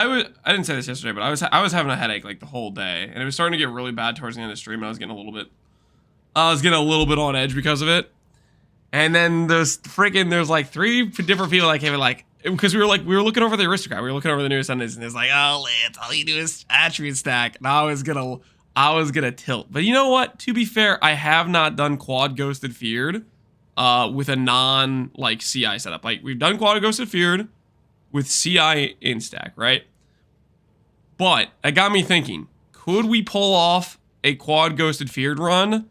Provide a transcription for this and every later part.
I didn't say this yesterday, but I was having a headache like the whole day, and it was starting to get really bad towards the end of the stream. And I was getting a little bit on edge because of it. And then there's like 3 different people that came in, like, because we were looking over the aristocrat, we were looking over the new Ascendancy, and it's like, oh, Lance, all you do is attribute stack. And I was gonna tilt. But you know what? To be fair, I have not done quad ghosted feared with a non like CI setup. Like, we've done quad ghosted feared with CI in stack, right? But it got me thinking, could we pull off a quad ghosted feared run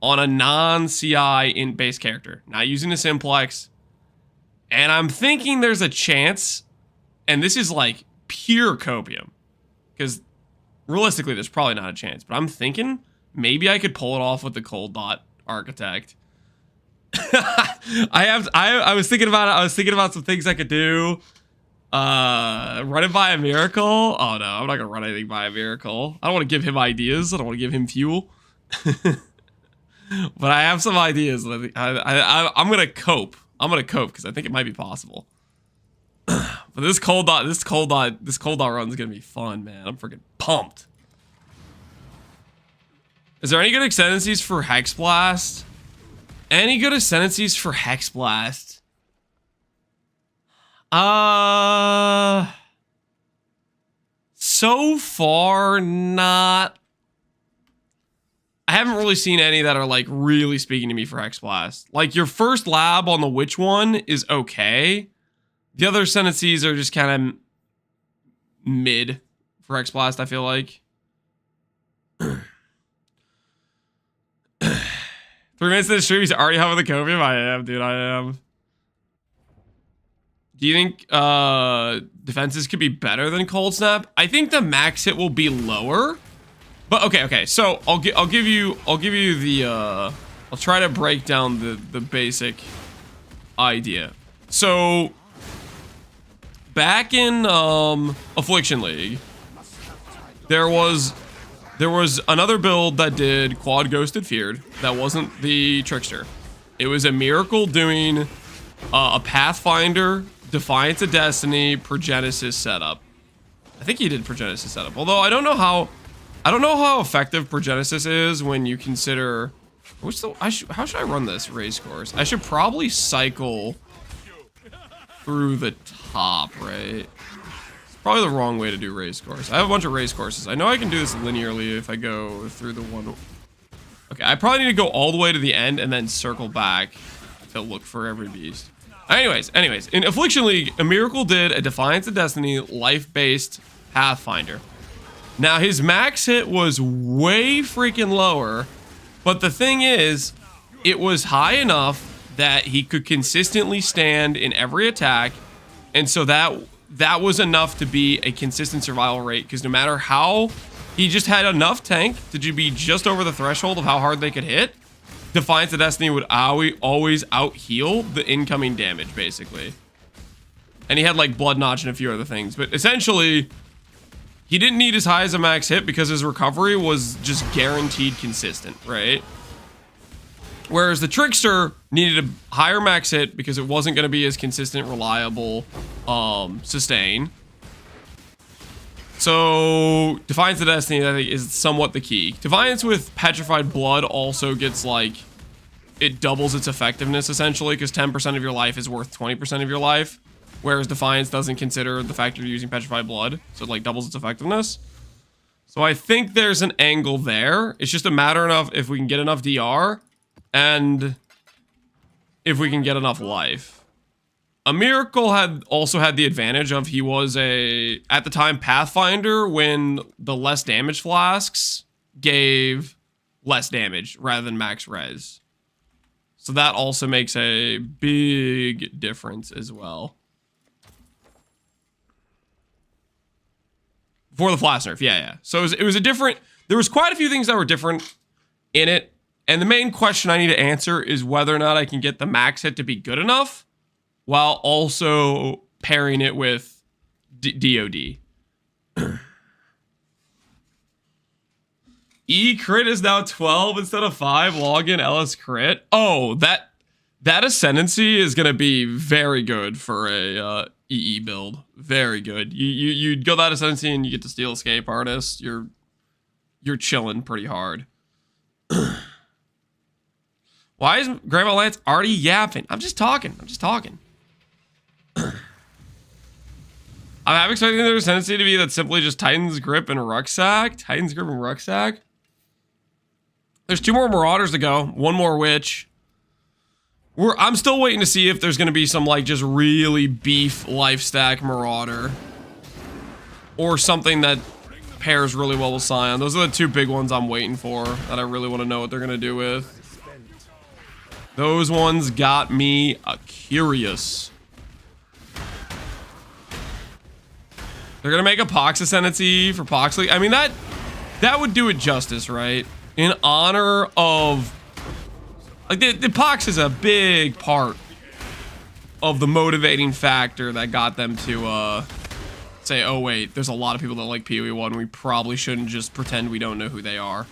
on a non-CI in base character, not using the simplex? And I'm thinking there's a chance, and this is like pure copium, because realistically there's probably not a chance, but I'm thinking maybe I could pull it off with the cold dot architect. I was thinking about it. I was thinking about some things I could do. Run it by a miracle. Oh no, I'm not gonna run anything by a miracle. I don't want to give him ideas. I don't want to give him fuel. But I have some ideas. I'm gonna cope. I'm gonna cope because I think it might be possible. But this cold dot run is gonna be fun, man. I'm freaking pumped. Is there any good ascendancies for Hexblast? Any good ascendancies for Hexblast? So far, not. I haven't really seen any that are like really speaking to me for Hexblast. Like, your first lab on the witch one is okay. The other ascendancies are just kind of mid for Hexblast, I feel like. 3 minutes into the stream, he's already having the copium. I am, dude. I am. Do you think defenses could be better than Cold Snap? I think the max hit will be lower. But okay. So I'll give you the I'll try to break down the basic idea. So back in Affliction League, there was another build that did quad ghosted feared that wasn't the trickster. It was a miracle doing a Pathfinder, Defiance of Destiny, Progenesis setup. I think he did Progenesis setup. Although I don't know how effective Progenesis is when you consider how should I run this race course? I should probably cycle through the top, right? It's probably the wrong way to do race course. I have a bunch of race courses. I know I can do this linearly if I go through the one. Okay, I probably need to go all the way to the end and then circle back to look for every beast. Anyways, in Affliction League, a miracle did a Defiance of Destiny life-based Pathfinder. Now, his max hit was way freaking lower, but the thing is, it was high enough that he could consistently stand in every attack, and so that was enough to be a consistent survival rate, because no matter how, he just had enough tank to be just over the threshold of how hard they could hit. Defiance of Destiny would always out-heal the incoming damage, basically. And he had, like, Blood Notch and a few other things. But essentially, he didn't need as high as a max hit because his recovery was just guaranteed consistent, right? Whereas the Trickster needed a higher max hit because it wasn't going to be as consistent, reliable sustain. So, Defiance of Destiny, I think, is somewhat the key. Defiance with Petrified Blood also gets, like, it doubles its effectiveness, essentially, because 10% of your life is worth 20% of your life, whereas Defiance doesn't consider the fact you're using Petrified Blood, so it, like, doubles its effectiveness. So I think there's an angle there. It's just a matter of if we can get enough DR, and if we can get enough life. A Miracle also had the advantage of he was at the time, Pathfinder, when the less damage flasks gave less damage rather than max res. So that also makes a big difference as well. For the flask nerf, yeah. So it was a different, there was quite a few things that were different in it. And the main question I need to answer is whether or not I can get the max hit to be good enough, while also pairing it with DOD. E crit is now 12 instead of 5. Login LS crit. Oh, That Ascendancy is gonna be very good for a EE build. Very good. You go that Ascendancy and you get to steal Escape Artist. You're chilling pretty hard. Why is Grandma Lance already yapping? I'm just talking. I'm expecting their Ascendancy to be that simply just Titan's Grip and Rucksack. There's 2 more Marauders to go. 1 more Witch. I'm still waiting to see if there's going to be some, like, just really beef life stack Marauder. Or something that pairs really well with Scion. Those are the 2 big ones I'm waiting for that I really want to know what they're going to do with. Those ones got me curious. They're going to make a Pohx Ascendancy for Pohx League. I mean, that would do it justice, right? In honor of... Like, the Pohx is a big part of the motivating factor that got them to, say, oh, wait, there's a lot of people that like PoE 1. We probably shouldn't just pretend we don't know who they are.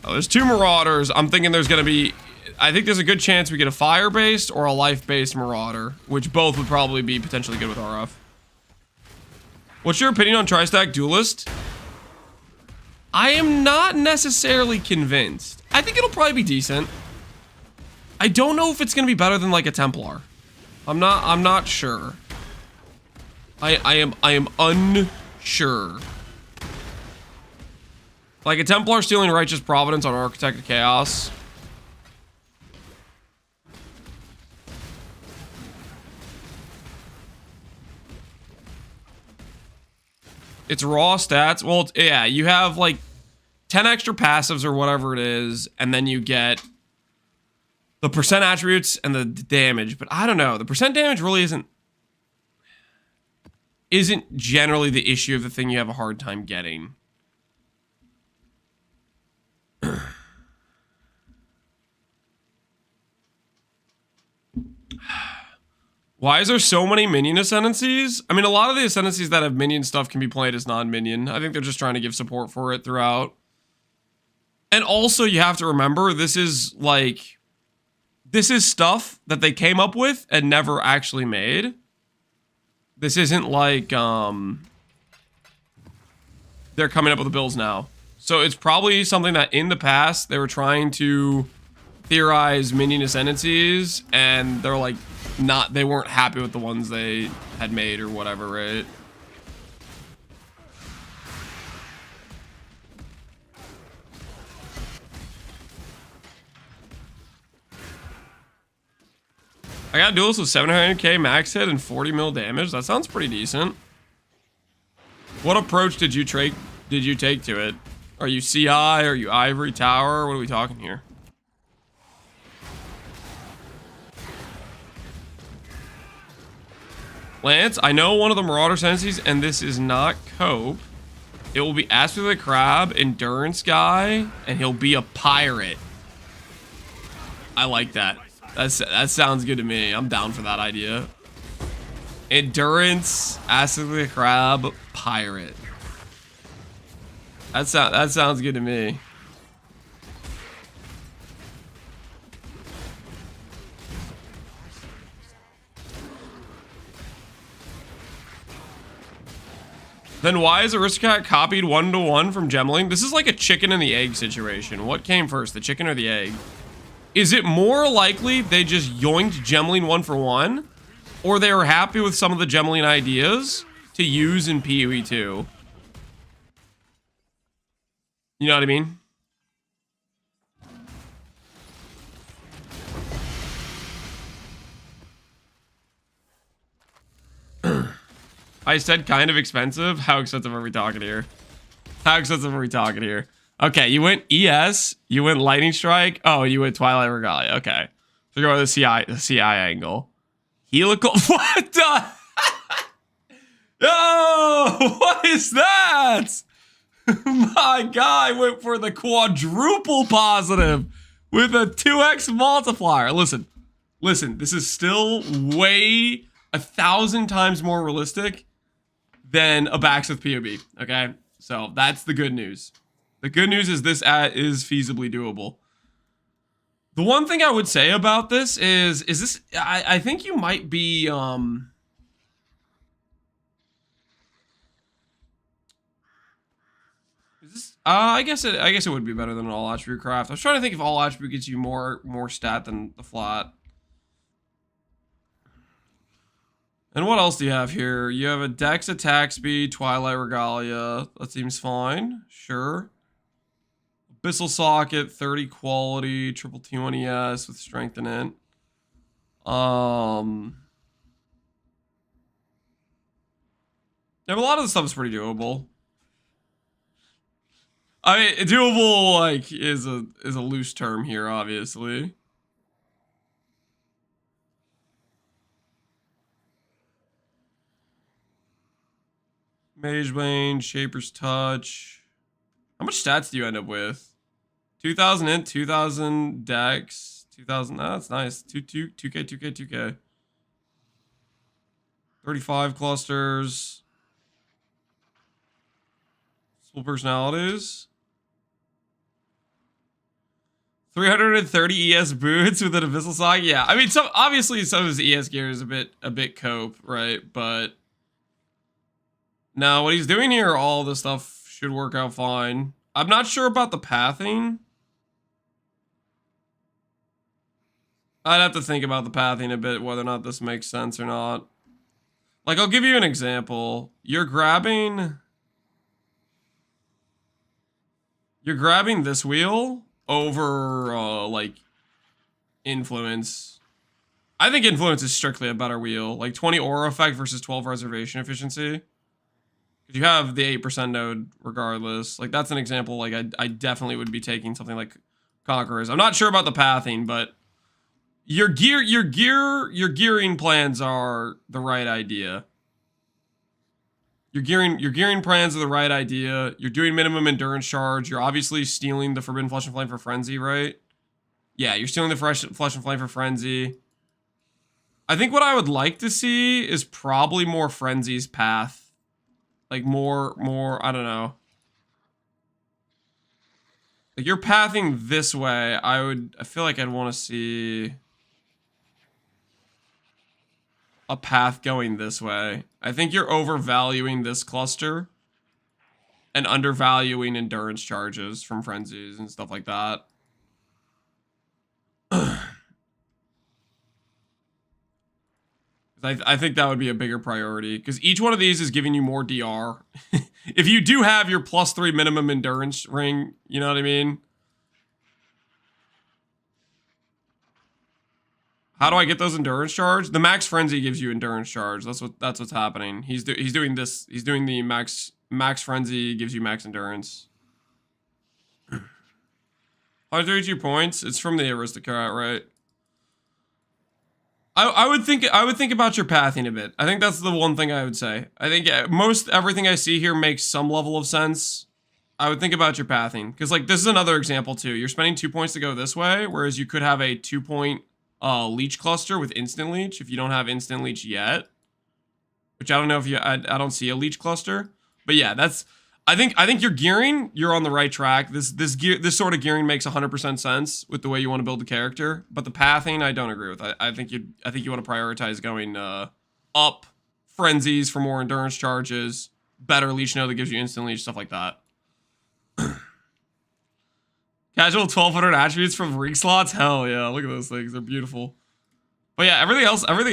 So there's 2 Marauders. I'm thinking there's going to be... I think there's a good chance we get a Fire-based or a Life-based Marauder, which both would probably be potentially good with RF. What's your opinion on Tri-Stack Duelist? I am not necessarily convinced. I think it'll probably be decent. I don't know if it's gonna be better than like a Templar. I'm not sure. I am unsure. Like a Templar stealing Righteous Providence on Architect of Chaos. It's raw stats. Well, yeah, you have like 10 extra passives or whatever it is, and then you get the percent attributes and the damage. But I don't know. The percent damage really isn't generally the issue of the thing you have a hard time getting. Why is there so many minion ascendancies? I mean, a lot of the ascendancies that have minion stuff can be played as non-minion. I think they're just trying to give support for it throughout. And also, you have to remember, this is stuff that they came up with and never actually made. This isn't like, they're coming up with the builds now. So it's probably something that in the past, they were trying to theorize minion ascendancies, and they're like, they weren't happy with the ones they had made or whatever, right? I got duels with 700k max hit and 40 mil damage. That sounds pretty decent. What approach did you take to it? Are you CI? Are you Ivory Tower? What are we talking here? Lance, I know one of the Marauder Sentencies, and this is not Cope. It will be Ask for the Crab, Endurance Guy, and he'll be a pirate. I like that. That sounds good to me. I'm down for that idea. Endurance, Ask for the Crab, pirate. That sounds good to me. Then why is Aristocrat copied 1-to-1 from Gemling? This is like a chicken and the egg situation. What came first, the chicken or the egg? Is it more likely they just yoinked Gemling 1-for-1? Or they were happy with some of the Gemling ideas to use in PoE 2? You know what I mean? I said kind of expensive. How expensive are we talking here? How expensive are we talking here? Okay, you went ES, you went Lightning Strike. Oh, you went Twilight Regalia. Okay, so go with the CI angle. Helical. What the? Oh, what is that? My guy went for the quadruple positive with a 2x multiplier. Listen. This is still way 1,000 times more realistic than a Baxth with POB, okay? So that's the good news. The good news is this is feasibly doable. The one thing I would say about this is this, I think you might be, is this, I guess it would be better than an all attribute craft. I was trying to think if all attribute gets you more stat than the flat. And what else do you have here? You have a Dex attack speed, Twilight Regalia. That seems fine. Sure. Abyssal Socket, 30 quality, triple T1 ES with strength in it. Yeah, but a lot of the stuff is pretty doable. I mean, doable like is a loose term here, obviously. Mage Bane, Shaper's Touch. How much stats do you end up with? 2,000 int, 2,000 dex, 2,000. Oh, that's nice. 2K. 35 clusters. Full personalities. 330 ES boots with an abyssal sock. Yeah, I mean, obviously some of his ES gear is a bit cope, right? But no, what he's doing here, all this stuff should work out fine. I'm not sure about the pathing. I'd have to think about the pathing a bit, whether or not this makes sense or not. Like, I'll give you an example. You're grabbing this wheel over, like, influence. I think influence is strictly a better wheel. Like, 20 aura effect versus 12 reservation efficiency. You have the 8% node regardless. Like, that's an example. Like, I definitely would be taking something like Conquerors. I'm not sure about the pathing, but your gearing plans are the right idea. Your gearing plans are the right idea. You're doing minimum endurance charge. You're obviously stealing the Forbidden Flesh and Flame for Frenzy, right? Yeah, you're stealing the Flesh and Flame for Frenzy. I think what I would like to see is probably more Frenzy's path. Like more, I don't know. Like you're pathing this way, I feel like I'd want to see a path going this way. I think you're overvaluing this cluster and undervaluing endurance charges from frenzies and stuff like that. I think that would be a bigger priority because each one of these is giving you more DR. If you do have your +3 minimum endurance ring, you know what I mean? How do I get those endurance charge? The max frenzy gives you endurance charge. That's what's happening. He's doing this. He's doing the max frenzy gives you max endurance. 132 points. It's from the aristocrat, right? I would think about your pathing a bit. I think that's the one thing I would say. I think most everything I see here makes some level of sense. I would think about your pathing because like this is another example too. You're spending 2 points to go this way, whereas you could have a 2-point leech cluster with instant leech if you don't have instant leech yet. Which I don't know if you. I don't see a leech cluster, but yeah, that's. I think you're gearing. You're on the right track. This sort of gearing makes 100% sense with the way you want to build the character. But the pathing, I don't agree with. I think you want to prioritize going up frenzies for more endurance charges, better leech node that gives you instant leech, stuff like that. Casual 1200 attributes from ring slots. Hell yeah! Look at those things. They're beautiful. But yeah, everything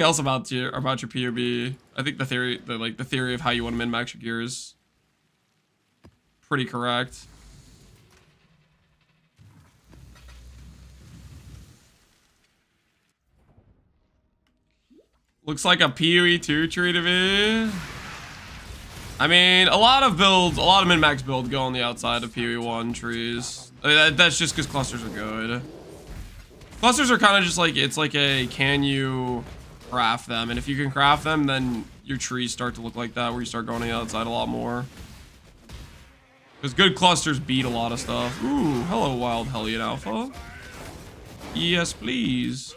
else about your POB. I think the theory of how you want to min max your gear is pretty correct. Looks like a PoE 2 tree to me. I mean, a lot of min-max builds go on the outside of PoE 1 trees. I mean, that's just because clusters are good. Clusters are kind of just like, it's like a, can you craft them? And if you can craft them, then your trees start to look like that, where you start going on the outside a lot more. Because good clusters beat a lot of stuff. Ooh, hello, Wild Hellion Alpha. Yes, please.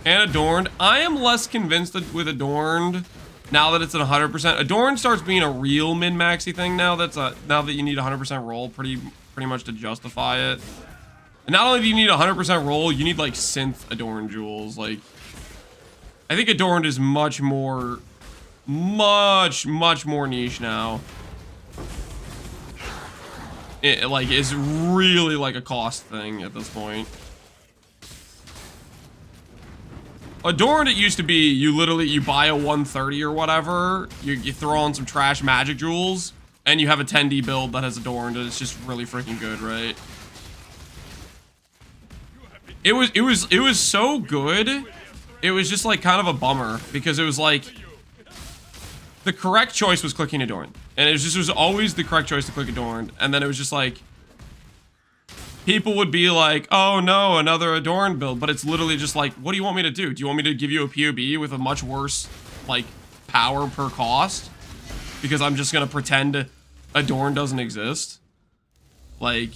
And Adorned. I am less convinced with Adorned Now that it's at 100%, Adorned starts being a real min-maxy thing now. Now that you need 100% roll pretty much to justify it. And not only do you need 100% roll, you need like synth Adorned jewels. Like, I think Adorned is much more niche now. It like is really like a cost thing at this point. Adorned, it used to be you buy a 130 or whatever, you throw on some trash magic jewels, and you have a 10D build that has Adorned, and it's just really freaking good, right? It was so good. It was just like kind of a bummer because it was like the correct choice was clicking Adorned, and it was always the correct choice to click Adorned, and then it was just like people would be like, oh no, another Adorned build, but it's literally just like, what do you want me to do? Do you want me to give you a POB with a much worse like power per cost because I'm just gonna pretend Adorned doesn't exist? Like,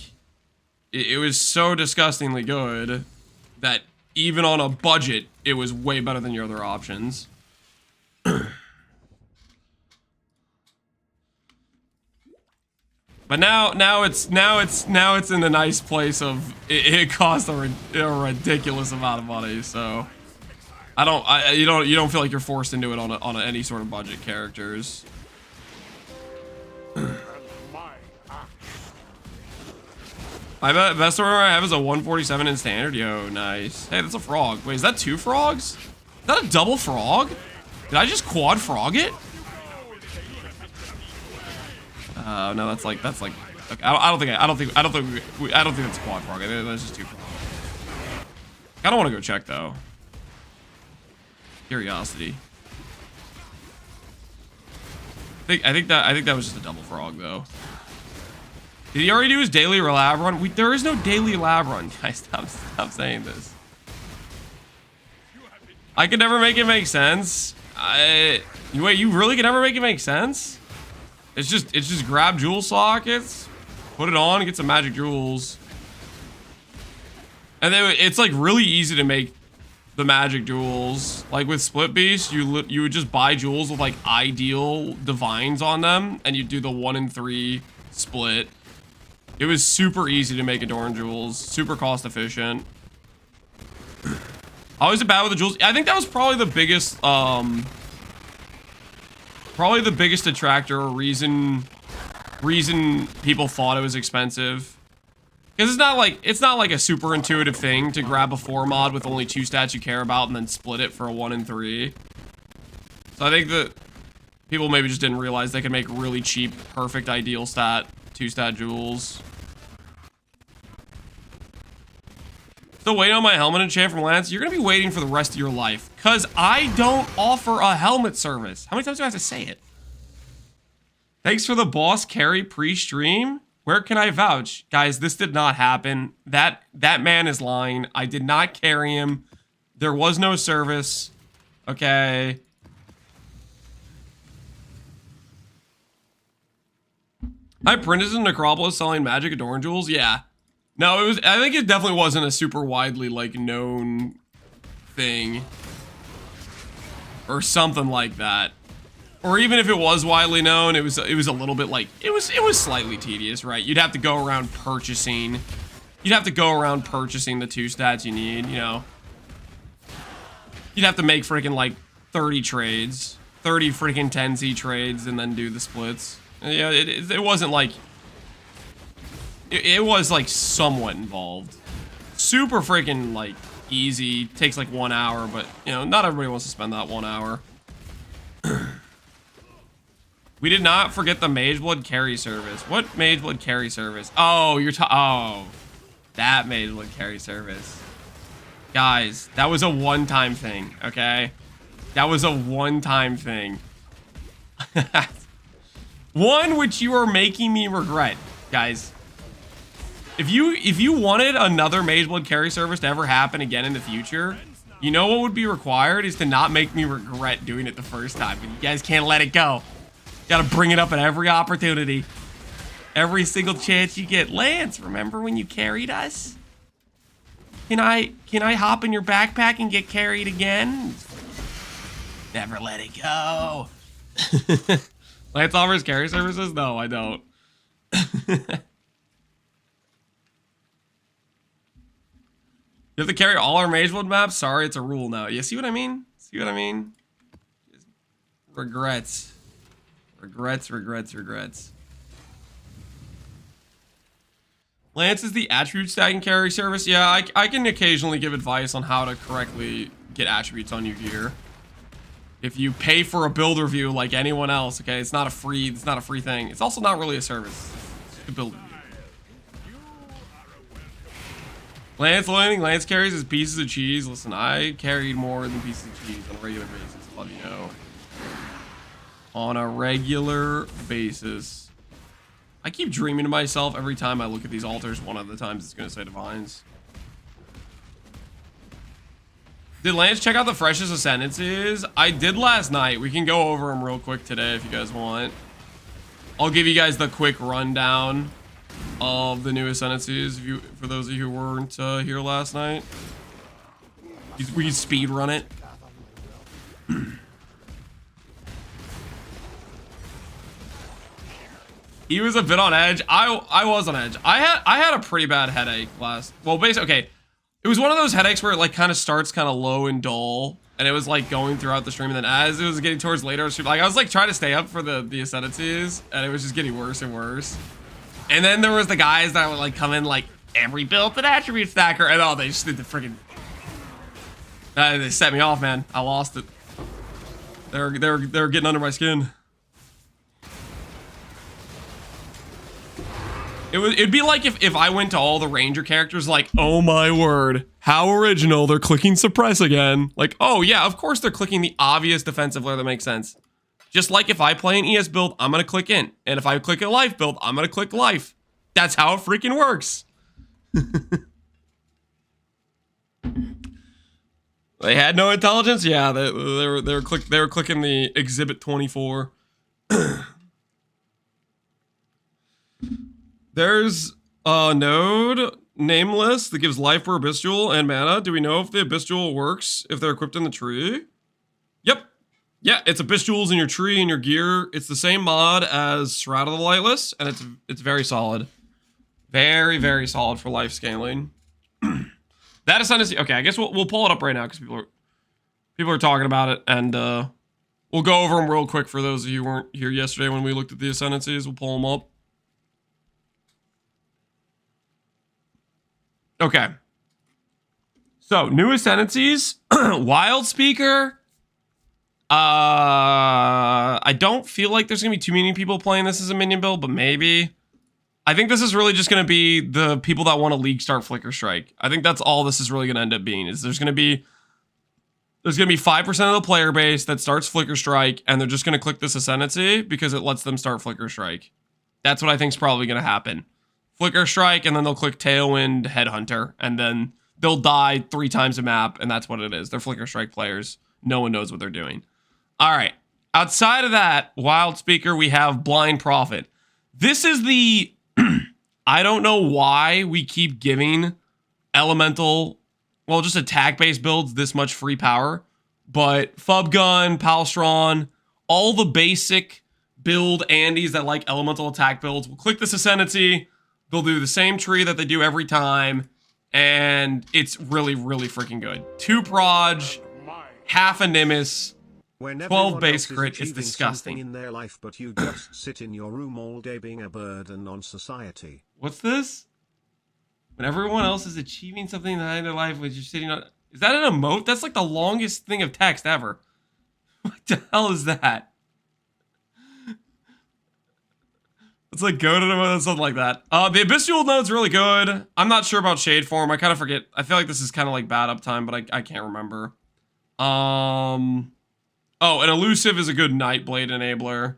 it was so disgustingly good that even on a budget, it was way better than your other options. But now it's in the nice place of it costs a ridiculous amount of money. So you don't feel like you're forced into it on any sort of budget characters. My best order I have is a 147 in standard. Yo, nice. Hey, that's a frog. Wait, is that 2 frogs? Is that a double frog? Did I just quad frog it? No, that's like. Okay, I don't think that's a quad frog. I think that's just 2 frogs. I don't want to go check though. Curiosity. I think that was just a double frog though. Did he already do his daily lab run? There is no daily lab run. Guys, stop saying this. I could never make it make sense. Wait, you really could never make it make sense? It's just grab jewel sockets, put it on, get some magic jewels. And then it's like really easy to make the magic jewels. Like with Split Beast, you would just buy jewels with like ideal divines on them, and you do the 1 in 3 split. It was super easy to make Adorned jewels, super cost efficient. Always a bad with the jewels. I think that was probably the biggest detractor or reason people thought it was expensive. Because it's not like a super intuitive thing to grab a 4 mod with only 2 stats you care about and then split it for a 1 in 3. So I think that people maybe just didn't realize they could make really cheap, perfect, ideal stat 2-stat jewels. Still waiting on my helmet enchant from Lance. You're gonna be waiting for the rest of your life, cause I don't offer a helmet service. How many times do I have to say it? Thanks for the boss carry pre-stream. Where can I vouch? Guys, this did not happen. That man is lying. I did not carry him. There was no service. Okay. I printed in Necropolis selling magic Adorned jewels. Yeah. No, it was. I think it definitely wasn't a super widely like known thing, or something like that. Or even if it was widely known, it was a little bit like it was slightly tedious, right? You'd have to go around purchasing. You'd have to go around purchasing the 2 stats you need. You know. You'd have to make freaking like 30 trades, 30 freaking 10Z trades, and then do the splits. Yeah, it wasn't like. It was like somewhat involved. Super freaking like easy. Takes like 1 hour, but you know, not everybody wants to spend that 1 hour. We did not forget the Mageblood carry service. What Mageblood carry service? Oh, that Mageblood carry service. Guys, that was a one-time thing, okay? That was a one-time thing. One which you are making me regret, guys. If you wanted another Mageblood carry service to ever happen again in the future, you know what would be required is to not make me regret doing it the first time. But you guys can't let it go. Gotta bring it up at every opportunity. Every single chance you get. Lance, remember when you carried us? Can I hop in your backpack and get carried again? Never let it go. Lance offers carry services? No, I don't. You have to carry all our Mage Mode maps? Sorry, it's a rule now. You see what I mean? See what I mean? Regrets. Regrets, regrets, regrets. Lance is the attribute stacking carry service. Yeah, I can occasionally give advice on how to correctly get attributes on your gear. If you pay for a build review like anyone else, okay, it's not a free thing. It's also not really a service. It's just a build review. Lance loading, Lance carries his pieces of cheese. Listen, I carried more than pieces of cheese on a regular basis. I'll let you know. On a regular basis. I keep dreaming to myself every time I look at these altars. One of the times it's going to say Divines. Did Lance check out the freshest Ascendancies? I did last night. We can go over them real quick today if you guys want. I'll give you guys the quick rundown of the new Ascendancies for those of you who weren't here last night. We can speed run it. He was a bit on edge. I was on edge. I had a pretty bad headache well, basically, okay. It was one of those headaches where it like kind of starts kind of low and dull, and it was like going throughout the stream, and then as it was getting towards later, like I was like trying to stay up for the Ascendancies, and it was just getting worse and worse. And then there was the guys that would like come in like every built an attribute stacker, and oh, they just did the freaking. They set me off, man. I lost it. They're getting under my skin. It'd be like if I went to all the Ranger characters like, oh my word, how original, they're clicking suppress again. Like, oh yeah, of course they're clicking the obvious defensive layer that makes sense. Just like if I play an ES build, I'm gonna click in. And if I click a life build, I'm gonna click life. That's how it freaking works. They had no intelligence? Yeah, they were clicking the exhibit 24. There's a node, nameless, that gives life per Abyssal and mana. Do we know if the Abyssal works if they're equipped in the tree? Yep. Yeah, it's Abyssals in your tree and your gear. It's the same mod as Shroud of the Lightless, and it's very solid. Very, very solid for life scaling. That Ascendancy. Okay, I guess we'll pull it up right now because people are talking about it, and we'll go over them real quick for those of you who weren't here yesterday when we looked at the Ascendancies. We'll pull them up. Okay. So, new Ascendancies. Wild Speaker. I don't feel like there's going to be too many people playing this as a minion build, but maybe. I think this is really just going to be the people that want to league start Flicker Strike. I think that's all this is really going to end up being. Is there's going to be 5% of the player base that starts Flicker Strike, and they're just going to click this Ascendancy because it lets them start Flicker Strike. That's what I think is probably going to happen. Flicker Strike, and then they'll click Tailwind Headhunter, and then they'll die 3 times a map, and that's what it is. They're Flicker Strike players. No one knows what they're doing. All right. Outside of that, Wild Speaker, we have Blind Prophet. This is the... I don't know why we keep giving elemental, well, just attack-based builds this much free power, but Fub Gun, Palstron, all the basic build Andes that like elemental attack builds will click this Ascendancy. They'll do the same tree that they do every time, and it's really, really freaking good. 2 proj, half a Nimbus, 12 base crit. It's disgusting. In their life, but you just sit in your room all day being a burden on society. What's this? When everyone else is achieving something in their life, when you're sitting on... Is that an emote? That's like the longest thing of text ever. What the hell is that? It's like go to them, something like that. The Abyssal node's really good. I'm not sure about Shade Form. I kind of forget. I feel like this is kind of like bad uptime, but I can't remember. Oh, and Elusive is a good Nightblade enabler.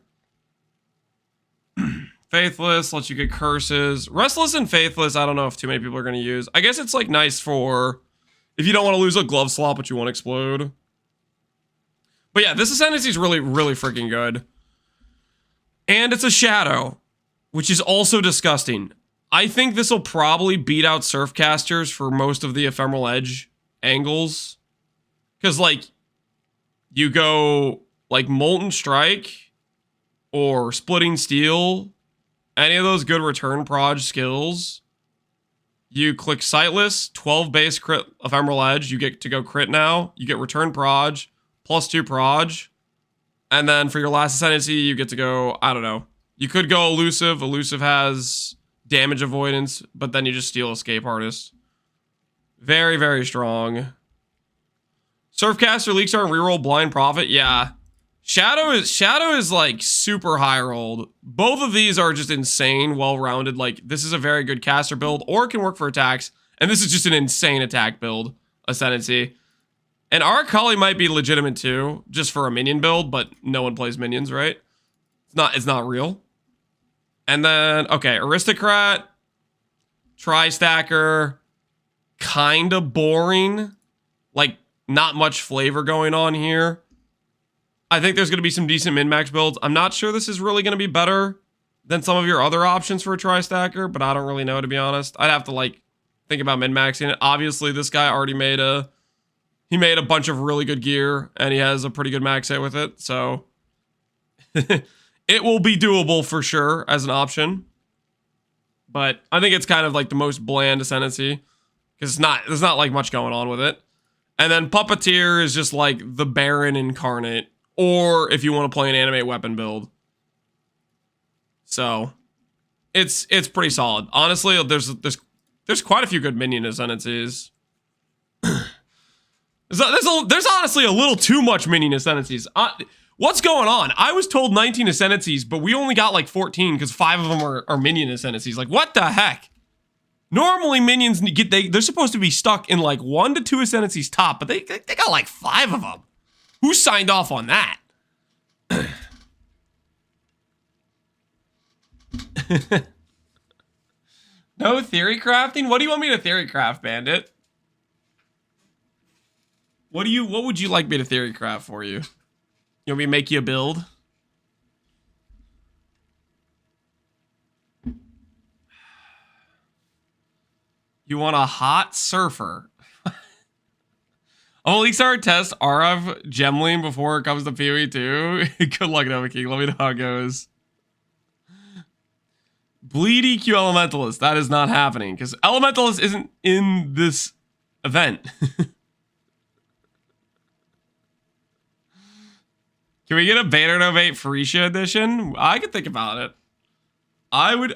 Faithless lets you get curses. Restless and Faithless, I don't know if too many people are going to use. I guess it's like nice for if you don't want to lose a glove slot, but you want to explode. But yeah, this Ascendancy is really, really freaking good. And it's a shadow, which is also disgusting. I think this will probably beat out Surfcasters for most of the Ephemeral Edge angles. Because, like, you go, like, Molten Strike, or Splitting Steel, any of those good return proj skills, you click Sightless, 12 base crit Ephemeral Edge, you get to go crit now, you get return proj, +2 proj, and then for your last Ascendancy, you get to go, I don't know, you could go Elusive. Elusive has damage avoidance, but then you just steal Escape Artist. Very, very strong. Surfcaster, Leakstar, and reroll Blind Prophet. Yeah. Shadow is like super high rolled. Both of these are just insane, well-rounded. Like, this is a very good caster build, or it can work for attacks. And this is just an insane attack build, Ascendancy. And Arakali might be legitimate too, just for a minion build, but no one plays minions, right? It's not real. And then, okay, Aristocrat, Tri-Stacker, kind of boring. Like, not much flavor going on here. I think there's going to be some decent min-max builds. I'm not sure this is really going to be better than some of your other options for a Tri-Stacker, but I don't really know, to be honest. I'd have to, like, think about min-maxing it. Obviously, this guy already made a bunch of really good gear, and he has a pretty good max hit with it, so it will be doable for sure as an option. But I think it's kind of like the most bland Ascendancy, because there's not like much going on with it. And then Puppeteer is just like the Baron incarnate, or if you want to play an animate weapon build. So it's pretty solid. Honestly, there's quite a few good minion Ascendancies. There's honestly a little too much minion Ascendancies. What's going on? I was told 19 Ascendancies, but we only got like 14 because 5 of them are minion Ascendancies. Like, what the heck? Normally minions they're supposed to be stuck in like 1 to 2 Ascendancies top, but they got like 5 of them. Who signed off on that? No theory crafting? What do you want me to theory craft, Bandit? What would you like me to theory craft for you? You want me to make you a build? You want a hot surfer? Oh, Leakstar test RF Gemling before it comes to PoE 2. Good luck, Nova King. Let me know how it goes. Bleed EQ Elementalist. That is not happening because Elementalist isn't in this event. Can we get a Banner Novate Phoresia edition? I could think about it. You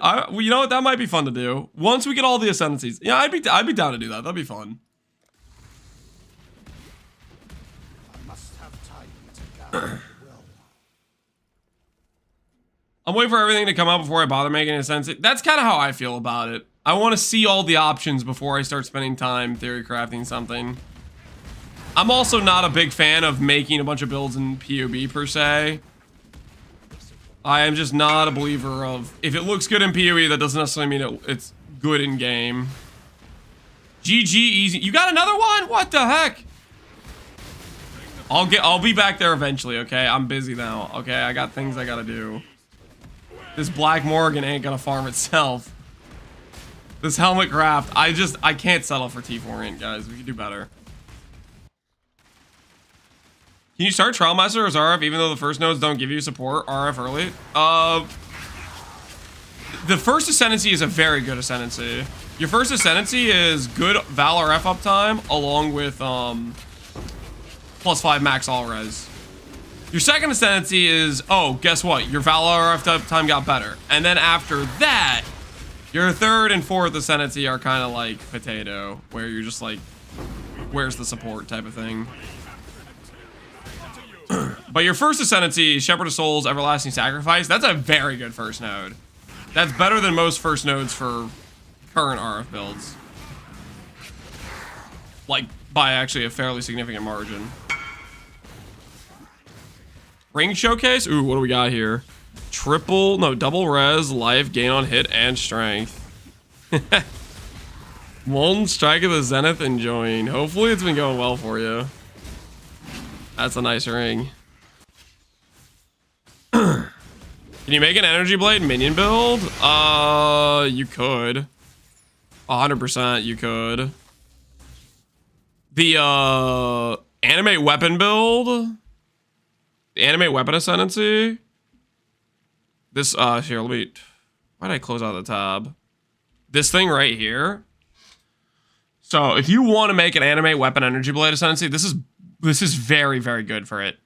know what? That might be fun to do. Once we get all the Ascendancies. Yeah, I'd be down to do that. That'd be fun. I must have time to gather will. I'm waiting for everything to come out before I bother making a sense. That's kind of how I feel about it. I want to see all the options before I start spending time theory crafting something. I'm also not a big fan of making a bunch of builds in PoB per se. I am just not a believer of, if it looks good in PoE, that doesn't necessarily mean it's good in game. GG easy. You got another one? What the heck? I'll be back there eventually, okay? I'm busy now, okay? I got things I gotta do. This Black Morgan ain't gonna farm itself. This helmet craft, I can't settle for T4 int, guys. We can do better. Can you start Trial Master as RF even though the first nodes don't give you support RF early? The first Ascendancy is a very good Ascendancy. Your first Ascendancy is good Valor F uptime along with +5 max all res. Your second Ascendancy is, oh, guess what? Your Valor F uptime got better. And then after that, your third and fourth Ascendancy are kind of like potato, where you're just like, where's the support type of thing. But your first Ascendancy, Shepherd of Souls, Everlasting Sacrifice, that's a very good first node. That's better than most first nodes for current RF builds. Like, by actually a fairly significant margin. Ring Showcase? Ooh, what do we got here? Double res, life, gain on hit, and strength. Molten Strike of the Zenith enjoying. Hopefully it's been going well for you. That's a nice ring. Can you make an Energy Blade minion build? You could. 100% you could. The, animate weapon build? The animate weapon Ascendancy? This, here, let me, why did I close out the tab? This thing right here. So if you want to make an animate weapon energy blade Ascendancy, this is very, very good for it.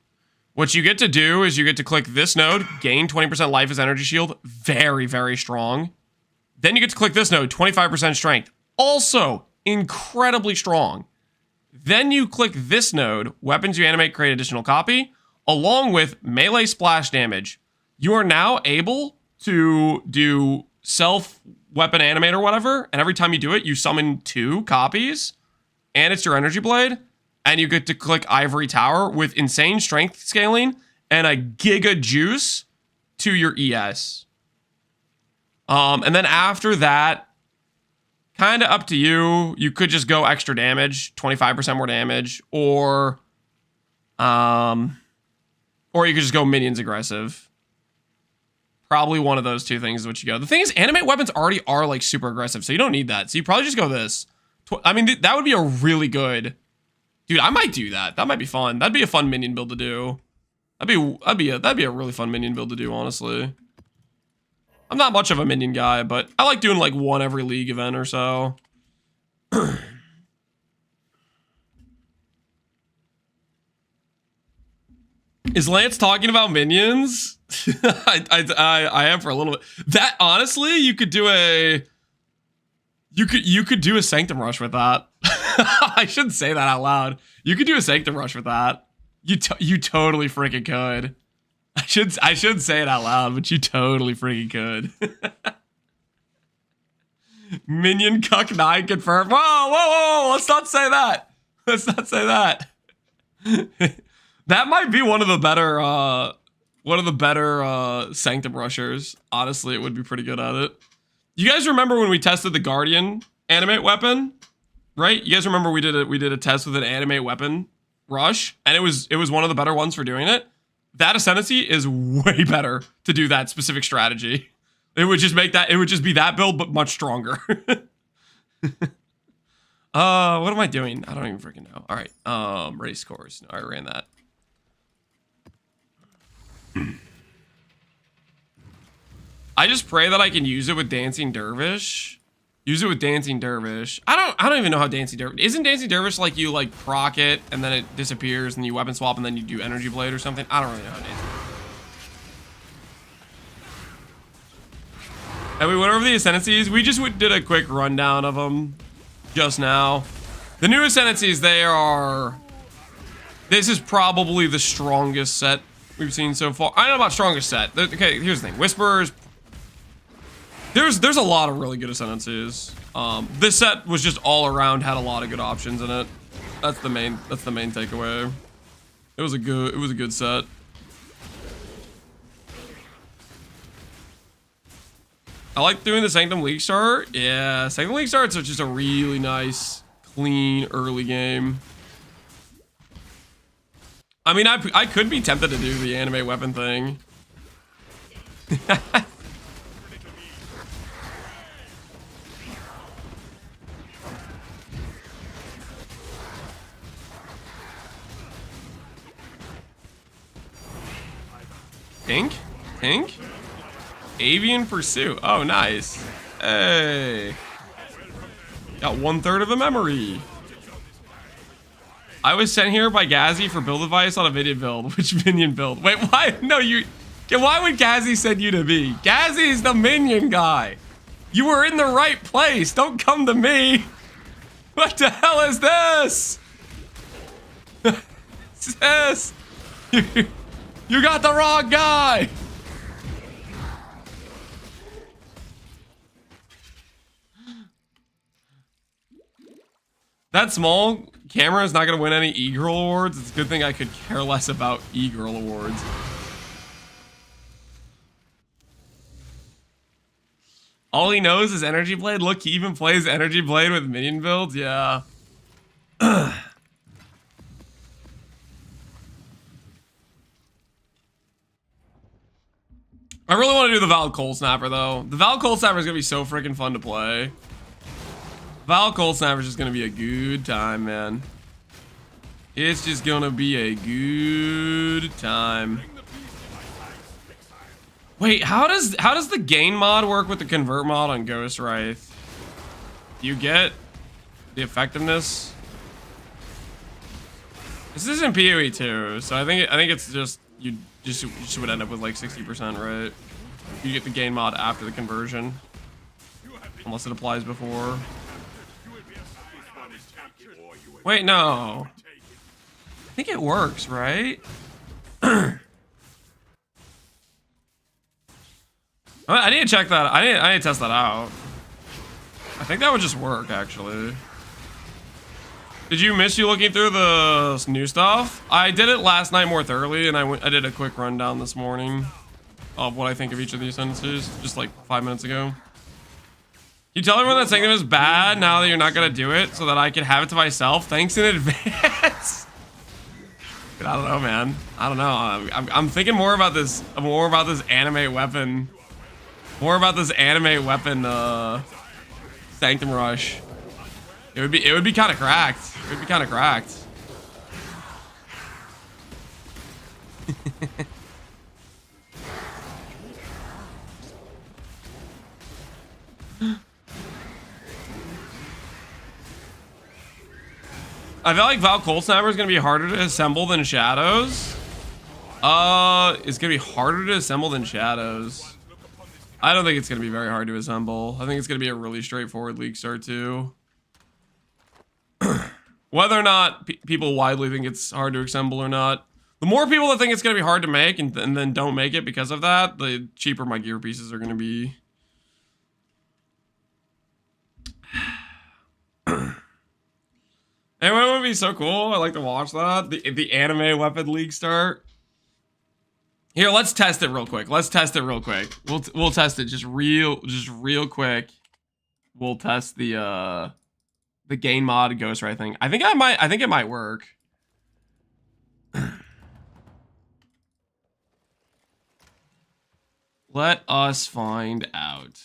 What you get to do is you get to click this node, gain 20% life as energy shield, very, very strong. Then you get to click this node, 25% strength, also incredibly strong. Then you click this node, weapons you animate create additional copy, along with melee splash damage. You are now able to do self weapon animate or whatever, and every time you do it, you summon 2 copies, and it's your energy blade, and you get to click Ivory Tower with insane strength scaling and a giga juice to your ES. And then after that, kind of up to you. You could just go extra damage, 25% more damage, or you could just go minions aggressive. Probably one of those 2 things is what you go. The thing is, animate weapons already are like super aggressive, so you don't need that. So you probably just go this. I mean, that would be a really good. Dude, I might do that. That might be fun. That'd be a fun minion build to do. That'd be a really fun minion build to do, honestly. I'm not much of a minion guy, but I like doing like one every league event or so. Is Lance talking about minions? I am for a little bit. That honestly, you could do a Sanctum rush with that. I shouldn't say that out loud. You could do a Sanctum rush with that. You totally freaking could. I should say it out loud, but you totally freaking could. Minion cuck 9 confirmed. Whoa! Let's not say that. Let's not say that. That might be one of the better Sanctum rushers. Honestly, it would be pretty good at it. You guys remember when we tested the Guardian animate weapon? Right? You guys remember we did a test with an animate weapon rush, and it was one of the better ones for doing it. That Ascendancy is way better to do that specific strategy. It would just be that build, but much stronger. What am I doing? I don't even freaking know. All right, race course. No, I ran that. I just pray that I can use it with Dancing Dervish. Use it with Dancing Dervish. I don't even know how Dancing Dervish... Isn't Dancing Dervish like you like proc it and then it disappears and you weapon swap and then you do Energy Blade or something? I don't really know how Dancing Dervish. And we went over the Ascendancies. We just did a quick rundown of them just now. The new Ascendancies, this is probably the strongest set we've seen so far. I don't know about strongest set. Okay, here's the thing. Whisperers... There's a lot of really good Ascendancies. This set was just all around, had a lot of good options in it. That's the main takeaway. It was a good set. I like doing the Sanctum League start. Yeah, Sanctum League starts are just a really nice, clean early game. I mean, I could be tempted to do the animate weapon thing. Pink? Avian Pursuit. Oh, nice. Hey. Got 1/3 of the memory. I was sent here by Gazzy for build advice on a minion build. Which minion build? Wait, why? No, why would Gazzy send you to me? Gazzy's the minion guy. You were in the right place. Don't come to me. What the hell is this? Sis. You got the wrong guy. That small camera is not going to win any e-girl awards. It's a good thing I could care less about e-girl awards. All he knows is Energy Blade. Look, he even plays Energy Blade with minion builds. Yeah. I really want to do the Val Cold Snapper, though. The Val Cold Snapper is going to be so freaking fun to play. Val Cold Snapper is just going to be a good time, man. It's just going to be a good time. Wait, how does the gain mod work with the convert mod on Ghost Wraith? Do you get the effectiveness? This is in PoE too, so I think it's just you just would end up with like 60%, right? You get the gain mod after the conversion, unless it applies before. Wait, no. I think it works, right? I need to check that. I need to test that out. I think that would just work, actually. Did you miss you looking through the new stuff? I did it last night more thoroughly, and I did a quick rundown this morning of what I think of each of these sentences, just like 5 minutes ago. You tell everyone that Sanctum is bad now that you're not gonna do it, so that I can have it to myself. Thanks in advance. But I don't know, man. I don't know. I'm thinking more about this. More about this anime weapon. More about this anime weapon. Sanctum Rush. It would be kind of cracked. It would be kind of cracked. I feel like Val Cold Snapper is gonna be harder to assemble than Shadows. It's gonna be harder to assemble than Shadows. I don't think it's gonna be very hard to assemble. I think it's gonna be a really straightforward League start too. Whether or not people widely think it's hard to assemble or not, the more people that think it's gonna be hard to make and then don't make it because of that, the cheaper my gear pieces are gonna be. Anyway, it would be so cool. I like to watch that. The anime weapon League start. Here, let's test it real quick. Let's test it real quick. We'll test it just real quick. We'll test the gain mod Ghost Wraith thing. I think it might work. Let us find out.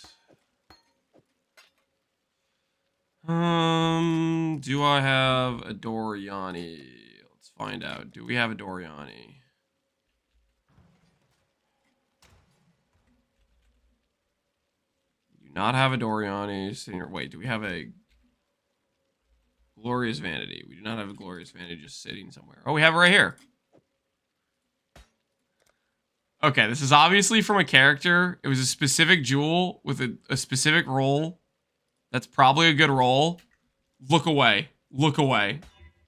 Do I have a Doriani? Let's find out. Do we have a Doriani? Do not have a Doriani. Senior. Wait, do we have a Glorious Vanity? We do not have a Glorious Vanity just sitting somewhere. Oh, we have it right here. Okay, this is obviously from a character. It was a specific jewel with a specific role. That's probably a good roll. Look away. Look away.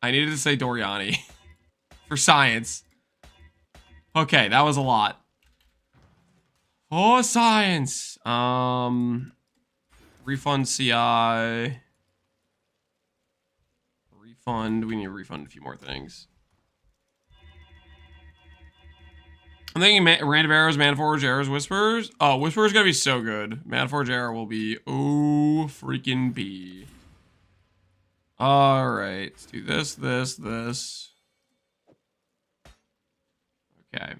I needed to say Doriani. For science. Okay, that was a lot. For science. Refund CI. Refund. We need to refund a few more things. I'm thinking Random Arrows, Manforge, Arrows, Whispers. Oh, Whispers gonna be so good. Manforge Arrow will be oh freaking B. Alright, let's do this. Okay.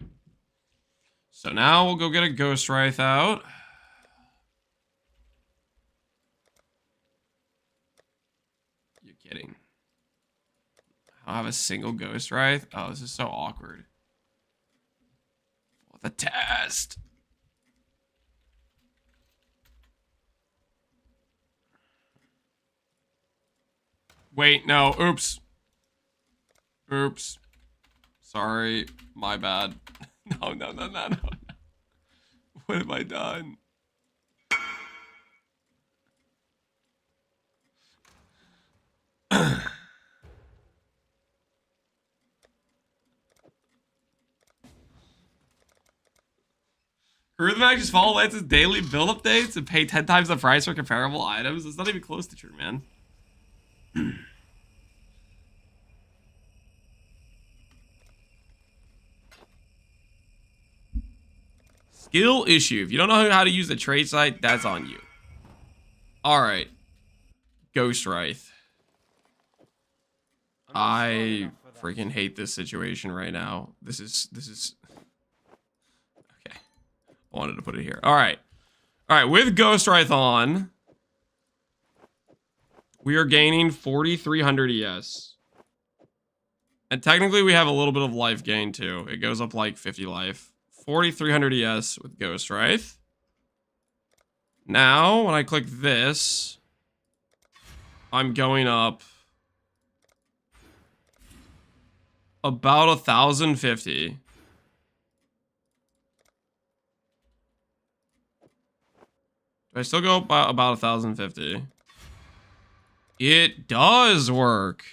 So now we'll go get a Ghost Wraith out. You're kidding. I don't have a single Ghost Wraith. Oh, this is so awkward. The test. Wait, no. Oops. Oops. Sorry. My bad. No. What have I done? Rhythmac just follow Lance's daily build updates and pay 10 times the price for comparable items. It's not even close to true, man. Skill issue. If you don't know how to use the trade site, that's on you. Alright. Ghost Wraith. I freaking hate this situation right now. This is okay. I wanted to put it here. Alright. Alright, with Ghost Wraith on, we are gaining 4,300 ES. And technically we have a little bit of life gain too. It goes up like 50 life 4,300 ES with Ghost Wraith. Now, when I click this, I'm going up about 1,050. Do I still go about 1,050? It does work.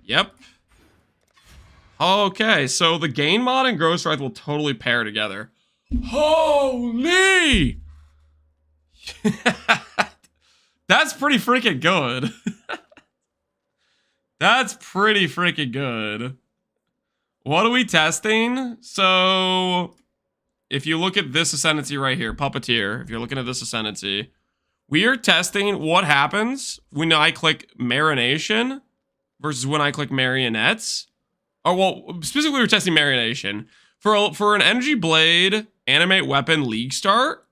Yep. Okay, so the gain mod and Ghost Wraith will totally pair together. Holy! That's pretty freaking good. That's pretty freaking good. What are we testing? So, if you look at this Ascendancy right here, Puppeteer, if you're looking at this Ascendancy, we are testing what happens when I click Marination versus when I click Marionettes. Oh, well, specifically we're testing Marination. For an Energy Blade Animate Weapon League start,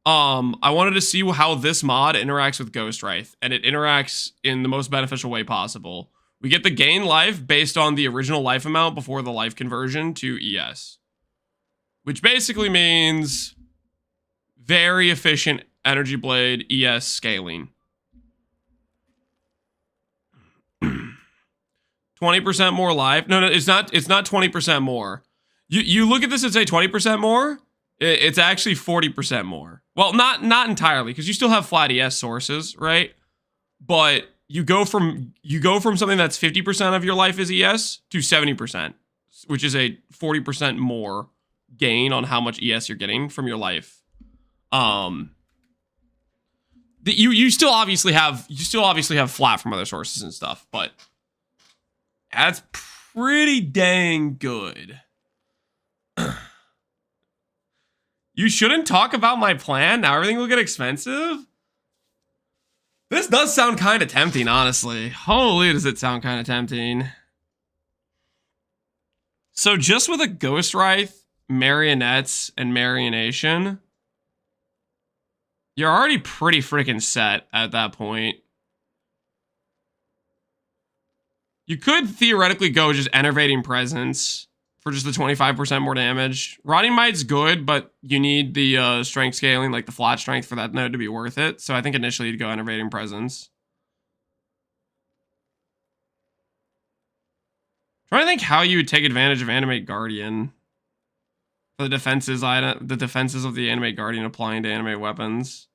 I wanted to see how this mod interacts with Ghost Wraith, and it interacts in the most beneficial way possible. We get the gain life based on the original life amount before the life conversion to ES. Which basically means very efficient Energy Blade ES scaling. 20% more life. No, it's not 20% more. You look at this and say 20% more. It's actually 40% more. Well, not entirely, because you still have flat ES sources, right? But you go from something that's 50% of your life is ES to 70%, which is a 40% more gain on how much ES you're getting from your life. You still obviously have flat from other sources and stuff, but that's pretty dang good. You shouldn't talk about my plan. Now everything will get expensive. This does sound kind of tempting, honestly. Holy, does it sound kind of tempting. So just with a Ghost Wraith, Marionettes, and Marionation, you're already pretty freaking set at that point. You could theoretically go just Enervating Presence for just the 25% more damage. Rotting Might's good, but you need the strength scaling, like the flat strength, for that node to be worth it. So I think initially you'd go Enervating Presence. Trying to think how you would take advantage of Animate Guardian. For the defenses of the Animate Guardian applying to animate weapons.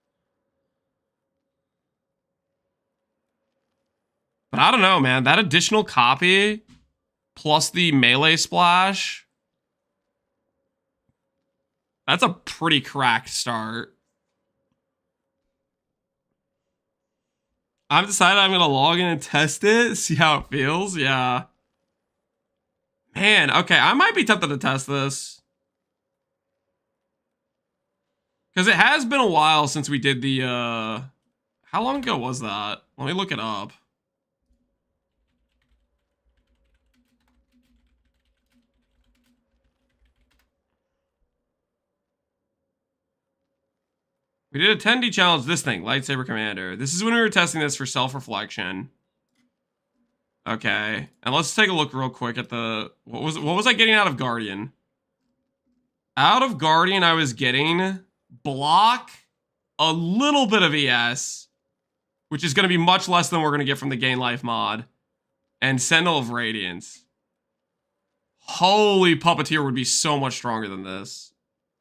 But I don't know, man. That additional copy plus the melee splash, that's a pretty cracked start. I've decided I'm going to log in and test it, see how it feels. Yeah. Man, okay, I might be tempted to test this. Because it has been a while since we did the, how long ago was that? Let me look it up. We did a 10D challenge, this thing, Lightsaber Commander. This is when we were testing this for self-reflection. Okay, and let's take a look real quick at the, what was I getting out of Guardian? Out of Guardian, I was getting block, a little bit of ES, which is going to be much less than we're going to get from the Gain Life mod, and Sentinel of Radiance. Holy, Puppeteer would be so much stronger than this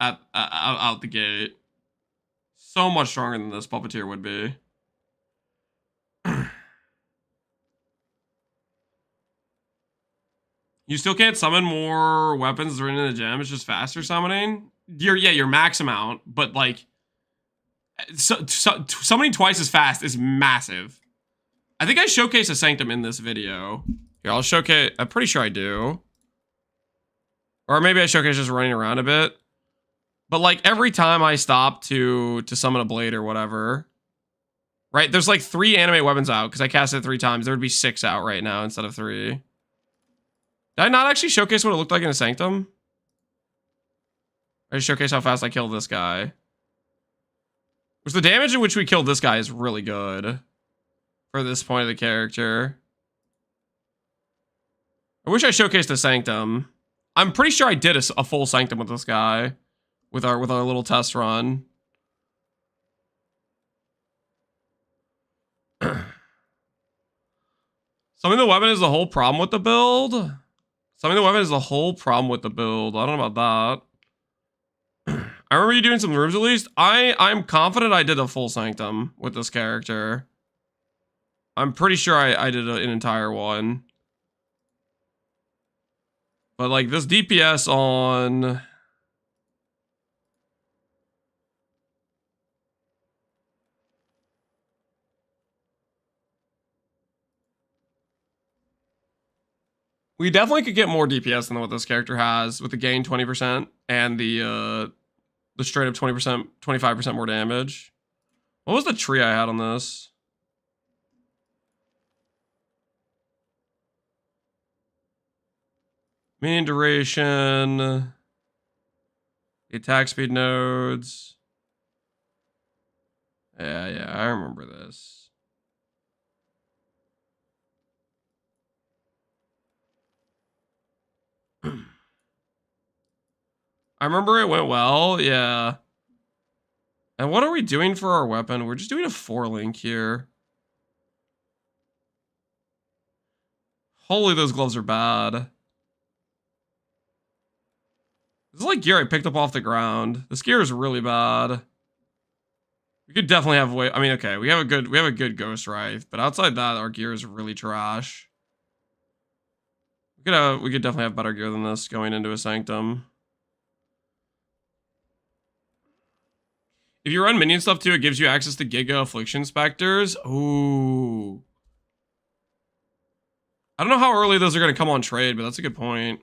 out the gate. So much stronger than this Puppeteer would be. You still can't summon more weapons written in the gem. It's just faster summoning. Your max amount, but like summoning twice as fast is massive. I think I showcased a Sanctum in this video. Here, I'll showcase. I'm pretty sure I do. Or maybe I showcase just running around a bit. But like every time I stop to summon a blade or whatever, right? There's like 3 animate weapons out because I cast it 3 times. There would be 6 out right now instead of 3. Did I not actually showcase what it looked like in a Sanctum? I just showcase how fast I killed this guy. Which the damage in which we killed this guy is really good for this point of the character. I wish I showcased a Sanctum. I'm pretty sure I did a full Sanctum with this guy, with our little test run. Something the weapon is the whole problem with the build. Something the weapon is the whole problem with the build. I don't know about that. I remember you doing some rooms at least. I'm confident I did a full Sanctum with this character. I'm pretty sure I did an entire one. But like this DPS on... We definitely could get more DPS than what this character has with the gain 20% and the straight up 20%, 25% more damage. What was the tree I had on this? Minion duration, the attack speed nodes. Yeah, I remember this. I remember it went well, yeah. And what are we doing for our weapon? We're just doing a 4-link here. Holy, those gloves are bad. This is like gear I picked up off the ground. This gear is really bad. We could definitely have I mean, okay, we have a good Ghost Wraith, but outside that, our gear is really trash. We could definitely have better gear than this going into a Sanctum. If you run minion stuff too, it gives you access to Giga Affliction Specters. Ooh. I don't know how early those are going to come on trade, but that's a good point.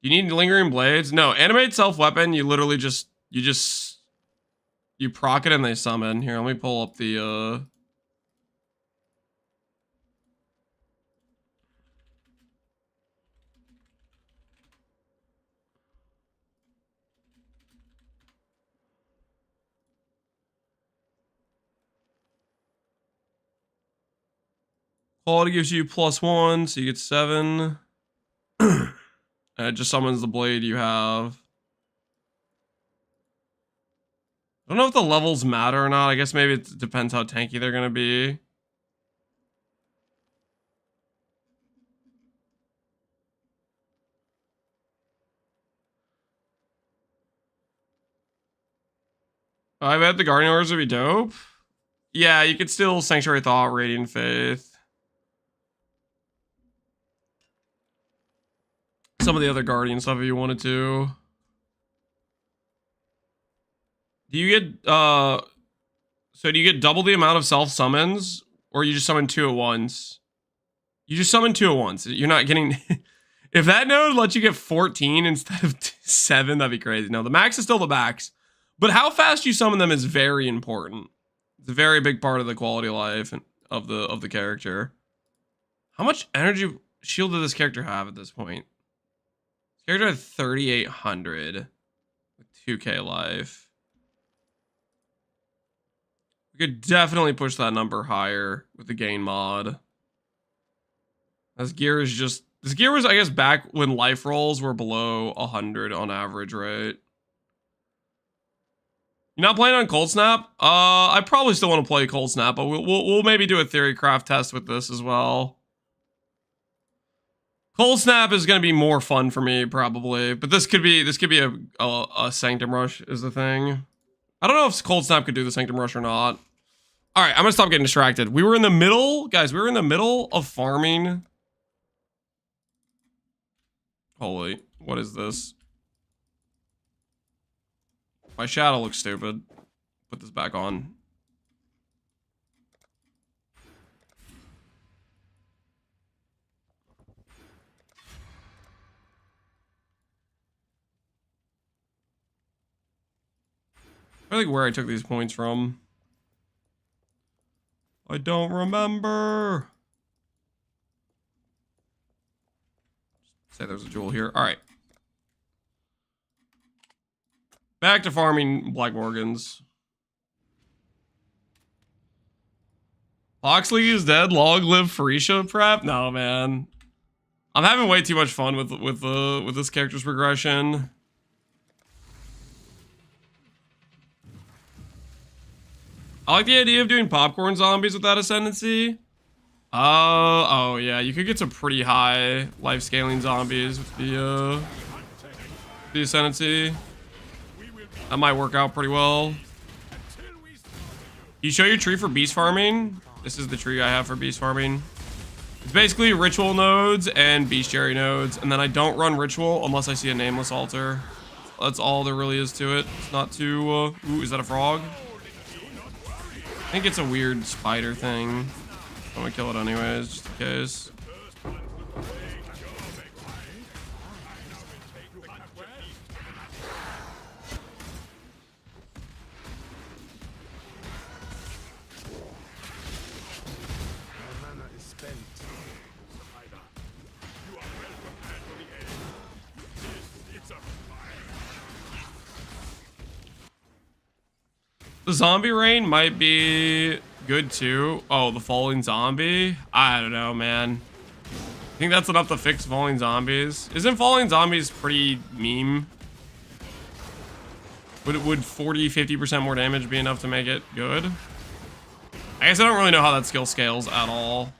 You need lingering blades? No, animate self-weapon, you literally just, you proc it and they summon. Here, let me pull up the, quality gives you +1, so you get 7. And it just summons the blade you have. I don't know if the levels matter or not. I guess maybe it depends how tanky they're going to be. I bet the Guardian Orders would be dope. Yeah, you could still Sanctuary Thought, Radiant Faith. Some of the other Guardian stuff if you wanted to. Do you get, so do you get double the amount of self-summons? Or you just summon 2 at once? You just summon 2 at once. You're not getting... If that node lets you get 14 instead of 7, that'd be crazy. No, the max is still the max. But how fast you summon them is very important. It's a very big part of the quality of life of the character. How much energy shield did this character have at this point? This character had 3,800 with 2k life. We could definitely push that number higher with the gain mod. This gear is just... This gear was, I guess, back when life rolls were below 100 on average, right? You're not playing on Cold Snap? I probably still want to play Cold Snap, but we'll maybe do a Theorycraft test with this as well. Cold Snap is going to be more fun for me, probably. But this could be a Sanctum Rush is the thing. I don't know if Cold Snap could do the Sanctum Rush or not. All right, I'm going to stop getting distracted. We were in the middle, guys, we were in the middle of farming. Holy, what is this? My shadow looks stupid. Put this back on. I think where I took these points from. I don't remember. Say there's a jewel here. All right. Back to farming Black Morgans. Pohx League is dead. Long live Farisha prep? No, man. I'm having way too much fun with this character's progression. I like the idea of doing popcorn zombies with that Ascendancy. Oh yeah, you could get some pretty high life scaling zombies with the Ascendancy. That might work out pretty well. You show your tree for beast farming. This is the tree I have for beast farming. It's basically ritual nodes and bestiary nodes, and then I don't run ritual unless I see a nameless altar. That's all there really is to it. It's not too. Ooh, is that a frog? I think it's a weird spider thing. I'm gonna kill it anyways, just in case. The zombie rain might be good too. Oh, the falling zombie? I don't know, man. I think that's enough to fix falling zombies. Isn't falling zombies pretty meme? Would 40-50% more damage be enough to make it good? I guess I don't really know how that skill scales at all.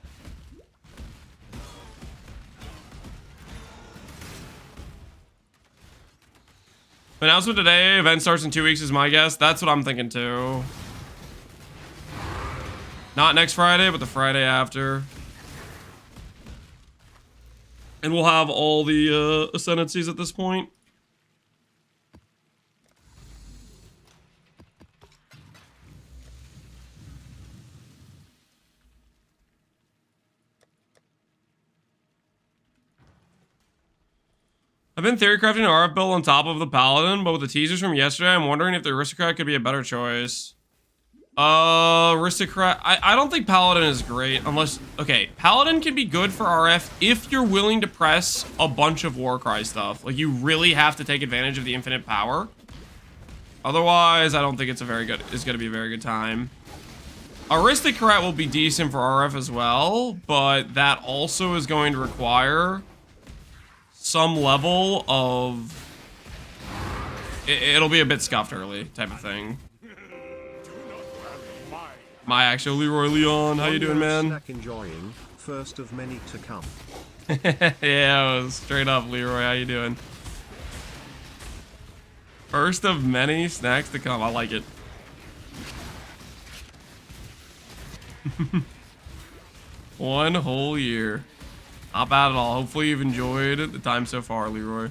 Announcement today, event starts in 2 weeks is my guess. That's what I'm thinking too. Not next Friday, but the Friday after. And we'll have all the Ascendancies at this point. I've been theorycrafting an RF build on top of the Paladin, but with the teasers from yesterday, I'm wondering if the Aristocrat could be a better choice. Aristocrat, I don't think Paladin is great unless, okay, Paladin can be good for RF if you're willing to press a bunch of Warcry stuff. Like, you really have to take advantage of the infinite power. Otherwise, I don't think it's gonna be a very good time. Aristocrat will be decent for RF as well, but that also is going to require some level of it'll be a bit scuffed early type of thing. My actual Leroy Leon, how you doing, man? Snack enjoying, first of many to come. Yeah, it was straight up Leroy, how you doing? First of many snacks to come. I like it. One whole year. Not bad at all. Hopefully you've enjoyed the time so far, Leroy.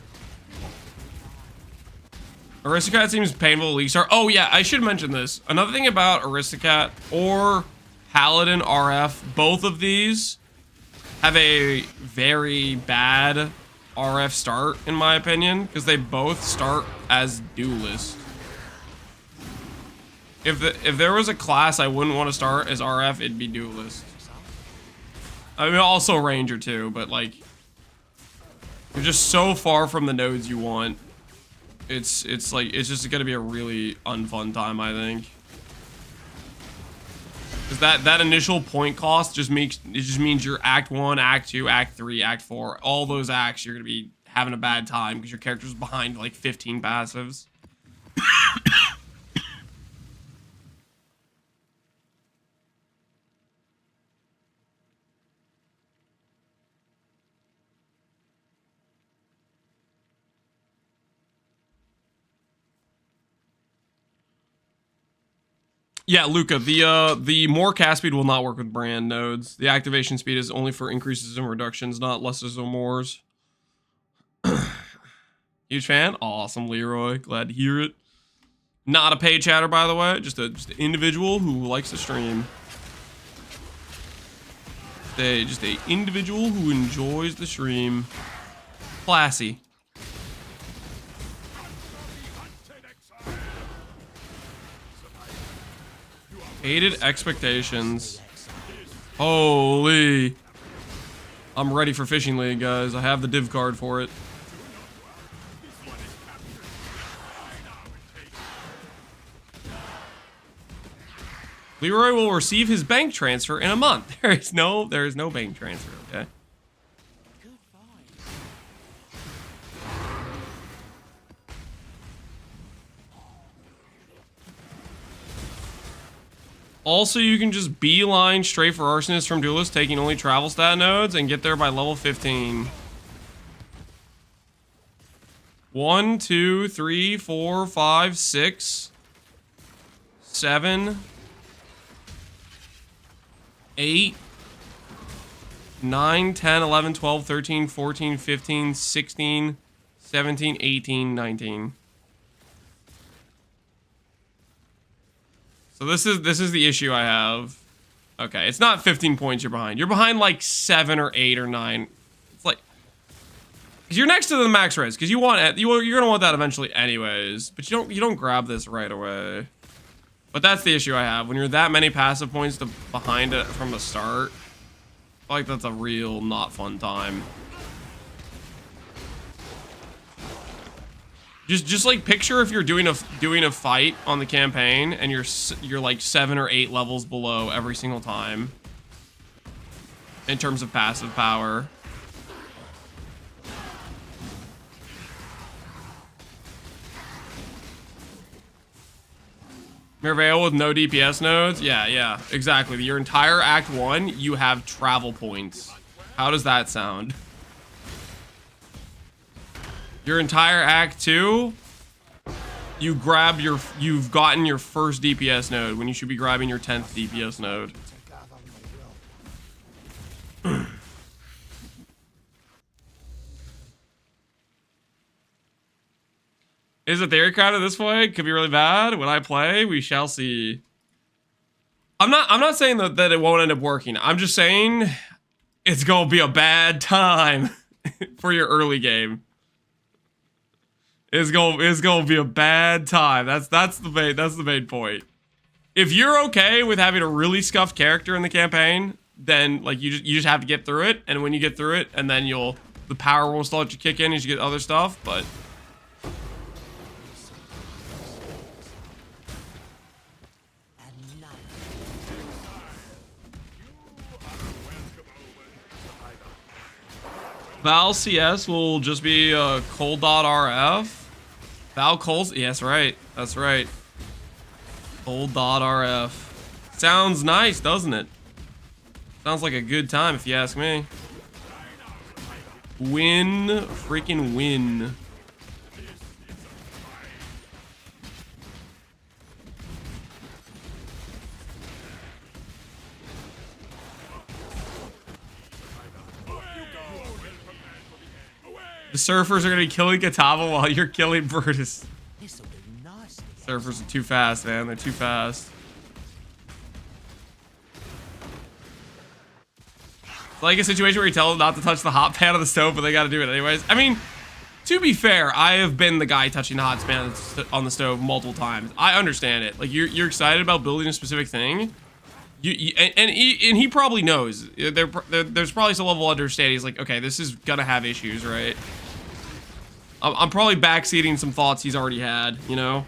Aristocrat seems painful to League Star. Oh yeah, I should mention this. Another thing about Aristocrat or Paladin RF, both of these have a very bad RF start, in my opinion, because they both start as duelist. If there was a class I wouldn't want to start as RF, it'd be duelist. I mean, also Ranger too, but like, you're just so far from the nodes you want. It's just gonna be a really unfun time, I think. Because that initial point cost just means your Act 1, Act 2, Act 3, Act 4, all those acts, you're gonna be having a bad time because your character's behind like 15 passives. Yeah, Luca, the more cast speed will not work with brand nodes. The activation speed is only for increases and reductions, not lessers or mores. Huge fan? Awesome, Leroy. Glad to hear it. Not a paid chatter, by the way. Just an individual who likes to stream. Just a individual who enjoys the stream. Classy. Hated expectations. Holy. I'm ready for Fishing League, guys. I have the div card for it. Leroy will receive his bank transfer in a month. There is no bank transfer, okay? Also, you can just beeline straight for Arsonist from Duelist, taking only travel stat nodes, and get there by level 15. 1, 2, 3, 4, 5, 6, 7, 8, 9, 10, 11, 12, 13, 14, 15, 16, 17, 18, 19. So this is the issue I have. Okay, it's not 15 points you're behind. You're behind like 7 or 8 or 9. It's like, cause you're next to the max res, because you want it. You're gonna want that eventually anyways. But you don't grab this right away. But that's the issue I have. When you're that many passive points behind it from the start, I feel like that's a real not fun time. Just like picture if you're doing a fight on the campaign and you're like 7 or 8 levels below every single time in terms of passive power. Merveil with no DPS nodes? Yeah, exactly. Your entire Act 1, you have travel points. How does that sound? Your entire Act 2, you've gotten your first DPS node when you should be grabbing your 10th DPS node. Is it Theorycrafting this way? Could be really bad. When I play, we shall see. I'm not saying that it won't end up working. I'm just saying it's gonna be a bad time for your early game. It's gonna be a bad time. That's the main point. If you're okay with having a really scuffed character in the campaign, then like you just have to get through it, and when you get through it, and then the power will start to kick in as you get other stuff, but Val CS will just be cold.rf. Val Coles, yes, right. That's right. Cold.rf. Sounds nice, doesn't it? Sounds like a good time if you ask me. Win, freaking win. The surfers are gonna be killing Katava while you're killing Brutus. Surfers are too fast, man. They're too fast. It's like a situation where you tell them not to touch the hot pan on the stove, but they gotta do it anyways. I mean, to be fair, I have been the guy touching the hot pan on the stove multiple times. I understand it. Like, you're excited about building a specific thing. And he probably knows. There's probably some level of understanding. He's like, okay, this is gonna have issues, right? I'm probably backseating some thoughts he's already had, you know?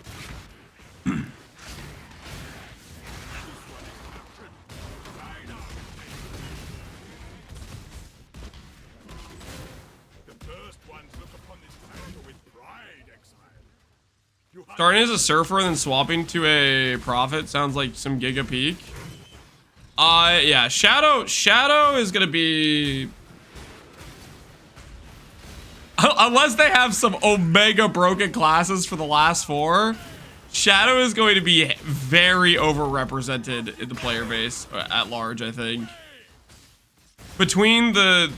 Starting as a surfer and then swapping to a prophet sounds like some Giga Peak. Yeah, Shadow is gonna be... Unless they have some Omega broken classes for the last 4, Shadow is going to be very overrepresented in the player base at large, I think. Between the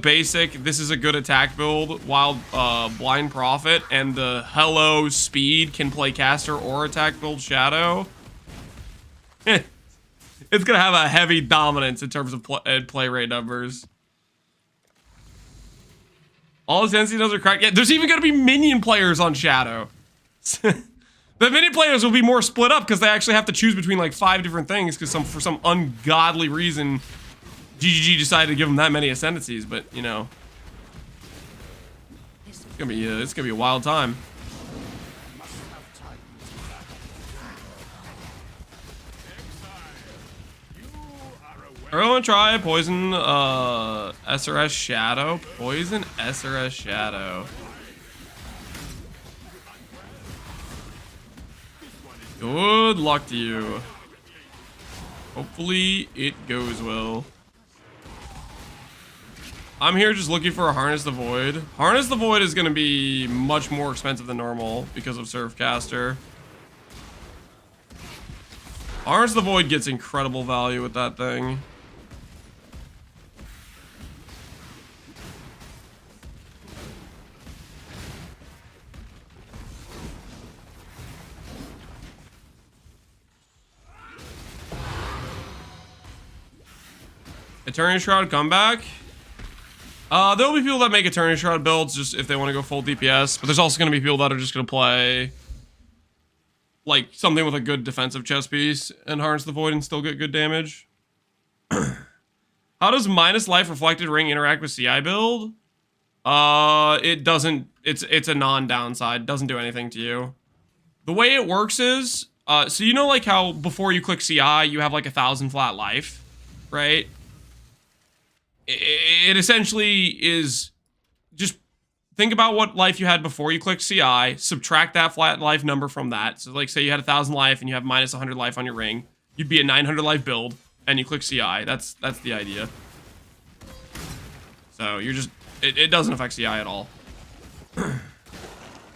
basic, this is a good attack build, while Blind Prophet, and the hello speed can play caster or attack build Shadow. It's gonna have a heavy dominance in terms of play rate numbers. All his NC does are cracked. Yeah, there's even gonna be minion players on Shadow. The minion players will be more split up because they actually have to choose between like 5 different things because for some ungodly reason, GGG decided to give them that many ascendancies. But you know, it's gonna be a wild time. Everyone try poison SRS Shadow. Poison SRS Shadow. Good luck to you. Hopefully it goes well. I'm here just looking for a Harness the Void. Harness the Void is going to be much more expensive than normal because of Surfcaster. Harness the Void gets incredible value with that thing. Eternity Shroud comeback. There'll be people that make Eternity Shroud builds just if they want to go full DPS, but there's also going to be people that are just going to play like something with a good defensive chest piece and Harness the Void and still get good damage. How does minus life reflected ring interact with CI build? It doesn't. It's a non-downside. It doesn't do anything to you. The way it works is, so you know like how before you click CI you have like 1,000 flat life, right? It essentially is just think about what life you had before you click CI, subtract that flat life number from that. So like say you had 1,000 life and you have minus 100 life on your ring, you'd be a 900 life build and you click CI. That's the idea. So you're just, it doesn't affect CI at all.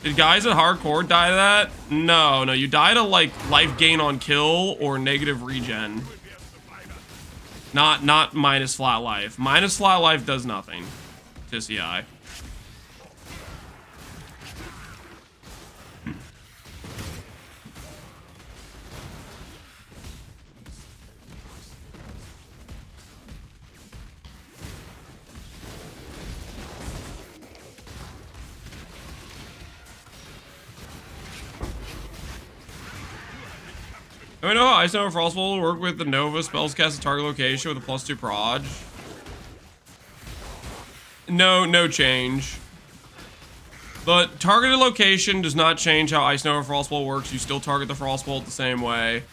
Did guys at hardcore die to that? No, you die to like life gain on kill or negative regen. Not minus flat life. Minus flat life does nothing to CI. Do I know how Ice Nova Frostbolt will work with the Nova spells cast at target location with a +2 proj? No change. The targeted location does not change how Ice Nova Frostbolt works. You still target the Frostbolt the same way.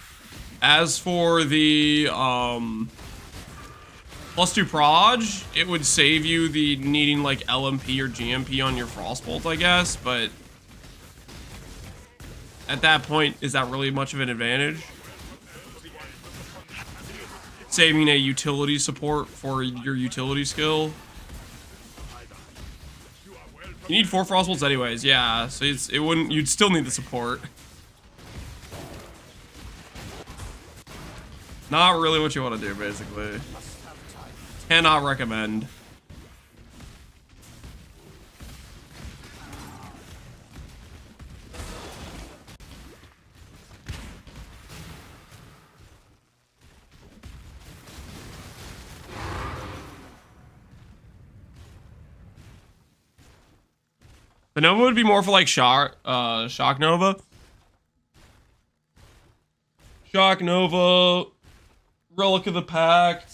As for the +2 proj, it would save you the needing like LMP or GMP on your Frostbolt, I guess, but at that point, is that really much of an advantage? Saving a utility support for your utility skill. You need 4 Frostbolts anyways, yeah. So you'd still need the support. Not really what you want to do, basically. Cannot recommend. The Nova would be more for like Shock Nova. Shock Nova, Relic of the Pact,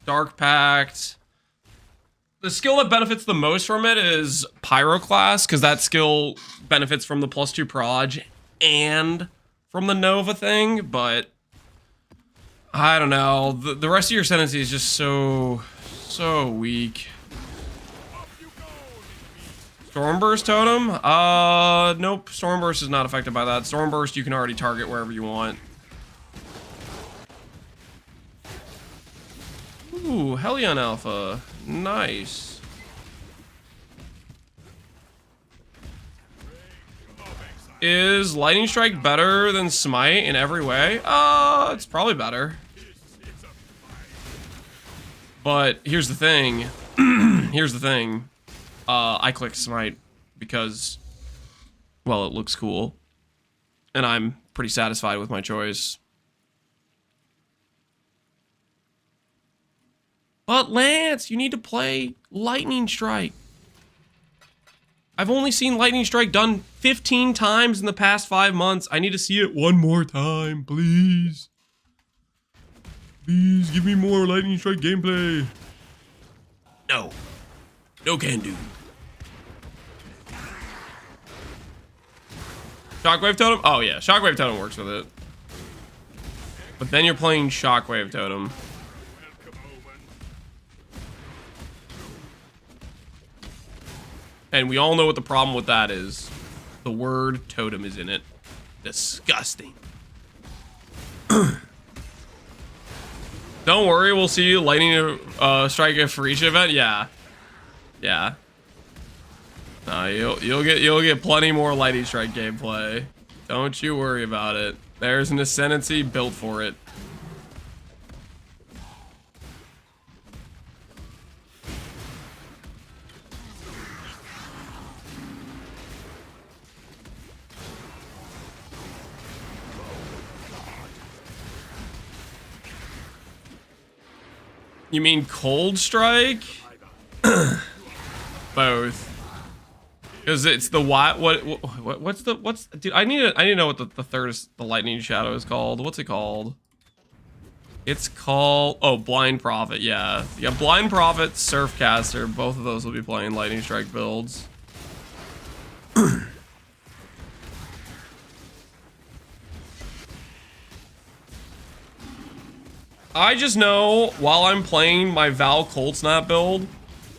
Dark Pact. The skill that benefits the most from it is Pyroclast, because that skill benefits from the +2 proj and from the Nova thing, but I don't know. The rest of your Ascendancy is just so weak. Stormburst Totem? Nope. Stormburst is not affected by that. Stormburst you can already target wherever you want. Ooh, Hellion Alpha. Nice. Is Lightning Strike better than Smite in every way? It's probably better. But here's the thing. I click Smite because, well, it looks cool. And I'm pretty satisfied with my choice. But Lance, you need to play Lightning Strike. I've only seen Lightning Strike done 15 times in the past 5 months. I need to see it one more time, please. Please give me more Lightning Strike gameplay. No. No can do. Shockwave Totem? Oh yeah, Shockwave Totem works with it. But then you're playing Shockwave Totem. And we all know what the problem with that is. The word totem is in it. Disgusting. Don't worry, we'll see you lightning strike for each event. Yeah, yeah. No, you'll get plenty more lightning strike gameplay. Don't you worry about it. There's an Ascendancy built for it. You mean cold strike? Both. Because it's the what's dude, I need to know what the third is, the lightning shadow is called. What's it called? It's called, oh, Blind Prophet. Yeah, Blind Prophet, Surfcaster, both of those will be playing lightning strike builds. I just know while I'm playing my Val Cold Snap build,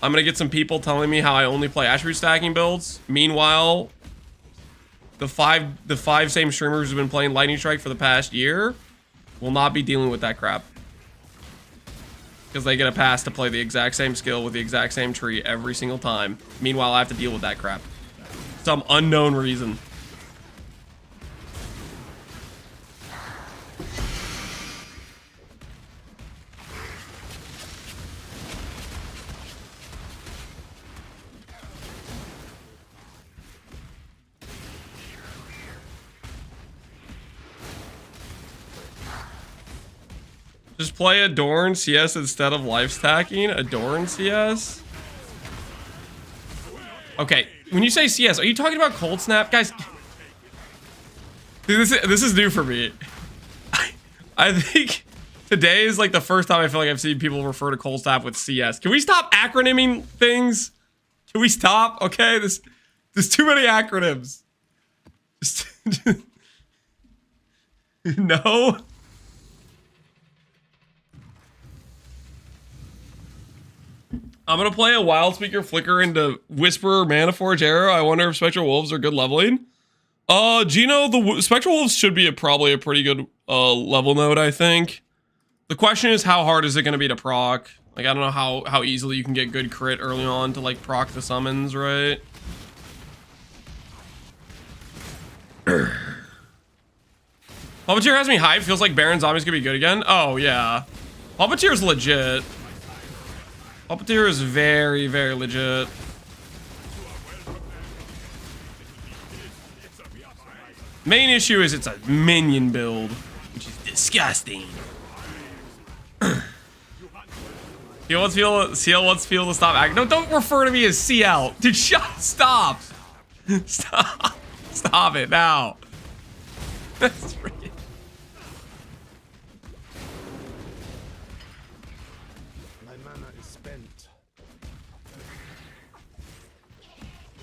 I'm gonna get some people telling me how I only play attribute stacking builds. Meanwhile, the five same streamers who've been playing Lightning Strike for the past year will not be dealing with that crap. Because they get a pass to play the exact same skill with the exact same tree every single time. Meanwhile, I have to deal with that crap. Some unknown reason. Just play Adorned CS instead of life stacking. Adorned CS? Okay, when you say CS, are you talking about Cold Snap? Guys, dude, this is new for me. I think today is like the first time I feel like I've seen people refer to Cold Snap with CS. Can we stop acronyming things? Can we stop? Okay, there's too many acronyms. Just no? I'm gonna play a Wild Speaker Flicker into Whisperer Manaforge Arrow. I wonder if Spectral Wolves are good leveling. Gino, the Spectral Wolves should be probably a pretty good level node, I think. The question is, how hard is it gonna be to proc? Like, I don't know how easily you can get good crit early on to like proc the summons, right? Puppeteer has me hyped. Feels like Baron Zombie's gonna be good again. Oh yeah, Puppeteer's legit. Puppeteer is very, very legit. Main issue is it's a minion build, which is disgusting. CL wants feel to stop acting. No, don't refer to me as CL. Dude, stop. Stop it now. That's freaking.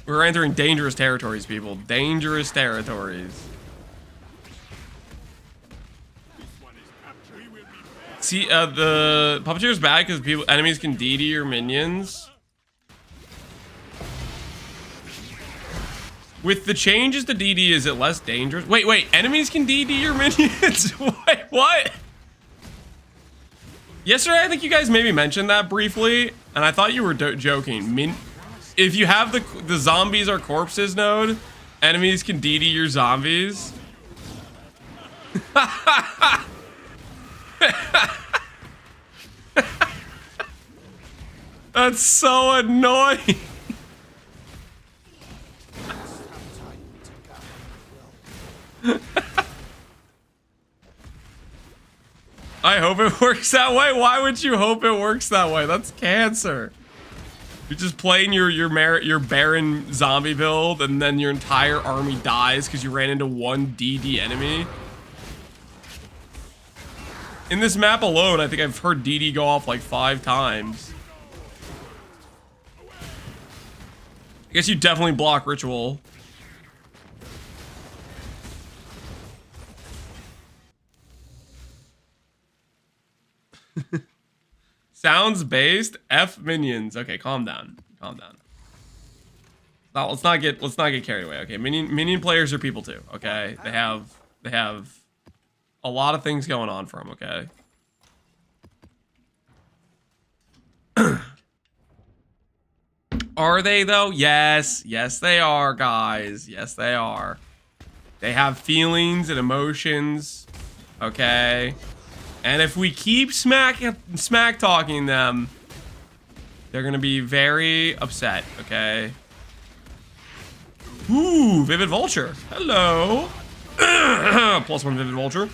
We're entering dangerous territories, people. Dangerous territories. See, the Puppeteer's bad because enemies can DD your minions. With the changes to DD, is it less dangerous? Wait, enemies can DD your minions? Wait, what? Yesterday, I think you guys maybe mentioned that briefly, and I thought you were joking. If you have the zombies are corpses node, enemies can DD your zombies. That's so annoying. I hope it works that way. Why would you hope it works that way? That's cancer. You're just playing your Baron zombie build, and then your entire army dies because you ran into one DD enemy. In this map alone, I think I've heard DD go off like 5 times. I guess you definitely block Ritual. Sounds based F minions. Okay, calm down. Calm down. Now, let's not get carried away. Okay, minion players are people too. Okay, they have a lot of things going on for him, okay? Are they, though? Yes. Yes, they are, guys. Yes, they are. They have feelings and emotions, okay? And if we keep smack talking them, they're gonna be very upset, okay? Ooh, Vivid Vulture. Hello. +1 Vivid Vulture.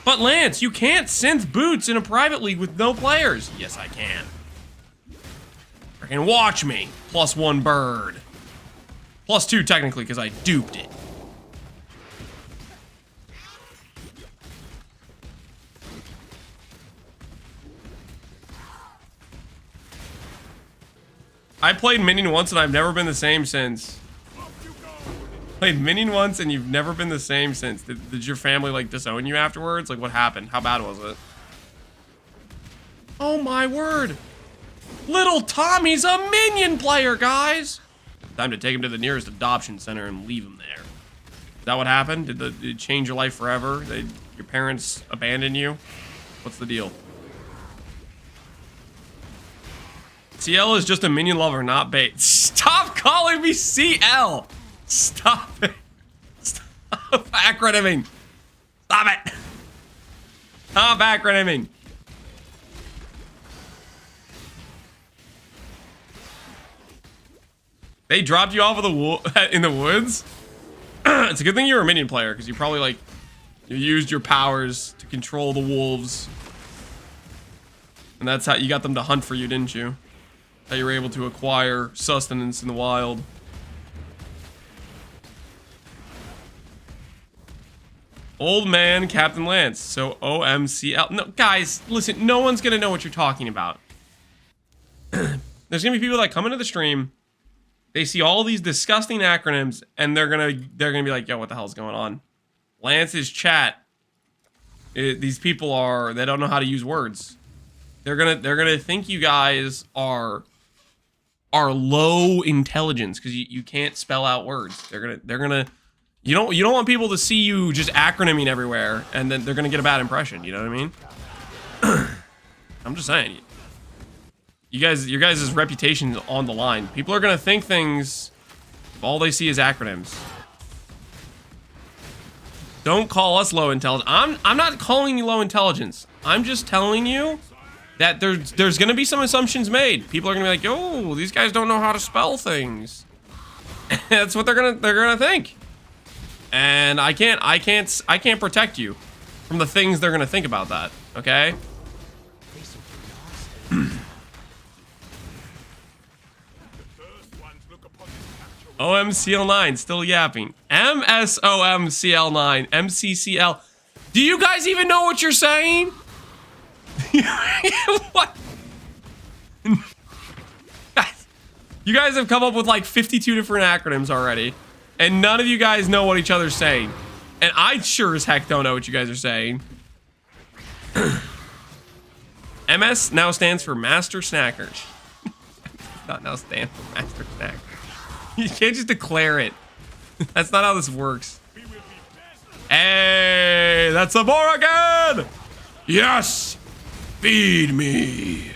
But Lance, you can't synth boots in a private league with no players. Yes, I can. Freaking watch me. +1 bird. +2 technically, because I duped it. I played Minion once and I've never been the same since. Played Minion once and you've never been the same since. Did your family like disown you afterwards? Like what happened? How bad was it? Oh my word. Little Tommy's a Minion player, guys. Time to take him to the nearest adoption center and leave him there. Is that what happened? Did it change your life forever? Your parents abandon you? What's the deal? CL is just a Minion lover, not bait. Stop calling me CL! Stop it. Stop acronyming. Stop it. Stop acronyming. They dropped you off of in the woods? It's a good thing you're a Minion player, because you probably, like, you used your powers to control the wolves. And that's how you got them to hunt for you, didn't you? How you were able to acquire sustenance in the wild. Old man Captain Lance. So OMCL. No, guys, listen, no one's gonna know what you're talking about. There's gonna be people that come into the stream, they see all these disgusting acronyms, and they're gonna be like, yo, what the hell's going on? Lance's chat. These people they don't know how to use words. They're gonna think you guys are low intelligence because you can't spell out words. They're gonna you don't want people to see you just acronyming everywhere, and then they're gonna get a bad impression. You know what I mean? I'm just saying. Your guys' reputation is on the line. People are gonna think things if all they see is acronyms. Don't call us low intelligence. I'm not calling you low intelligence. I'm just telling you that there's gonna be some assumptions made. People are gonna be like, "Oh, these guys don't know how to spell things." That's what they're gonna think. And I can't protect you from the things they're gonna think about that. Okay? OMCL9 still yapping. MSOMCL9 MCCL. Do you guys even know what you're saying? What? You guys have come up with like 52 different acronyms already, and none of you guys know what each other's saying. And I sure as heck don't know what you guys are saying. MS now stands for Master Snackers. Not now stand for Master Snacker. You can't just declare it. That's not how this works. Hey, that's a more again! Yes! Feed me.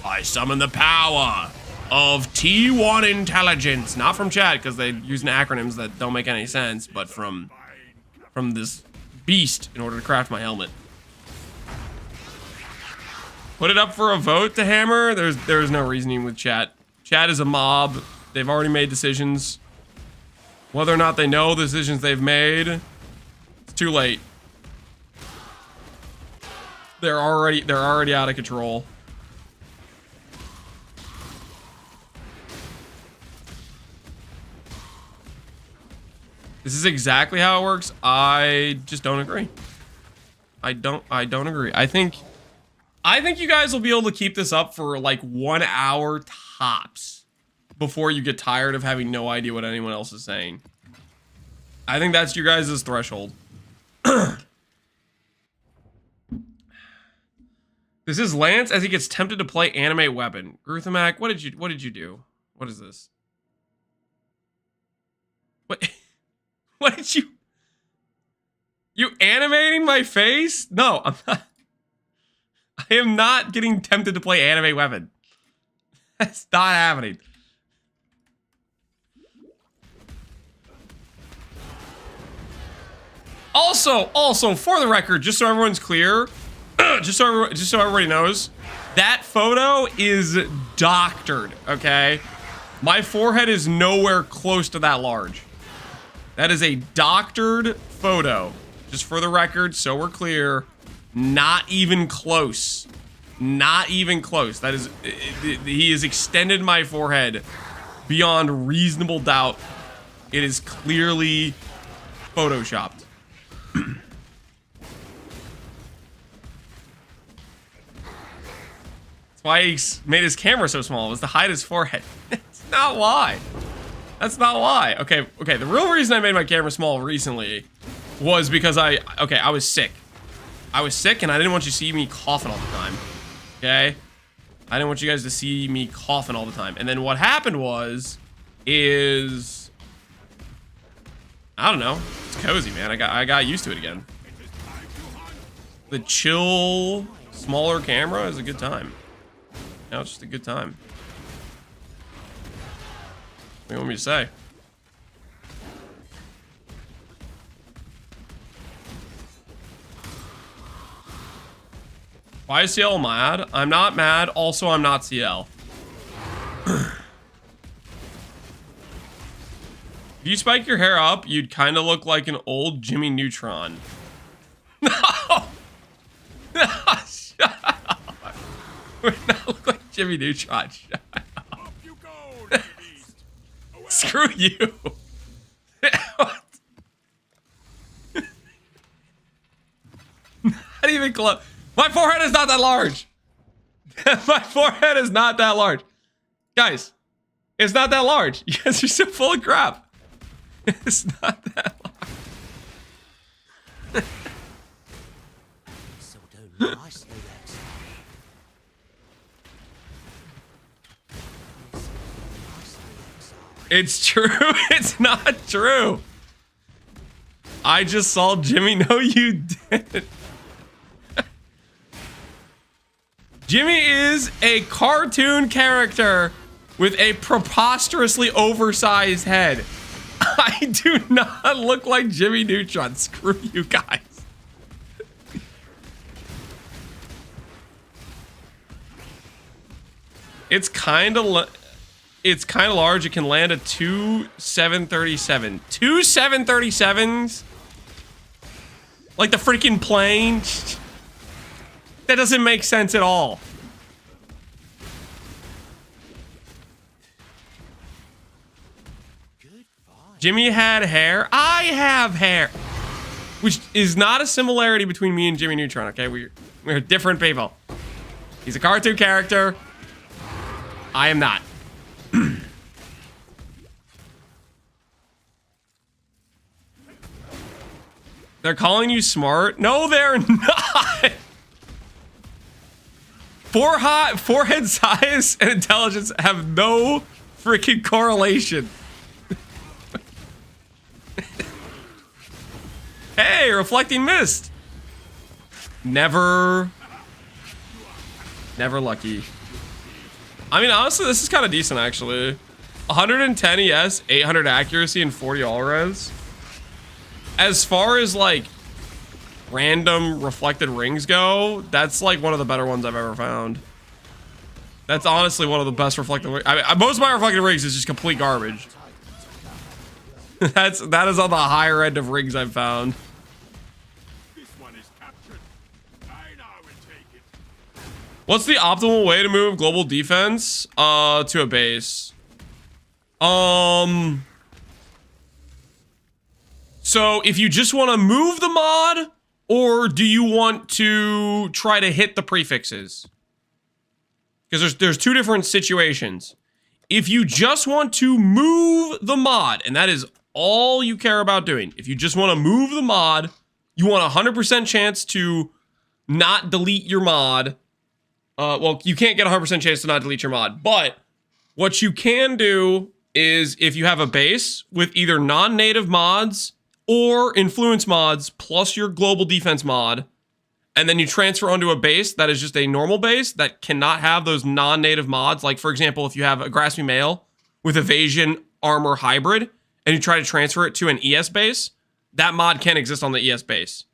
I summon the power of T1 intelligence. Not from chat, because they're using acronyms that don't make any sense, but from this beast in order to craft my helmet. Put it up for a vote to hammer? There's no reasoning with chat. Chat is a mob. They've already made decisions. Whether or not they know the decisions they've made, it's too late. They're already out of control. This is exactly how it works. I just don't agree. I don't agree. I think you guys will be able to keep this up for like 1 hour tops before you get tired of having no idea what anyone else is saying. I think that's your guys' threshold. This is Lance as he gets tempted to play Animate Weapon. Gruthamac, what did you do? What is this? What? What did you? You animating my face? No, I'm not. I am not getting tempted to play anime weapon. That's not happening. Also, for the record, just so everyone's clear, just so everybody knows, that photo is doctored, okay? My forehead is nowhere close to that large. That is a doctored photo. Just for the record, so we're clear, not even close. Not even close. That is, he has extended my forehead beyond reasonable doubt. It is clearly photoshopped. That's why he made his camera so small, was to hide his forehead. That's not why. That's not why. Okay, the real reason I made my camera small recently was because I was sick. I was sick and I didn't want you to see me coughing all the time. Okay? I didn't want you guys to see me coughing all the time. And then what happened is I don't know. It's cozy, man. I got used to it again. The chill, smaller camera is a good time. No, it's just a good time. What do you want me to say? Why is CL mad? I'm not mad. Also, I'm not CL. If you spike your hair up, you'd kind of look like an old Jimmy Neutron. No! No, shut up. We're not look like Jimmy Neutron. Shut up. Up you go, screw you. What? Not even close. My forehead is not that large. My forehead is not that large. Guys, it's not that large. You guys are so full of crap. It's not that large. So do nicely, Exile. It's true. It's not true. I just saw Jimmy. No, you didn't. Jimmy is a cartoon character with a preposterously oversized head. I do not look like Jimmy Neutron. Screw you guys. It's kind of large. It can land a 737. 737s? Like the freaking plane? That doesn't make sense at all. Jimmy had hair. I have hair. Which is not a similarity between me and Jimmy Neutron, okay? We're different people. He's a cartoon character. I am not. They're calling you smart? No, they're not. Forehead size and intelligence have no freaking correlation. Hey, reflecting mist. Never lucky. I mean, honestly, this is kind of decent, actually. 110 ES, 800 accuracy, and 40 all-res. As far as, like, random reflected rings go, that's, like, one of the better ones I've ever found. That's honestly one of the best reflected rings. Most of my reflected rings is just complete garbage. That is on the higher end of rings I've found. What's the optimal way to move global defense to a base? So if you just want to move the mod, or do you want to try to hit the prefixes? Because there's two different situations. If you just want to move the mod, and that is all you care about doing, if you just want to move the mod, you want a 100% chance to not delete your mod. Well, you can't get a 100% chance to not delete your mod, but what you can do is if you have a base with either non-native mods or influence mods plus your global defense mod, and then you transfer onto a base that is just a normal base that cannot have those non-native mods. Like, for example, if you have a Grasping Mail with Evasion Armor Hybrid, and you try to transfer it to an ES base, that mod can't exist on the ES base.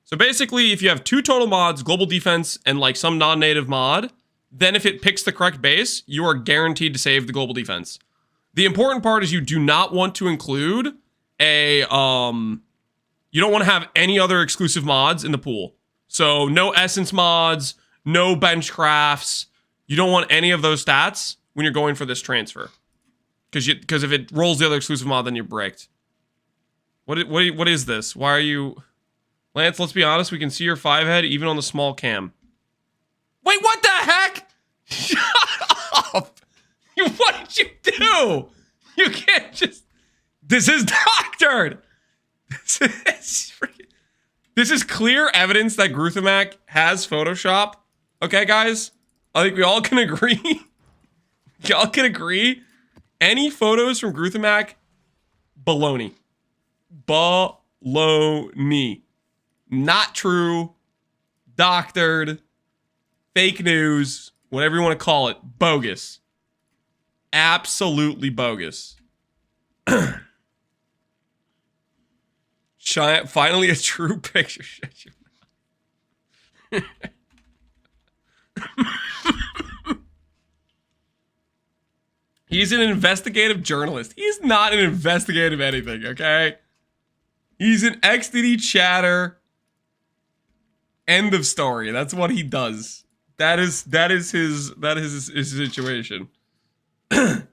So basically, if you have 2 total mods, global defense, and like some non-native mod, then if it picks the correct base, you are guaranteed to save the global defense. The important part is you do not want to include a, you don't want to have any other exclusive mods in the pool. So no essence mods, no bench crafts. You don't want any of those stats when you're going for this transfer. Because if it rolls the other exclusive mod, then you're bricked. What is this? Why are you... Lance, let's be honest, we can see your 5-head even on the small cam. Wait, what the heck? Shut up! What did you do? You can't just... This is doctored! This is clear evidence that Gruthamac has Photoshop. Okay, guys? I think we all can agree. Y'all can agree. Any photos from Gruthamac, baloney. Baloney. Not true. Doctored. Fake news. Whatever you want to call it. Bogus. Absolutely bogus. Finally a true picture. He's an investigative journalist. He's not an investigative anything, okay? He's an XDD chatter. End of story. That's what he does. That is his situation.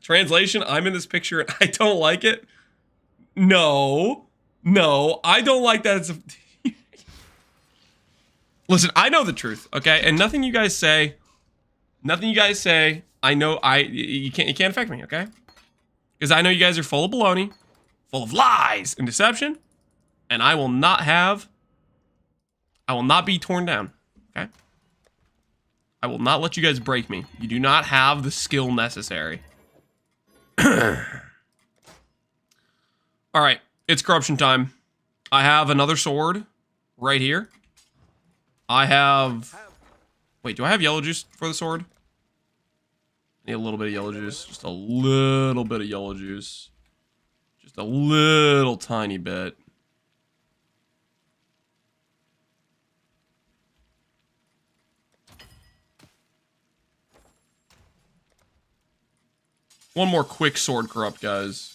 Translation, I'm in this picture and I don't like it. No, I don't like that. It's Listen, I know the truth, okay? And nothing you guys say, I know you can't affect me, okay? Because I know you guys are full of baloney, full of lies and deception, and I will not be torn down, okay? I will not let you guys break me. You do not have the skill necessary. All right, it's corruption time. I have another sword right here. I have... Wait, do I have yellow juice for the sword? I need a little bit of yellow juice. Just a little bit of yellow juice. Just a little tiny bit. One more quick sword corrupt, guys.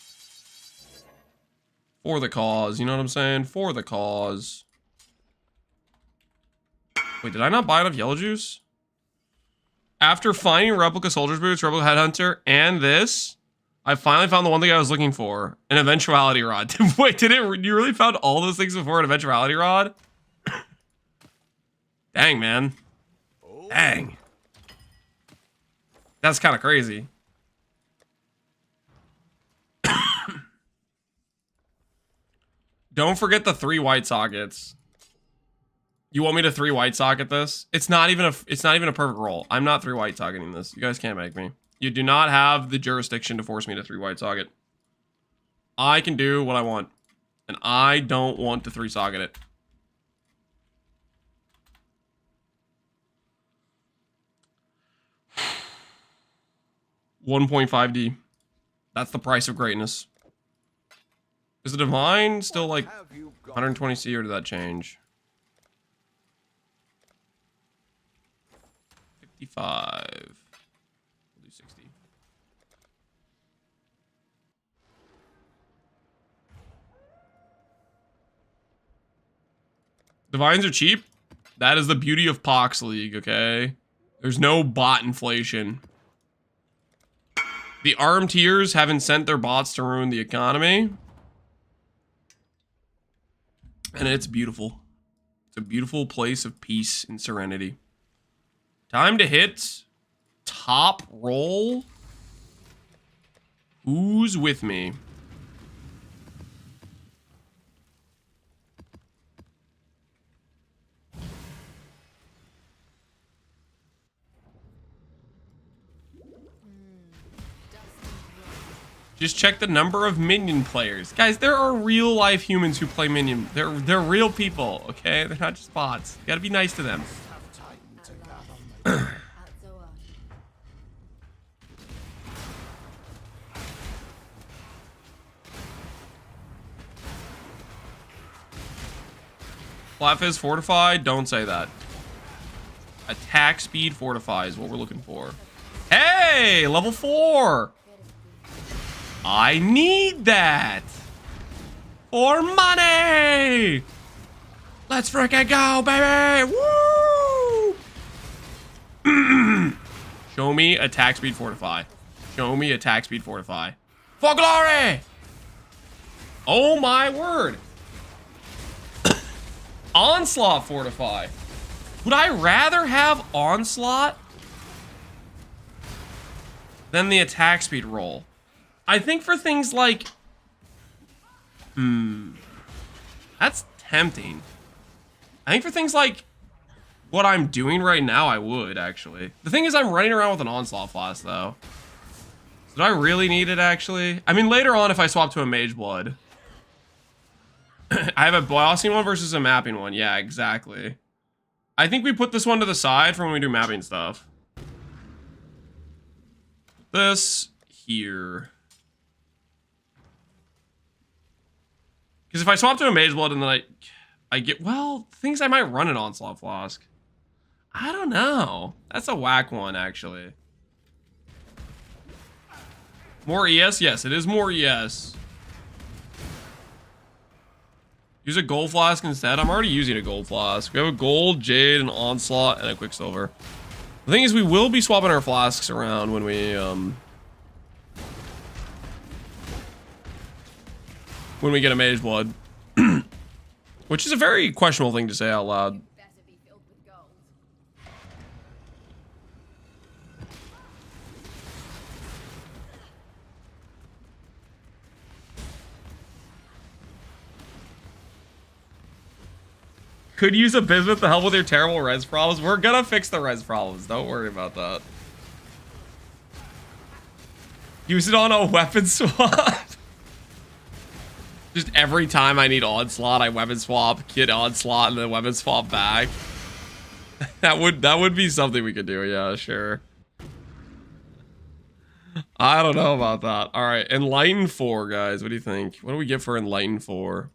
For the cause, you know what I'm saying? For the cause. Wait, did I not buy enough yellow juice? After finding replica soldier's boots, replica headhunter, and this, I finally found the one thing I was looking for. An eventuality rod. Wait, you really found all those things before an eventuality rod? Dang, man. Dang. That's kind of crazy. Don't forget the 3 white sockets. You want me to 3 white socket this? It's not even a perfect roll. I'm not 3 white socketing this. You guys can't make me. You do not have the jurisdiction to force me to 3 white socket. I can do what I want. And I don't want to 3 socket it. $1.5D. That's the price of greatness. Is the divine still like 120C or did that change? 55. We'll do 60. Divines are cheap. That is the beauty of Pohx League, okay? There's no bot inflation. The ARM tiers haven't sent their bots to ruin the economy. And it's beautiful. It's a beautiful place of peace and serenity. Time to hit top roll. Who's with me? Just check the number of Minion players. Guys, there are real life humans who play Minion. They're real people, okay? They're not just bots. You gotta be nice to them. Have time to gather my Flatfizz fortified? Don't say that. Attack speed fortify is what we're looking for. Hey, level 4. I need that. For money. Let's freaking go, baby. Woo! Show me attack speed fortify. Show me attack speed fortify. For glory. Oh my word. Onslaught fortify. Would I rather have Onslaught than the attack speed roll? I think for things like... that's tempting. I think for things like what I'm doing right now, I would, actually. The thing is, I'm running around with an Onslaught Flask, though. So do I really need it, actually? I mean, later on, if I swap to a Mage Blood... I have a bossing one versus a mapping one. Yeah, exactly. I think we put this one to the side for when we do mapping stuff. This here. Because if I swap to a Mage Blood and then I get... Well, things I might run an Onslaught Flask. I don't know. That's a whack one, actually. More ES? Yes, it is more ES. Use a gold flask instead. I'm already using a gold flask. We have a gold, jade, an onslaught, and a quicksilver. The thing is, we will be swapping our flasks around when we get a mage blood, which is a very questionable thing to say out loud. Could use a bismuth to help with your terrible res problems. We're gonna fix the res problems. Don't worry about that. Use it on a weapon swap. Just every time I need onslaught, I weapon swap, get onslaught, and then weapon swap back. that would be something we could do. Yeah, sure. I don't know about that. All right, Enlighten 4, guys. What do you think? What do we get for Enlighten 4?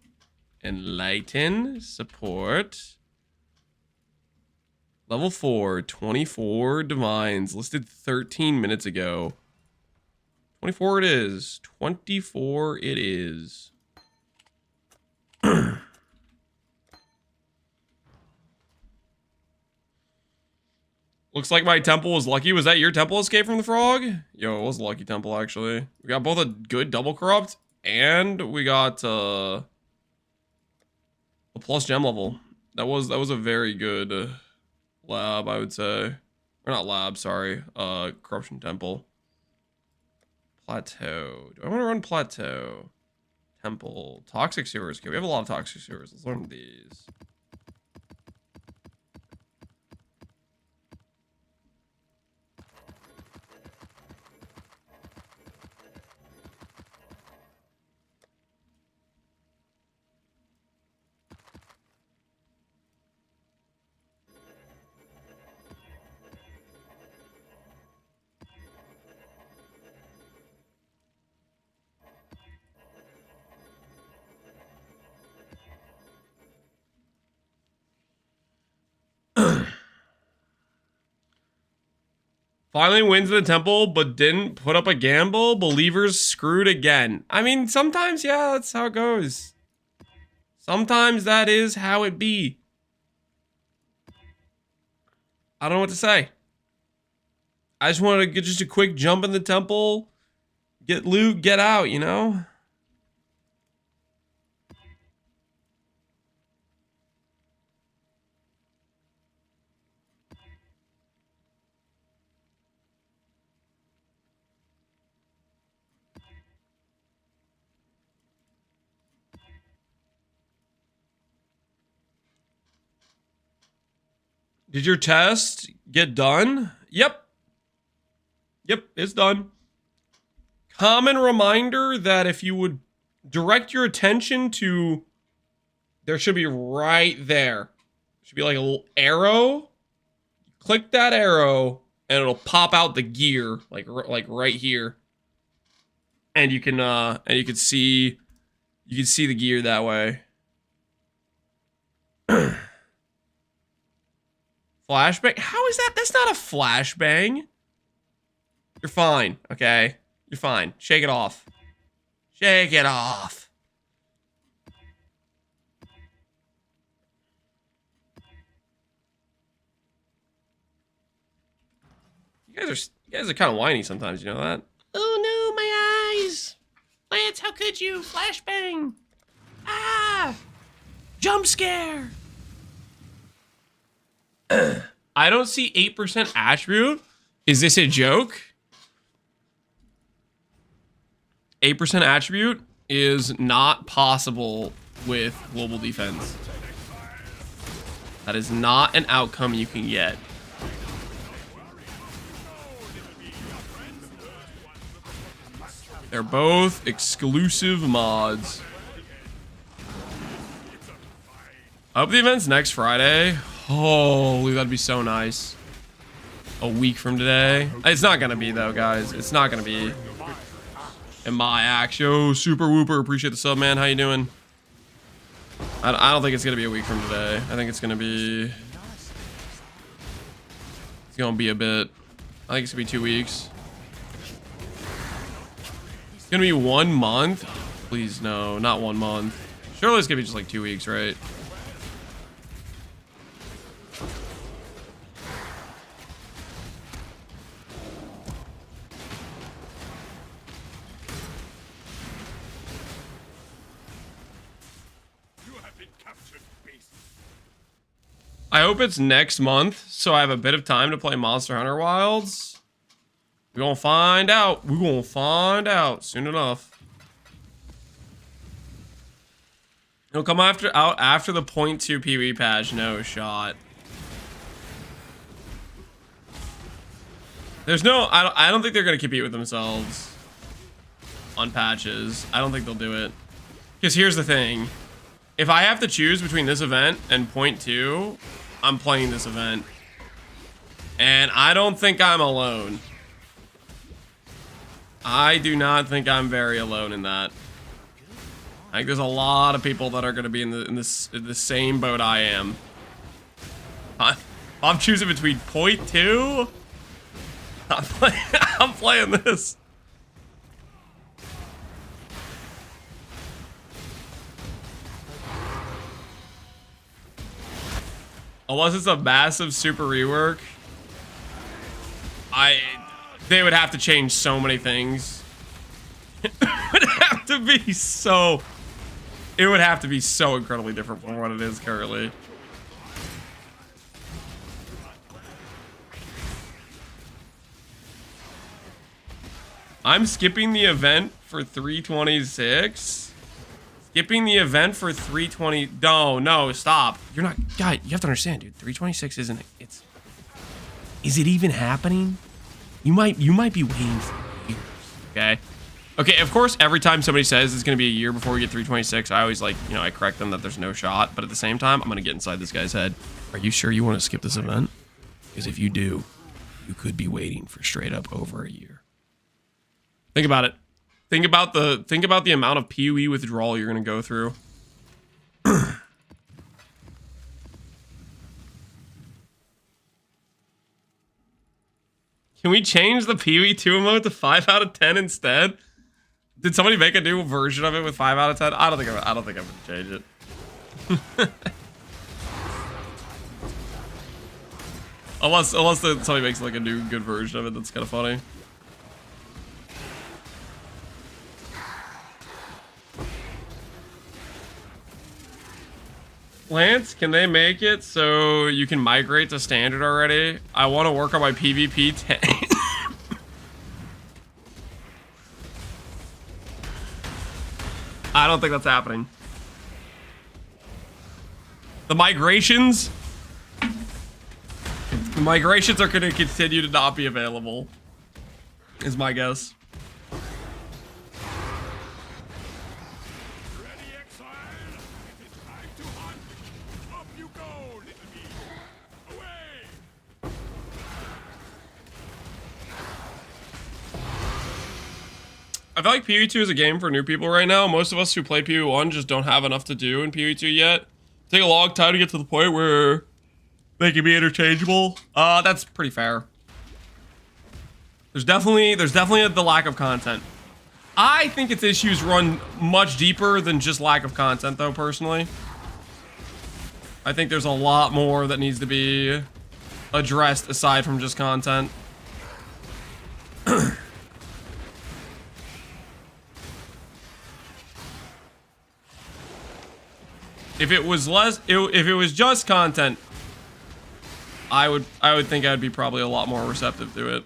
Enlighten, support. Level 4, 24 divines, listed 13 minutes ago. 24 it is. 24 it is. Looks like my temple was lucky. Was that your temple escape from the frog? Yo, it was a lucky temple, actually. We got both a good double corrupt, and we got, a plus gem level. That was a very good lab, I would say. Or not lab, sorry. Corruption temple. Plateau. Do I want to run plateau? Temple. Toxic sewers. Okay, we have a lot of toxic sewers. Let's learn these. Finally wins the temple, but didn't put up a gamble. Believers screwed again. I mean, sometimes, yeah, that's how it goes. Sometimes that is how it be. I don't know what to say. I just wanted to get just a quick jump in the temple, get loot, get out, you know? Did your test get done? Yep. Yep, it's done. Common reminder that if you would direct your attention to, there should be right there. Should be like a little arrow. Click that arrow and it'll pop out the gear like right here. And you can see the gear that way. Flashbang? How is that? That's not a flashbang. You're fine, okay? You're fine. Shake it off. Shake it off. You guys are kind of whiny sometimes, you know that? Oh no, my eyes! Lance, how could you? Flashbang! Ah! Jump scare! I don't see 8% attribute. Is this a joke? 8% attribute is not possible with global defense. That is not an outcome you can get. They're both exclusive mods. I hope the event's next Friday. Holy, that'd be so nice. A week from today. It's not gonna be though, guys. It's not gonna be. In my action. Yo, Super Whooper, appreciate the sub, man. How you doing? I don't think it's gonna be a week from today. I think it's gonna be. It's gonna be a bit. I think it's gonna be 2 weeks. It's gonna be 1 month. Please no, not 1 month. Surely it's gonna be just like 2 weeks, right? I hope it's next month, so I have a bit of time to play Monster Hunter Wilds. We're gonna find out. We're gonna find out soon enough. It'll come out after the 0.2 PvE patch. No shot. There's no. I don't think they're gonna compete with themselves on patches. I don't think they'll do it. Because here's the thing: if I have to choose between this event and 0.2. I'm playing this event. And I don't think I'm alone. I do not think I'm very alone in that. I think there's a lot of people that are going to be in the same boat I am. I'm choosing between 0.2. I'm playing this. Unless it's a massive super rework, they would have to change so many things. It would have to be so incredibly different from what it is currently. I'm skipping the event for 326. Skipping the event for 320. No, stop. You're not. God, you have to understand, dude. 326 isn't. Is it even happening? You might be waiting for years. Okay. Okay. Of course, every time somebody says it's gonna be a year before we get 326, I always I correct them that there's no shot. But at the same time, I'm gonna get inside this guy's head. Are you sure you want to skip this event? Because if you do, you could be waiting for straight up over a year. Think about it. Think about the amount of PoE withdrawal you're gonna go through. Can we change the PoE 2 emote to 5 out of 10 instead? Did somebody make a new version of it with 5 out of 10? I don't think I'm gonna change it. unless somebody makes like a new good version of it that's kind of funny. Lance, can they make it so you can migrate to standard already? I want to work on my PvP 10. I don't think that's happening. The migrations are going to continue to not be available, is my guess. I feel like PvE2 is a game for new people right now. Most of us who play PvE1 just don't have enough to do in PvE2 yet. Take a long time to get to the point where they can be interchangeable. That's pretty fair. There's definitely the lack of content. I think its issues run much deeper than just lack of content, though, personally. I think there's a lot more that needs to be addressed aside from just content. If it was just content, I would think I'd be probably a lot more receptive to it.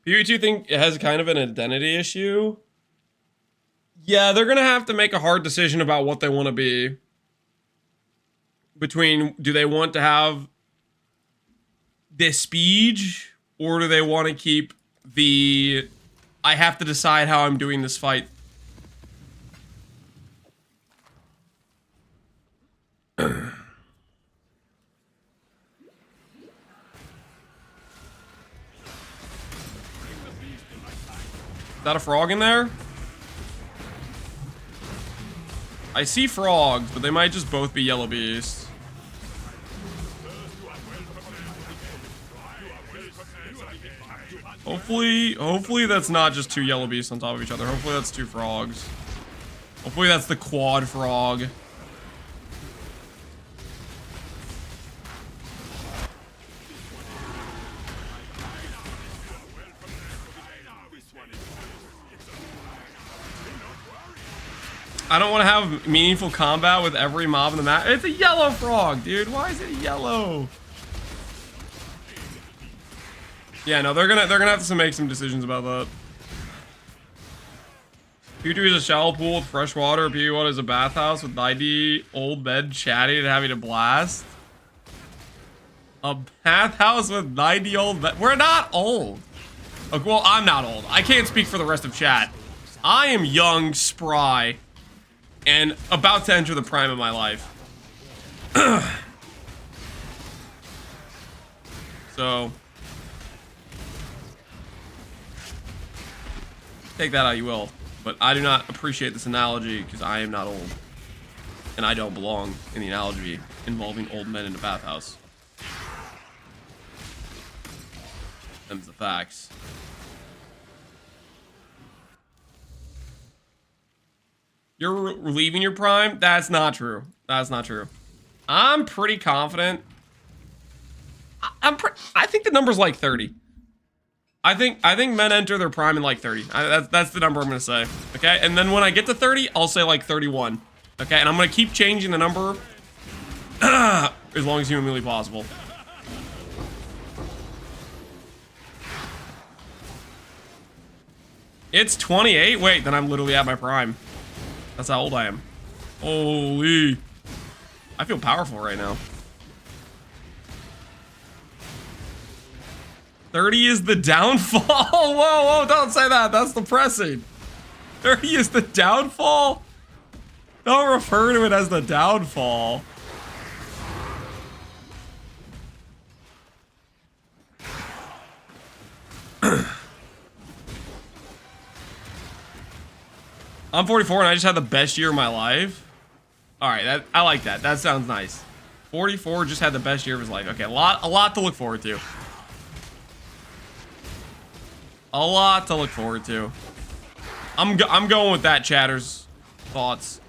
PvE2 think it has kind of an identity issue. Yeah, they're gonna have to make a hard decision about what they want to be. Between, do they want to have this speed, or do they want to keep the, I have to decide how I'm doing this fight? Is that a frog in there? I see frogs, but they might just both be yellow beasts. Hopefully that's not just two yellow beasts on top of each other. Hopefully that's two frogs. Hopefully that's the quad frog. I don't want to have meaningful combat with every mob in the map. It's a yellow frog, dude. Why is it yellow? Yeah, no, they're gonna have to make some decisions about that. PvE2 is a shallow pool with fresh water. PvE1 is a bathhouse with 90 old men chatting and having a blast. A bathhouse with 90 old men. We're not old. Okay, well, I'm not old. I can't speak for the rest of chat. I am young, spry, and about to enter the prime of my life. So take that how you will, but I do not appreciate this analogy because I am not old, and I don't belong in the analogy involving old men in a bathhouse. Them's the facts. You're leaving your prime? That's not true. That's not true. I'm pretty confident. I think the number's like 30. I think men enter their prime in like 30. That's the number I'm gonna say. Okay, and then when I get to 30, I'll say like 31. Okay, and I'm gonna keep changing the number as long as humanly possible. It's 28. Wait, then I'm literally at my prime. That's how old I am. Holy. I feel powerful right now. 30 is the downfall. Whoa, whoa, don't say that. That's depressing. 30 is the downfall? Don't refer to it as the downfall. I'm 44 and I just had the best year of my life. All right, I like that. That sounds nice. 44 just had the best year of his life. Okay, a lot to look forward to. A lot to look forward to. I'm going with that, chatter's thoughts.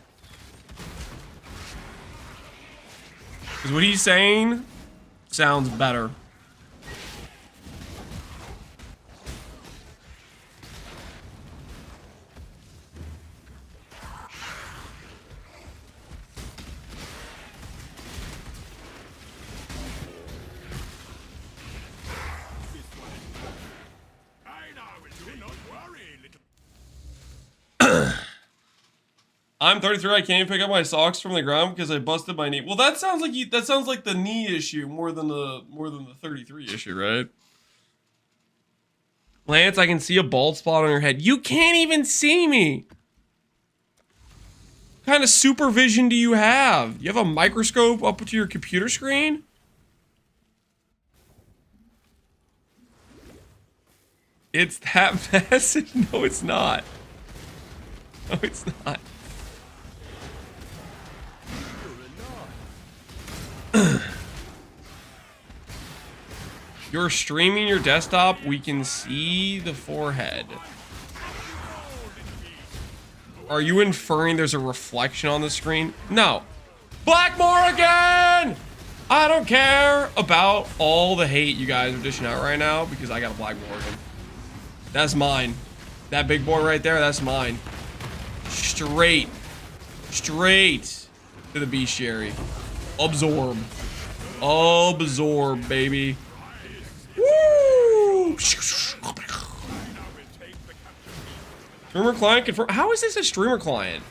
Because what he's saying sounds better. I'm 33. I can't even pick up my socks from the ground because I busted my knee. Well, that sounds like the knee issue more than the 33 issue, right? Lance, I can see a bald spot on your head. You can't even see me. What kind of supervision do you have? You have a microscope up to your computer screen? It's that massive? No, it's not. No, it's not. You're streaming your desktop, we can see the forehead. Are you inferring there's a reflection on the screen? No. Black Morrigan! I don't care about all the hate you guys are dishing out right now because I got a Black Morrigan. That's mine. That big boy right there, that's mine. Straight to the bestiary. Absorb. Absorb, baby. Woo! Streamer client confirm. How is this a streamer client?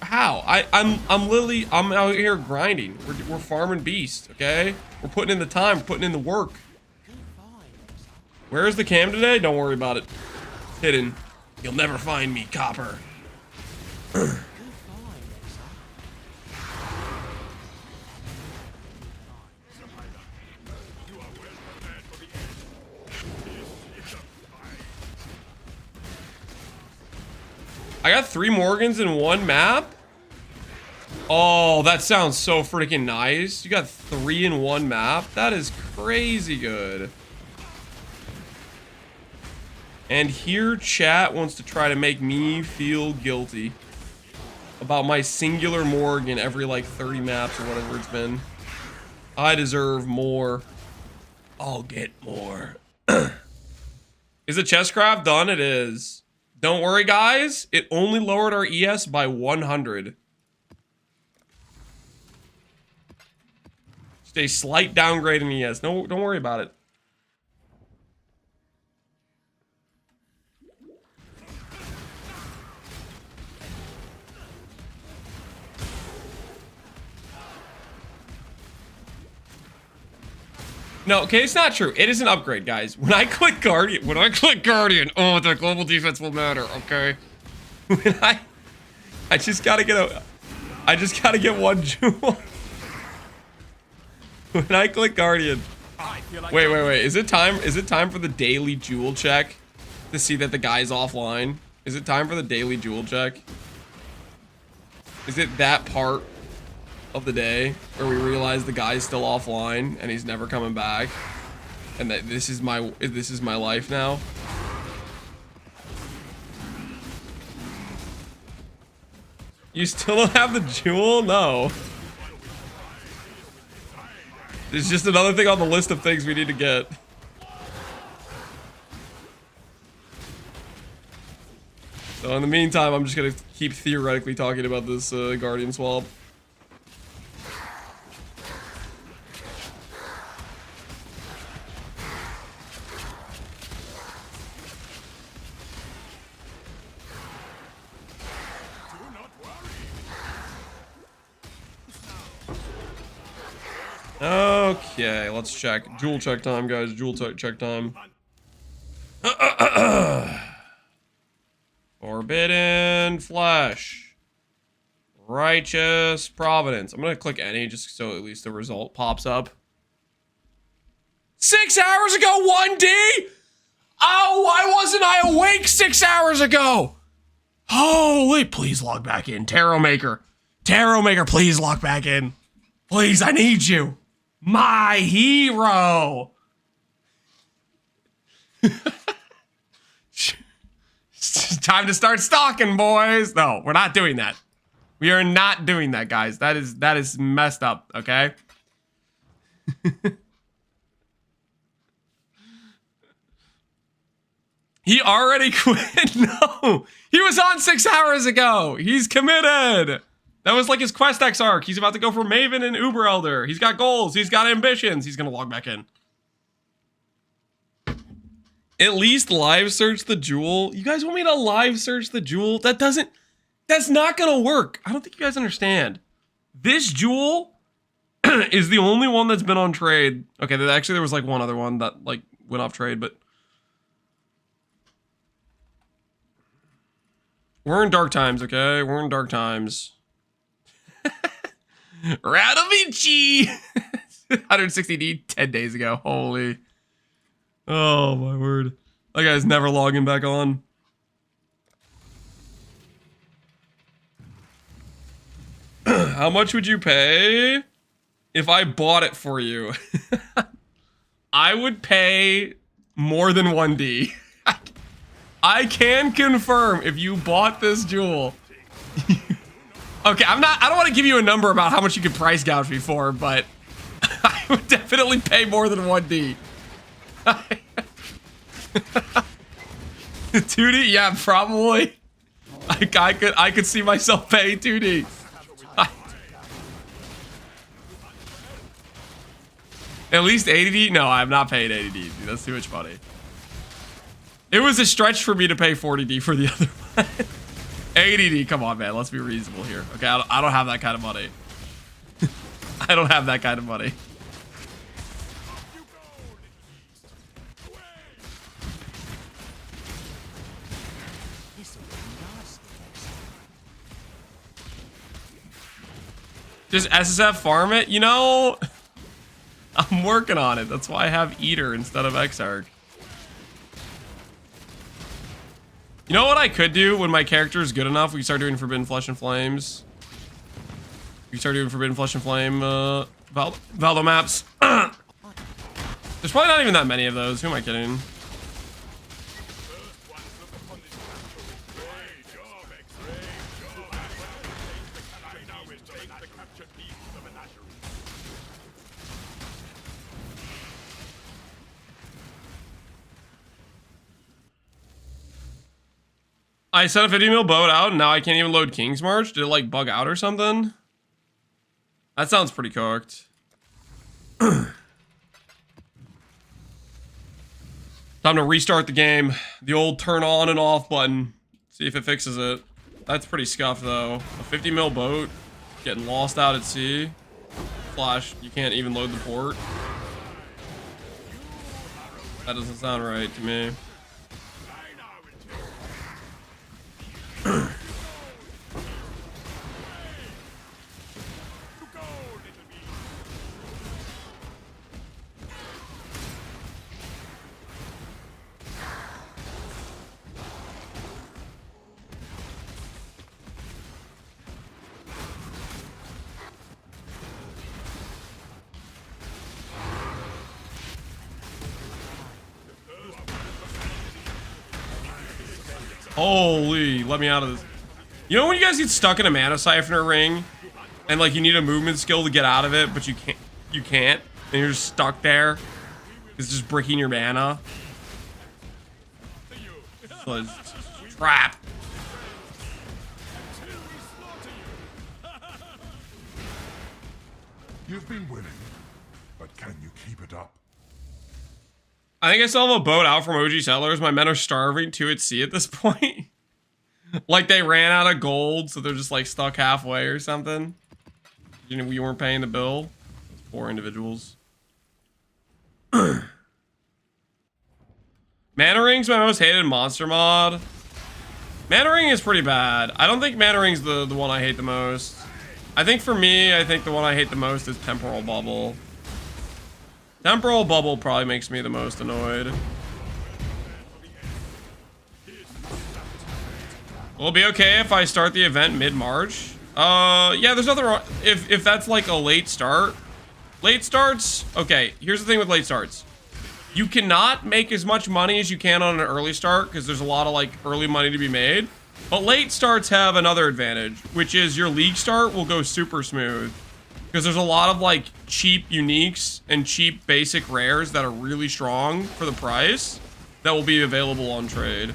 How? I'm literally out here grinding. We're farming beasts, okay? We're putting in the time, we're putting in the work. Where is the cam today? Don't worry about it. It's hidden. You'll never find me, Copper. I got 3 Morgans in one map? Oh, that sounds so freaking nice. You got 3 in one map? That is crazy good. And here chat wants to try to make me feel guilty about my singular Morgan every like 30 maps or whatever it's been. I deserve more. I'll get more. Is the chestcraft done? It is. Don't worry, guys. It only lowered our ES by 100. Just a slight downgrade in ES. No, don't worry about it. No, okay, it's not true. It is an upgrade, guys. When I click Guardian, oh, the global defense will matter, okay? When I just gotta get one jewel. When I click Guardian. Wait. Is it time for the daily jewel check to see that the guy's offline? Is it time for the daily jewel check? Is it that part of the day where we realize the guy's still offline and he's never coming back, and that this is my life now? You still don't have the jewel? No. It's just another thing on the list of things we need to get. So in the meantime, I'm just gonna keep theoretically talking about this Guardian swap. Okay, let's check. Jewel check time, guys. Jewel check time. Forbidden Flesh. Righteous Providence. I'm gonna click any just so at least the result pops up. 6 hours ago, 1D? Oh, why wasn't I awake 6 hours ago? Holy, please log back in. Tarot Maker. Tarot Maker, please log back in. Please, I need you. My hero. It's time to start stalking, boys. No, we're not doing that. We are not doing that, guys. That is messed up, okay? He already quit? No. He was on 6 hours ago. He's committed. That was like his Quest X arc. He's about to go for Maven and Uber Elder. He's got goals. He's got ambitions. He's going to log back in. At least live search the jewel. You guys want me to live search the jewel? That's not going to work. I don't think you guys understand. This jewel is the only one that's been on trade. Okay, actually there was like one other one that like went off trade, but We're in dark times, okay? We're in dark times. Radovici! 160D 10 days ago. Holy. Oh, my word. That guy's never logging back on. How much would you pay if I bought it for you? I would pay more than 1D. I can confirm if you bought this jewel. Okay, I don't want to give you a number about how much you could price gouge me for, but I would definitely pay more than 1D. 2D? Yeah, probably. I could see myself paying 2D. At least 80D? No, I'm not paying 80D, dude. That's too much money. It was a stretch for me to pay 40D for the other one. 80D, come on, man. Let's be reasonable here. Okay, I don't have that kind of money. I don't have that kind of money. Just SSF farm it? You know, I'm working on it. That's why I have Eater instead of Exarch. You know what I could do when my character is good enough? We can start doing Forbidden Flesh and Flames. We can start doing Forbidden Flesh and Flame Valdo maps. There's probably not even that many of those. Who am I kidding? I set a 50 mil boat out and now I can't even load King's March. Did it like bug out or something? That sounds pretty cooked. Time to restart the game. The old turn on and off button. See if it fixes it. That's pretty scuffed though. A 50 mil boat getting lost out at sea. Flash, you can't even load the port. That doesn't sound right to me. Holy, let me out of this. You know when you guys get stuck in a mana siphoner ring and like you need a movement skill to get out of it, but you can't, and you're just stuck there. It's just bricking your mana. So it's just trap. You've been winning, but can you keep it up? I think I still have a boat out from OG Settlers. My men are starving too at sea at this point. Like they ran out of gold, so they're just like stuck halfway or something. You know, we weren't paying the bill. Poor individuals. Mana Ring's my most hated monster mod. Mana Ring is pretty bad. I don't think Mana Ring's the one I hate the most. I think for me, I think the one I hate the most is Temporal Bubble. Temporal Bubble probably makes me the most annoyed. Will it be okay if I start the event mid-March? Yeah, there's nothing wrong. If that's like a late start. Late starts, okay, here's the thing with late starts. You cannot make as much money as you can on an early start because there's a lot of like early money to be made. But late starts have another advantage, which is your league start will go super smooth. Because there's a lot of like cheap uniques and cheap basic rares that are really strong for the price that will be available on trade.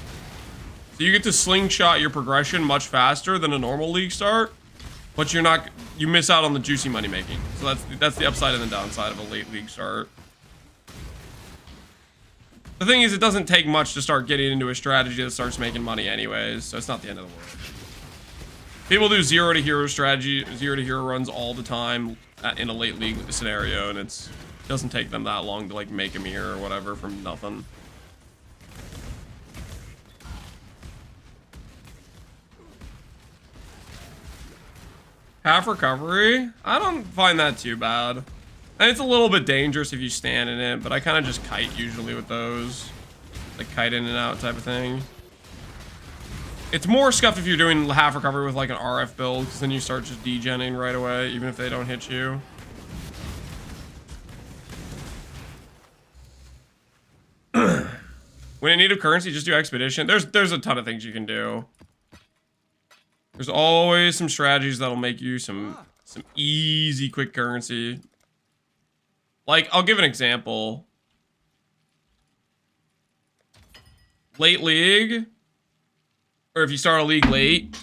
So you get to slingshot your progression much faster than a normal league start, but you miss out on the juicy money making. So that's the upside and the downside of a late league start. The thing is, it doesn't take much to start getting into a strategy that starts making money anyways, so it's not the end of the world. People do 0 to hero strategy, 0 to hero runs all the time in a late league scenario, and it doesn't take them that long to like make a mirror or whatever from nothing. Half recovery? I don't find that too bad. And it's a little bit dangerous if you stand in it, but I kind of just kite usually with those. Like kite in and out type of thing. It's more scuffed if you're doing half recovery with like an RF build, because then you start just degenning right away, even if they don't hit you. When in need of currency, just do expedition. There's a ton of things you can do. There's always some strategies that'll make you some easy, quick currency. Like, I'll give an example. Late league, or if you start a league late,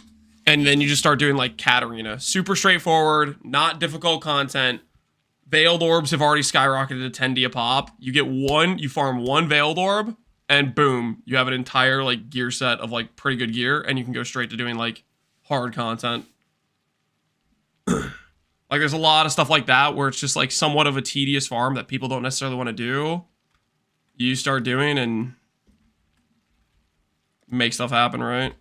and then you just start doing like Cat Arena. Super straightforward, not difficult content. Veiled orbs have already skyrocketed to 10D a pop. You get one, you farm one Veiled orb, and boom, you have an entire like gear set of like pretty good gear, and you can go straight to doing like hard content. Like there's a lot of stuff like that where it's just like somewhat of a tedious farm that people don't necessarily want to do. You start doing and make stuff happen, right?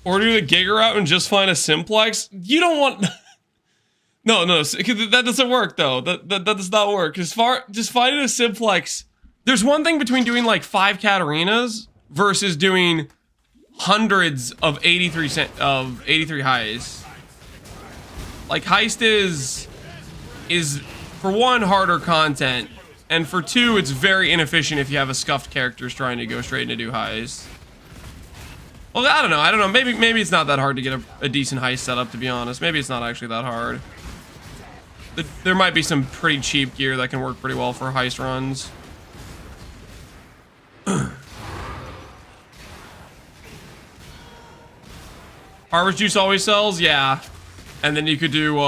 Or do the Giga route and just find a simplex? You don't want... No, that doesn't work though. That does not work. Just finding a simplex. There's one thing between doing like 5 Cat Arenas versus doing hundreds of 83 heists. Like heist is for one harder content, and for two it's very inefficient if you have a scuffed characters trying to go straight into do heists. Well, I don't know. Maybe it's not that hard to get a decent heist setup, to be honest. Maybe it's not actually that hard. There might be some pretty cheap gear that can work pretty well for heist runs. Harvest juice always sells? Yeah. And then you could do,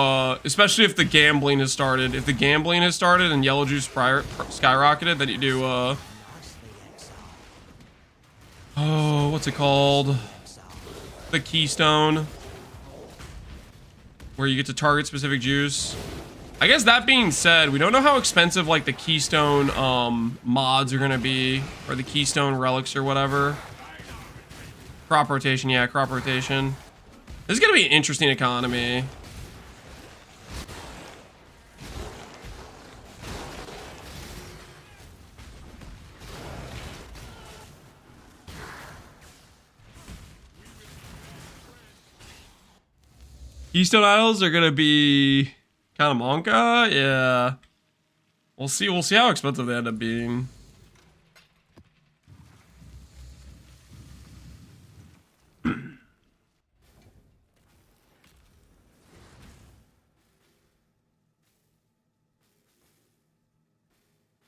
especially if the gambling has started. If the gambling has started and yellow juice skyrocketed, then you do, oh, what's it called? The Keystone. Where you get to target specific juice. I guess that being said, we don't know how expensive like the Keystone mods are gonna be, or the Keystone relics or whatever. Crop rotation, yeah, crop rotation. This is gonna be an interesting economy. Keystone idols are gonna be kind of monka, yeah. We'll see how expensive they end up being.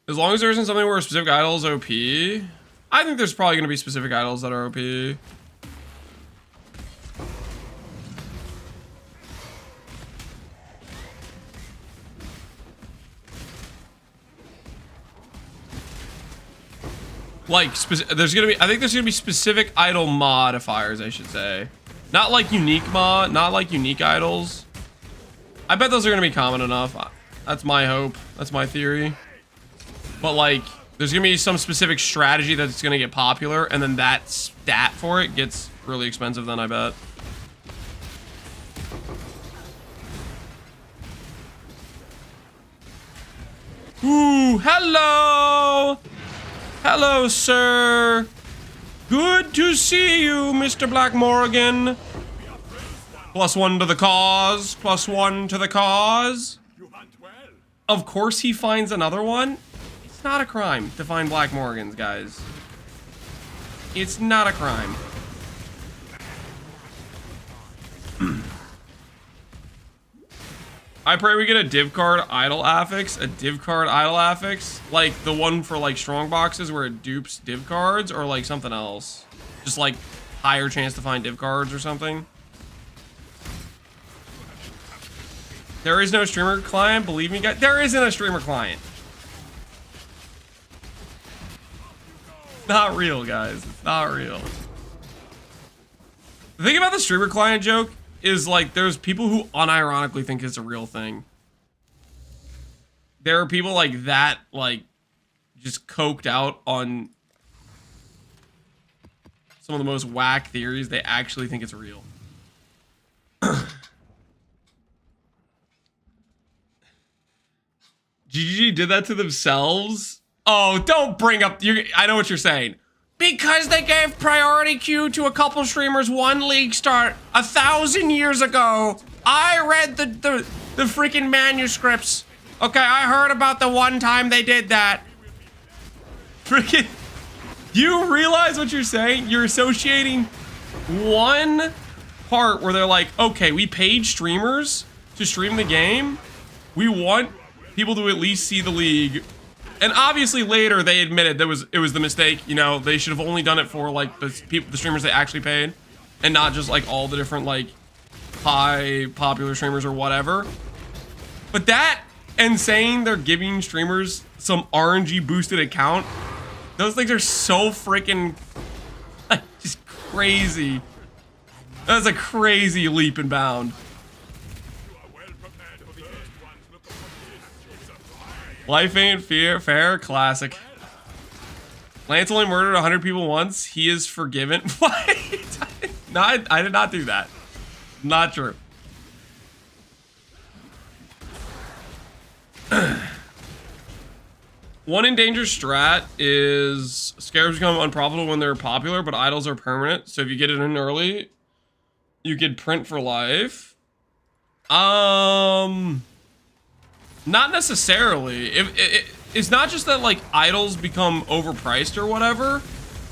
As long as there isn't something where a specific idol is OP, I think there's probably gonna be specific idols that are OP. Like, I think there's gonna be specific idol modifiers, I should say. Not like unique mod, not like unique idols. I bet those are gonna be common enough. That's my hope. That's my theory. But like, there's gonna be some specific strategy that's gonna get popular, and then that stat for it gets really expensive then, I bet. Ooh, hello! Hello, sir. Good to see you, Mr. Black Morgan. +1 to the cause. +1 to the cause. Of course he finds another one. It's not a crime to find Black Morgans, guys. It's not a crime. I pray we get a div card idle affix. A div card idle affix? Like the one for like strong boxes where it dupes div cards, or like something else? Just like higher chance to find div cards or something? There is no streamer client, believe me, guys. There isn't a streamer client. It's not real, guys. It's not real. The thing about the streamer client joke is, like, there's people who unironically think it's a real thing. There are people like that, like, just coked out on some of the most whack theories. They actually think it's real. GG did that to themselves? Oh, don't bring up... I know what you're saying. Because they gave priority queue to a couple streamers one league start 1,000 years ago. I read the freaking manuscripts. Okay, I heard about the one time they did that. Freaking... You realize what you're saying? You're associating one part where they're like, okay, we paid streamers to stream the game. We want people to at least see the league. And obviously later they admitted it was the mistake. You know, they should have only done it for like the streamers they actually paid, and not just like all the different like high popular streamers or whatever. But that and saying they're giving streamers some RNG boosted account, those things are so freaking like just crazy. That's a crazy leap and bound. Life ain't fair, classic. Lance only murdered 100 people once. He is forgiven. What? No, I did not do that. Not true. One endangered strat is scarabs become unprofitable when they're popular, but idols are permanent. So if you get it in early, you get print for life. Not necessarily. It's not just that like idols become overpriced or whatever.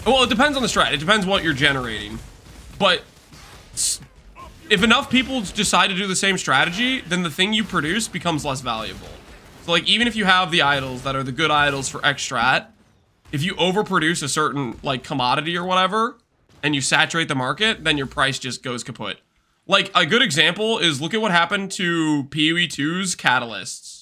Well, it depends on the strat. It depends what you're generating. But if enough people decide to do the same strategy, then the thing you produce becomes less valuable. So like even if you have the idols that are the good idols for X strat, if you overproduce a certain like commodity or whatever, and you saturate the market, then your price just goes kaput. Like a good example is look at what happened to PoE 2's catalysts.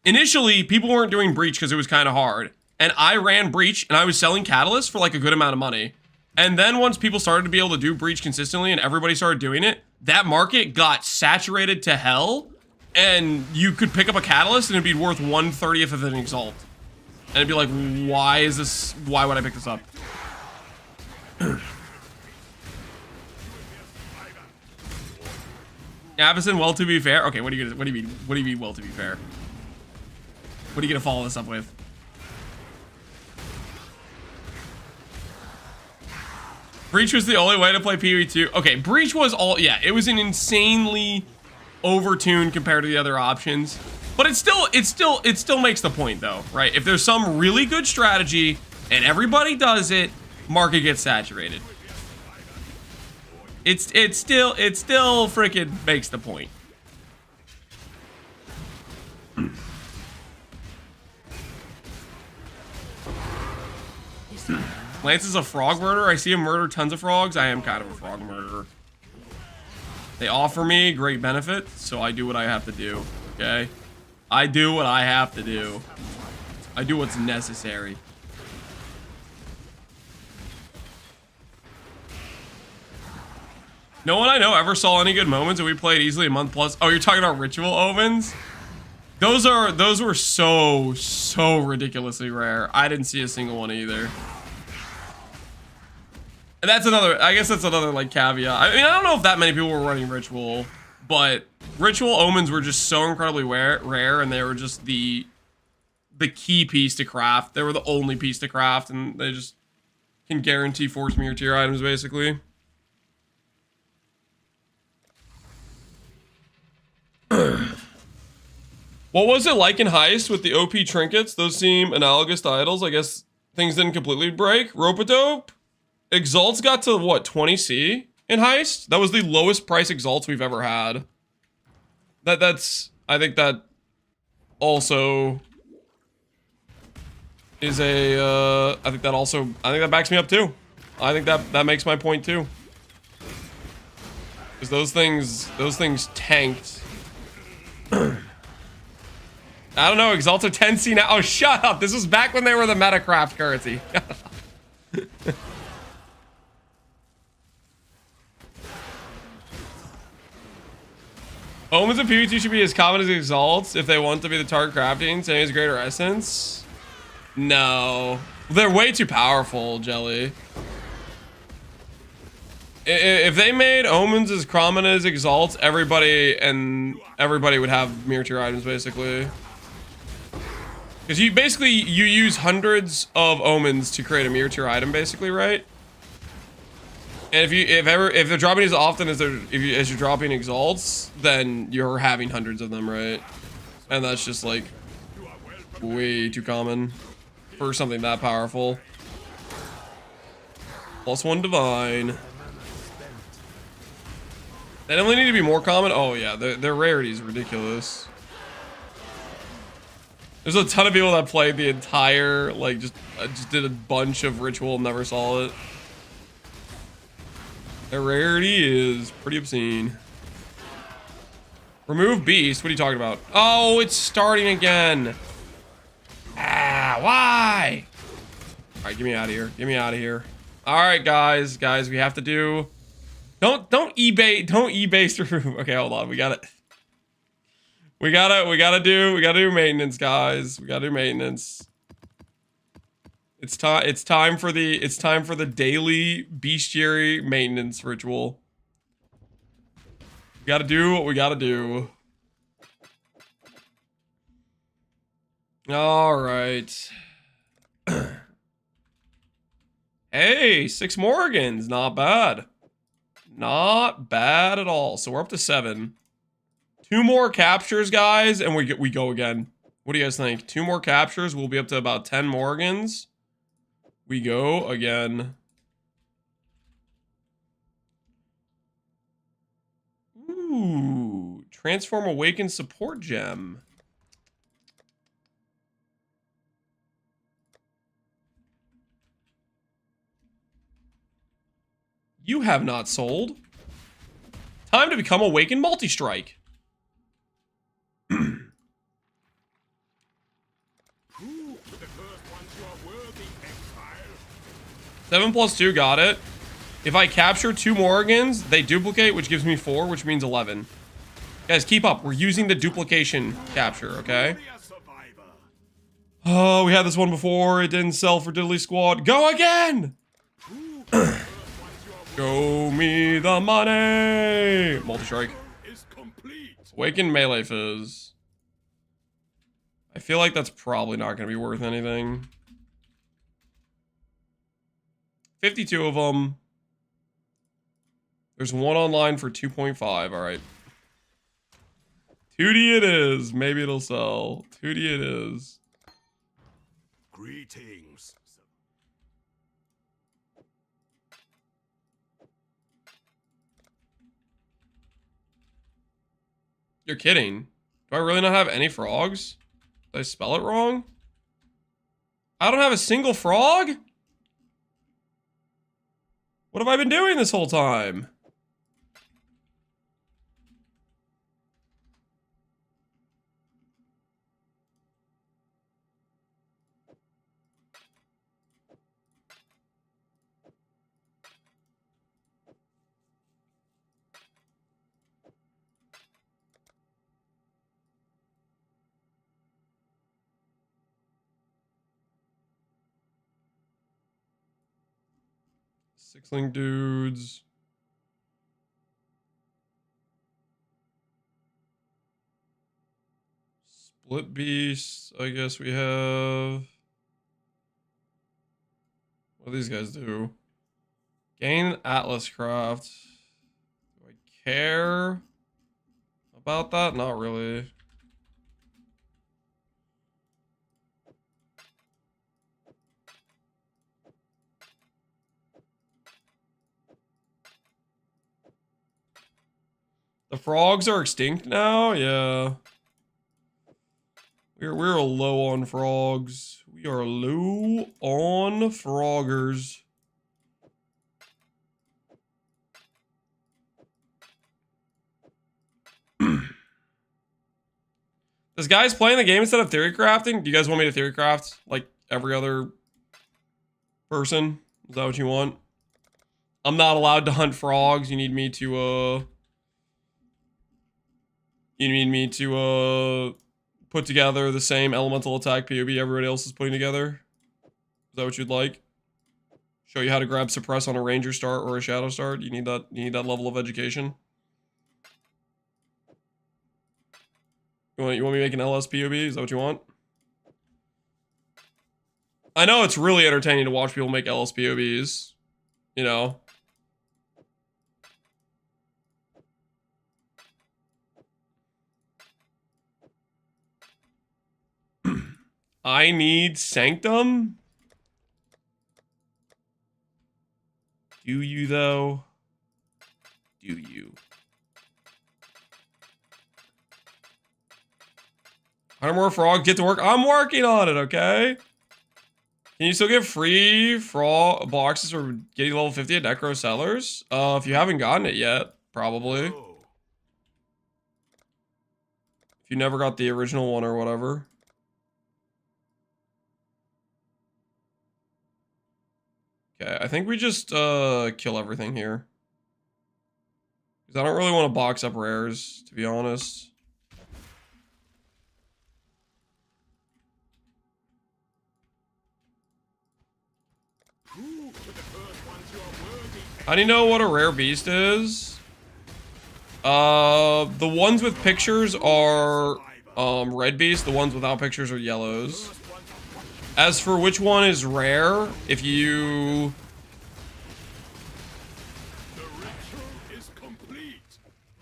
Initially, people weren't doing Breach because it was kind of hard. And I ran Breach and I was selling Catalyst for like a good amount of money. And then once people started to be able to do Breach consistently and everybody started doing it, that market got saturated to hell. And you could pick up a Catalyst and it'd be worth 1/30th of an Exalt. And it'd be like, why would I pick this up? Avison, well, to be fair. Okay, what do you mean, well, to be fair? What are you gonna follow this up with? Breach was the only way to play PoE 2. Okay, Breach was it was an insanely overtuned compared to the other options. But it still makes the point though, right? If there's some really good strategy and everybody does it, market gets saturated. It still freaking makes the point. Lance is a frog murderer. I see him murder tons of frogs. I am kind of a frog murderer. They offer me great benefit, so I do what I have to do, okay? I do what I have to do. I do what's necessary. No one I know ever saw any good moments and we played easily a month plus. Oh, you're talking about ritual omens? Those were so ridiculously rare. I didn't see a single one either. And that's another, I guess that's another like caveat. I mean, I don't know if that many people were running ritual, but ritual omens were just so incredibly rare, and they were just the key piece to craft. They were the only piece to craft, and they just can guarantee force mirror tier items basically. What was it like in Heist with the OP trinkets? Those seem analogous to idols. I guess things didn't completely break. Rope-a-dope? Exalts got to, what, 20C in Heist? That was the lowest price Exalts we've ever had. I think that also is I think that backs me up too. I think that makes my point too. Because those things tanked I don't know. Exalts are 10C now. Oh, shut up. This was back when they were the Metacraft currency. Omens and PvT should be as common as Exalts if they want to be the target crafting. Same as Greater Essence. No. They're way too powerful, Jelly. If they made Omens as common as Exalts, everybody would have mirror tier items, basically. Because you use hundreds of Omens to create a mirror tier item, basically, right? And if they're dropping as often as you're dropping Exalts, then you're having hundreds of them, right? And that's just like way too common for something that powerful. +1 divine. They only need to be more common. Oh yeah, their rarity is ridiculous. There's a ton of people that played the entire, like, just did a bunch of ritual and never saw it. Their rarity is pretty obscene. Remove beast. What are you talking about? Oh, it's starting again. Ah, why? All right, get me out of here. Get me out of here. All right, guys, we have to do. Don't e-base remove. Okay, hold on. We got it. We gotta do maintenance, guys. We gotta do maintenance. It's time for the daily bestiary maintenance ritual. We gotta do what we gotta do. All right. Hey, 6 Morgans, not bad. Not bad at all. So we're up to 7. 2 more captures, guys, and we go again. What do you guys think? 2 more captures, we'll be up to about 10 Morgans. We go again. Ooh, transform awaken support gem. You have not sold. Time to become awakened multi-strike. 7 + 2, got it. If I capture 2 Morgans, they duplicate, which gives me 4, which means 11. Guys, keep up. We're using the duplication capture, okay? Oh, we had this one before. It didn't sell for Diddly Squad. Go again! Show me the money! Multi-strike. Awaken melee fizz. I feel like that's probably not going to be worth anything. 52 of them. There's one online for 2.5. All right. 2D it is. Maybe it'll sell. 2D it is. Greetings. You're kidding. Do I really not have any frogs? Did I spell it wrong? I don't have a single frog? What have I been doing this whole time? Sixling dudes. Split beasts, I guess we have. What do these guys do? Gain Atlas Craft. Do I care about that? Not really. The frogs are extinct now? Yeah. We're low on frogs. We are low on froggers. Does guys playing the game instead of theory crafting? Do you guys want me to theory craft like every other person? Is that what you want? I'm not allowed to hunt frogs. You need me to put together the same elemental attack POB everybody else is putting together? Is that what you'd like? Show you how to grab suppress on a ranger start or a shadow start? You need that level of education? You want me to make an LS POB? Is that what you want? I know it's really entertaining to watch people make LS POBs. You know? I need Sanctum? Do you, though? Do you? 100 more frogs, get to work. I'm working on it, okay? Can you still get free frog boxes for getting level 50 at Necro Sellers? If you haven't gotten it yet, probably. If you never got the original one or whatever. Okay, I think we just kill everything here. Because I don't really want to box up rares, to be honest. How do you know what a rare beast is? The ones with pictures are red beasts, the ones without pictures are yellows. As for which one is rare, if you...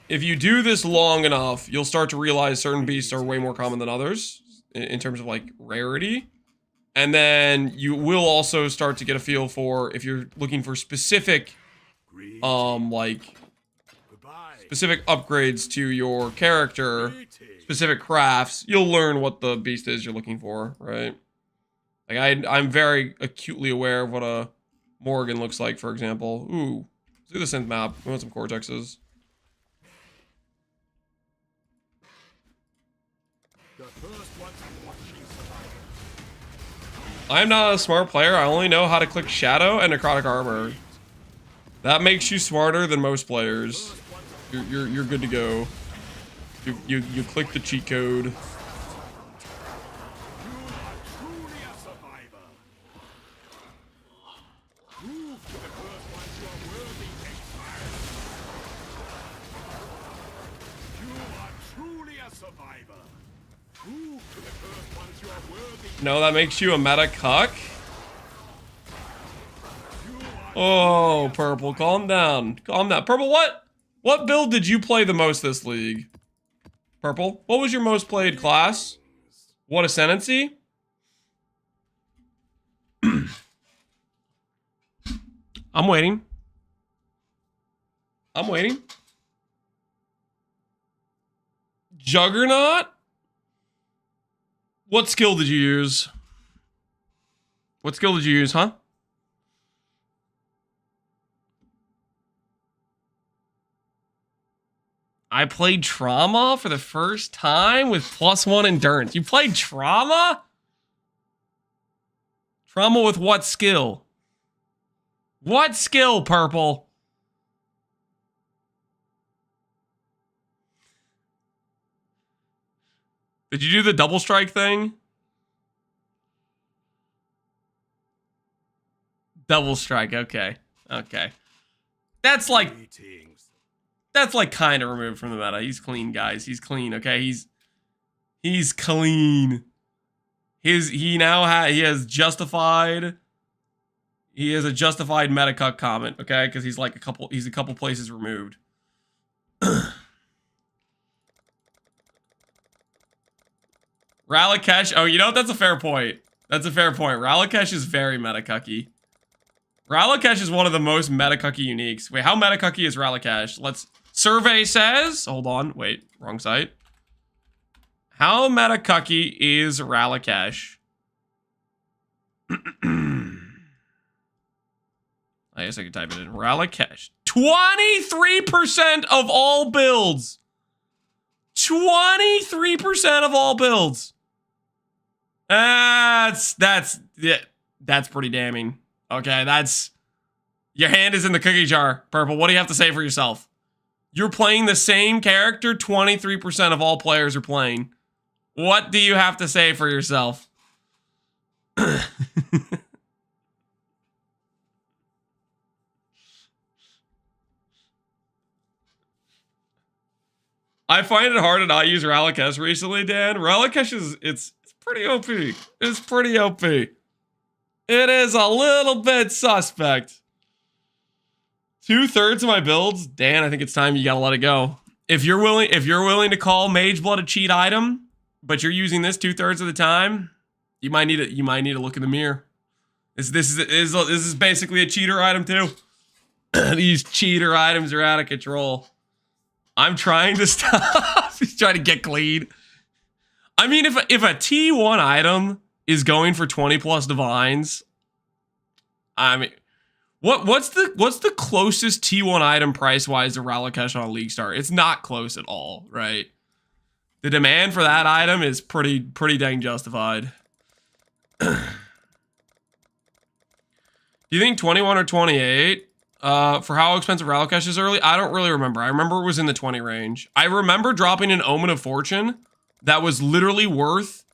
If you do this long enough, you'll start to realize certain beasts are way more common than others in terms of like rarity. And then you will also start to get a feel for if you're looking for specific specific upgrades to your character, specific crafts, you'll learn what the beast is you're looking for, right? Like I'm very acutely aware of what a Morgan looks like, for example. Ooh, let's do the synth map. We want some cortexes. I'm not a smart player. I only know how to click shadow and necrotic armor. That makes you smarter than most players. You're good to go. You click the cheat code. No, that makes you a meta cuck. Oh, Purple, calm down. Calm down. Purple, what build did you play the most this league? Purple, what was your most played class? What Ascendancy? I'm waiting. I'm waiting. Juggernaut? What skill did you use? What skill did you use, huh? I played Trauma for the first time with +1 endurance. You played Trauma? Trauma with what skill? What skill, Purple? Did you do the double strike thing? Double strike, okay. Okay. That's like kind of removed from the meta. He's clean, guys. He's clean, okay? He's clean. He has a justified meta cuck comment, okay? Because he's a couple places removed. Ralakesh, oh, you know what? That's a fair point. That's a fair point. Ralakesh is very meta cucky. Ralakesh is one of the most meta cucky uniques. Wait, how meta cucky is Ralakesh? Let's... Survey says... Hold on. Wait. Wrong site. How meta cucky is Ralakesh? I guess I could type it in. Ralakesh. 23% of all builds. 23% of all builds. That's pretty damning. Okay, that's... Your hand is in the cookie jar, Purple. What do you have to say for yourself? You're playing the same character 23% of all players are playing. What do you have to say for yourself? I find it hard to not use Ralakesh recently, Dan. Ralakesh is, it's pretty OP. It's pretty OP. It is a little bit suspect. 2/3 of my builds, Dan, I think it's time you gotta let it go. If you're willing to call Mage Blood a cheat item, but you're using this 2/3 of the time, you might need to look in the mirror. This is basically a cheater item too. These cheater items are out of control. I'm trying to stop. He's trying to get clean. I mean, if a T1 item is going for 20+ divines, I mean, what's the closest T1 item price wise to Ralakesh on a League Star? It's not close at all, right? The demand for that item is pretty dang justified. Do you think 21 or 28? For how expensive Ralakesh is early? I don't really remember. I remember it was in the 20 range. I remember dropping an Omen of Fortune that was literally worth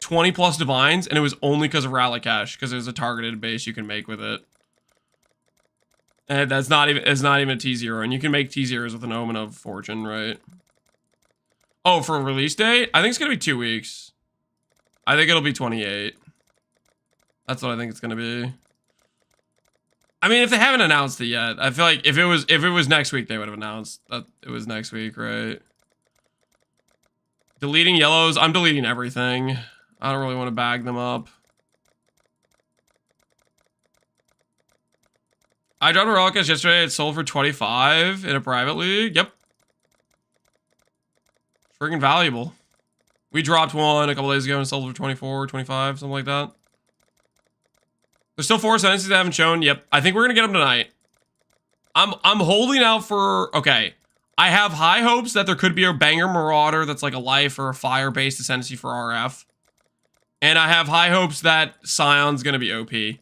20+ divines, and it was only because of Ralakesh, because there's a targeted base you can make with it. And it's not even a T0, and you can make T0s with an Omen of Fortune, right? Oh, for a release date? I think it's gonna be 2 weeks. I think it'll be 28. That's what I think it's gonna be. I mean, if they haven't announced it yet, I feel like if it was next week, they would have announced that it was next week, right? Deleting yellows. I'm deleting everything. I don't really want to bag them up. I dropped a Ralakesh yesterday. It sold for 25 in a private league. Yep. Freaking valuable. We dropped one a couple days ago and sold for 24, 25, something like that. There's still 4 Ascendancies that haven't shown. Yep. I think we're going to get them tonight. I'm holding out for... Okay. I have high hopes that there could be a banger Marauder that's like a life or a fire-based Ascendancy for RF. And I have high hopes that Scion's going to be OP.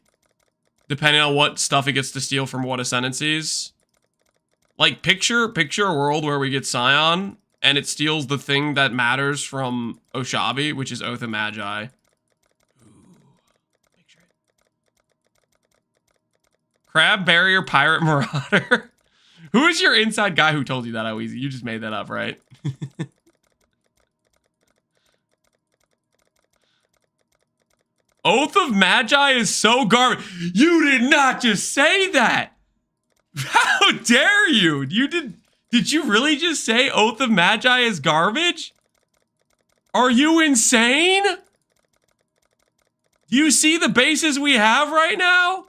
Depending on what stuff it gets to steal from what Ascendancies. Like, picture a world where we get Scion, and it steals the thing that matters from Oshabi, which is Oath of Magi. Crab Barrier Pirate Marauder. Who is your inside guy who told you that, Oeasy? You just made that up, right? Oath of Magi is so garbage. You did not just say that. How dare you? Did you really just say Oath of Magi is garbage? Are you insane? Do you see the bases we have right now?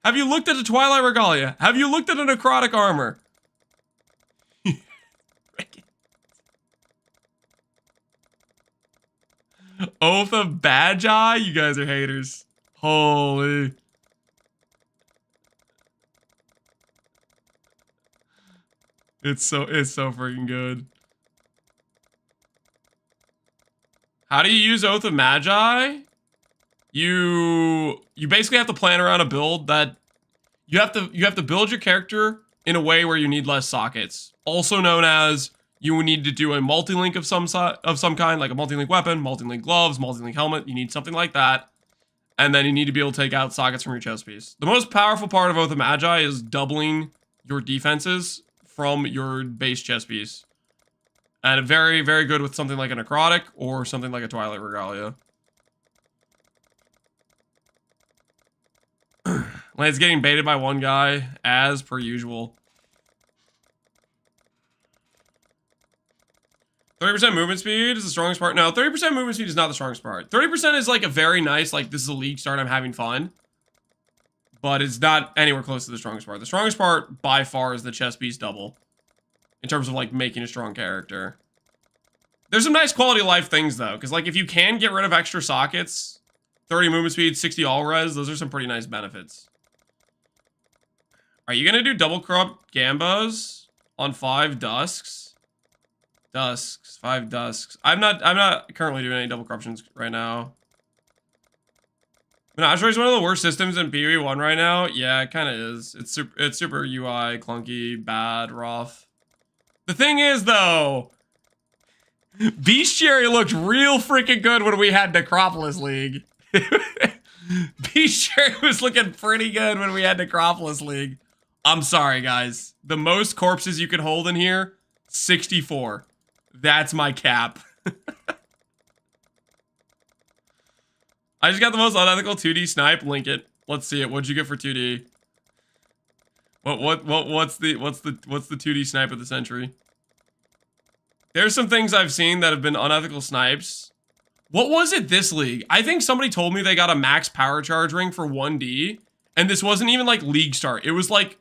Have you looked at the Twilight Regalia? Have you looked at a Necrotic Armor? Oath of Magi? You guys are haters. Holy. It's so freaking good. How do you use Oath of Magi? You basically have to plan around a build that you have to build your character in a way where you need less sockets. Also known as you need to do a multi-link of some kind, like a multi-link weapon, multi-link gloves, multi-link helmet. You need something like that. And then you need to be able to take out sockets from your chest piece. The most powerful part of Oath of Magi is doubling your defenses from your base chest piece. And very, very good with something like a Necrotic or something like a Twilight Regalia. Lance getting baited by one guy, as per usual. 30% movement speed is the strongest part. No, 30% movement speed is not the strongest part. 30% is like a very nice, like, this is a league start, I'm having fun. But it's not anywhere close to the strongest part. The strongest part, by far, is the chest piece double. In terms of, like, making a strong character. There's some nice quality of life things, though. Because, like, if you can get rid of extra sockets, 30 movement speed, 60 all res, those are some pretty nice benefits. Are you going to do double corrupt Gambos on 5 Dusks? Dusks, 5 dusks. I'm not currently doing any double corruptions right now. Menagerie is one of the worst systems in PoE1 right now. Yeah, it kind of is. It's super UI clunky, bad, rough. The thing is though, Bestiary looked real freaking good when we had Necropolis League. Bestiary was looking pretty good when we had Necropolis League. I'm sorry, guys. The most corpses you could hold in here, 64. That's my cap. I just got the most unethical 2D snipe. Link it. Let's see it. What'd you get for 2D? What's the 2D snipe of the century? There's some things I've seen that have been unethical snipes. What was it this league? I think somebody told me they got a max power charge ring for 1D, and this wasn't even like league start. It was like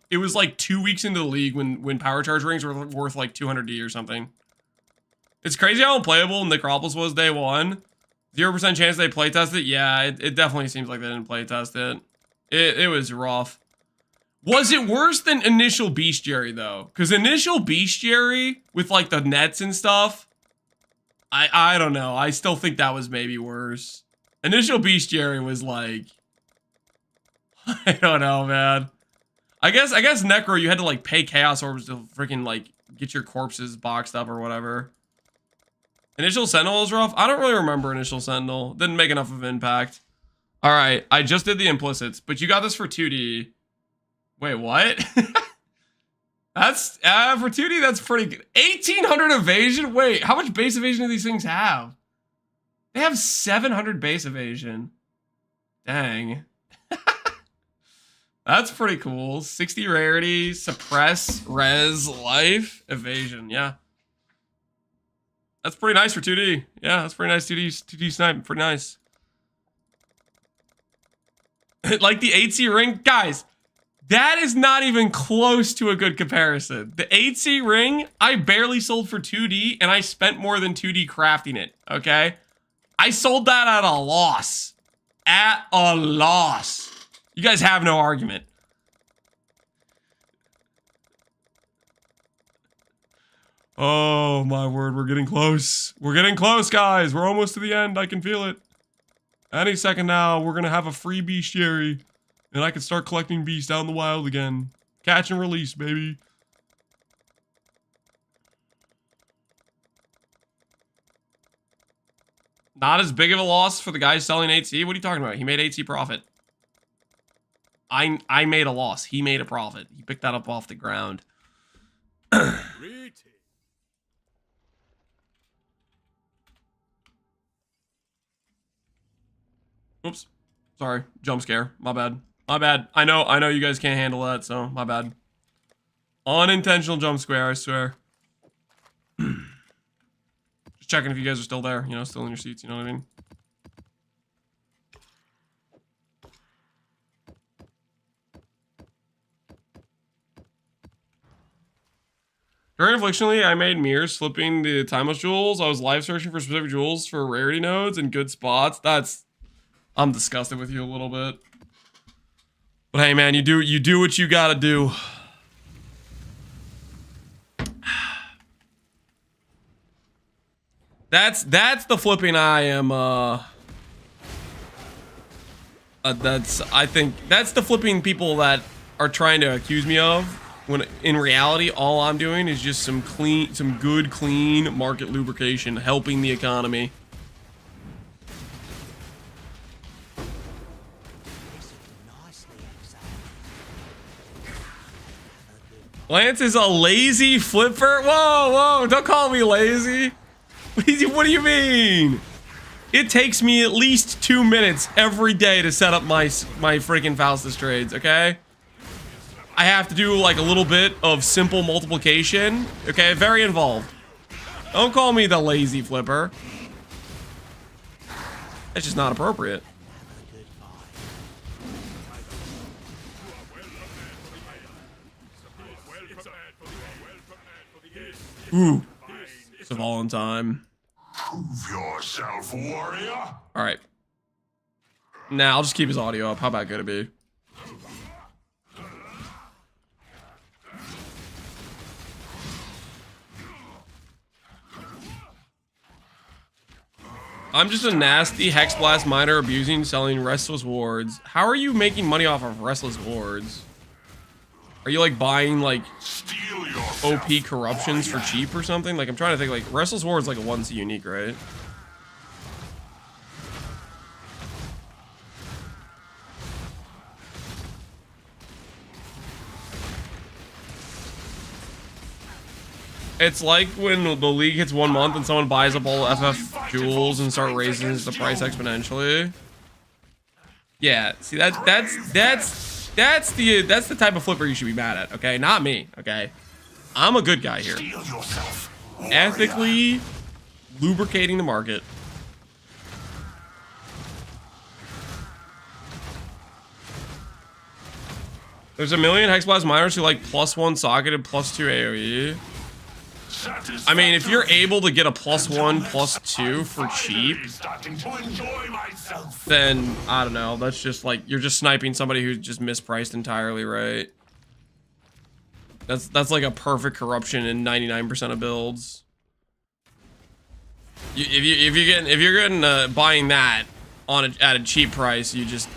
2 weeks into the league when power charge rings were worth like 200D or something. It's crazy how unplayable Necropolis was day one. 0% chance they playtest it. Yeah, it definitely seems like they didn't playtest it. It was rough. Was it worse than initial Bestiary though? Because initial Bestiary with like the nets and stuff, I don't know. I still think that was maybe worse. Initial Bestiary was like, I don't know, man. I guess Necro, you had to like pay Chaos Orbs to freaking like get your corpses boxed up or whatever. Initial Sentinel is rough. I don't really remember Initial Sentinel. Didn't make enough of impact. All right, I just did the implicits, but you got this for 2D. Wait, what? That's for 2D, that's pretty good. 1800 evasion? Wait, how much base evasion do these things have? They have 700 base evasion. Dang. That's pretty cool. 60 rarity, suppress, res, life, evasion. Yeah. That's pretty nice for 2D. Yeah, that's pretty nice 2D snipe. Pretty nice. Like the 8C ring? Guys, that is not even close to a good comparison. The 8C ring, I barely sold for 2D, and I spent more than 2D crafting it, okay? I sold that at a loss. At a loss. You guys have no argument. Oh, my word, we're getting close. We're getting close, guys. We're almost to the end. I can feel it. Any second now, we're going to have a free Bestiary. And I can start collecting beasts out in the wild again. Catch and release, baby. Not as big of a loss for the guy selling 8C. What are you talking about? He made 8C profit. I made a loss. He made a profit. He picked that up off the ground. Oops. Sorry. Jump scare. My bad. My bad. I know you guys can't handle that, so my bad. Unintentional jump scare, I swear. Just checking if you guys are still there, you know, still in your seats, you know what I mean? During Afflictionally, I made mirrors flipping the timeless jewels. I was live searching for specific jewels for rarity nodes and good spots. I'm disgusted with you a little bit. But hey, man, you do what you gotta do. That's the flipping I am. I think that's the flipping people that are trying to accuse me of. When in reality, all I'm doing is just some good, clean market lubrication, helping the economy. Lance is a lazy flipper? Whoa, don't call me lazy. What do you mean? It takes me at least 2 minutes every day to set up my freaking Faustus trades, okay? I have to do like a little bit of simple multiplication, okay? Very involved. Don't call me the lazy flipper. That's just not appropriate. Ooh, Saval in time. Prove yourself, warrior. All right. Nah, I'll just keep his audio up. How bad could it be? I'm just a nasty Hexblast miner abusing, selling Restless Wards. How are you making money off of Restless Wards? Are you like buying like OP corruptions for cheap or something? Like I'm trying to think, like Restless Wards like a 1C unique, right? It's like when the league hits 1 month and someone buys up all FF jewels and start raising the price exponentially. Yeah, see that's the type of flipper you should be mad at, okay? Not me, okay? I'm a good guy here. Ethically lubricating the market. There's a million Hexblast miners who like +1 socketed +2 AoE. I mean, if you're able to get a +1 +2 for cheap, then I don't know. That's just like you're just sniping somebody who's just mispriced entirely, right? That's like a perfect corruption in 99% of builds. If you're getting buying that on at a cheap price, you just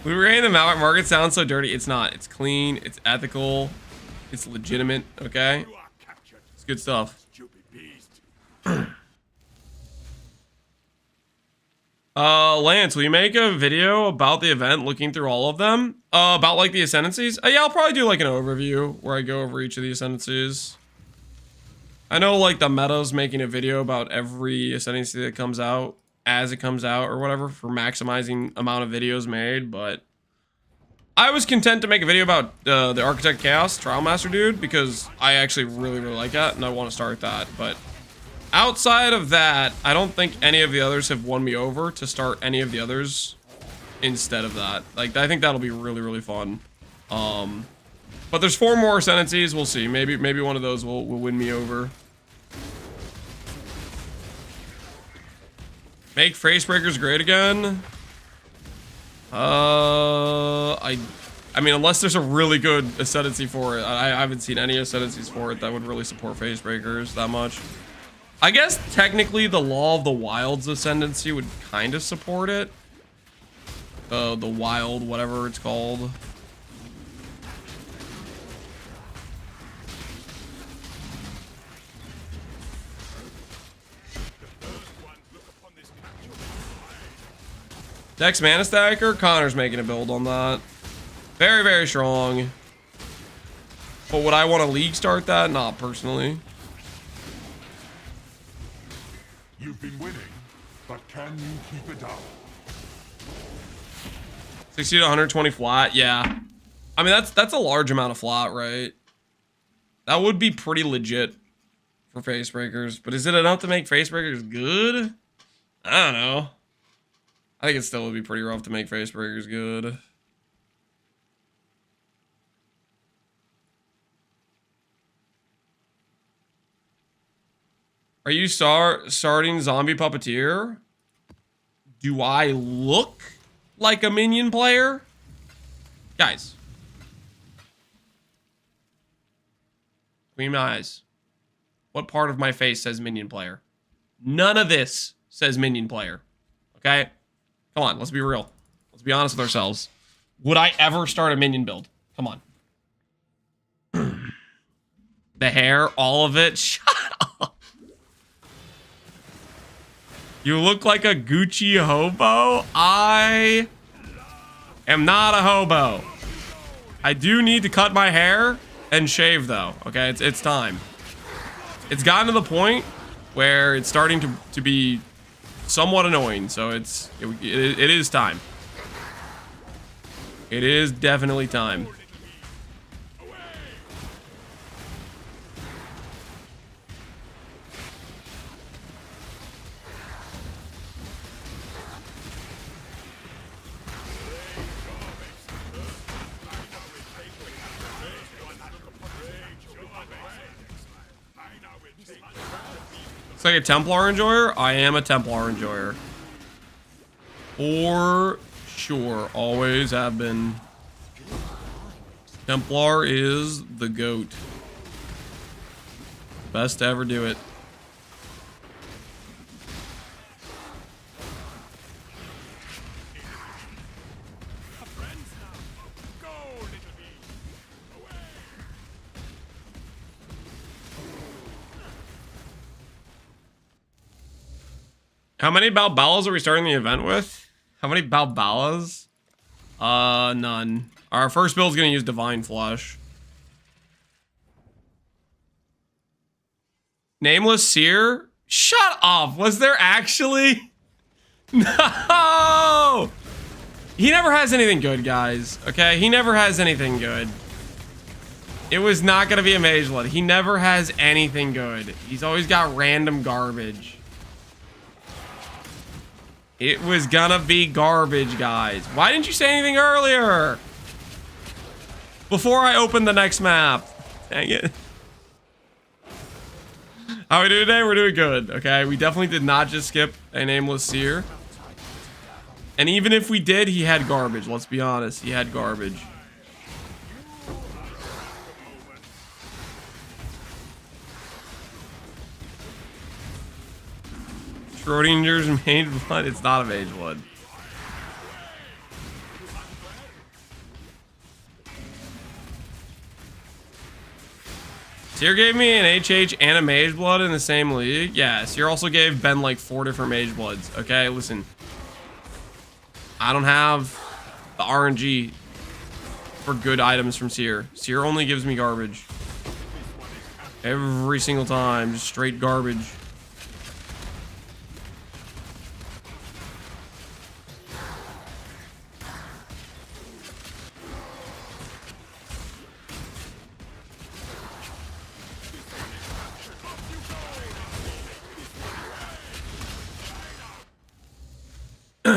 Lubricating the market sounds so dirty. It's not. It's clean. It's ethical. It's legitimate. Okay? It's good stuff. Lance, will you make a video about the event looking through all of them? About like the Ascendancies? Yeah, I'll probably do like an overview where I go over each of the Ascendancies. I know like the meta's making a video about every Ascendancy that comes out as it comes out or whatever for maximizing amount of videos made, but I was content to make a video about the Architect Chaos Trial Master dude because I actually really like that and I want to start that. But outside of that, I don't think any of the others have won me over to start any of the others instead of that. Like I think that'll be really fun. But there's 4 more Ascendancies. We'll see. Maybe one of those will win me over. Make face breakers great again. I mean, unless there's a really good Ascendancy for it. I haven't seen any Ascendancies for it that would really support face breakers that much. I guess technically the Law of the Wild's Ascendancy would kind of support it. The Wild, whatever it's called. Dex Mana Stacker, Connor's making a build on that. Very strong. But would I want to league start that? Not personally. You've been winning, but can you keep it up? 60 to 120 flat, yeah. I mean that's a large amount of flat, right? That would be pretty legit for face breakers, but is it enough to make face breakers good? I don't know. I think it still would be pretty rough to make face breakers good. Are you starting Zombie Puppeteer? Do I look like a Minion player? Guys. Clean my eyes. What part of my face says Minion player? None of this says Minion player. Okay? Come on, let's be real. Let's be honest with ourselves. Would I ever start a Minion build? Come on. The hair, all of it. Shut up. You look like a Gucci hobo. I am not a hobo. I do need to cut my hair and shave though. Okay, it's time. It's gotten to the point where it's starting to be somewhat annoying, so it is time. It is definitely time. It's like a Templar enjoyer. I am a Templar enjoyer. For sure. Always have been. Templar is the GOAT. Best to ever do it. How many Balbalas are we starting the event with? How many Balbalas? None. Our first build is going to use Divine Flush. Nameless Seer? Shut up! Was there actually? No! He never has anything good, guys. Okay? He never has anything good. It was not going to be a Mage Blood. He never has anything good. He's always got random garbage. It was gonna be garbage, guys. Why didn't you say anything earlier? Before I open the next map. Dang it. How we doing today? We're doing good, okay? We definitely did not just skip a Nameless Seer. And even if we did, he had garbage. Let's be honest. He had garbage. Schrodinger's Mage Blood. It's not a Mage Blood. Seer gave me an HH and a Mage Blood in the same league. Yeah, Seer also gave Ben like 4 different Mage Bloods. Okay, listen. I don't have the RNG for good items from Seer. Seer only gives me garbage. Every single time, just straight garbage.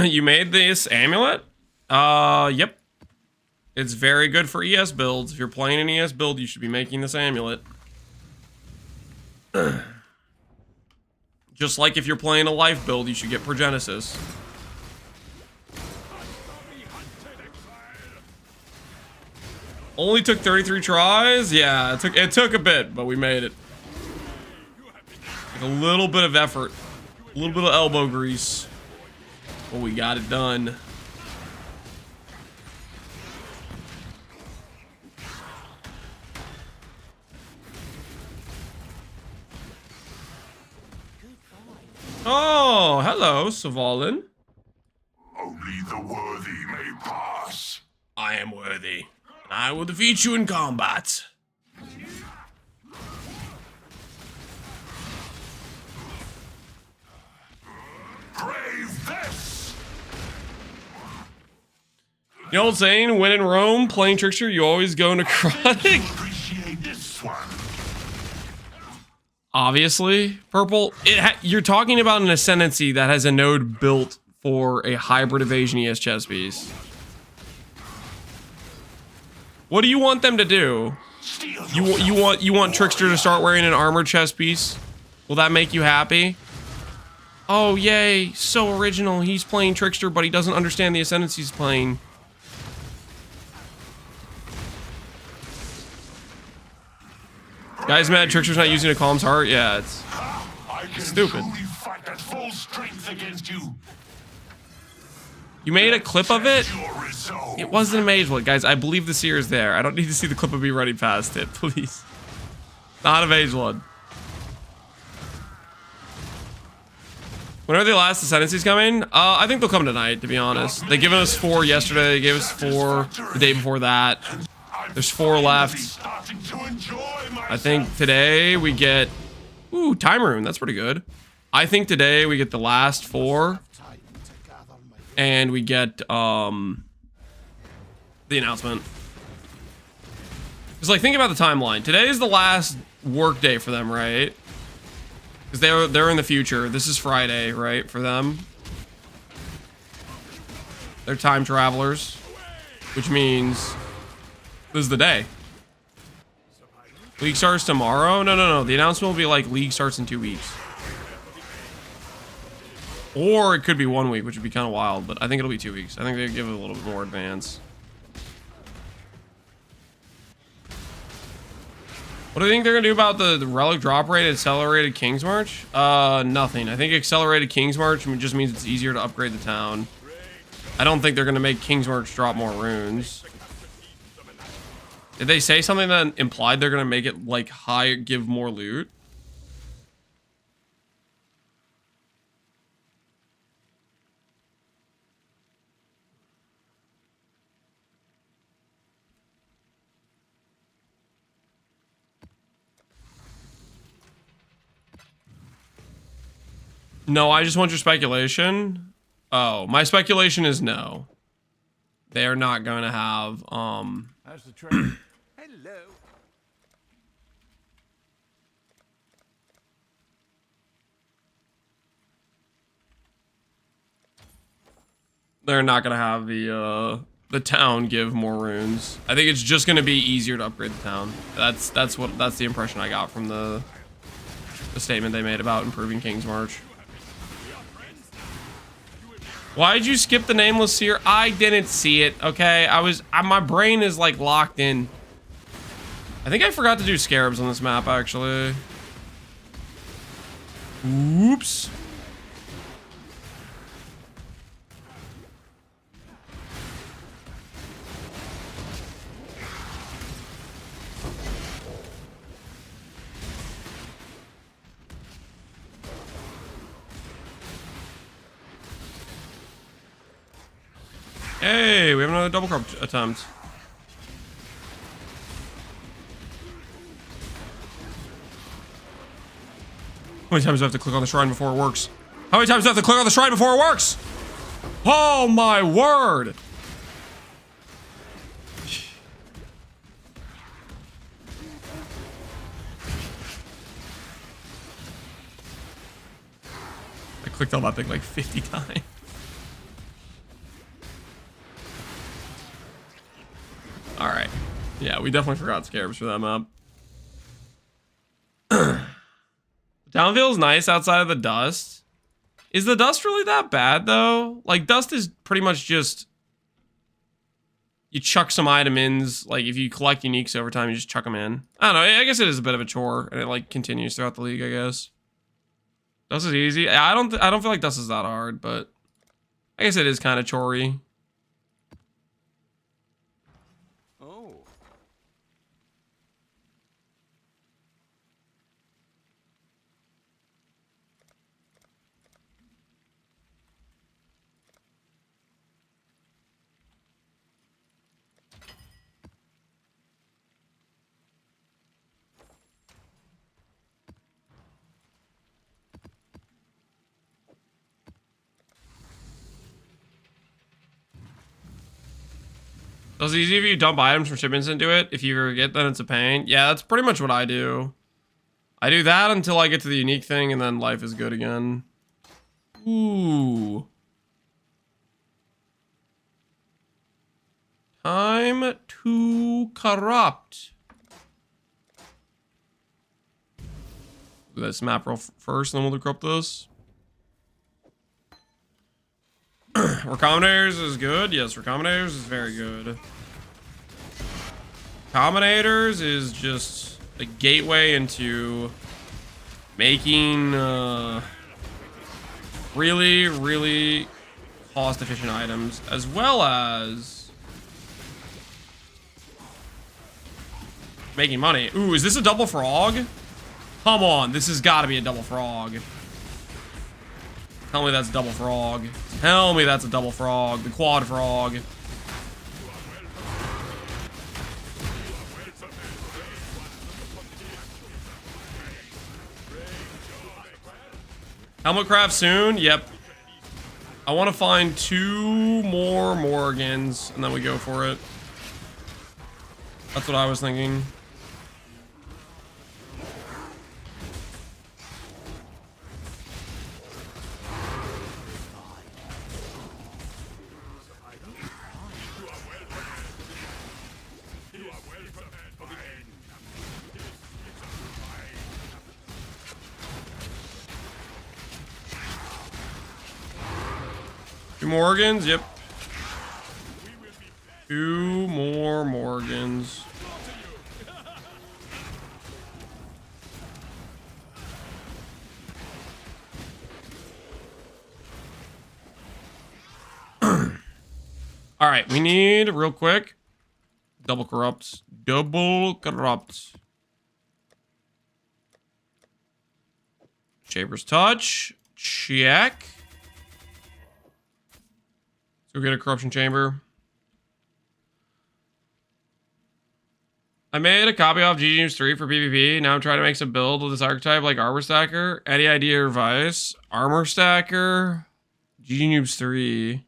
You made this amulet? Yep. It's very good for ES builds. If you're playing an ES build, you should be making this amulet. Just like if you're playing a life build, you should get Progenesis. Only took 33 tries? Yeah, it took a bit, but we made it. Like a little bit of effort. A little bit of elbow grease. But we got it done. Oh, hello, Savalin. Only the worthy may pass. I am worthy, and I will defeat you in combat. Brave this! You know what I'm saying? When in Rome, playing Trickster, you always go necrotic. Appreciate this one. Obviously, Purple. You're talking about an Ascendancy that has a node built for a hybrid evasion ES chess piece. What do you want them to do? You want Trickster to start wearing an armored chess piece? Will that make you happy? Oh yay! So original. He's playing Trickster, but he doesn't understand the Ascendancy he's playing. Guys mad Trickster's not using a Calm's Heart? Yeah, it's stupid. Fight at full strength against you. You made a clip of it? It wasn't a Mage Blood, guys. I believe the Seer is there. I don't need to see the clip of me running past it, please. Not a Mage Blood. When are the last Ascendancies coming? I think they'll come tonight, to be honest. They given us 4 yesterday. They gave us 4 the day before that. There's 4 left. I think today we get... Ooh, Time Rune. That's pretty good. I think today we get the last 4. And we get, the announcement. Because, like, think about the timeline. Today is the last work day for them, right? Because they're in the future. This is Friday, right, for them. They're time travelers. Which means... This is the day. League starts tomorrow? No. The announcement will be like League starts in 2 weeks. Or it could be 1 week, which would be kind of wild, but I think it'll be 2 weeks. I think they give it a little bit more advance. What do you think they're gonna do about the relic drop rate accelerated King's March? Nothing. I think accelerated King's March just means it's easier to upgrade the town. I don't think they're gonna make King's March drop more runes. Did they say something that implied they're gonna make it like higher, give more loot? No, I just want your speculation. Oh, my speculation is no. They're not going to have, How's the train? Hello. they're not going to have the town give more runes. I think it's just going to be easier to upgrade the town. That's the impression I got from the statement they made about improving King's March. Why did you skip the nameless seer? I didn't see it, okay? My brain is like locked in. I think I forgot to do scarabs on this map, actually. Oops. Hey, we have another double crop attempt. How many times do I have to click on the shrine before it works? How many times do I have to click on the shrine before it works? Oh my word! I clicked on that thing like 50 times. Alright. Yeah, we definitely forgot scarabs for that map. The town feels nice outside of the dust. Is the dust really that bad, though? Like, dust is pretty much just... You chuck some item ins. Like, if you collect uniques over time, you just chuck them in. I don't know. I guess it is a bit of a chore, and it, like, continues throughout the league, I guess. Dust is easy. I don't feel like dust is that hard, but... I guess it is kind of chore-y. So it's easy if you dump items from shipments into it. If you forget, then it's a pain. Yeah, that's pretty much what I do. I do that until I get to the unique thing, and then life is good again. Ooh. Time to corrupt. Do this map roll first, and then we'll corrupt this. Recombinators is good. Yes, Recombinators is very good. Combinators is just a gateway into making really, really cost-efficient items, as well as making money. Ooh, is this a double frog? Come on, this has got to be a double frog. Tell me that's a double frog. Tell me that's a double frog. The quad frog. Helmet craft soon? Yep. I want to find 2 more Morgans, and then we go for it. That's what I was thinking. Morgans, yep. 2 more Morgans. All right, we need real quick. Double corrupt. Double corrupt. Chamber's touch. Check. So we get a corruption chamber. I made a copy of GG News 3 for PvP. Now I'm trying to make some build with this archetype like Armor Stacker. Any idea or advice? Armor Stacker. GG News 3.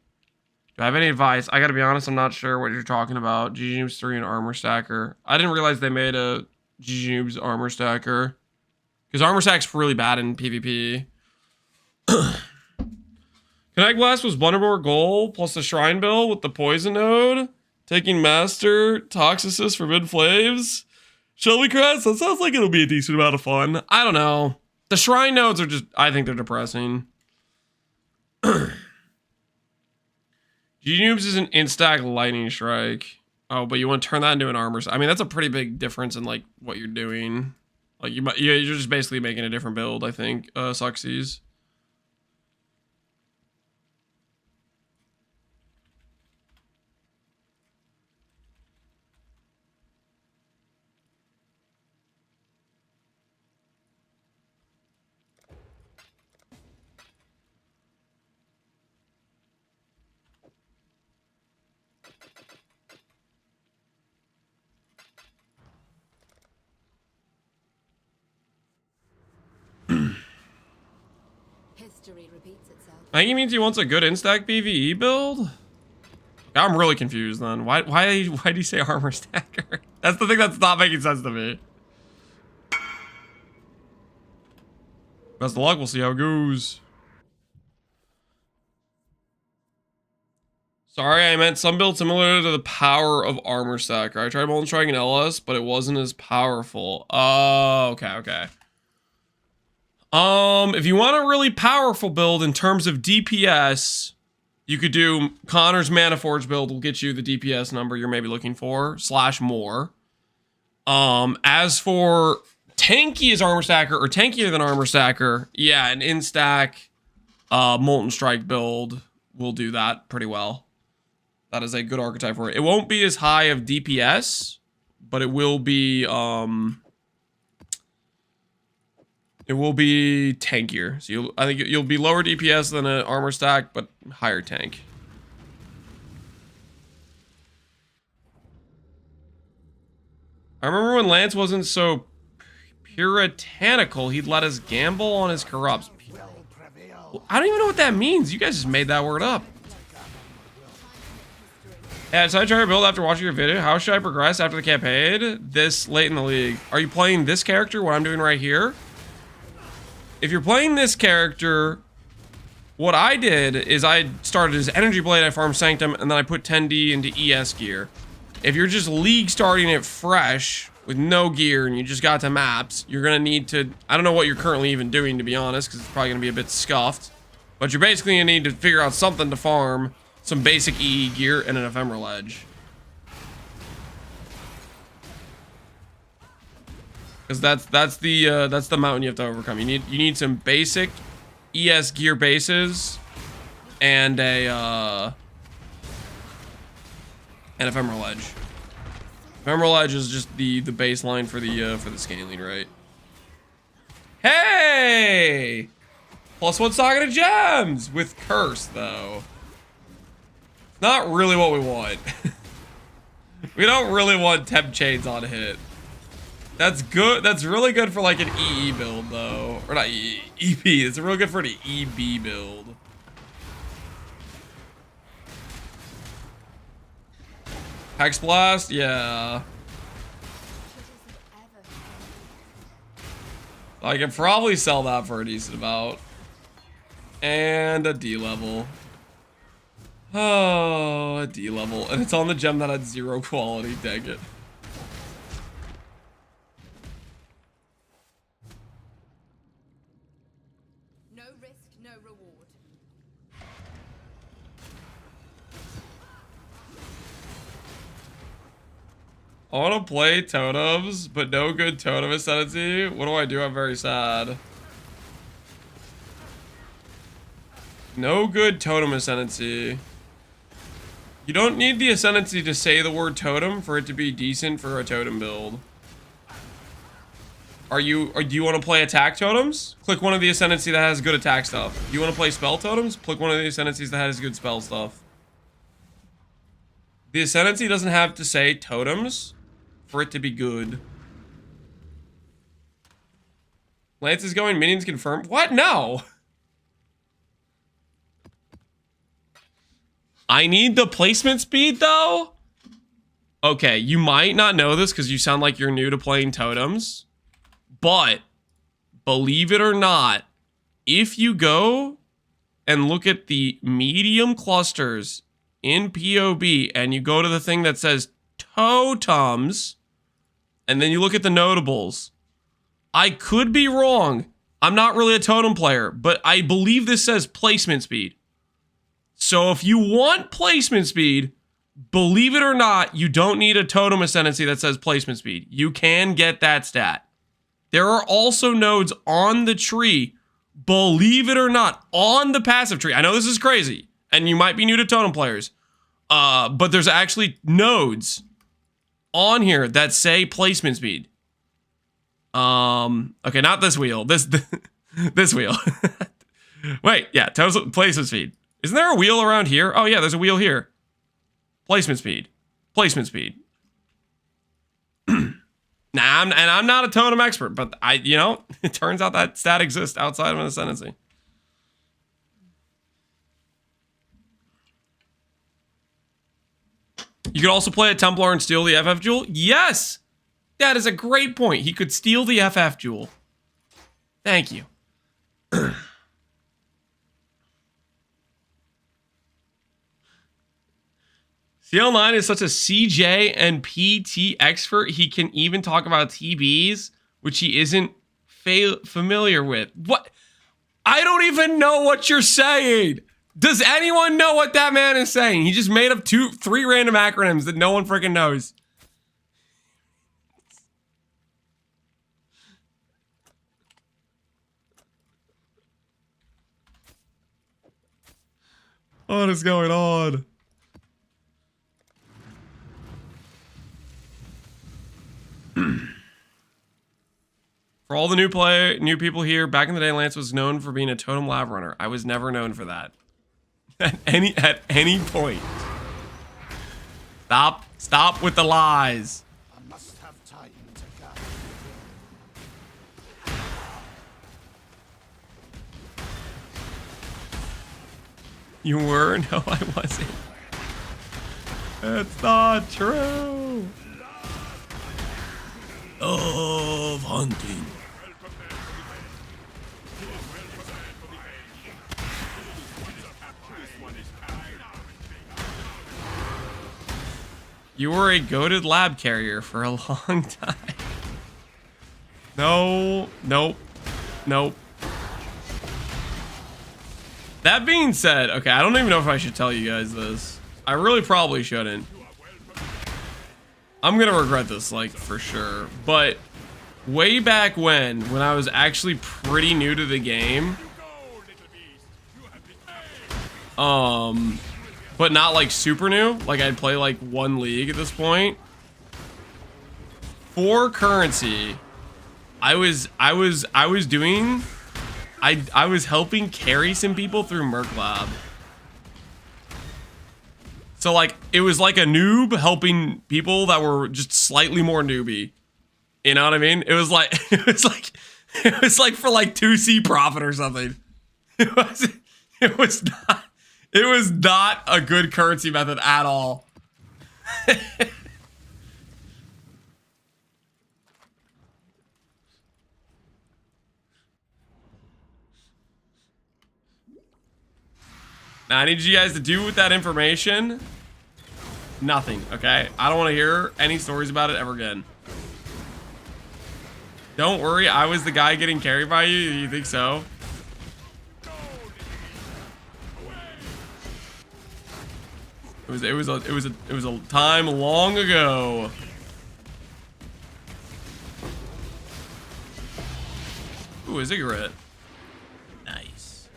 Do I have any advice? I gotta be honest, I'm not sure what you're talking about. GG Noobs 3 and Armor Stacker. I didn't realize they made a GG Noobs Armor Stacker. Because Armor Stack's really bad in PvP. Hexblast was Blunderbore Gold plus the Shrine Bill with the Poison Node. Taking Master, Toxicist, Forbidden Flames. Shelby Crest, that sounds like it'll be a decent amount of fun. I don't know. The Shrine Nodes are just, I think they're depressing. GG Noobs is an Instack Lightning Strike. Oh, but you want to turn that into an armor. I mean, that's a pretty big difference in like what you're doing. Like you're just basically making a different build, I think. Sucksies. History repeats itself. I think he means he wants a good instack PvE build. I'm really confused then. Why do you say armor stacker? That's the thing that's not making sense to me. Best of luck. We'll see how it goes. Sorry, I meant some build similar to the power of armor stacker. I tried Molten Strike and LS, but it wasn't as powerful. Oh, okay. If you want a really powerful build in terms of DPS, you could do Connor's Mana Forge build will get you the DPS number you're maybe looking for, / more. As for tanky as armor stacker or tankier than armor stacker, yeah, an instack Molten Strike build will do that pretty well. That is a good archetype for it. It won't be as high of DPS, but it will be tankier. So I think you'll be lower DPS than an armor stack, but higher tank. I remember when Lance wasn't so puritanical, he'd let us gamble on his corrupts. I don't even know what that means. You guys just made that word up. Yeah, so I try to build after watching your video. How should I progress after the campaign this late in the league? Are you playing this character, what I'm doing right here? If you're playing this character, what I did is I started as Energy Blade, I farmed Sanctum, and then I put 10D into ES gear. If you're just league starting it fresh with no gear and you just got to maps, you're going to need to, I don't know what you're currently even doing, to be honest, because it's probably going to be a bit scuffed. But you're basically going to need to figure out something to farm, some basic EE gear, and an ephemeral edge. Because that's the mountain you have to overcome. You need some basic ES gear bases and an ephemeral edge. Ephemeral edge is just the baseline for the scaling, right? Hey! +1 Saga to Gems with Curse though. Not really what we want. We don't really want temp chains on hit. That's good. That's really good for like an EE build though. Or not EE, EP. It's real good for an EB build. Hexblast, yeah. I can probably sell that for a decent amount. And a D level. Oh, a D level. And it's on the gem that had 0 quality, dang it. No risk, no reward. I want to play totems, but no good totem ascendancy. What do? I'm very sad. No good totem ascendancy. You don't need the Ascendancy to say the word totem for it to be decent for a totem build. Do you want to play attack totems? Click one of the Ascendancy that has good attack stuff. Do you want to play spell totems? Click one of the Ascendancies that has good spell stuff. The Ascendancy doesn't have to say totems for it to be good. Lance is going, minions confirmed. What? No! I need the placement speed, though? Okay, you might not know this because you sound like you're new to playing totems. But, believe it or not, if you go and look at the medium clusters in POB and you go to the thing that says totems, and then you look at the notables, I could be wrong. I'm not really a totem player, but I believe this says placement speed. So if you want placement speed, believe it or not, you don't need a totem ascendancy that says placement speed. You can get that stat. There are also nodes on the tree, believe it or not, on the passive tree. I know this is crazy, and you might be new to totem players, but there's actually nodes on here that say placement speed. Okay, not this wheel. This wheel. Wait, yeah, placement speed. Isn't there a wheel around here? Oh yeah, there's a wheel here. Placement speed. Placement speed. Nah, I'm not a totem expert, but it turns out that stat exists outside of an ascendancy. You could also play a Templar and steal the FF Jewel? Yes! That is a great point. He could steal the FF Jewel. Thank you. CL9 is such a CJ and PT expert, he can even talk about TBs, which he isn't familiar with. What? I don't even know what you're saying. Does anyone know what that man is saying? He just made up 3 random acronyms that no one freaking knows. What is going on? For all the new people here, back in the day, Lance was known for being a totem lab runner. I was never known for that. At any point. Stop with the lies. I must have time to go. You were? No, I wasn't. That's not true. Of hunting. You were a goated lab carrier for a long time. No, nope, nope. That being said, okay, I don't even know if I should tell you guys this. I really probably shouldn't. I'm gonna regret this, like, for sure. But way back when I was actually pretty new to the game, but not like super new, like I'd play like 1 league at this point. For currency, I was helping carry some people through Merc Lab. So like it was like a noob helping people that were just slightly more newbie. You know what I mean? It was like for like 2C profit or something. It was not a good currency method at all. Now I need you guys to do with that information nothing, okay? I don't want to hear any stories about it ever again. Don't worry, I was the guy getting carried by you. You think so? It was a time long ago. Ooh, a cigarette. Nice.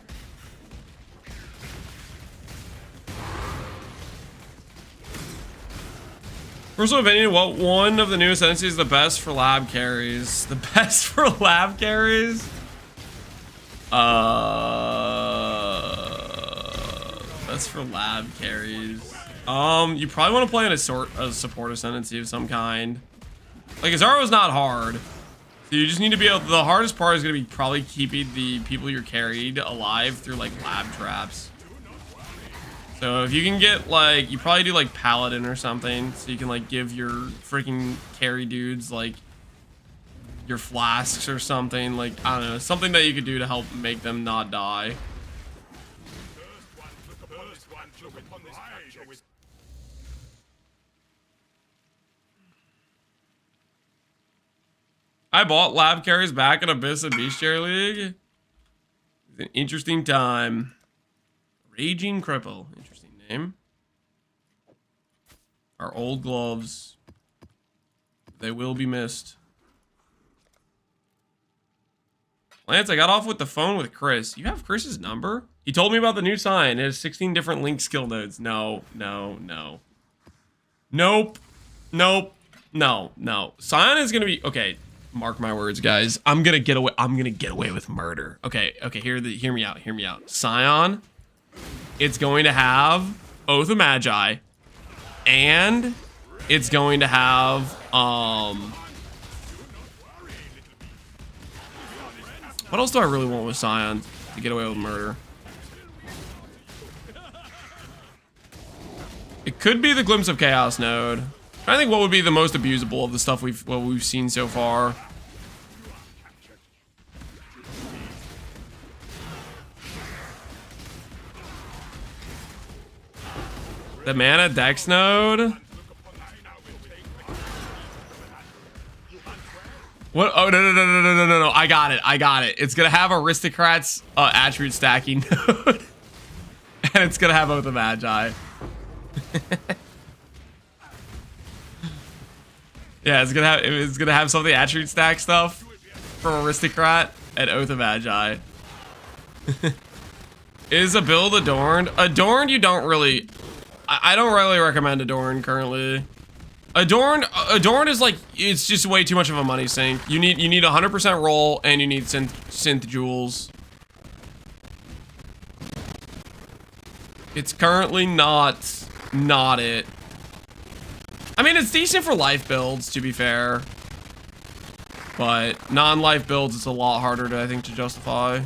Personal opinion, what one of the new Ascendancy is the best for lab carries? The best for lab carries? Best for lab carries. You probably want to play in a support Ascendancy of some kind. Like, Azaro's not hard. So you just need to be able, the hardest part is going to be probably keeping the people you're carried alive through like lab traps. So if you can get like, you probably do like Paladin or something, so you can like give your freaking carry dudes like your flasks or something, like, I don't know, something that you could do to help make them not die. I bought lab carries back in Abyss and Bestiary League. It's an interesting time. Raging Cripple. Interesting name. Our old gloves. They will be missed. Lance, I got off with the phone with Chris. You have Chris's number? He told me about the new sign. It has 16 different link skill nodes. No, no, no. Nope. Nope. No, no. Scion is gonna be okay. Mark my words, guys. I'm gonna get away with murder. Okay, okay, hear me out, hear me out. Scion, it's going to have Oath of Magi, and it's going to have what else do I really want with Scion to get away with murder? It could be the Glimpse of Chaos node. I think what would be the most abusable of the stuff we've seen so far. The mana Dex node. What? Oh no! I got it. It's gonna have Aristocrats attribute stacking node, and it's gonna have Oath of Magi. Yeah, it's gonna have some of the attribute stack stuff from Aristocrat and Oath of Magi. Is a build Adorned? Adorned, you don't really. I don't really recommend Adorned currently. Adorned is like, it's just way too much of a money sink. You need 100% roll and you need synth jewels. It's currently not it. I mean, it's decent for life builds, to be fair. But non-life builds, it's a lot harder to, I think, to justify.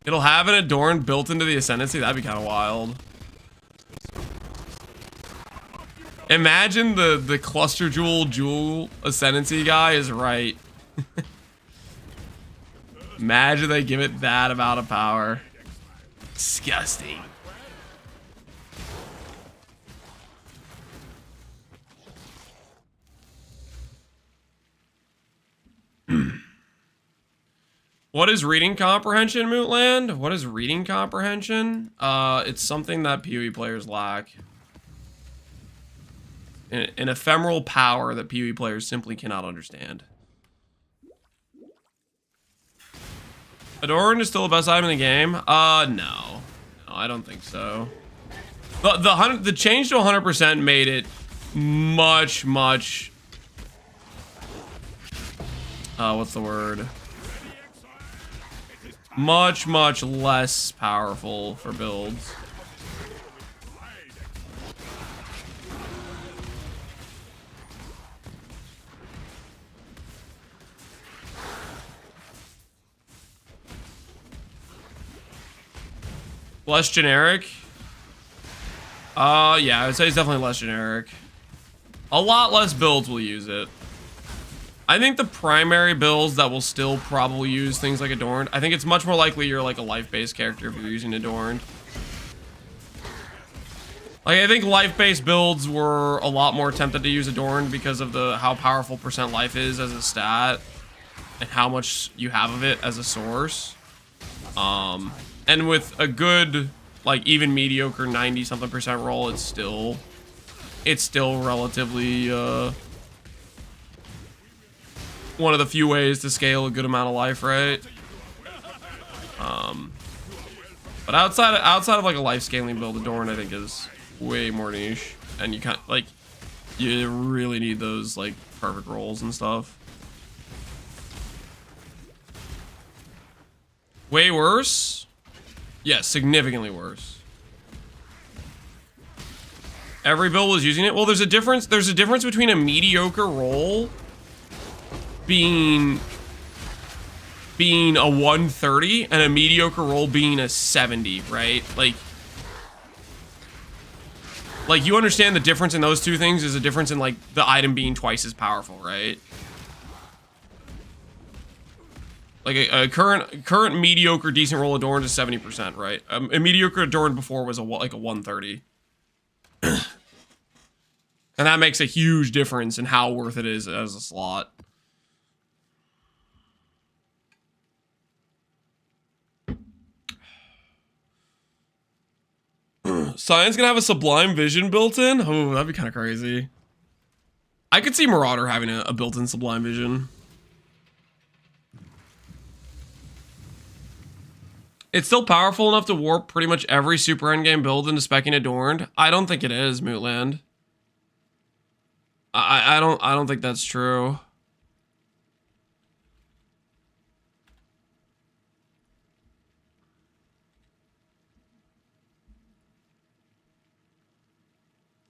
It'll have an Adorned built into the Ascendancy. That'd be kind of wild. Imagine the cluster jewel Ascendancy guy is right. Imagine they give it that amount of power. Disgusting. What is reading comprehension, Mootland? What is reading comprehension? It's something that PoE players lack. An ephemeral power that PoE players simply cannot understand. Adorned is still the best item in the game? No. No, I don't think so. The change to 100% made it much, what's the word? Much less powerful for builds. Less generic? Yeah, I would say it's definitely less generic. A lot less builds will use it. I think the primary builds that will still probably use things like Adorned, I think it's much more likely you're like a life-based character if you're using Adorned. Like, I think life-based builds were a lot more tempted to use Adorned because of how powerful percent life is as a stat and how much you have of it as a source. And with a good, like, even mediocre 90-something% roll, it's still relatively, one of the few ways to scale a good amount of life, right? But outside of like a life scaling build, Adorned I think is way more niche. and you kind of like you really need those like perfect rolls and stuff. Way worse? Yeah, significantly worse. Every build was using it. Well, there's a difference. There's a difference between a mediocre roll being a 130 and a mediocre roll being a 70, right? Like you understand the difference in those two things is a difference in like the item being twice as powerful, right? Like a current mediocre decent roll adorned is 70%, right? A mediocre adorned before was like a 130. And that makes a huge difference in how worth it is as a slot. Science gonna have a Sublime Vision built in? Oh, that'd be kind of crazy. I could see Marauder having a built-in Sublime Vision. It's still powerful enough to warp pretty much every super endgame build into specking Adorned. I don't think it is, Mootland. I don't think that's true.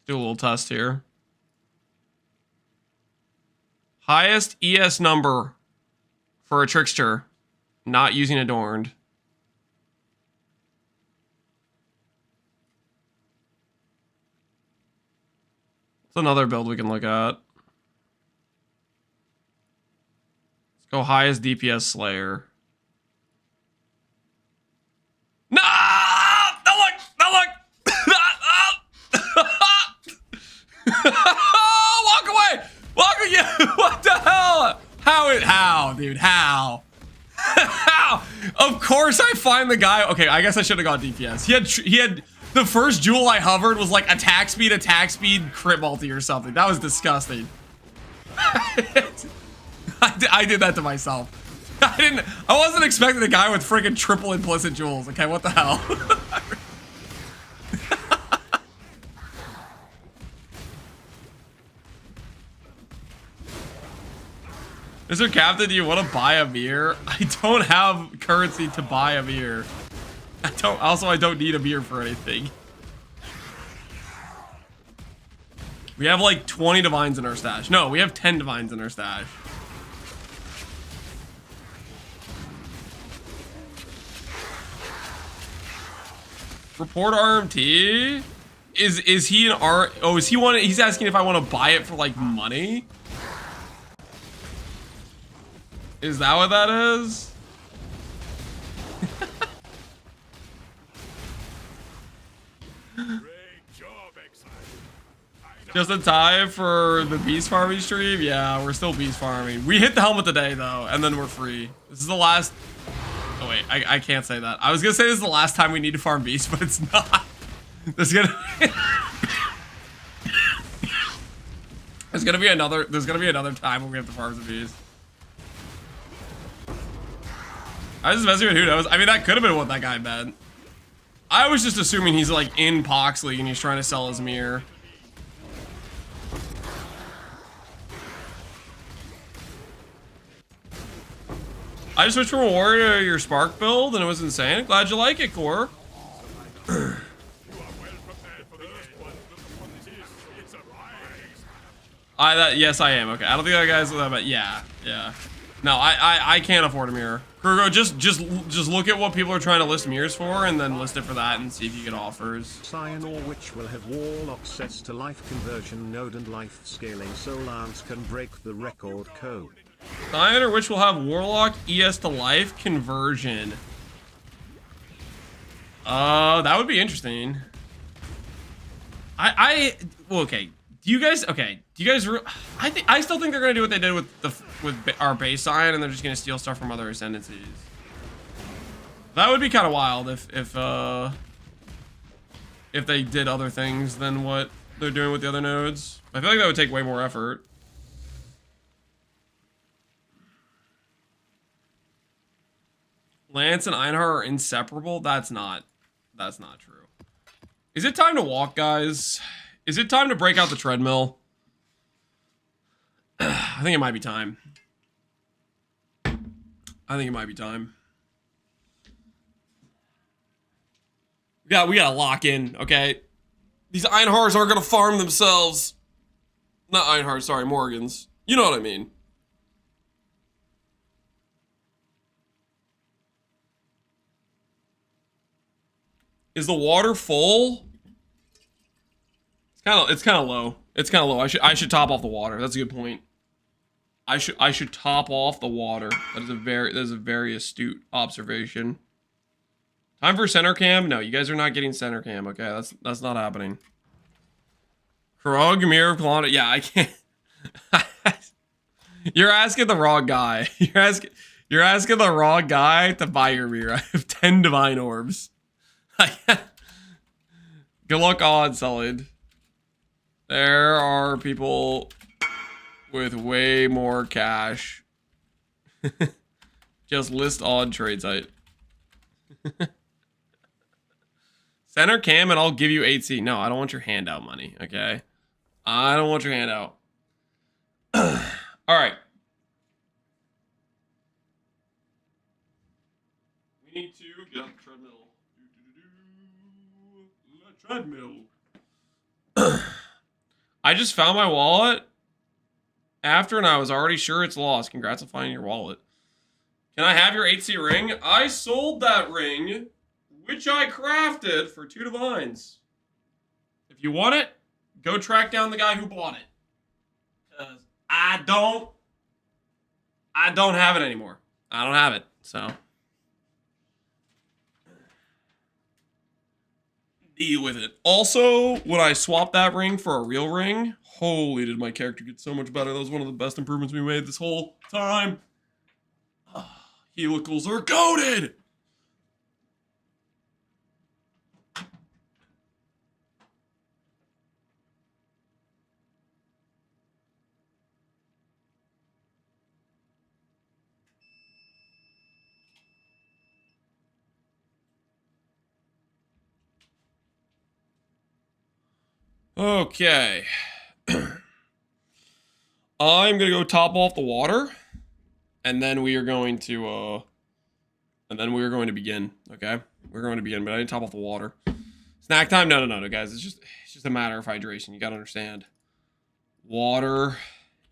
Do a little test here. Highest ES number for a trickster not using Adorned. It's another build we can look at. Let's go highest DPS Slayer. No! Don't look! Don't look! Walk away! Walk away! What the hell? How, dude? How? How? Of course I find the guy. Okay, I guess I should have got DPS. He had the first jewel I hovered was like attack speed, crit multi or something. That was disgusting. I did that to myself. I wasn't expecting a guy with friggin' triple implicit jewels. Okay, what the hell? Mr. Captain, do you want to buy a mirror? I don't have currency to buy a mirror. I don't need a mirror for anything. We have like 20 divines in our stash. No, we have 10 divines in our stash. Report RMT? Is he an R? Oh, is he one? He's asking if I want to buy it for like money. Is that what that is? Just in time for the beast farming stream? Yeah, we're still beast farming. We hit the helmet today though, and then we're free. This is the last. Oh wait, I can't say that. I was gonna say this is the last time we need to farm beast, but it's not. There's gonna be another time when we have to farm some beast. I was just messing with who knows. I mean, that could have been what that guy meant. I was just assuming he's like in Pohx League and he's trying to sell his mirror. I just switched from Warrior to your Spark build and it was insane. Glad you like it, Core. Yes, I am. Okay, I don't think that guy's that, but yeah. No, I can't afford a mirror. Kurgo, just look at what people are trying to list mirrors for, and then list it for that, and see if you get offers. Scion or Witch will have Warlock sets to life conversion node and life scaling, so Lance can break the record code. Scion or Witch will have Warlock ES to life conversion. That would be interesting. Well, okay. Do you guys? I still think they're gonna do what they did with our base Scion, and they're just gonna steal stuff from other Ascendancies. That would be kind of wild if they did other things than what they're doing with the other nodes. I feel like that would take way more effort. Lance and Einhar are inseparable. That's not true. Is it time to walk, guys? Is it time to break out the treadmill? I think it might be time. I think it might be time. We gotta lock in, okay? These Einhars aren't gonna farm themselves. Not Einhars, sorry, Morgans. You know what I mean. Is the water full? It's kind of low. It's kind of low. I should top off the water. That's a good point. I should top off the water. That is a very astute observation. Time for center cam? No, you guys are not getting center cam. Okay, that's not happening. Krog, Mirror of Kalana. Yeah, I can't. You're asking the wrong guy. You're asking the wrong guy to buy your mirror. I have 10 divine orbs. Good luck on, Sullied. There are people with way more cash. Just list on trade site. Center cam and I'll give you 8C. No, I don't want your handout money, okay? I don't want your handout. All right. We need to get on the treadmill. The treadmill. I just found my wallet after and I was already sure it's lost. Congrats on finding your wallet. Can I have your 8C ring? I sold that ring, which I crafted for 2 divines. If you want it, go track down the guy who bought it. Because I don't have it anymore. I don't have it, so. Deal with it. Also, when I swapped that ring for a real ring, holy, did my character get so much better. That was one of the best improvements we made this whole time. Helicals are goated! Okay. I'm gonna go top off the water, and then we are going to begin. Okay, we're going to begin, but I didn't top off the water. Snack time? No, guys. It's just a matter of hydration. You gotta understand. Water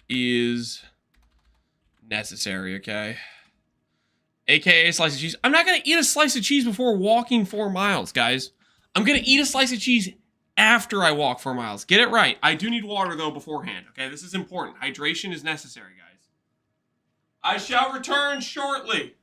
is necessary. Okay. AKA a slice of cheese. I'm not gonna eat a slice of cheese before walking 4 miles, guys. I'm gonna eat a slice of cheese after I walk 4 miles. Get it right. I do need water, though, beforehand. Okay, this is important. Hydration is necessary, guys. I shall return shortly.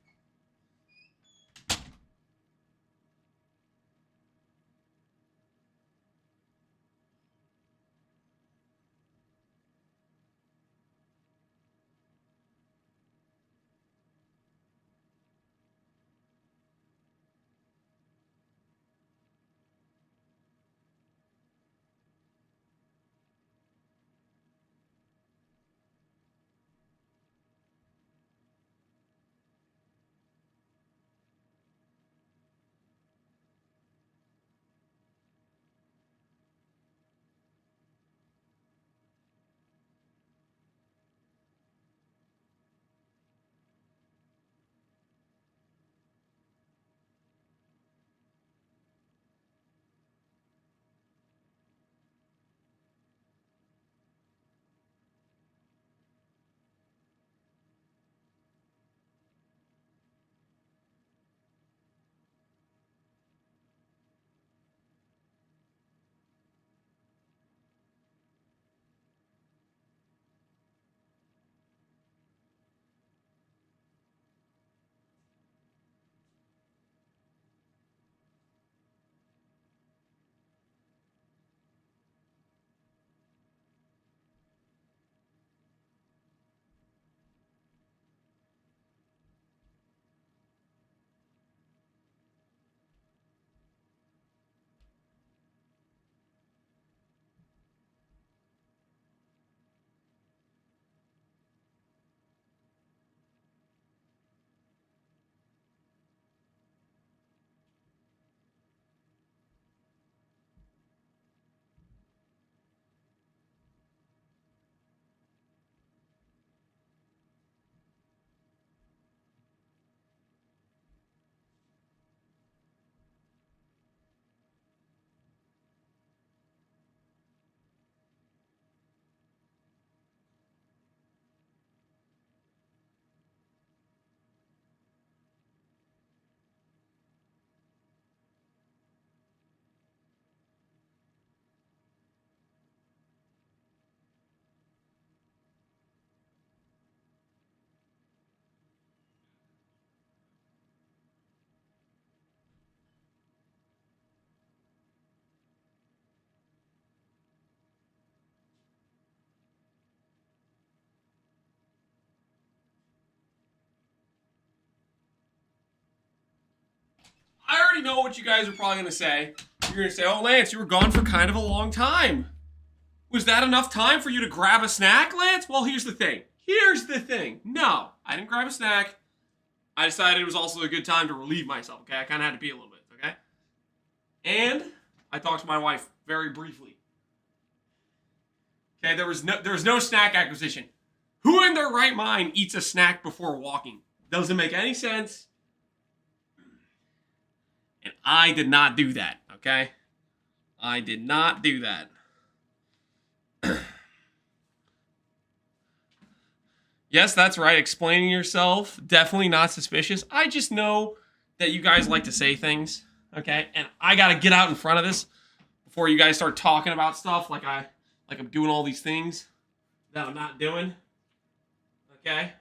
I already know what you guys are probably going to say. You're going to say, oh, Lance, you were gone for kind of a long time. Was that enough time for you to grab a snack, Lance? Well, here's the thing. No, I didn't grab a snack. I decided it was also a good time to relieve myself, okay? I kind of had to pee a little bit, okay? And I talked to my wife very briefly. Okay, there was no snack acquisition. Who in their right mind eats a snack before walking? Doesn't make any sense. And I did not do that, okay? I did not do that. Yes, that's right. Explaining yourself, definitely not suspicious. I just know that you guys like to say things, okay? And I gotta get out in front of this before you guys start talking about stuff like I'm doing all these things that I'm not doing, okay?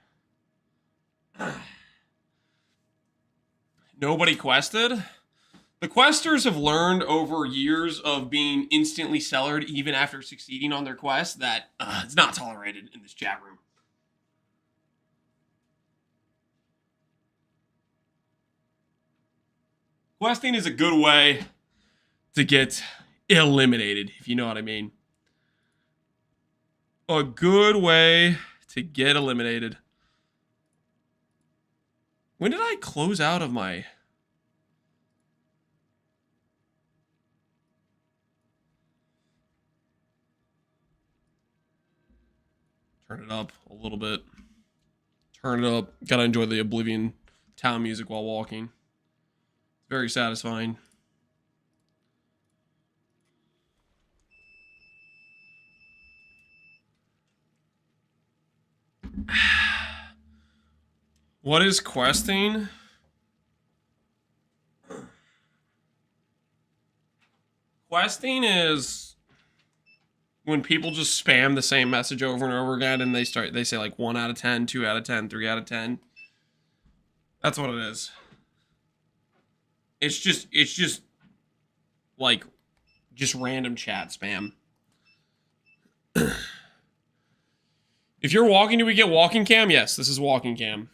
Nobody quested. The questers have learned over years of being instantly cellared even after succeeding on their quest that it's not tolerated in this chat room. Questing is a good way to get eliminated, if you know what I mean. A good way to get eliminated. When did I close out of my... Turn it up a little bit. Turn it up. Gotta enjoy the Oblivion town music while walking. Very satisfying. What is questing? Questing is when people just spam the same message over and over again and they say like 1 out of 10, 2 out of 10, 3 out of 10. That's what it is. It's just like just random chat spam. If you're walking, do we get walking cam? Yes, this is walking cam.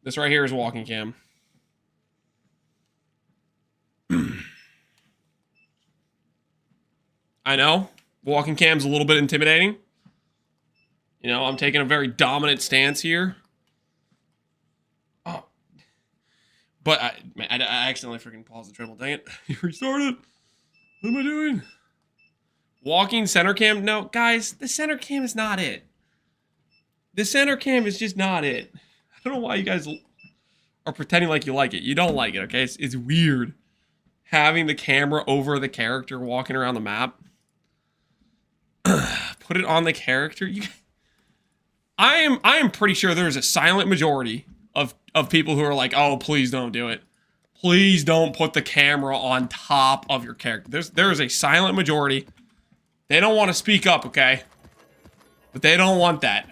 This right here is walking cam. I know, walking cam's a little bit intimidating. You know, I'm taking a very dominant stance here. Oh. But I accidentally freaking paused the dribble. Dang it. You restarted. What am I doing? Walking center cam? No, guys, the center cam is not it. The center cam is just not it. I don't know why you guys are pretending like you like it. You don't like it, okay? It's weird having the camera over the character walking around the map. Put it on the character. I am pretty sure there's a silent majority of people who are like, oh, please don't do it. Please don't put the camera on top of your character. There is a silent majority. They don't want to speak up, okay? But they don't want that.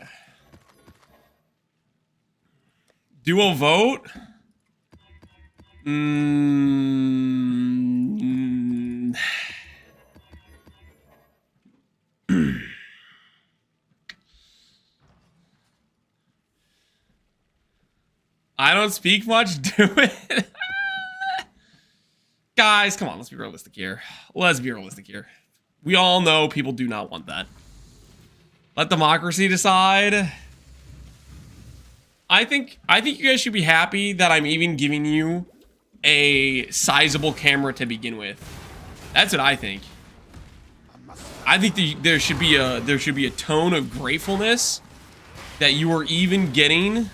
Duo vote? I don't speak much, do it. Guys, come on, let's be realistic here. Let's be realistic here. We all know people do not want that. Let democracy decide. I think you guys should be happy that I'm even giving you a sizable camera to begin with. That's what I think. I think there should be a tone of gratefulness that you are even getting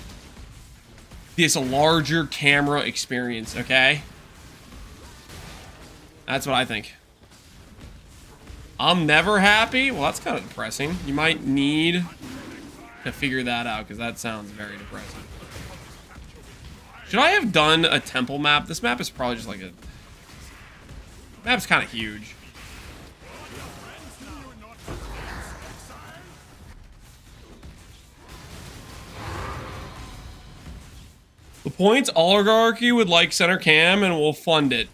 this larger camera experience, okay? That's what I think. I'm never happy? Well, that's kind of depressing. You might need to figure that out, because that sounds very depressing. Should I have done a temple map? This map is probably just like a... Map's kind of huge. The Points Oligarchy would like center cam and we'll fund it.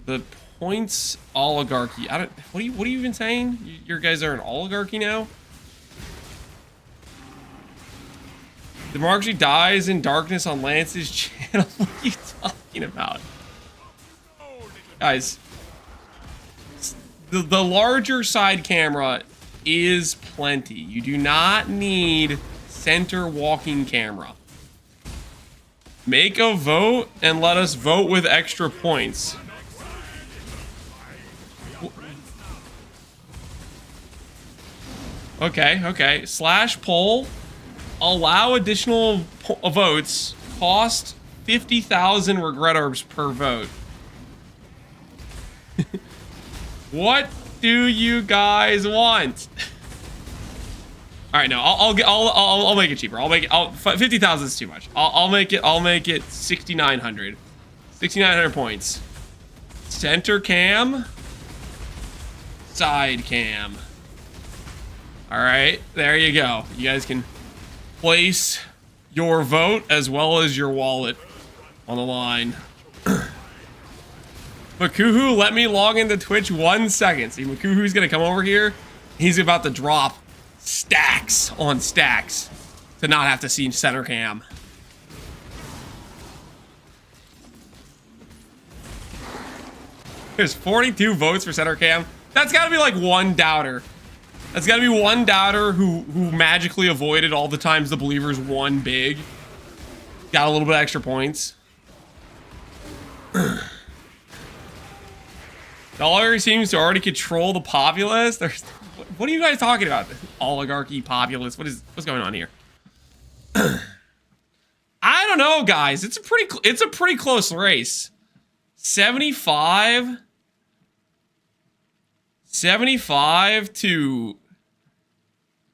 The Points Oligarchy. I don't... What are you even saying? You guys are an oligarchy now? Democracy dies in darkness on Lance's channel. What are you talking about? Guys, the larger side camera is plenty. You do not need center walking camera. Make a vote and let us vote with extra points. Okay. Slash poll. Allow additional votes. Cost 50,000 regret orbs per vote. What do you guys want? All right, no, I'll make it cheaper. 50,000 is too much. I'll make it 6,900. 6,900 points. Center cam. Side cam. All right, there you go. You guys can place your vote as well as your wallet on the line. Makuhu, let me log into Twitch 1 second. See, Makuhu's gonna come over here. He's about to drop stacks on stacks to not have to see center cam. There's 42 votes for center cam. That's gotta be like one doubter. That's gotta be one doubter who magically avoided all the times the believers won big. Got a little bit extra points. Dollar seems to already control the populace. What are you guys talking about? Oligarchy, populace. What's going on here? I don't know, guys. It's a pretty close race. 75 to,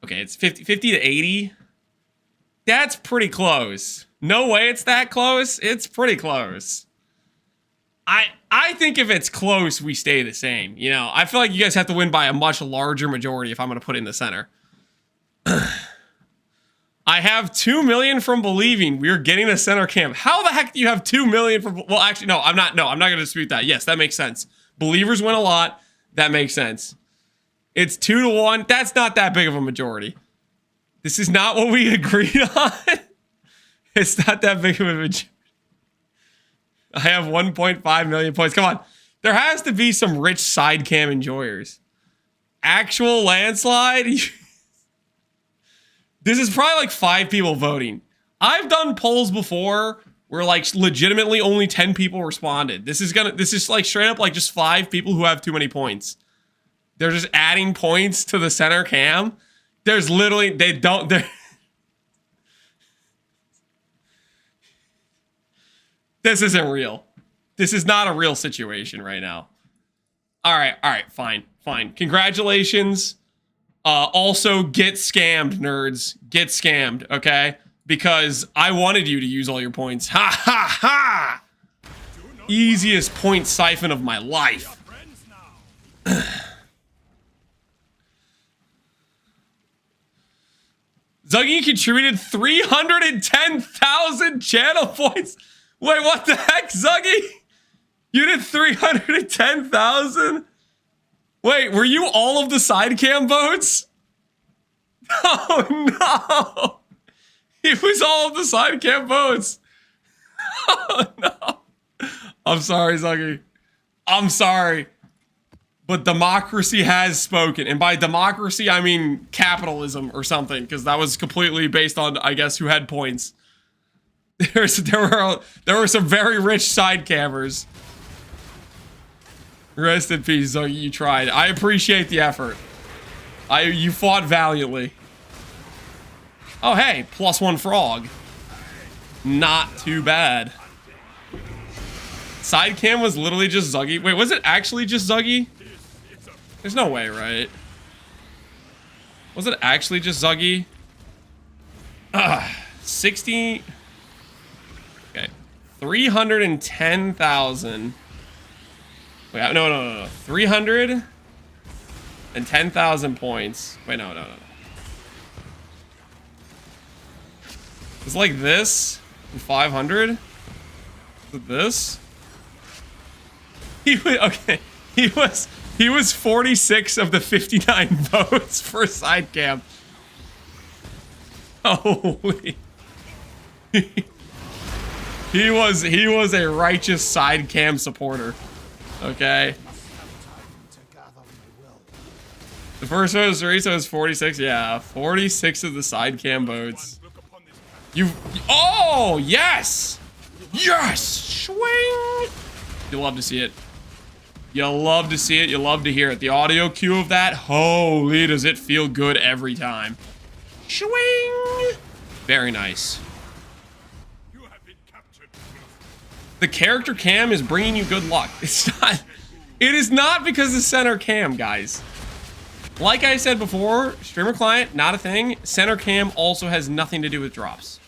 okay, it's 50 to 80. That's pretty close. No way it's that close. It's pretty close. I think if it's close, we stay the same. You know, I feel like you guys have to win by a much larger majority if I'm going to put it in the center. I have 2 million from believing. We're getting a center cam. How the heck do you have 2 million from... Well, actually, no, I'm not going to dispute that. Yes, that makes sense. Believers win a lot. That makes sense. It's 2 to 1. That's not that big of a majority. This is not what we agreed on. It's not that big of a majority. I have 1.5 million points. Come on. There has to be some rich side cam enjoyers. Actual landslide? This is probably like 5 people voting. I've done polls before where like legitimately only 10 people responded. This is like straight up like just 5 people who have too many points. They're just adding points to the center cam. There's literally, this isn't real. This is not a real situation right now. All right, fine. Congratulations. Also, get scammed, nerds. Get scammed, okay? Because I wanted you to use all your points. Ha ha ha! Easiest point siphon of my life. Zuggy contributed 310,000 channel points. Wait, what the heck, Zuggy? You did 310,000? Wait, were you all of the side cam votes? Oh no! He was all of the side cam votes. Oh no! I'm sorry, Zuggy. I'm sorry. But democracy has spoken. And by democracy, I mean capitalism or something, because that was completely based on, I guess, who had points. There were some very rich side cammers. Rest in peace, Zuggy. You tried. I appreciate the effort. You fought valiantly. Oh, hey, +1 frog. Not too bad. Side cam was literally just Zuggy. Wait, was it actually just Zuggy? There's no way, right? Was it actually just Zuggy? 60... Okay. 310,000. Wait, no. 310,000 points. Wait, no. It's like this. 500. Is it this? Okay. He was 46 of the 59 votes for side cam. Holy. He was a righteous side cam supporter. Okay. To gather my will. The first one was 3, so it's 46. Yeah, 46 of the side cam boats. Oh, yes! Yes! Swing! You'll love to see it. You'll love to see it. You'll love to hear it. The audio cue of that, holy, does it feel good every time. Swing! Very nice. The character cam is bringing you good luck. It's not. It is not because of center cam, guys. Like I said before, streamer client, not a thing. Center cam also has nothing to do with drops.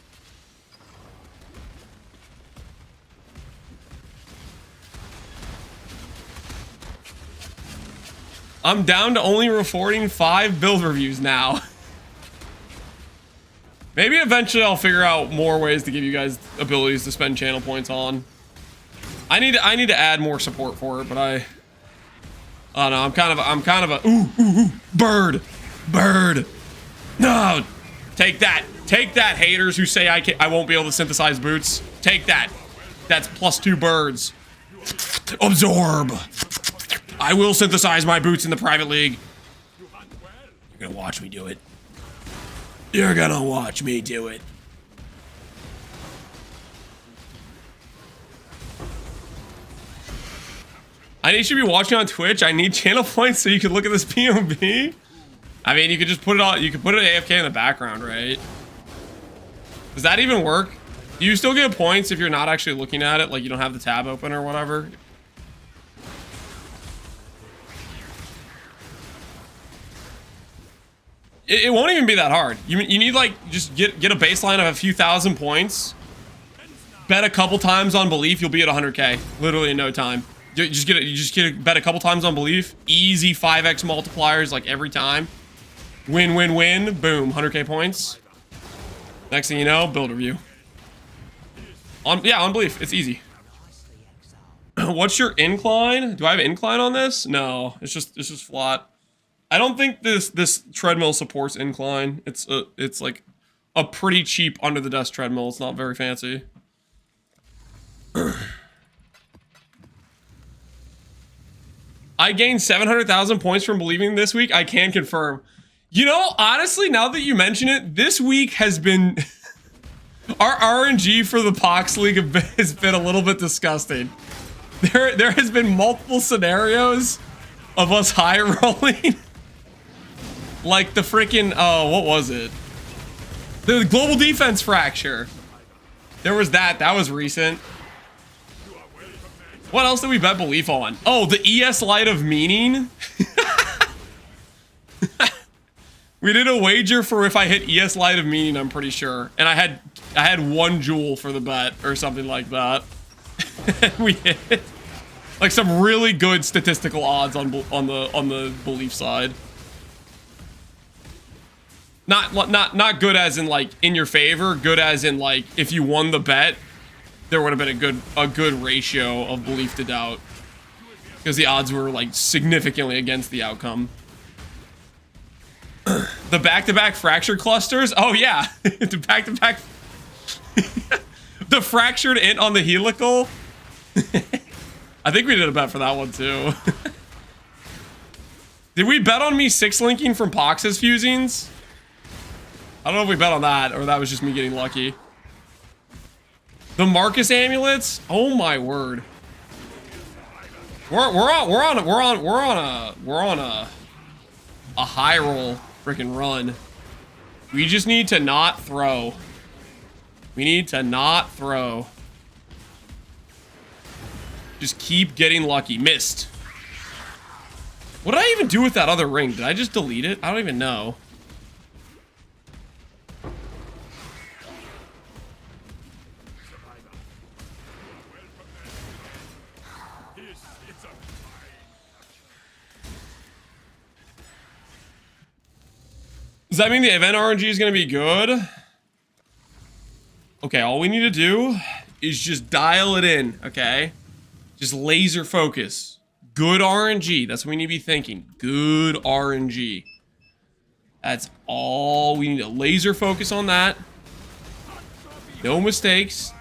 I'm down to only reporting 5 build reviews now. Maybe eventually I'll figure out more ways to give you guys abilities to spend channel points on. I need to add more support for it, but I don't know. I'm kind of a ooh, bird. No, take that, haters who say I won't be able to synthesize boots. Take that. That's +2 birds. Absorb. I will synthesize my boots in the private league. You're gonna watch me do it. You're gonna watch me do it. You should be watching on Twitch. I need channel points so you can look at this POV. I mean, you could just put it on. You could put it AFK in the background, right? Does that even work? Do you still get points if you're not actually looking at it? Like you don't have the tab open or whatever? It won't even be that hard. You need like just get a baseline of a few thousand points. Bet a couple times on belief, you'll be at 100K literally in no time. You just get a bet a couple times on belief. Easy 5x multipliers like every time. Win, boom, 100K points. Next thing you know, build review. On belief, it's easy. What's your incline? Do I have incline on this? No, it's just flat. I don't think this treadmill supports incline. It's like a pretty cheap under the desk treadmill. It's not very fancy. I gained 700,000 points from believing this week. I can confirm. You know, honestly, now that you mention it, this week has been our RNG for the Pohx League has been a little bit disgusting. There has been multiple scenarios of us high rolling. Like the freaking, what was it? The global defense fracture. There was that. That was recent. What else did we bet belief on? Oh, the ES Light of Meaning. We did a wager for if I hit ES Light of Meaning, I'm pretty sure. And I had 1 joule for the bet or something like that. We hit like some really good statistical odds on the belief side. Not good as in like in your favor, good as in like if you won the bet, there would have been a good ratio of belief to doubt. Because the odds were like significantly against the outcome. The back-to-back fracture clusters? Oh yeah. The back-to-back the fractured int on the helical. I think we did a bet for that one too. Did we bet on me 6-linking from Pohx's fusings? I don't know if we bet on that or that was just me getting lucky. The Marcus amulets? Oh my word. We're on a high roll freaking run. We just need to not throw. We need to not throw. Just keep getting lucky. Missed. What did I even do with that other ring? Did I just delete it? I don't even know. Does that mean the event RNG is going to be good? Okay, all we need to do is just dial it in, okay? Just laser focus. Good RNG. That's what we need to be thinking. Good RNG. That's all we need to laser focus on that. No mistakes.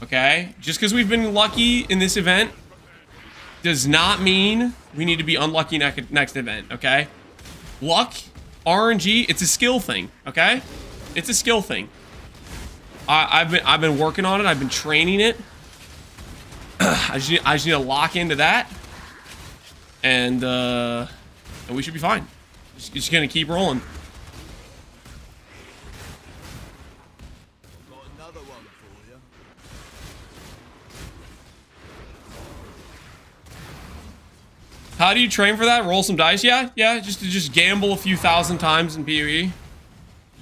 Okay? Just because we've been lucky in this event does not mean we need to be unlucky next event, okay? Luck, RNG, it's a skill thing, okay? It's a skill thing. I've been working on it. I've been training it. I just need to lock into that, and we should be fine. Just gonna keep rolling. Got another one for you. How do you train for that? Roll some dice? Yeah, just gamble a few thousand times in PoE.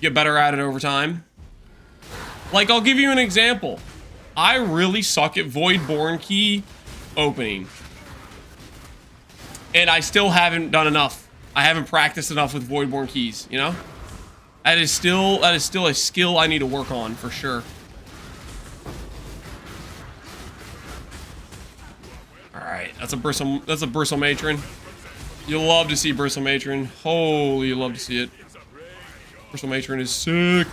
Get better at it over time. Like, I'll give you an example. I really suck at Voidborn key opening. And I still haven't done enough. I haven't practiced enough with Voidborn keys, you know? That is still a skill I need to work on for sure. Alright, that's a bristle matron. You'll love to see bristle matron. Holy, you love to see it. Bristle matron is sick.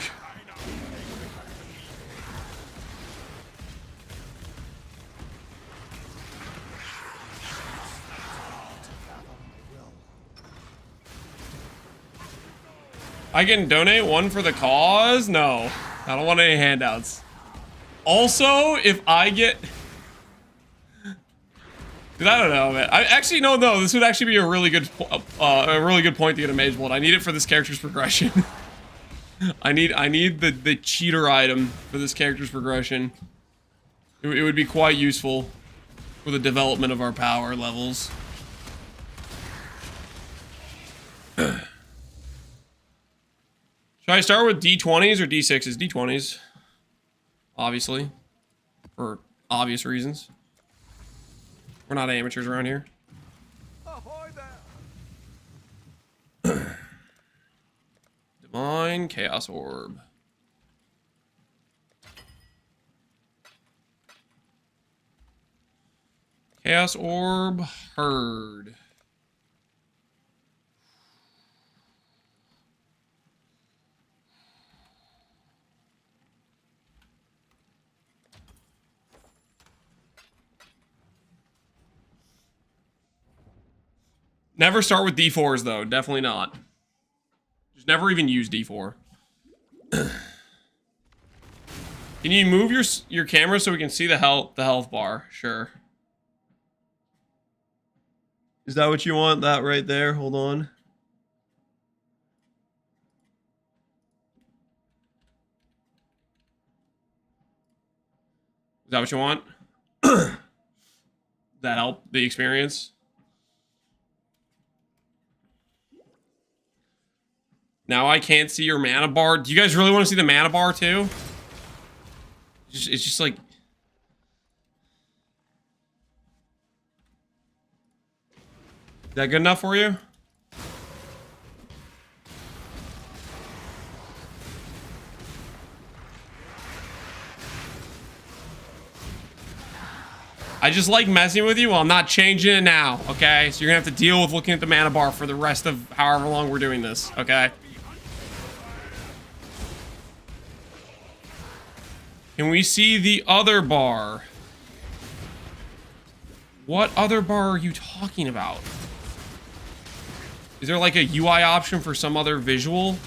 I can donate one for the cause? No, I don't want any handouts. Also, if I get... Cause I don't know, man. I actually no. This would actually be a really good point to get a mage blood. I need it for this character's progression. I need the cheater item for this character's progression. It would be quite useful for the development of our power levels. Should I start with D20s or D6s? D20s. Obviously. For obvious reasons. We're not amateurs around here. Ahoy there. Divine Chaos Orb. Chaos Orb Herd. Never start with D4s though, definitely not. Just never even use D4. Can you move your camera so we can see the health bar? Sure. Is that what you want? That right there? Hold on. Is that what you want? Does that help the experience? Now I can't see your mana bar. Do you guys really want to see the mana bar too? It's just like... Is that good enough for you? I just like messing with you while I'm not changing it now, okay? So you're gonna have to deal with looking at the mana bar for the rest of however long we're doing this, okay? Can we see the other bar? What other bar are you talking about? Is there like a UI option for some other visual?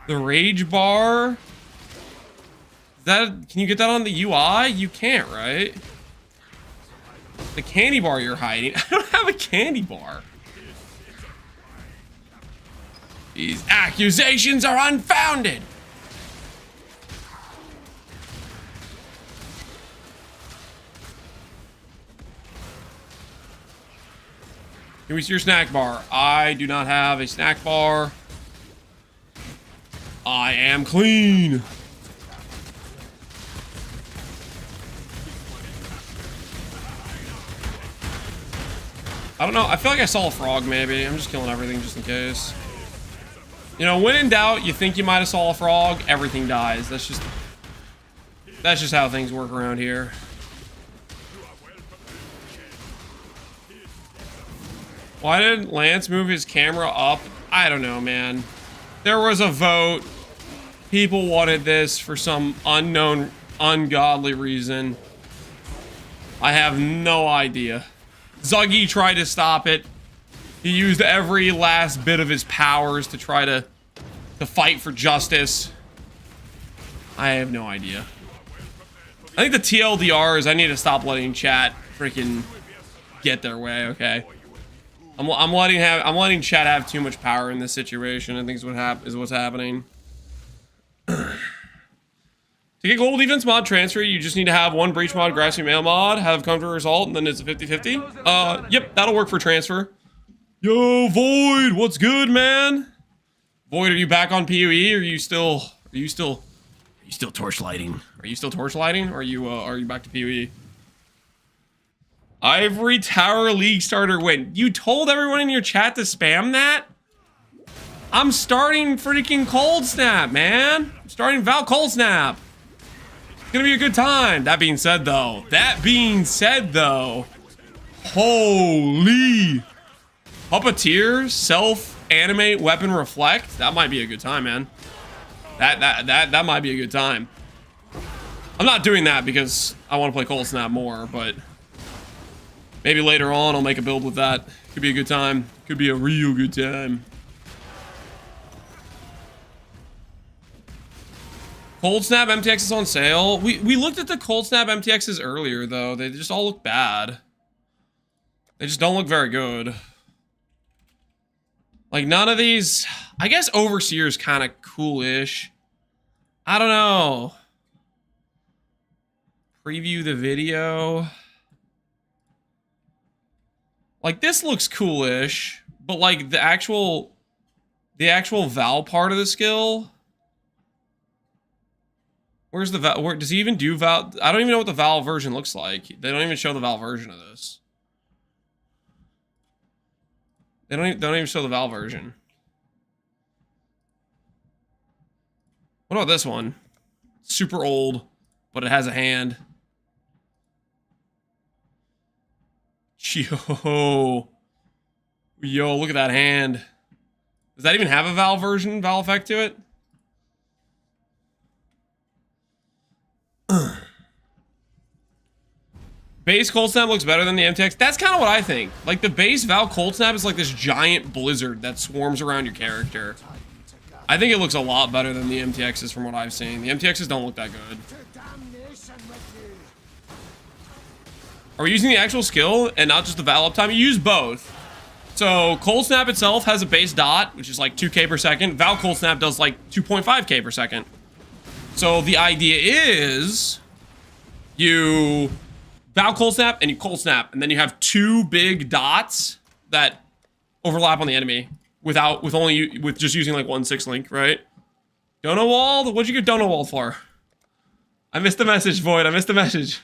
The rage bar? Can you get that on the UI? You can't, right? The candy bar you're hiding. I don't have a candy bar. These accusations are unfounded. Can we see your snack bar? I do not have a snack bar. I am clean. I don't know. I feel like I saw a frog, maybe. I'm just killing everything just in case. You know, when in doubt, you think you might have saw a frog, everything dies. That's just how things work around here. Why did Lance move his camera up? I don't know, man. There was a vote. People wanted this for some unknown, ungodly reason. I have no idea. Zuggy tried to stop it. He used every last bit of his powers to try to fight for justice. I have no idea. I think the TLDR is I need to stop letting chat freaking get their way, okay? I'm letting chat have too much power in this situation. I think is what's happening. To get gold defense mod transfer, you just need to have one breach mod, grassy mail mod, have come to a result, and then it's a 50-50. Yep, that'll work for transfer. Yo, Void, what's good, man? Void, are you back on PoE? Or are you still torchlighting? Are you still torchlighting? Or are you back to PoE? Ivory Tower League starter win. You told everyone in your chat to spam that? I'm starting freaking Cold Snap, man. I'm starting Val Cold Snap. It's gonna be a good time. That being said, though, holy Puppeteer, self-animate, weapon reflect. That might be a good time, man. That might be a good time. I'm not doing that because I want to play Cold Snap more, but maybe later on I'll make a build with that. Could be a good time. Could be a real good time. Cold Snap MTX is on sale. We looked at the Cold Snap MTXs earlier, though. They just all look bad. They just don't look very good. Like, none of these... I guess Overseer's kind of cool-ish. I don't know. Preview the video. Like, this looks cool-ish. But, like, the actual Val part of the skill... Where's the Val? Where does he even do Val? I don't even know what the Val version looks like. They don't even show the Val version of this. They don't even show the Val version. What about this one? Super old, but it has a hand. Yo, look at that hand. Does that even have a Val version, Val effect to it? Base Cold Snap looks better than the MTX. That's kind of what I think. Like, the base Val Cold Snap is like this giant blizzard that swarms around your character. I think it looks a lot better than the MTXs from what I've seen. The MTXs don't look that good. Are we using the actual skill and not just the Val uptime? You use both. So, Cold Snap itself has a base dot, which is like 2k per second. Val Cold Snap does like 2.5k per second. So, the idea is you Val Cold Snap and you Cold Snap, and then you have two big dots that overlap on the enemy with just using like 1/6 link, right? Dono Walled? What'd you get Dono Walled for? I missed the message, Void. I missed the message.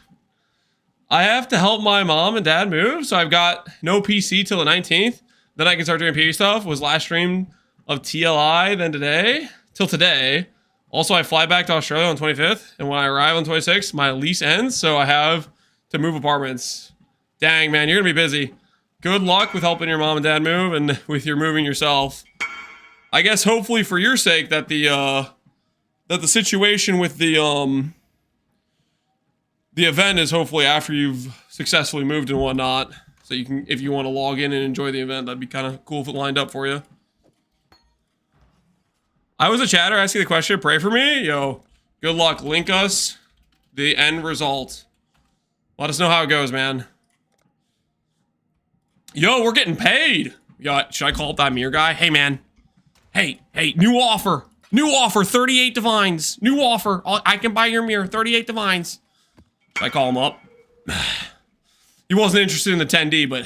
I have to help my mom and dad move, so I've got no PC till the 19th. Then I can start doing PvE stuff. Was last stream of TLI, then today. Till today. Also, I fly back to Australia on 25th, and when I arrive on 26th, my lease ends, so I have to move apartments. Dang, man, you're gonna be busy. Good luck with helping your mom and dad move and with your moving yourself. I guess hopefully for your sake that the situation with the event is hopefully after you've successfully moved and whatnot. So you can, if you want to log in and enjoy the event, that'd be kind of cool if it lined up for you. I was a chatter asking the question, pray for me? Yo, good luck. Link us the end result. Let us know how it goes, man. Yo, we're getting paid. Yo, should I call up that mirror guy? Hey, man. Hey, new offer. New offer, 38 divines. New offer. I can buy your mirror, 38 divines. Should I call him up? He wasn't interested in the 10D, but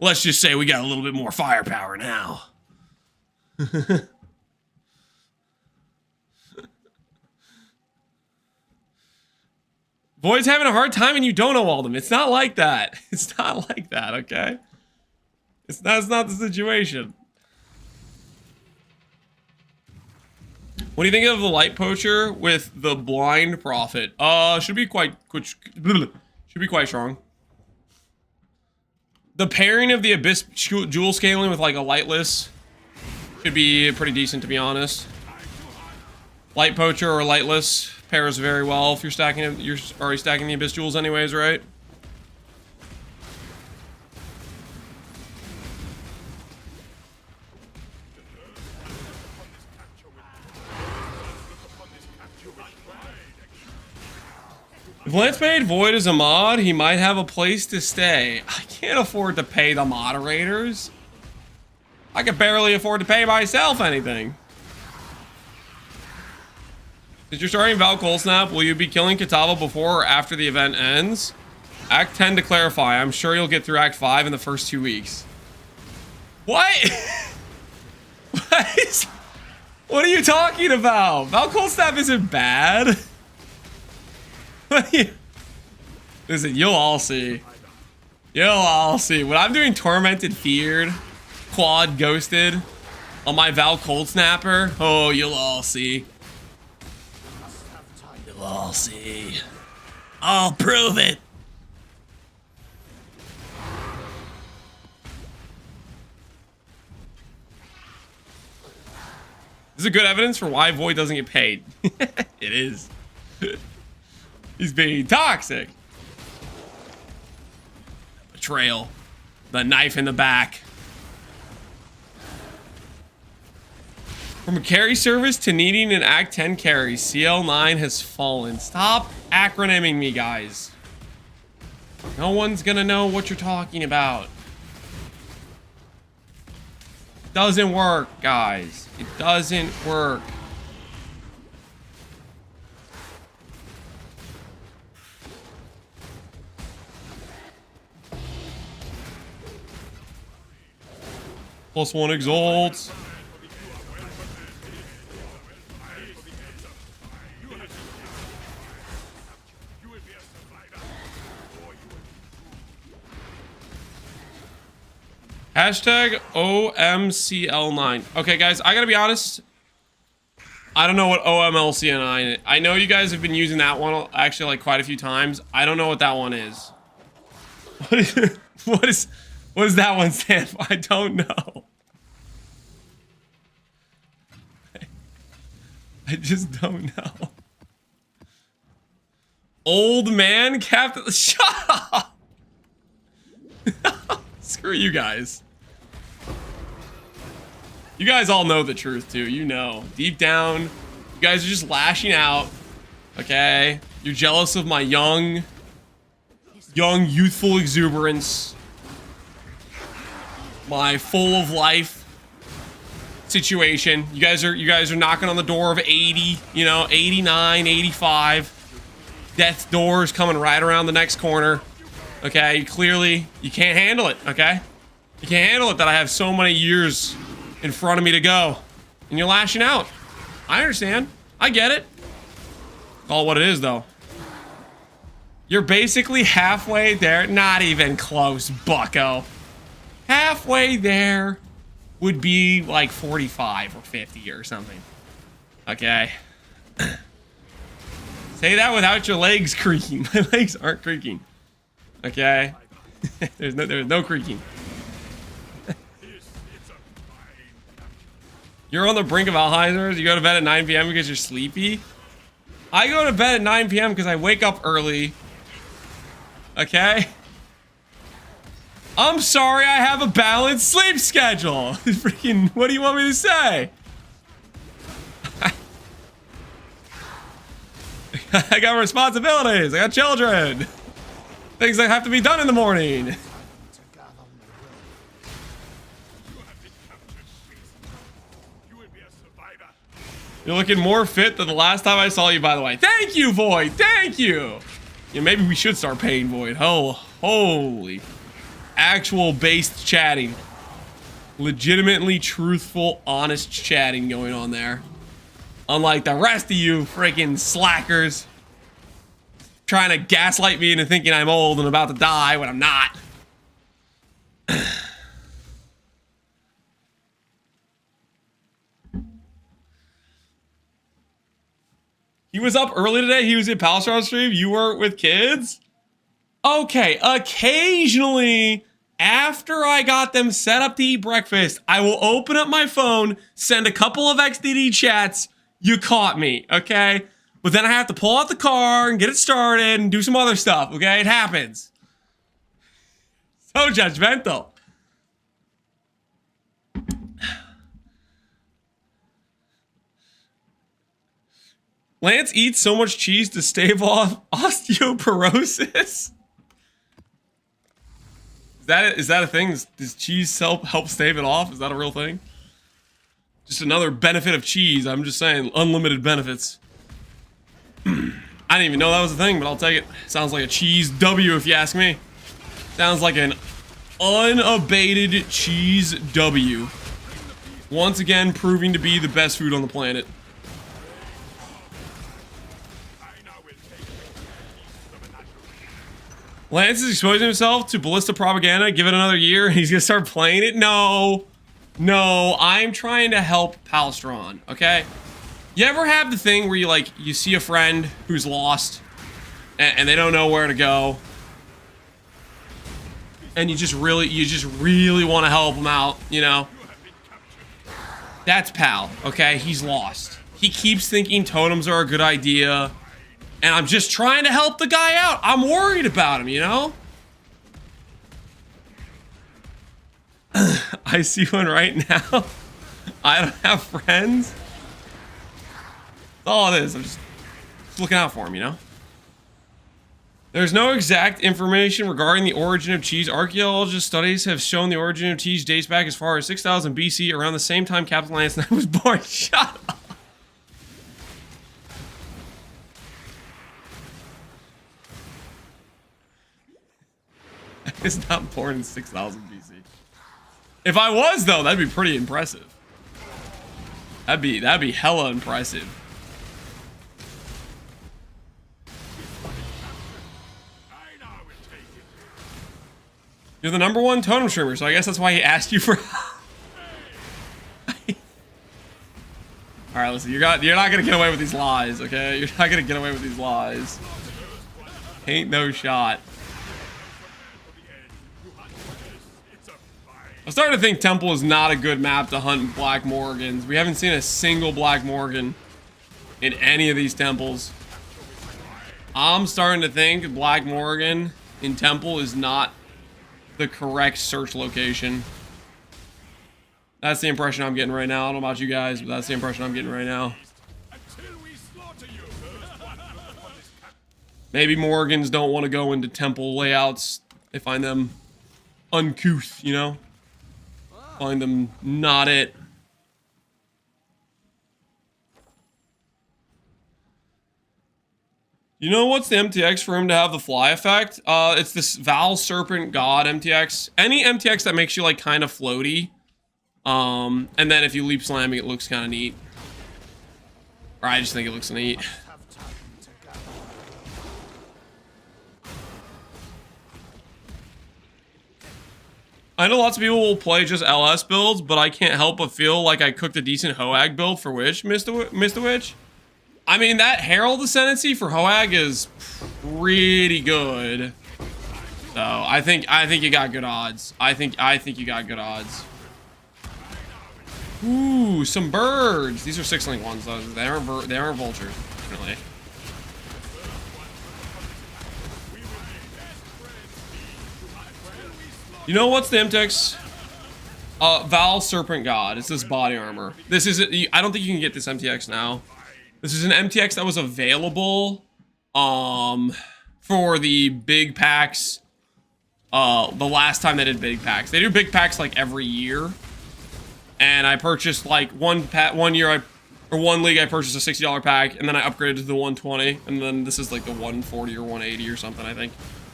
let's just say we got a little bit more firepower now. Void's having a hard time and you don't know all them. It's not like that. It's not like that, okay? That's not the situation. What do you think of the light poacher with the blind prophet? Should be quite strong. The pairing of the Abyss Jewel scaling with like a Lightless could be pretty decent, to be honest. Light Poacher or Lightless pairs very well if you're stacking it. You're already stacking the Abyss Jewels anyways, right? If Lance paid Void as a mod, he might have a place to stay. I can't afford to pay the moderators. I could barely afford to pay myself anything. Since you're starting Val Cold Snap, will you be killing Kitava before or after the event ends? Act 10 to clarify. I'm sure you'll get through Act 5 in the first 2 weeks. What? What are you talking about? Val Cold Snap isn't bad. Listen, you'll all see. You'll all see. When I'm doing Tormented Feared, Quad Ghosted on my Val Cold Snapper, oh, you'll all see. You'll all see. I'll prove it. This is good evidence for why Void doesn't get paid. It is. He's being toxic. Betrayal. The knife in the back. From a carry service to needing an Act 10 carry, CL9 has fallen. Stop acronyming me, guys. No one's gonna know what you're talking about. Doesn't work, guys. It doesn't work. +1 exalts. Hashtag OMCL9. Okay, guys, I gotta be honest. I don't know what OMLCN9 is. I know you guys have been using that one actually like quite a few times. I don't know what that one is. What does that one stand for? I don't know. I just don't know. Old man Captain. Shut up. Screw you guys. You guys all know the truth too. You know. Deep down, you guys are just lashing out. Okay? You're jealous of my young, youthful exuberance. My full of life situation. You guys are knocking on the door of 80, you know, 89, 85. Death's door is coming right around the next corner. Okay, clearly you can't handle it, okay? You can't handle it that I have so many years in front of me to go. And you're lashing out. I understand. I get it. Call it what it is, though. You're basically halfway there. Not even close, bucko. Halfway there would be like 45 or 50 or something. Okay. Say that without your legs creaking. My legs aren't creaking. Okay. There's no creaking. You're on the brink of Alzheimer's. You go to bed at 9 p.m. because you're sleepy. I go to bed at 9 p.m. because I wake up early. Okay. I'm sorry, I have a balanced sleep schedule. Freaking, what do you want me to say? I got responsibilities. I got children. Things that have to be done in the morning. You're looking more fit than the last time I saw you, by the way. Thank you, Void. Thank you. Yeah, maybe we should start paying Void. Oh, holy. Actual based chatting. Legitimately truthful, honest chatting going on there. Unlike the rest of you freaking slackers. Trying to gaslight me into thinking I'm old and about to die when I'm not. He was up early today. He was at Palestron stream. You weren't with kids? Okay, occasionally After I got them set up to eat breakfast, I will open up my phone, send a couple of XDD chats. You caught me, okay? But then I have to pull out the car and get it started and do some other stuff, okay? It happens. So judgmental. Lance eats so much cheese to stave off osteoporosis. Is that a thing? Does cheese help stave it off? Is that a real thing? Just another benefit of cheese. I'm just saying, unlimited benefits. I didn't even know that was a thing, but I'll take it. Sounds like a cheese W if you ask me. Sounds like an unabated cheese W. Once again, proving to be the best food on the planet. Lance is exposing himself to ballista propaganda. Give it another year and he's gonna start playing it. No, I'm trying to help Palstron, okay? You ever have the thing where you see a friend who's lost and they don't know where to go, and you just really want to help him out, you know? That's Pal, okay? He's lost. He keeps thinking totems are a good idea. And I'm just trying to help the guy out. I'm worried about him, you know? I see one right now. I don't have friends. That's all it is. I'm just looking out for him, you know? There's no exact information regarding the origin of cheese. Archaeologist studies have shown the origin of cheese dates back as far as 6000 BC, around the same time Captain Lance and I was born. Shut up. Is not born in 6000 BC. If I was, though, that'd be pretty impressive. That'd be hella impressive. You're the #1 totem streamer, so I guess that's why he asked you for. All right, listen, you're not gonna get away with these lies, okay? You're not gonna get away with these lies. Ain't no shot. I'm starting to think Temple is not a good map to hunt Black Morgans. We haven't seen a single Black Morgan in any of these temples. I'm starting to think Black Morgan in Temple is not the correct search location. That's the impression I'm getting right now. I don't know about you guys, but that's the impression I'm getting right now. Maybe Morgans don't want to go into Temple layouts. They find them uncouth, you know? Find them not it. You know what's the MTX for him to have the fly effect? It's this Val Serpent God MTX. Any MTX that makes you like kind of floaty. And then if you leap slamming, it looks kind of neat. Or I just think it looks neat. I know lots of people will play just LS builds, but I can't help but feel like I cooked a decent Hoag build for Witch, Mr. Witch. I mean, that Herald Ascendancy for Hoag is pretty good. So I think you got good odds. I think you got good odds. Ooh, some birds. These are 6-link ones though. They aren't vultures, definitely. You know what's the MTX? Val Serpent God. It's this body armor. This is I don't think you can get this MTX now. This is an MTX that was available for the big packs. The last time they did big packs. They do big packs like every year. And I purchased like one league I purchased a $60 pack, and then I upgraded to the 120, and then this is like the 140 or 180 or something, I think.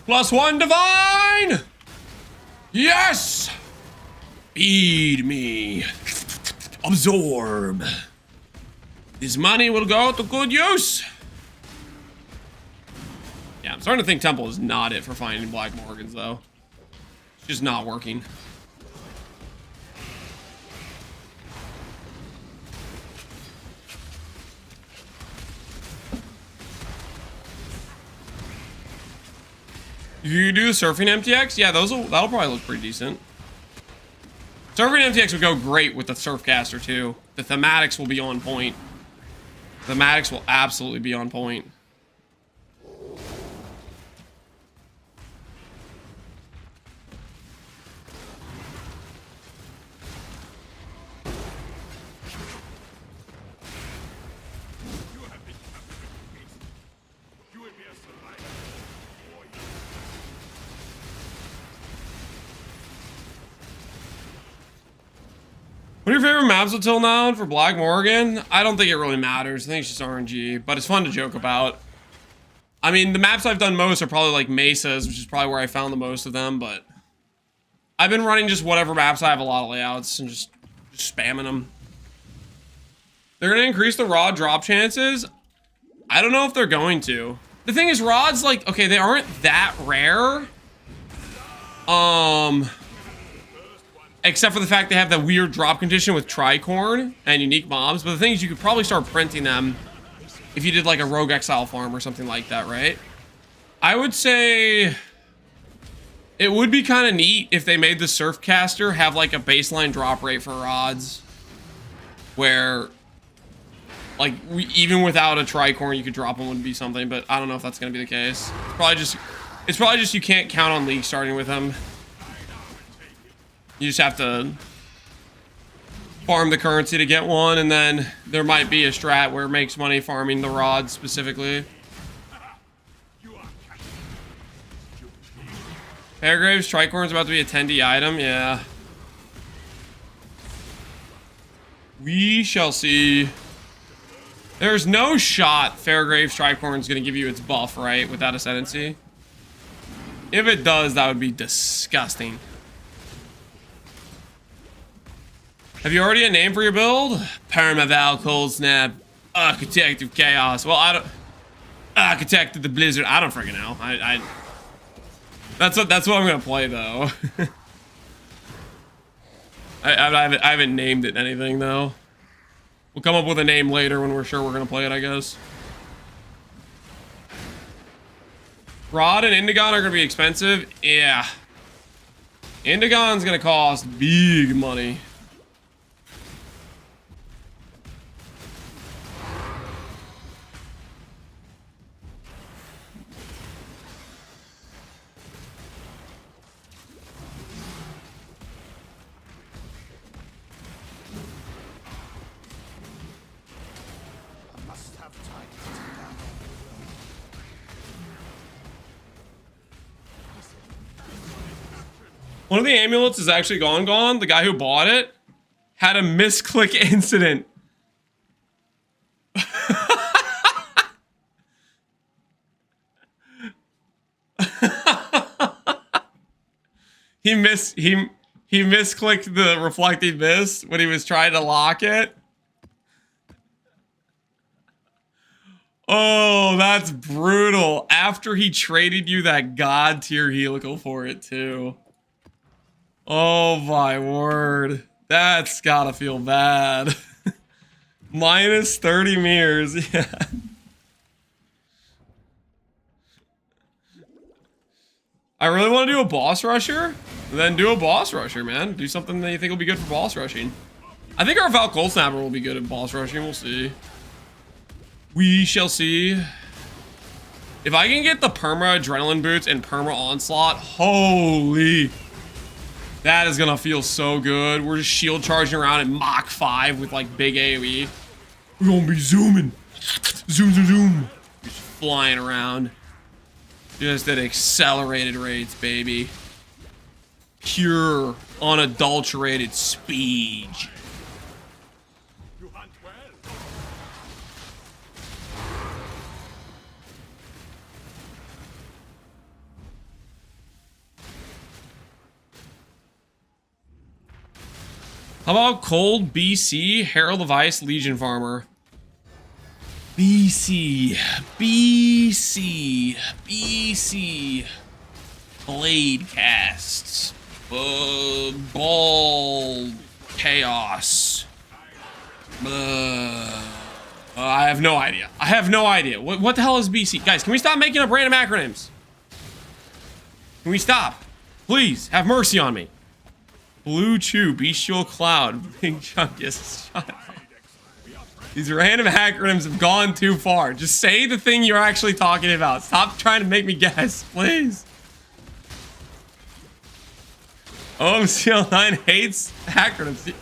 +1 divine! Yes! Feed me. Absorb. This money will go to good use. Yeah, I'm starting to think Temple is not it for finding Black Morgans, though. It's just not working. You do the surfing MTX? Yeah, that'll probably look pretty decent. Surfing MTX would go great with the Surfcaster too. The thematics will be on point. Thematics will absolutely be on point. What are your favorite maps until now for Black Morgan? I don't think it really matters. I think it's just RNG, but it's fun to joke about. I mean, the maps I've done most are probably like Mesas, which is probably where I found the most of them, but I've been running just whatever maps I have a lot of layouts and just spamming them. They're going to increase the rod drop chances. I don't know if they're going to. The thing is, rods, like, okay, they aren't that rare. Except for the fact they have that weird drop condition with tricorn and unique mobs. But the thing is, you could probably start printing them if you did like a rogue exile farm or something like that, right? I would say it would be kind of neat if they made the Surfcaster have like a baseline drop rate for rods, where like even without a tricorn you could drop them would be something. But I don't know if that's going to be the case. It's probably just you can't count on League starting with them. You just have to farm the currency to get one, and then there might be a strat where it makes money farming the rods specifically. Fairgrave's Tricorn's about to be a 10D item, yeah. We shall see. There's no shot Fairgrave's Tricorn's gonna give you its buff, right, without Ascendancy? If it does, that would be disgusting. Have you already a name for your build? Permaval, Cold Snap, Architect of Chaos. Well, I don't... Architect of the Blizzard. I don't freaking know. That's what I'm gonna play, though. I haven't named it anything, though. We'll come up with a name later when we're sure we're gonna play it, I guess. Rod and Indigon are gonna be expensive? Yeah. Indigon's gonna cost big money. One of the amulets is actually gone. The guy who bought it had a misclick incident. He misclicked the reflecting mist when he was trying to lock it. Oh, that's brutal. After he traded you that god tier helical for it too. Oh my word. That's gotta feel bad. Minus 30 mirrors, yeah. I really want to do a boss rusher? Then do a boss rusher, man. Do something that you think will be good for boss rushing. I think our Val Cold Snapper will be good at boss rushing. We'll see. We shall see. If I can get the perma adrenaline boots and perma onslaught, holy. That is gonna feel so good. We're just shield charging around at Mach 5 with like big AoE. We're gonna be zooming. Zoom, zoom, zoom. Just flying around. Just at accelerated rates, baby. Pure, unadulterated speed. How about Cold BC, Herald of Ice, Legion Farmer? BC. Blade casts. Ball. Chaos. I have no idea. What the hell is BC? Guys, can we stop making up random acronyms? Can we stop? Please, have mercy on me. Blue Chew, Bestial Cloud, Big Chunkus. Shut up. These random acronyms have gone too far. Just say the thing you're actually talking about. Stop trying to make me guess, please. OMCL9 hates acronyms.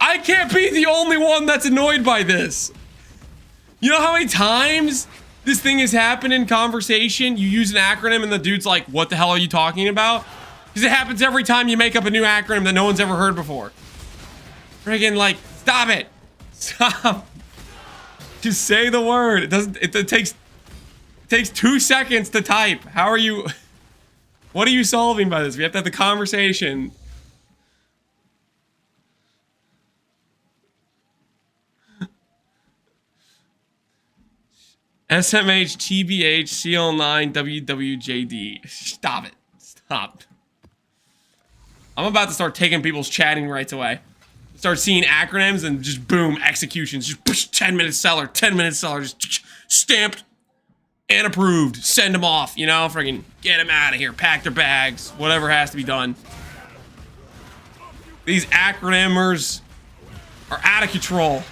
I can't be the only one that's annoyed by this. You know how many times this thing has happened in conversation? You use an acronym and the dude's like, what the hell are you talking about? Because it happens every time you make up a new acronym that no one's ever heard before. Friggin' like, stop it. Stop. Just say the word. It takes 2 seconds to type. How are you? What are you solving by this? We have to have the conversation. SMH, TBH, CL9, WWJD. Stop it. Stop. I'm about to start taking people's chatting rights away. Start seeing acronyms and just boom, executions. Just push 10-minute seller, 10-minute seller, just stamped and approved. Send them off, you know, freaking get them out of here. Pack their bags, whatever has to be done. These acronymers are out of control.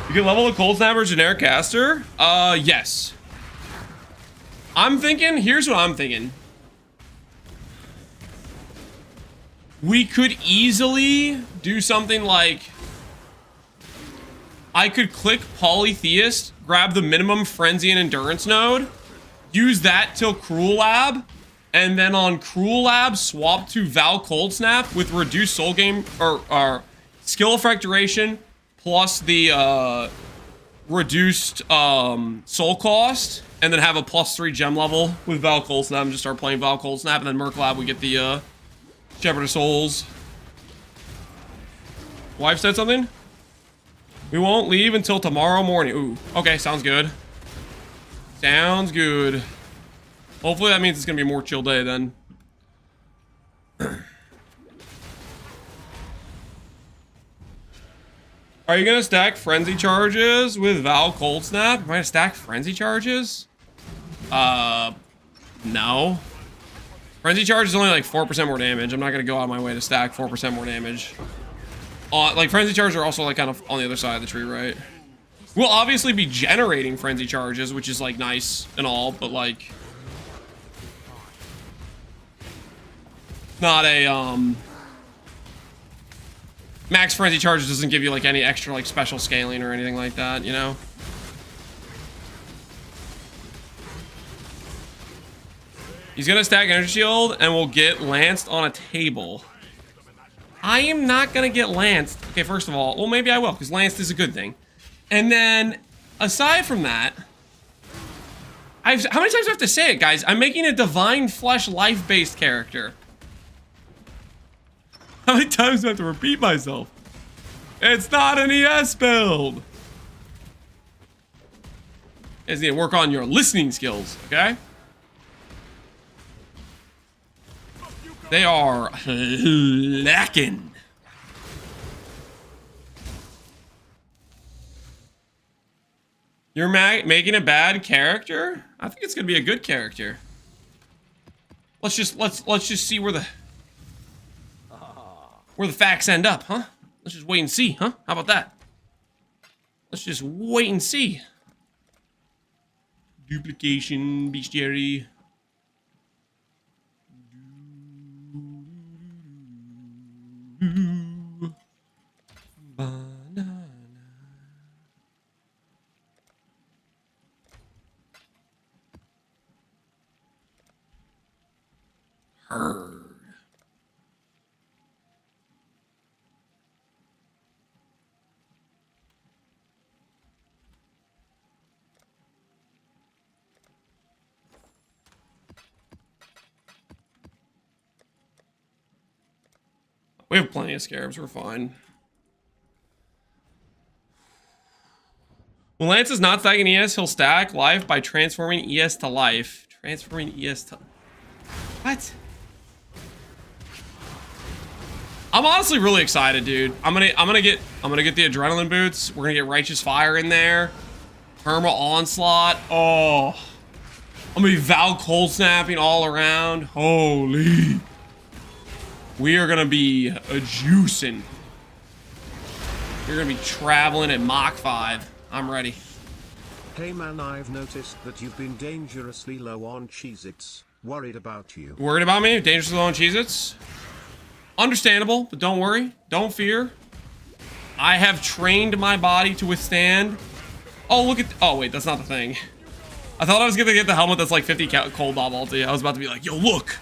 You can level the Cold Snapper generic caster? Yes. I'm thinking, here's what I'm thinking. We could easily do something like, I could click Polytheist, grab the minimum Frenzy and Endurance node, use that till Cruel Lab, and then on Cruel Lab, swap to Val Cold Snap with reduced soul game, or skill effect duration, plus the reduced soul cost, and then have a +3 gem level with Val Cold Snap, and just start playing Val Cold Snap, and then Merc Lab, we get the Shepherd of Souls. Wife said something? We won't leave until tomorrow morning. Ooh, okay, sounds good. Sounds good. Hopefully that means it's gonna be a more chill day then. Are you gonna stack frenzy charges with Val Cold Snap? Am I gonna stack frenzy charges? No. Frenzy charge is only like 4% more damage. I'm not gonna go out of my way to stack 4% more damage. Like frenzy charges are also like kind of on the other side of the tree, right? We'll obviously be generating frenzy charges, which is like nice and all, but like not a max frenzy charges doesn't give you like any extra like special scaling or anything like that, you know? He's gonna stack energy shield and we'll get lanced on a table. I am not gonna get lanced. Okay, first of all, well maybe I will, because lanced is a good thing. And then aside from that, how many times do I have to say it, guys? I'm making a divine flesh life-based character. How many times do I have to repeat myself? It's not an ES build. You guys need to work on your listening skills, okay? They are lacking. You're making a bad character? I think it's gonna be a good character. Let's just see where the facts end up, huh? Let's just wait and see, huh? How about that? Let's just wait and see. Duplication, bestiary. Banana. Heard. We have plenty of scarabs, we're fine. When Lance is not stacking ES, he'll stack life by transforming ES to life. Transforming ES to... What? I'm honestly really excited, dude. I'm gonna get the adrenaline boots. We're gonna get righteous fire in there. Perma onslaught. Oh. I'm gonna be Val cold snapping all around. Holy. We are gonna be a juicing. You're gonna be traveling at Mach 5. I'm ready. Hey man, I've noticed that you've been dangerously low on Cheez-Its. Worried about you. Worried about me? Dangerously low on Cheez-Its? Understandable, but don't worry. Don't fear. I have trained my body to withstand. Oh, look at... Oh, wait, that's not the thing. I thought I was gonna get the helmet that's like 50 cold bob ulti. I was about to be like, yo, look.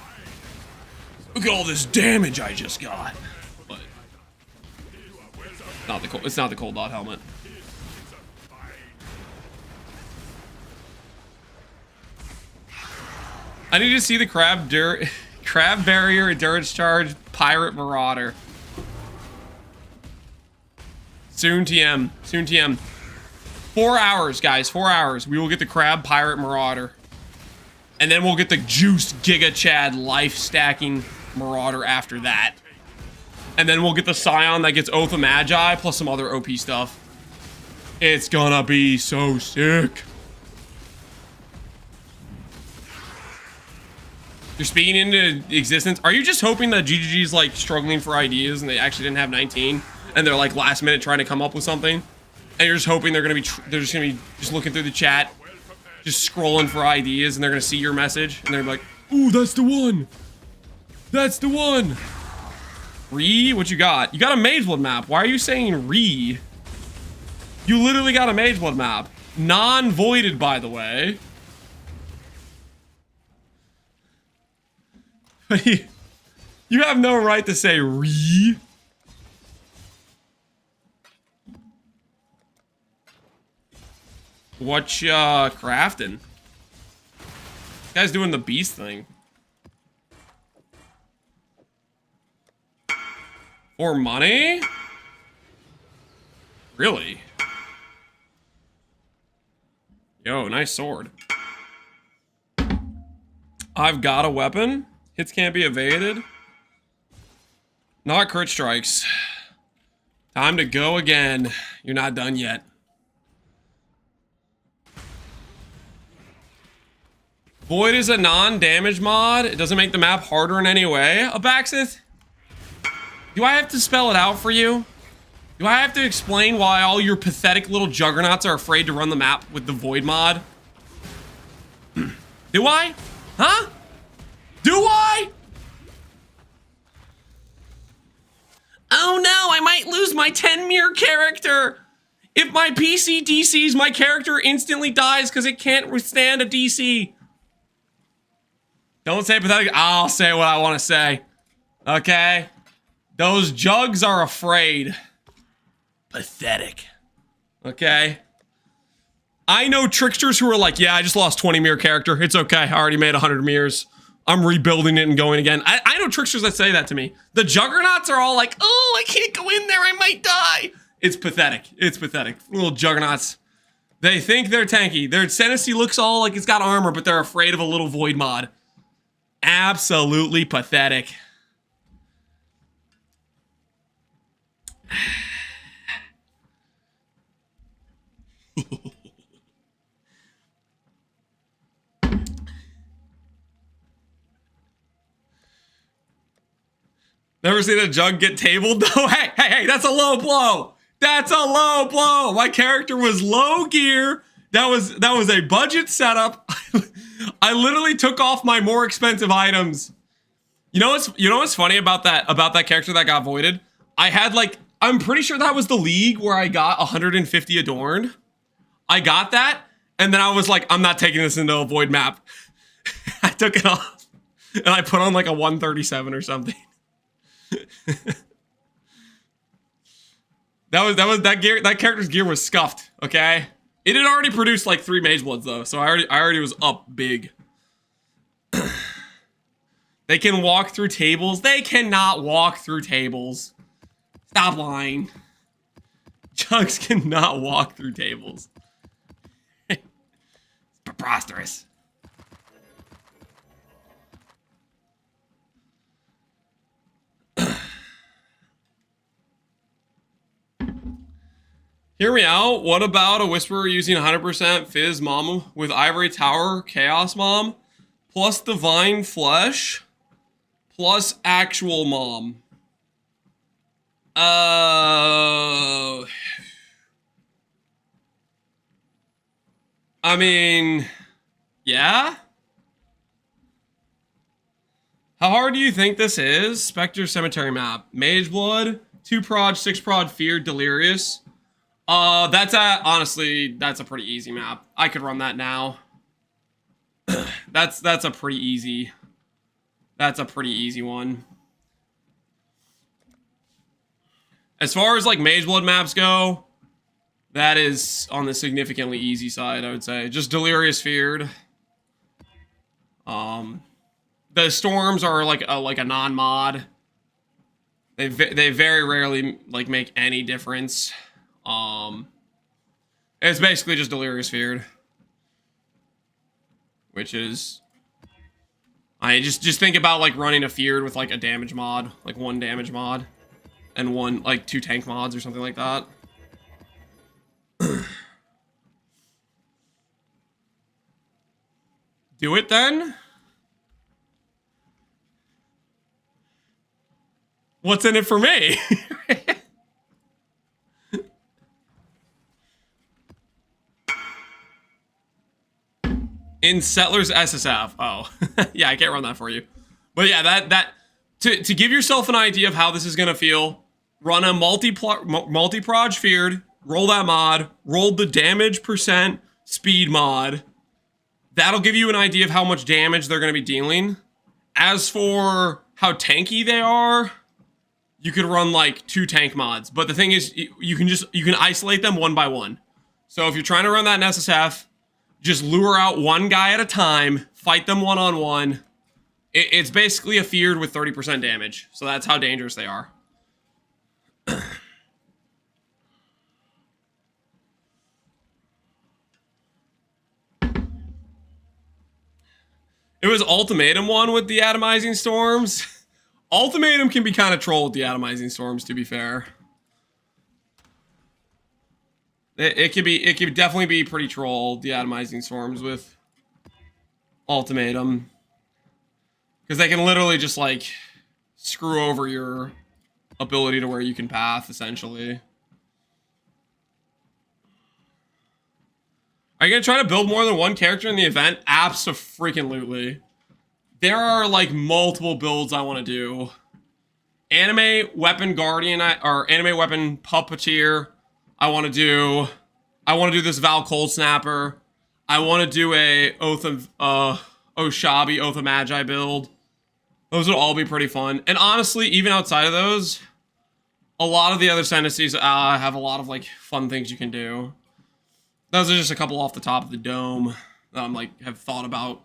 Look at all this damage I just got. But... It's not the cold dot helmet. I need to see the crab barrier endurance charge pirate marauder. Soon TM. Soon TM. 4 hours, guys. 4 hours. We will get the crab pirate marauder. And then we'll get the juiced Giga Chad life stacking marauder after that. And then we'll get the Scion that gets Oath of Magi plus some other OP stuff. It's gonna be so sick. You're speaking into existence. Are you just hoping that GGG's like struggling for ideas and they actually didn't have 19 and they're like last minute trying to come up with something? And you're just hoping they're just gonna be looking through the chat, just scrolling for ideas, and they're gonna see your message and they're like, ooh, that's the one. That's the one. Re, what you got? You got a Mageblood map. Why are you saying re? You literally got a Mageblood map. Non-voided, by the way. You have no right to say re. What ya crafting? This guy's doing the beast thing. For money? Really? Yo, nice sword. I've got a weapon. Hits can't be evaded. Not crit strikes. Time to go again. You're not done yet. Void is a non-damage mod. It doesn't make the map harder in any way. Abaxith, do I have to spell it out for you? Do I have to explain why all your pathetic little juggernauts are afraid to run the map with the Void mod? Do I? Huh? Do I? Oh no, I might lose my 10 mirror character. If my PC DCs, my character instantly dies because it can't withstand a DC. Don't say pathetic. I'll say what I want to say. Okay? Those jugs are afraid. Pathetic. Okay? I know tricksters who are like, yeah, I just lost 20 mirror character. It's okay. I already made 100 mirrors. I'm rebuilding it and going again. I know tricksters that say that to me. The juggernauts are all like, oh, I can't go in there. I might die. It's pathetic. It's pathetic. Little juggernauts. They think they're tanky. Their Ascendancy looks all like it's got armor, but they're afraid of a little void mod. Absolutely pathetic. Never seen a jug get tabled though. Hey, that's a low blow. That's a low blow. My character was low gear. That was a budget setup. I literally took off my more expensive items. You know what's funny about that character that got voided? I had like, I'm pretty sure that was the league where I got 150 Adorned. I got that, and then I was like, I'm not taking this into a void map. I took it off, and I put on like a 137 or something. That character's gear was scuffed, okay? It had already produced like 3 Magebloods though, so I already was up big. They can walk through tables. They cannot walk through tables. Stop lying. Jugs cannot walk through tables. It's preposterous. Hear me out. What about a Whisperer using 100% Fizz Mom with Ivory Tower Chaos Mom plus Divine Flesh plus Actual Mom? I mean, yeah. How hard do you think this is? Spectre Cemetery map. Mage Blood, 2 prod, 6 prod, Fear, Delirious. Honestly, that's a pretty easy map. I could run that now. That's a pretty easy. That's a pretty easy one. As far as like Mage Blood maps go, that is on the significantly easy side, I would say. Just Delirious Feared. The storms are like a non-mod. They very rarely like make any difference. It's basically just Delirious Feared, which is, I just think about like running a Feared with like a damage mod, like 1 damage mod, and 2 tank mods or something like that. Do it then. What's in it for me? In Settlers SSF. Oh, yeah, I can't run that for you. But yeah, to give yourself an idea of how this is gonna feel, run a multi-proj Feared, roll that mod, roll the damage percent speed mod. That'll give you an idea of how much damage they're gonna be dealing. As for how tanky they are, you could run like 2 tank mods. But the thing is, you can isolate them 1 by 1. So if you're trying to run that in SSF, just lure out 1 guy at a time, fight them 1-on-1. It's basically a Feared with 30% damage. So that's how dangerous they are. It was Ultimatum one with the Atomizing Storms. Ultimatum can be kind of troll with the Atomizing Storms, to be fair. It could definitely be pretty troll, the Atomizing Storms with Ultimatum. Because they can literally just, like, screw over your ability to where you can path, essentially. Are you going to try to build more than 1 character in the event? Abso-freaking-lutely. There are, like, multiple builds I want to do. Anime Weapon Guardian, or Anime Weapon Puppeteer. I want to do this Val Cold Snapper. I want to do a Oath of Oshabi, Oath of Magi build. Those would all be pretty fun. And honestly, even outside of those, a lot of the other Ascendancies have a lot of like fun things you can do. Those are just a couple off the top of the dome that I'm like have thought about.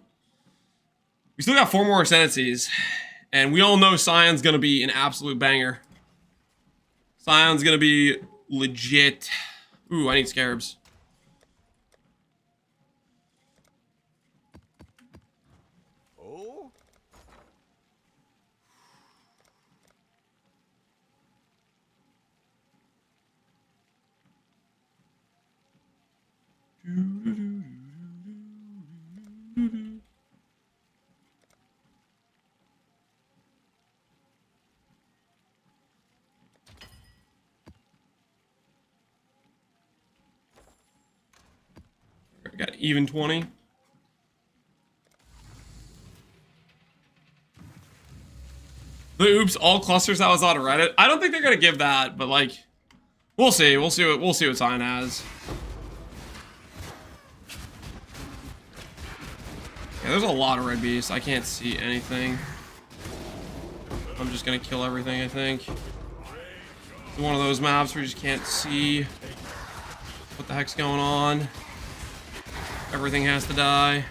We still got 4 more Ascendancies, and we all know Scion's gonna be an absolute banger. Scion's gonna be legit. Ooh, I need Scarabs. Oh? Got even 20. The oops, all clusters that was on Reddit. I don't think they're gonna give that, but like, we'll see. We'll see what Scion has. Yeah, there's a lot of red beasts. I can't see anything. I'm just gonna kill everything, I think. It's one of those maps where you just can't see what the heck's going on. Everything has to die.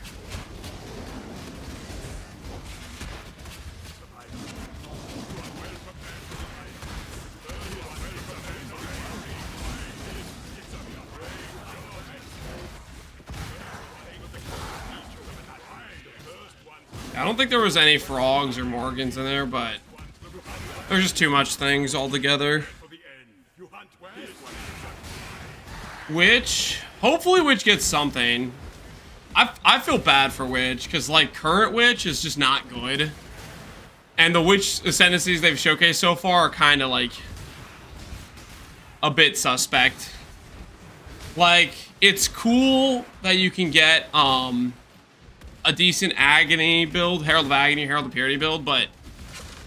I don't think there was any frogs or Morgans in there, but there's just too much things altogether. Witch. Hopefully Witch gets something. I feel bad for Witch, because, like, current Witch is just not good. And the Witch Ascendancies they've showcased so far are kind of, like, a bit suspect. Like, it's cool that you can get, a decent Agony build, Herald of Agony, Herald of Purity build, but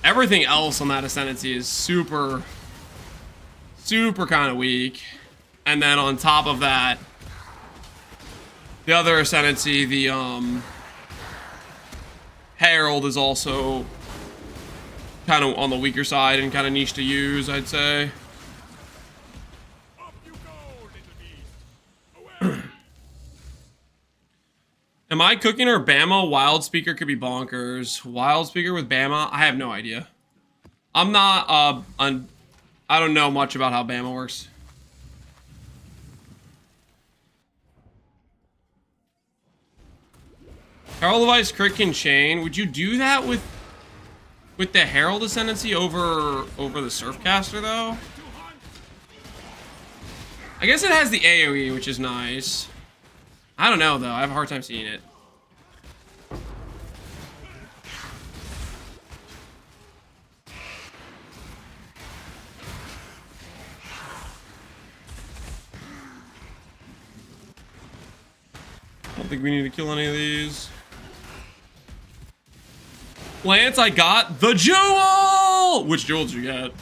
everything else on that Ascendancy is super kind of weak. And then on top of that, the other Ascendancy, the Herald, is also kind of on the weaker side and kind of niche to use, I'd say. Am I cooking or Bama? Wild Speaker could be bonkers. Wild Speaker with Bama? I have no idea. I'm not, I don't know much about how Bama works. Herald of Ice Crit can chain. Would you do that with the Herald Ascendancy over the Surfcaster, though? I guess it has the AoE, which is nice. I don't know, though. I have a hard time seeing it. I don't think we need to kill any of these. Lance, I got the jewel! Which jewel did you get?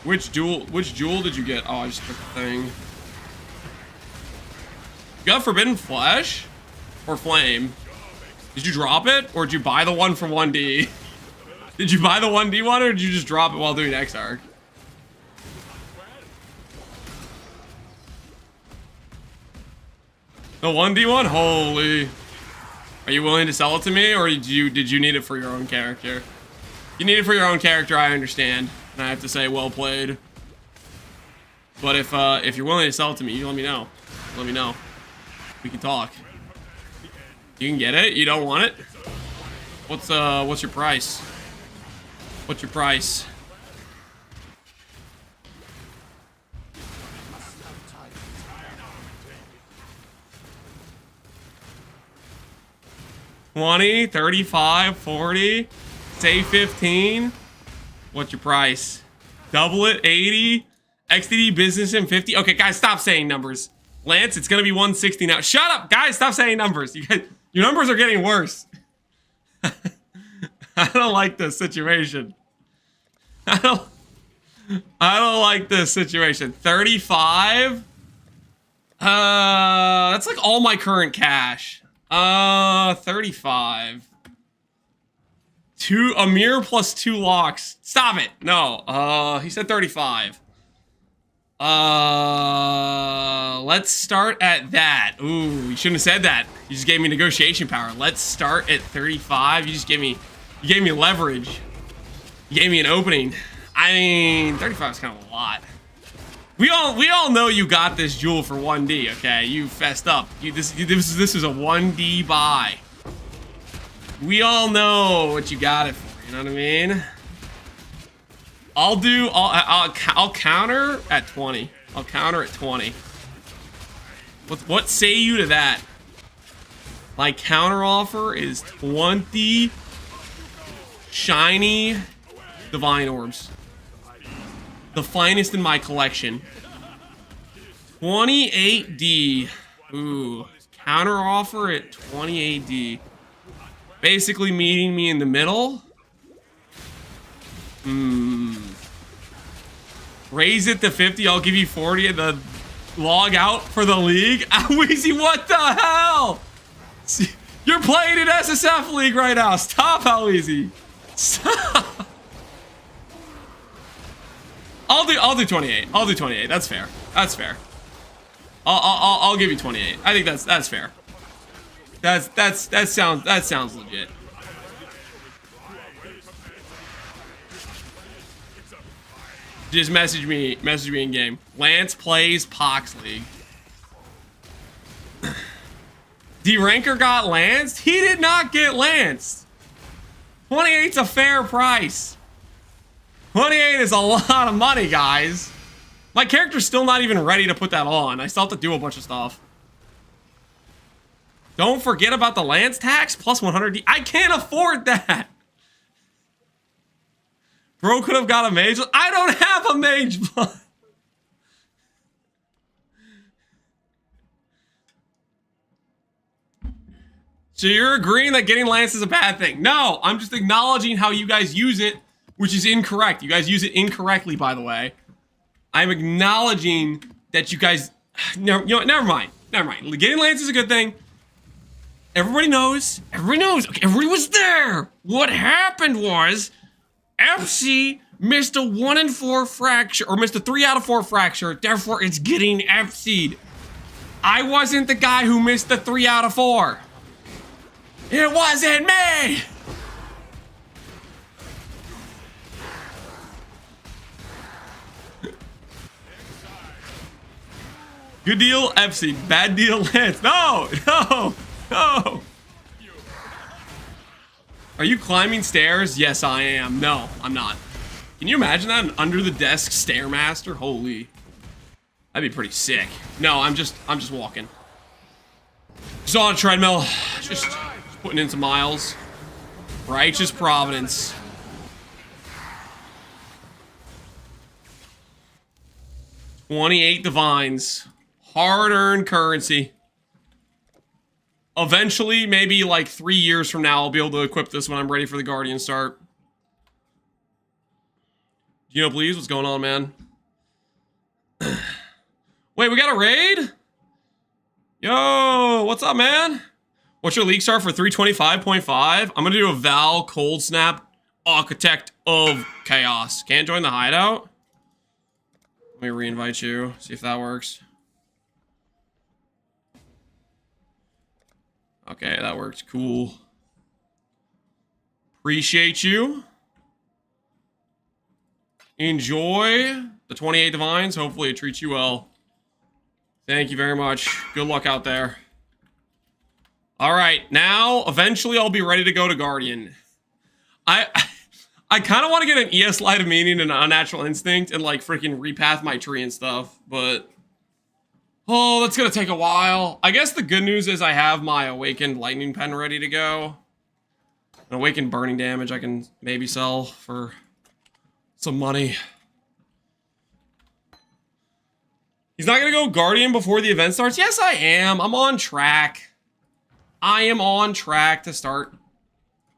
Which jewel did you get? Oh, I just took the thing. You got Forbidden Flesh? Or Flame? Did you drop it? Or did you buy the one from 1D? Did you buy the 1D one, or did you just drop it while doing X-Arc? The 1D one? Holy. Are you willing to sell it to me, or did you need it for your own character? You need it for your own character, I understand. And I have to say, well played. But if you're willing to sell it to me, you let me know. Let me know. We can talk. You can get it? You don't want it? What's your price? What's your price? $20, $35, $40, say $15. What's your price? Double it, $80. XDD business in 50. Okay, guys, stop saying numbers. Lance, it's gonna be 160 now. Shut up, guys! Stop saying numbers. You guys, your numbers are getting worse. I don't like this situation. I don't like this situation. 35. That's like all my current cash. 35. A mirror plus 2 locks. Stop it. No. He said 35. Let's start at that. Ooh, you shouldn't have said that. You just gave me negotiation power. Let's start at 35. You gave me leverage. You gave me an opening. I mean, 35 is kind of a lot. We all know you got this jewel for 1D, okay? You fessed up. This is a 1D buy. We all know what you got it for, you know what I mean? I'll counter at 20. I'll counter at 20. What say you to that? My counter offer is 20 shiny divine orbs. The finest in my collection. 28D. Ooh. Counter offer at 28D. Basically meeting me in the middle. Raise it to 50. I'll give you 40 and the log out for the league. Weezy, what the hell? You're playing in SSF League right now. Stop, Weezy. Stop. I'll do 28. I'll do 28. That's fair. That's fair. I'll give you 28. I think that's fair. That sounds legit. Just message me in game. Lance plays Pohx League. D-Ranker got lanced? He did not get lanced. 28's a fair price. 28 is a lot of money, guys. My character's still not even ready to put that on. I still have to do a bunch of stuff. Don't forget about the Lance tax plus 100. I can't afford that. Bro could have got a mage. I don't have a mage blood. So you're agreeing that getting Lance is a bad thing? No, I'm just acknowledging how you guys use it, which is incorrect. You guys use it incorrectly, by the way. I'm acknowledging that you guys... No, you know what? Never mind. Never mind. Getting Lance is a good thing. Everybody knows. Everybody knows. Okay, everybody was there. What happened was FC missed a 1 in 4 fracture, or missed a 3 out of 4 fracture. Therefore, it's getting FC'd. I wasn't the guy who missed the 3 out of 4. It wasn't me! Good deal, FC. Bad deal, Lance. No! No! No! Are you climbing stairs? Yes, I am. No, I'm not. Can you imagine that? An under-the-desk Stairmaster? Holy. That'd be pretty sick. No, I'm just walking. Just on a treadmill. Just putting in some miles. Righteous Providence. $28 divines. Hard-earned currency. Eventually, maybe like 3 years from now, I'll be able to equip this when I'm ready for the Guardian start. Gino, please, what's going on, man? Wait, we got a raid? Yo, what's up, man? What's your league start for 325.5? I'm gonna do a Val Cold Snap Architect of Chaos. Can't join the hideout? Let me re-invite you, see if that works. Okay, that works. Cool. Appreciate you. Enjoy the 28 divines. Hopefully it treats you well. Thank you very much. Good luck out there. All right, now eventually I'll be ready to go to Guardian. I kind of want to get an ES Light of Meaning and an Unnatural Instinct and like freaking repath my tree and stuff, but oh, that's gonna take a while. I guess the good news is I have my Awakened Lightning Pen ready to go. An Awakened Burning Damage I can maybe sell for some money. He's not gonna go Guardian before the event starts? Yes, I am. I'm on track. I am on track to start.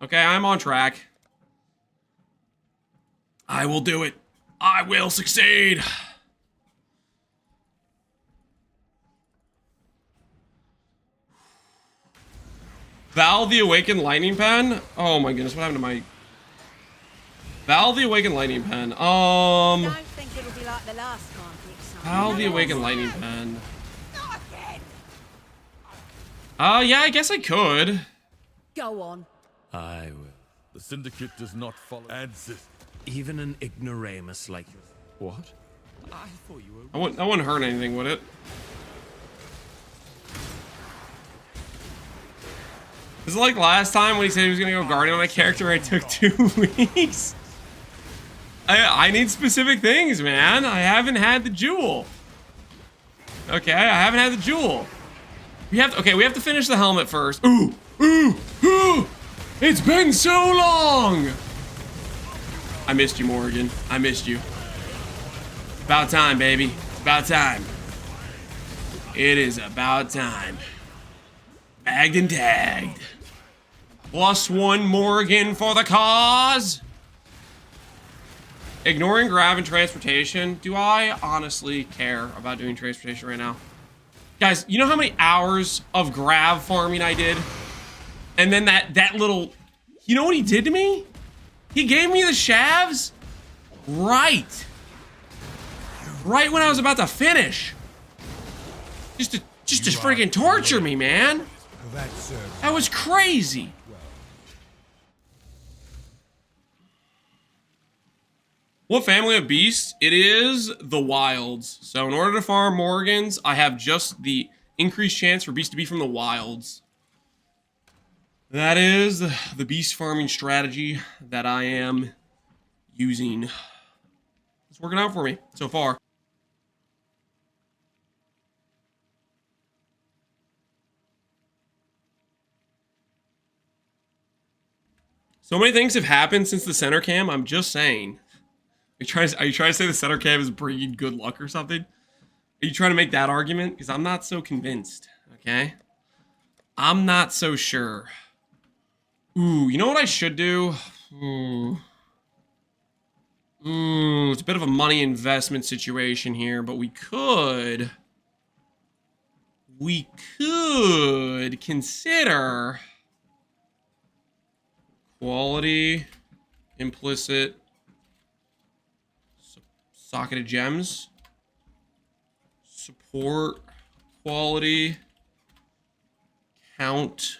Okay, I'm on track. I will do it. I will succeed. Val the Awakened Lightning Pen? Oh my goodness, what happened to my... Val the Awakened Lightning Pen. Don't think it'll be like the last time, Val the Awakened Lightning Pen. Yeah, I guess I could. Go on. I will. The Syndicate does not follow. Even an ignoramus like you. What? I thought you were. That wouldn't hurt anything, would it? This is like last time when he said he was gonna go Guardian on my character. I took 2 weeks. I need specific things, man. I haven't had the jewel. Okay, I haven't had the jewel. We have to finish the helmet first. Ooh, ooh, ooh! It's been so long. I missed you, Morgan. I missed you. About time, baby. It's about time. It is about time. Bagged and tagged. +1 Morgan for the cause. Ignoring grav and transportation. Do I honestly care about doing transportation right now? Guys, you know how many hours of grav farming I did? And then that little... You know what he did to me? He gave me the shavs right when I was about to finish. Just to freaking torture me, man. That was crazy. What family of beasts? It is the wilds. So in order to farm Morgans, I have just the increased chance for beasts to be from the wilds. That is the beast farming strategy that I am using. It's working out for me so far. So many things have happened since the center cam. I'm just saying. Are you trying to say the center cam is bringing good luck or something? Are you trying to make that argument? Because I'm not so convinced. Okay. I'm not so sure. Ooh, you know what I should do? It's a bit of a money investment situation here, but we could consider quality, implicit, socketed gems, support, quality, count,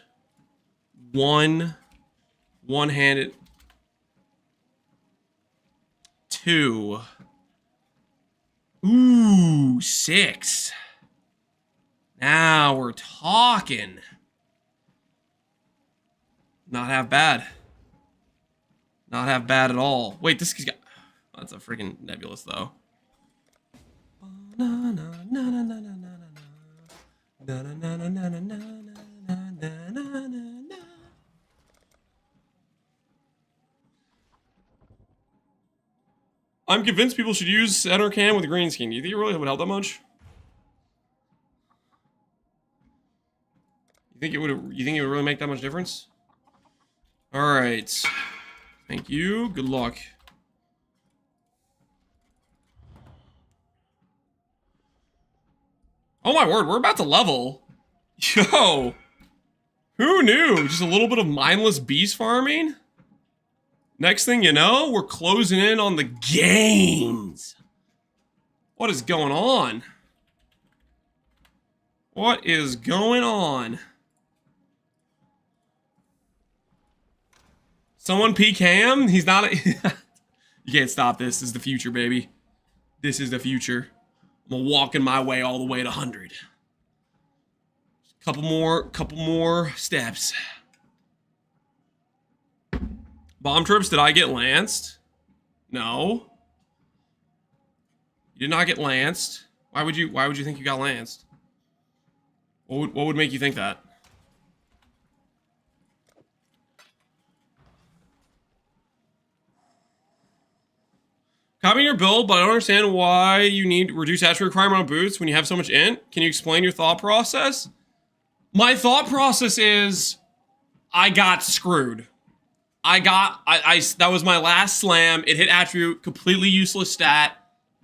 one-handed, 2. Ooh, 6. Now we're talking. Not half bad. Not half bad at all. Wait, this got... That's a freaking nebulous, though. I'm convinced people should use center cam with green screen. Do you think it really would help that much? You think it would really make that much difference? All right. Thank you. Good luck. Oh my word, we're about to level. Yo. Who knew? Just a little bit of mindless beast farming? Next thing you know, we're closing in on the gains. What is going on? What is going on? Someone peek Ham? He's not a... You can't stop this. This is the future, baby. This is the future. I'm walking my way all the way to 100. Couple more steps. Bomb trips, did I get lanced? No. You did not get lanced. Why would you think you got lanced? What would make you think that? Copying your build, but I don't understand why you need reduced attribute requirement on boots when you have so much int. Can you explain your thought process? My thought process is I got screwed. That was my last slam. It hit attribute, completely useless stat.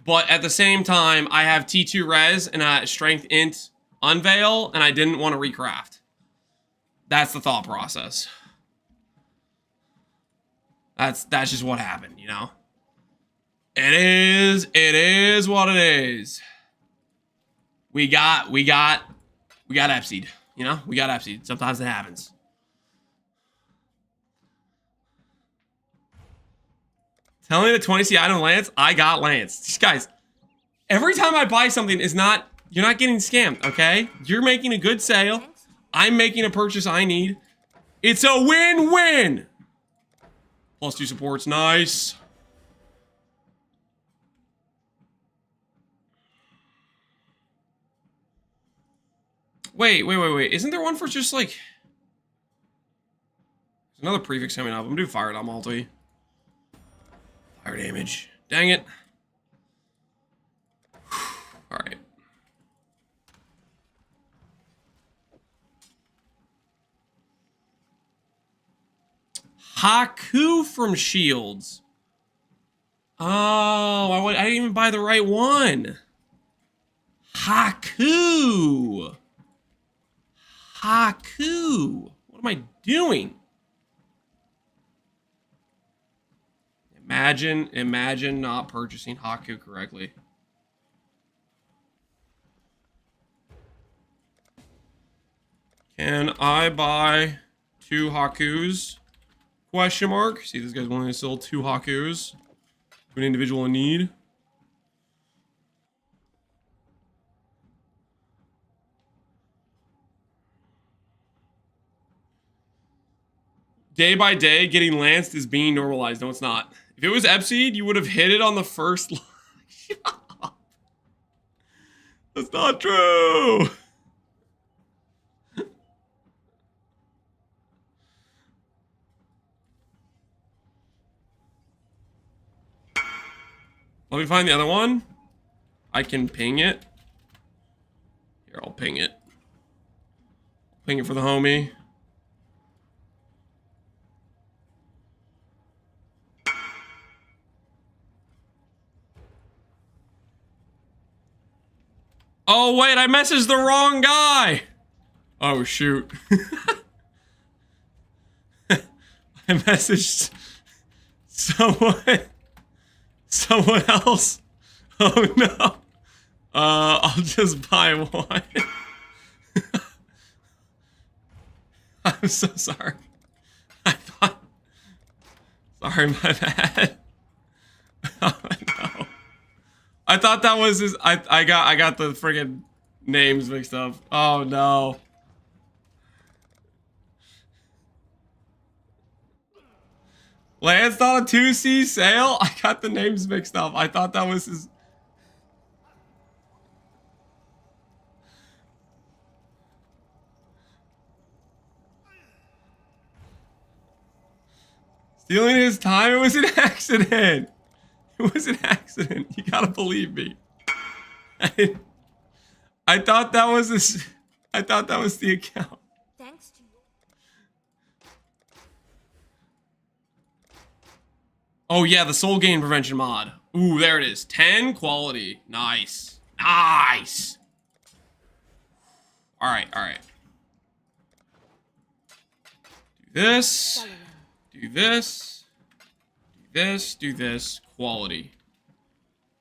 But at the same time, I have T2 res and a strength int unveil, and I didn't want to recraft. That's the thought process. That's just what happened, you know? It is what it is. We got Epsied, you know? We got Epsied. Sometimes it happens. Tell me the 20C item Lance, I got Lance. These guys, every time I buy something is not, you're not getting scammed, okay? You're making a good sale. I'm making a purchase I need. It's a win-win. +2 supports, nice. Wait. Isn't there one for just like... There's another prefix coming up. I'm gonna do fire dot multi. Fire damage. Dang it. Alright. Haku from Shields. Oh, I didn't even buy the right one. Haku. Haku. What am I doing? Imagine not purchasing Haku correctly. Can I buy 2 Hakus? Question mark. See, this guy's willing to sell 2 Hakus to an individual in need. Day by day, getting lanced is being normalized. No, it's not. If it was Epseed, you would have hit it on the first line. That's not true. Let me find the other one. I can ping it. Here, I'll ping it. Ping it for the homie. Oh, wait, I messaged the wrong guy. Oh, shoot. I messaged someone else. Oh, no. I'll just buy one. I'm so sorry. Sorry, my bad. Oh, no. I thought that was his. I got the friggin' names mixed up. Oh no. Lance not a 2C sale? I got the names mixed up. I thought that was his. Stealing his time? It was an accident. It was an accident. You gotta believe me. I thought that was this. I thought that was the account. Thanks to you. Oh yeah, the soul gain prevention mod. Ooh, there it is. 10 quality. Nice. Nice. All right, all right. Do this. Do this. Do this. Do this. Quality.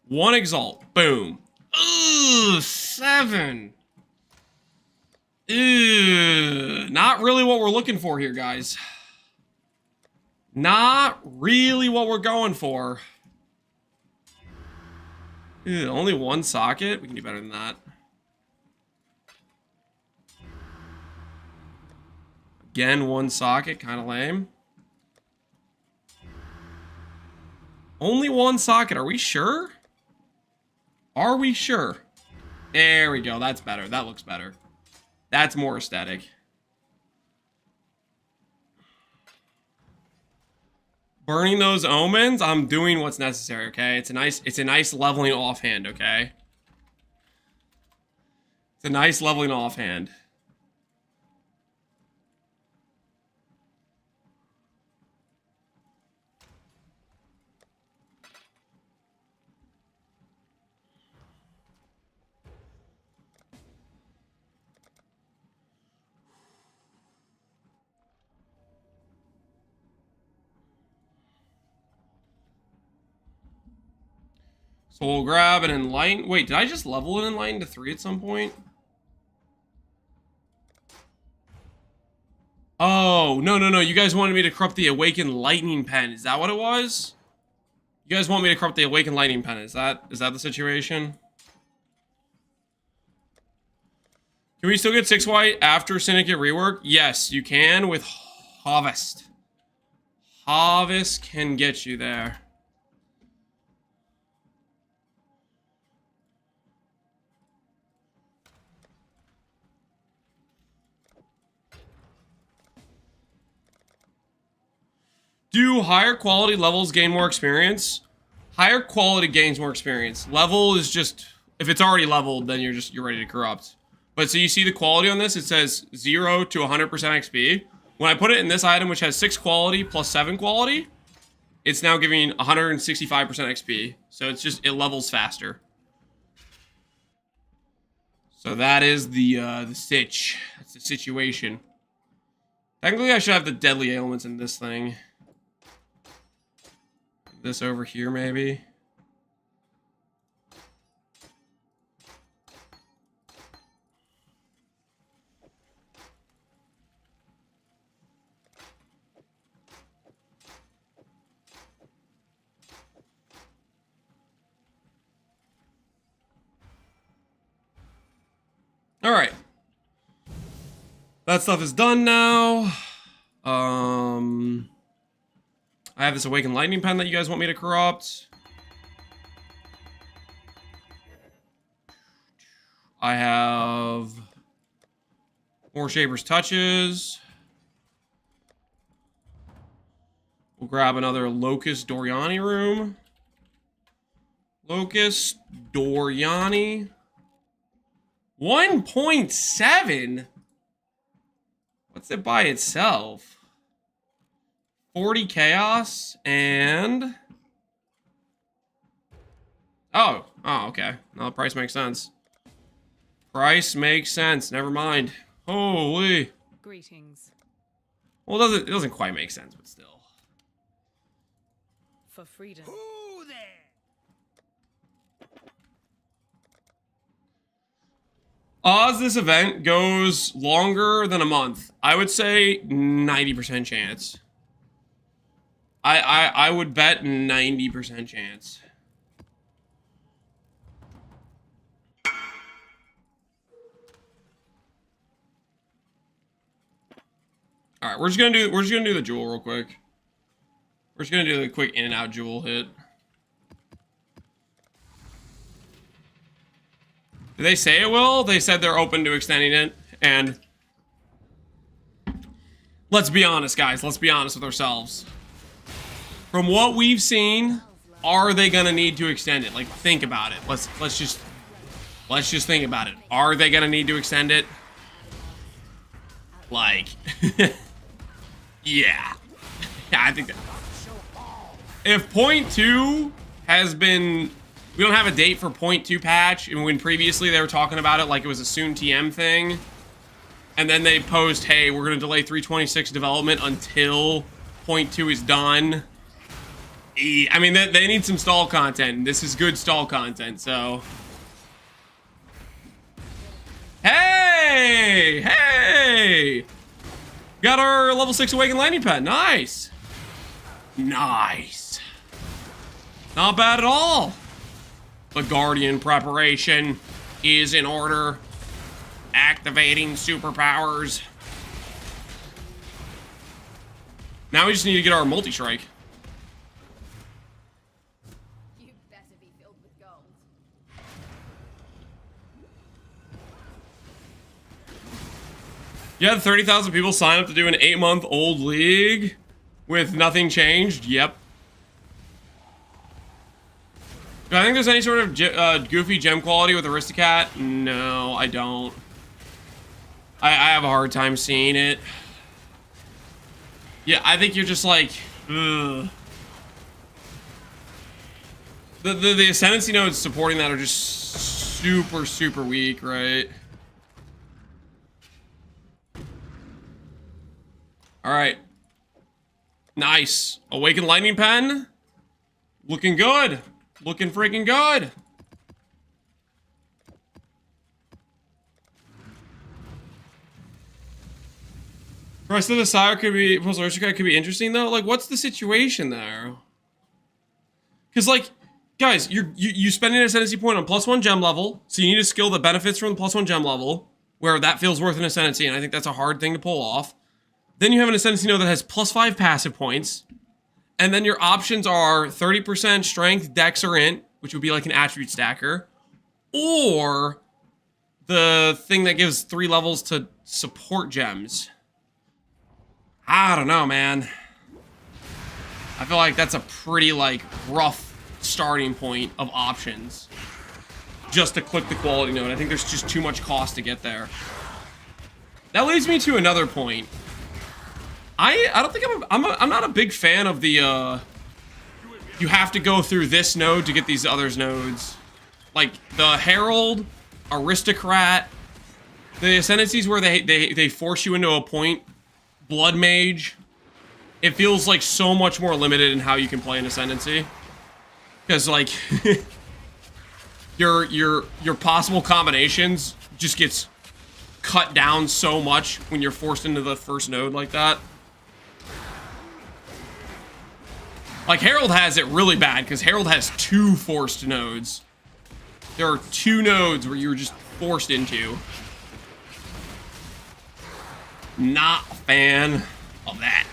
1 exalt. Boom. Ooh, 7. Ew, not really what we're looking for here, guys. Not really what we're going for. Ew, only 1 socket? We can do better than that. Again, 1 socket, kind of lame. Only 1 socket, are we sure? Are we sure? There we go, that's better. That looks better. That's more aesthetic. Burning those omens, I'm doing what's necessary, okay? It's a nice leveling offhand, okay? It's a nice leveling offhand. So we'll grab an Enlighten. Wait, did I just level an Enlighten to 3 at some point? Oh, no. You guys wanted me to corrupt the Awakened Lightning Pen. Is that what it was? You guys want me to corrupt the Awakened Lightning Pen. Is that the situation? Can we still get 6 white after Syndicate rework? Yes, you can with Harvest. Harvest can get you there. Do higher quality levels gain more experience? Higher quality gains more experience. Level is just, if it's already leveled, then you're ready to corrupt. But so you see the quality on this, it says 0 to 100% XP. When I put it in this item, which has 6 quality plus 7 quality, it's now giving 165% XP. So it's just, it levels faster. So that is the sitch. That's the situation. Technically, I should have the deadly ailments in this thing. This over here, maybe. All right. That stuff is done now. I have this Awakened Lightning Pen that you guys want me to corrupt. I have more Shaper's Touches. We'll grab another Locust Doriani room. Locust, Doriani. 1.7? What's it by itself? 40 chaos and... Oh, okay. No, the price makes sense. Price makes sense. Never mind. Holy. Greetings. Well, it doesn't quite make sense, but still. For freedom. Who there? Odds this event goes longer than a month. I would say 90% chance. I would bet 90% chance. All right, we're just gonna do the jewel real quick. We're just gonna do the quick in and out jewel hit. Did they say it will? They said they're open to extending it, and let's be honest, guys. Let's be honest with ourselves. From what we've seen, are they gonna need to extend it? Like, think about it. Let's just think about it. Are they gonna need to extend it? Like, yeah, I think that. If 0.2 has been, we don't have a date for 0.2 patch, and when previously they were talking about it like it was a soon TM thing, and then they post, hey, we're gonna delay 326 development until 0.2 is done. I mean, they need some stall content. This is good stall content, so. Hey! Got our level 6 Awakened Lightning Pet. Nice. Nice. Not bad at all. The Guardian preparation is in order. Activating superpowers. Now we just need to get our multi-strike. You better be filled with gold. You had 30,000 people sign up to do an 8-month-old league with nothing changed. Yep. Do I think there's any sort of goofy gem quality with Aristocat? No, I don't. I have a hard time seeing it. Yeah, I think you're just like, ugh. The Ascendancy nodes supporting that are just super, super weak, right? Alright. Nice. Awakened Lightning Pen. Looking good. Looking freaking good. Rest of the Sire could be, Aristocrat could be interesting though. Like, what's the situation there? Because, like, guys, you spending an Ascendancy point on +1 gem level, so you need a skill that benefits from the +1 gem level, where that feels worth an Ascendancy, and I think that's a hard thing to pull off. Then you have an Ascendancy node that has +5 passive points. And then your options are 30% strength, dex, or int, which would be like an attribute stacker. Or the thing that gives 3 levels to support gems. I don't know, man. I feel like that's a pretty, like, rough starting point of options. Just to click the quality node. I think there's just too much cost to get there. That leads me to another point. I don't think I'm not a big fan of the you have to go through this node to get these others nodes. Like the Herald, Aristocrat, the Ascendancies where they force you into a point, Blood Mage. It feels like so much more limited in how you can play an Ascendancy. Cause like your possible combinations just gets cut down so much when you're forced into the first node like that. Like, Herald has it really bad, because Herald has 2 forced nodes. There are 2 nodes where you're just forced into. Not a fan of that.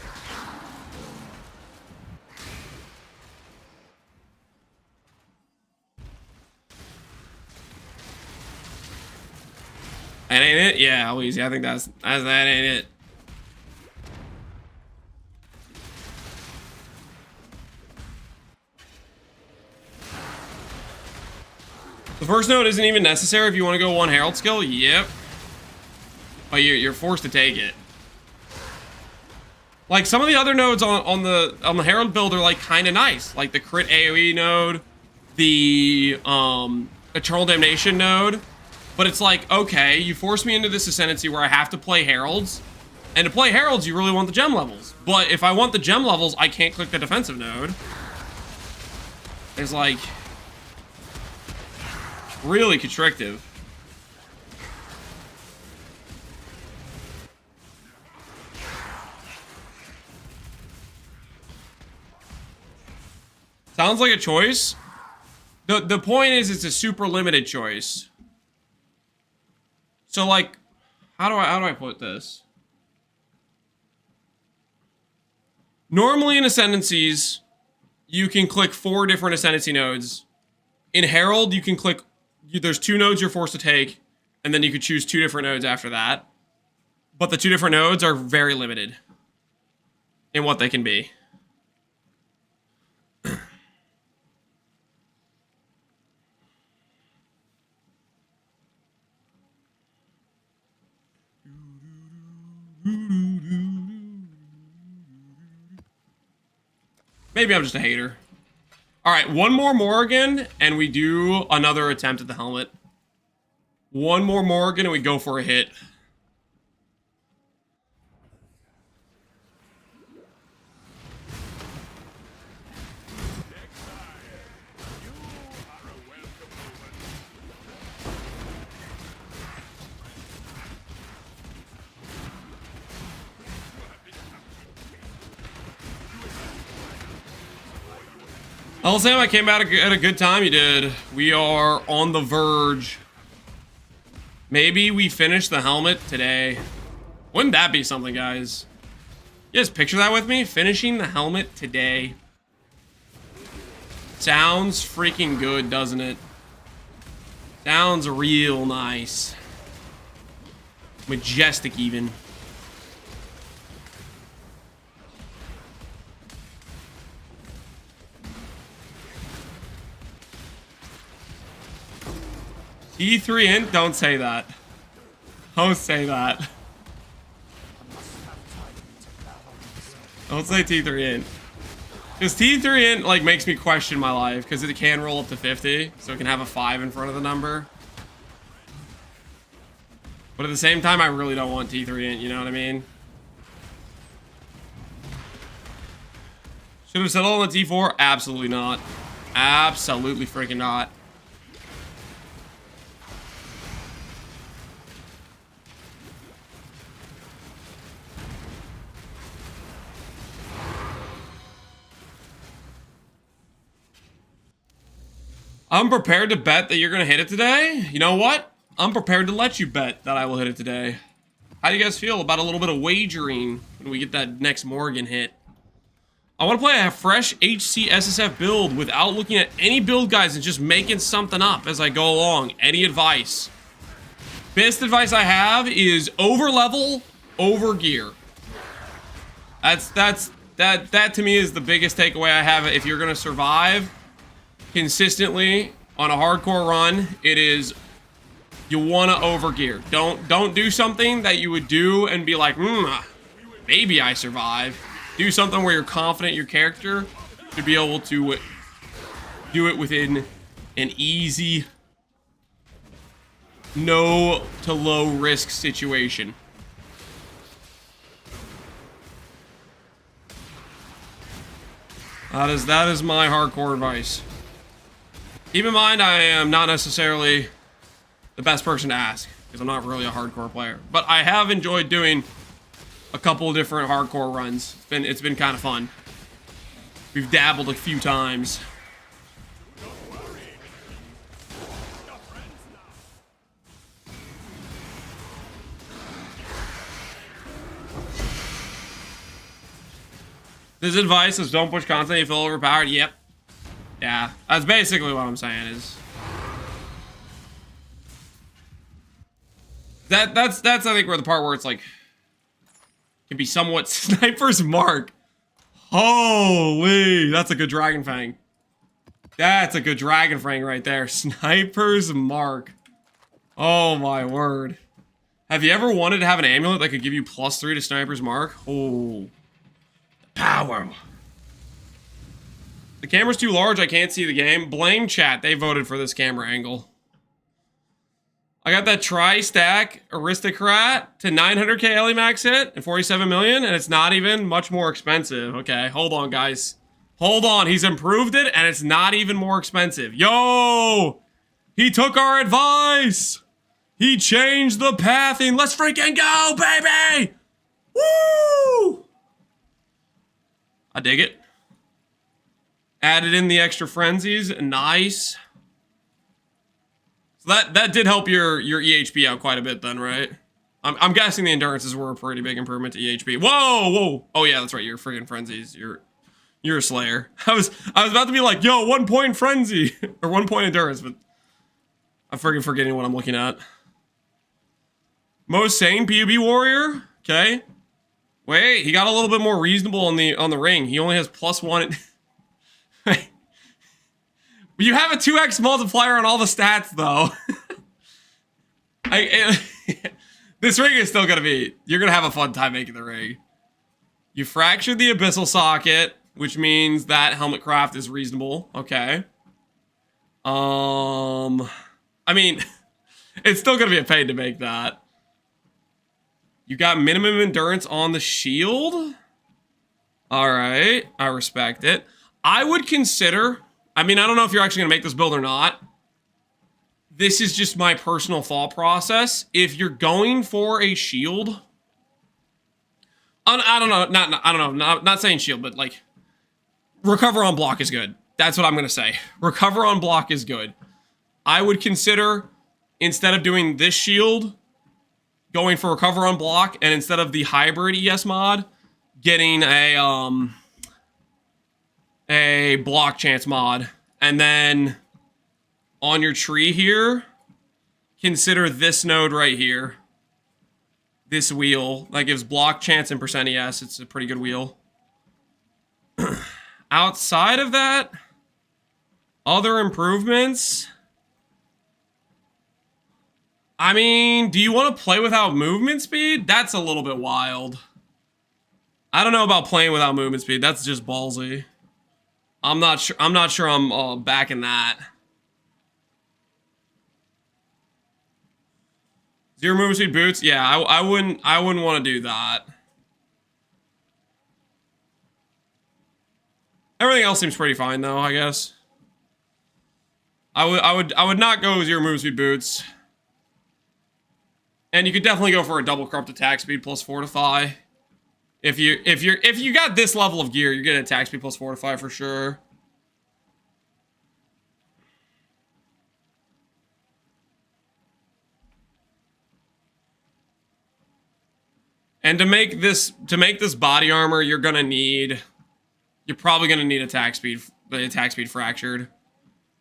That ain't it? Yeah, Weezy, I think that ain't it. The first node isn't even necessary if you want to go 1 Herald skill. Yep. But you're forced to take it. Like some of the other nodes on the Herald build are like kind of nice. Like the crit AoE node, the Eternal Damnation node. But it's like, okay, you force me into this Ascendancy where I have to play Heralds. And to play Heralds, you really want the gem levels. But if I want the gem levels, I can't click the defensive node. It's like really constrictive. Sounds like a choice. The point is it's a super limited choice. So like, how do I put this? Normally in Ascendancies, you can click 4 different Ascendancy nodes. In Herald, you can click, there's 2 nodes you're forced to take, and then you could choose 2 different nodes after that. But the 2 different nodes are very limited in what they can be. Maybe I'm just a hater. Alright, 1 more Morrigan, and we do another attempt at the helmet. 1 more Morrigan, and we go for a hit. I'll say I came out at a good time. You did. We are on the verge. Maybe we finish the helmet today. Wouldn't that be something, guys? You guys picture that with me? Finishing the helmet today. Sounds freaking good, doesn't it? Sounds real nice. Majestic, even. T3 int? Don't say that. Don't say that. Don't say T3 int. Because T3 int, like, makes me question my life. Because it can roll up to 50. So it can have a 5 in front of the number. But at the same time, I really don't want T3 int, you know what I mean? Should have settled on the T4? Absolutely not. Absolutely freaking not. I'm prepared to bet that you're going to hit it today. You know what? I'm prepared to let you bet that I will hit it today. How do you guys feel about a little bit of wagering when we get that next Morrigan hit? I want to play a fresh HCSSF build without looking at any build guides and just making something up as I go along. Any advice? Best advice I have is over level, over gear. That to me is the biggest takeaway I have. If you're going to survive consistently on a hardcore run, it is you want to overgear. Don't do something that you would do and be like, maybe I survive. Do something where you're confident your character should be able to do it within an easy, no to low risk situation. That is my hardcore advice. Keep in mind, I am not necessarily the best person to ask, because I'm not really a hardcore player. But I have enjoyed doing a couple of different hardcore runs. It's been kind of fun. We've dabbled a few times. This advice is don't push constantly, you feel overpowered. Yep. Yeah, that's basically what I'm saying is. That's I think where the part where it's like can be somewhat Sniper's Mark. Holy, that's a good Dragon Fang. That's a good dragon frame right there. Sniper's Mark. Oh my word. Have you ever wanted to have an amulet that could give you +3 to Sniper's Mark? Oh. Power. The camera's too large, I can't see the game. Blame chat, they voted for this camera angle. I got that tri-stack aristocrat to 900k LE max hit and 47 million, and it's not even much more expensive. Okay, hold on, guys. Hold on, he's improved it, and it's not even more expensive. Yo! He took our advice! He changed the pathing. Let's freaking go, baby! Woo! I dig it. Added in the extra frenzies. Nice. So that did help your EHP out quite a bit then, right? I'm guessing the endurances were a pretty big improvement to EHP. Whoa, whoa. Oh yeah, that's right. You're freaking frenzies. You're a slayer. I was about to be like, yo, 1 point frenzy or 1 point endurance, but I'm freaking forgetting what I'm looking at. Most sane PUB warrior. Okay. Wait, he got a little bit more reasonable on the ring. He only has +1. You have a 2x multiplier on all the stats, though. This ring is still gonna be... You're gonna have a fun time making the ring. You fractured the abyssal socket, which means that helmet craft is reasonable. Okay. I mean, it's still gonna be a pain to make that. You got minimum endurance on the shield. All right, I respect it. I would consider... I mean, I don't know if you're actually going to make this build or not. This is just my personal thought process. If you're going for a shield... I don't know. Not saying shield, but like... Recover on block is good. That's what I'm going to say. Recover on block is good. I would consider, instead of doing this shield, going for recover on block, and instead of the hybrid ES mod, getting a block chance mod, and then on your tree here, consider this node right here. This wheel that gives block chance and percent ES. It's a pretty good wheel. Outside of that, other improvements. I mean, do you want to play without movement speed? That's a little bit wild. I don't know about playing without movement speed. That's just ballsy. I'm not sure I'm backing that. 0 movement speed boots? Yeah, I wouldn't want to do that. Everything else seems pretty fine though, I guess. I would not go 0 movement speed boots. And you could definitely go for a double corrupt attack speed plus fortify. If you got this level of gear, you're getting attack speed plus fortify for sure. And to make this body armor, you're probably gonna need attack speed, the attack speed fractured,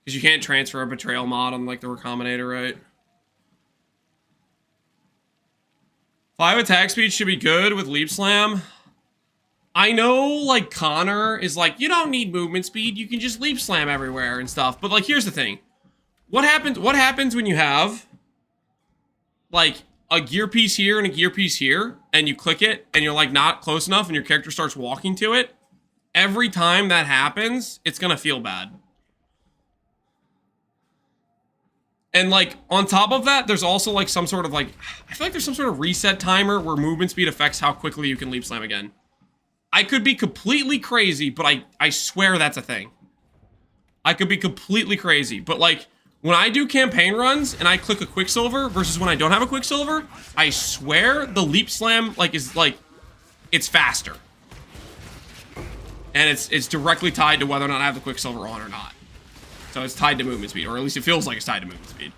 because you can't transfer a betrayal mod on like the Recombinator, right? 5 attack speed should be good with Leap Slam. I know, like, Connor is like, you don't need movement speed, you can just Leap Slam everywhere and stuff. But, like, here's the thing. What happens when you have, like, a gear piece here and a gear piece here, and you click it, and you're, like, not close enough, and your character starts walking to it? Every time that happens, it's gonna feel bad. And, like, on top of that, there's also, like, some sort of, like... I feel like there's some sort of reset timer where movement speed affects how quickly you can Leap Slam again. I could be completely crazy, but I swear that's a thing. I could be completely crazy, but, like, when I do campaign runs and I click a Quicksilver versus when I don't have a Quicksilver, I swear the Leap Slam, like, is, like... It's faster. And it's directly tied to whether or not I have the Quicksilver on or not. So it's tied to movement speed, or at least it feels like it's tied to movement speed.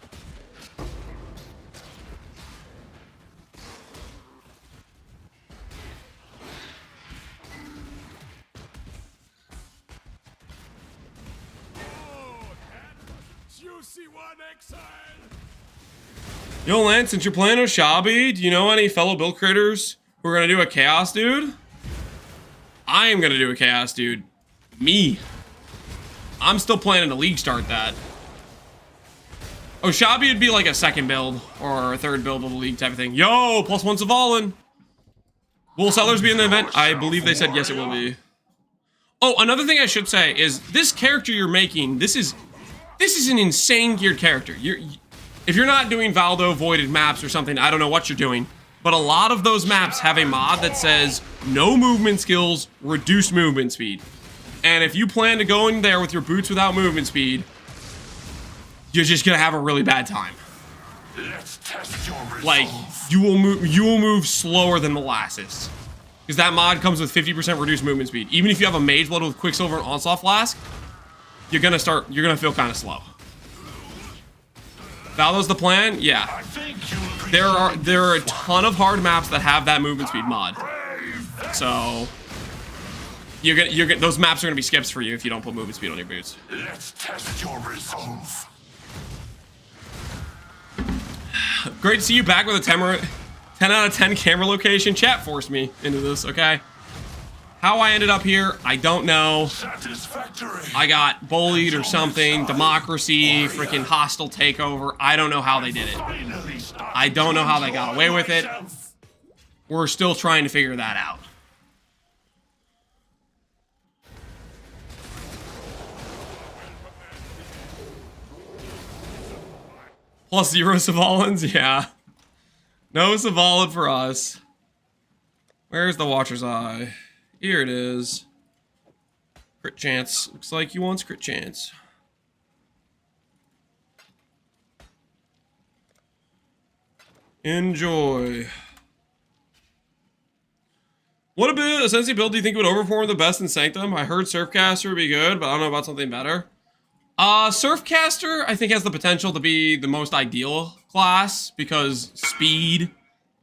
Juicy one, Exile. Yo, Lance, since you're playing Oshabi, do you know any fellow build creators who are going to do a Chaos Dude? I am going to do a Chaos Dude. Me. I'm still planning to league start that. Oshabi would be like a second build or a third build of the league type of thing. Yo, +1 Savalin. Will Sellers be in the event? I believe they said yes, it will be. Oh, another thing I should say is this character you're making, this is an insane geared character. If you're not doing Valdo voided maps or something, I don't know what you're doing. But a lot of those maps have a mod that says no movement skills, reduced movement speed. And if you plan to go in there with your boots without movement speed, you're just gonna have a really bad time. Let's test your resolve. Like, you will move slower than molasses. Because that mod comes with 50% reduced movement speed. Even if you have a Mage Blood with Quicksilver and Onslaught Flask, you're gonna feel kind of slow. Valdo's the plan? Yeah. I think you'll There are a ton of hard maps that have that movement speed mod. So those maps are gonna be skips for you if you don't put movement speed on your boots. Let's test your resolve. Great to see you back with a 10 out of 10 camera location. Chat forced me into this, okay? How I ended up here, I don't know. Satisfactory. I got bullied or something. Democracy, freaking hostile takeover. I don't know how they did it. I don't know how they got away with it. We're still trying to figure that out. +0 Savalins, yeah. No Savalin for us. Where's the Watcher's Eye? Here it is. Crit chance. Looks like you want crit chance. Enjoy. What a bit Ascendancy build do you think would overperform the best in Sanctum? I heard Surfcaster would be good, but I don't know about something better. Surfcaster, I think, has the potential to be the most ideal class because speed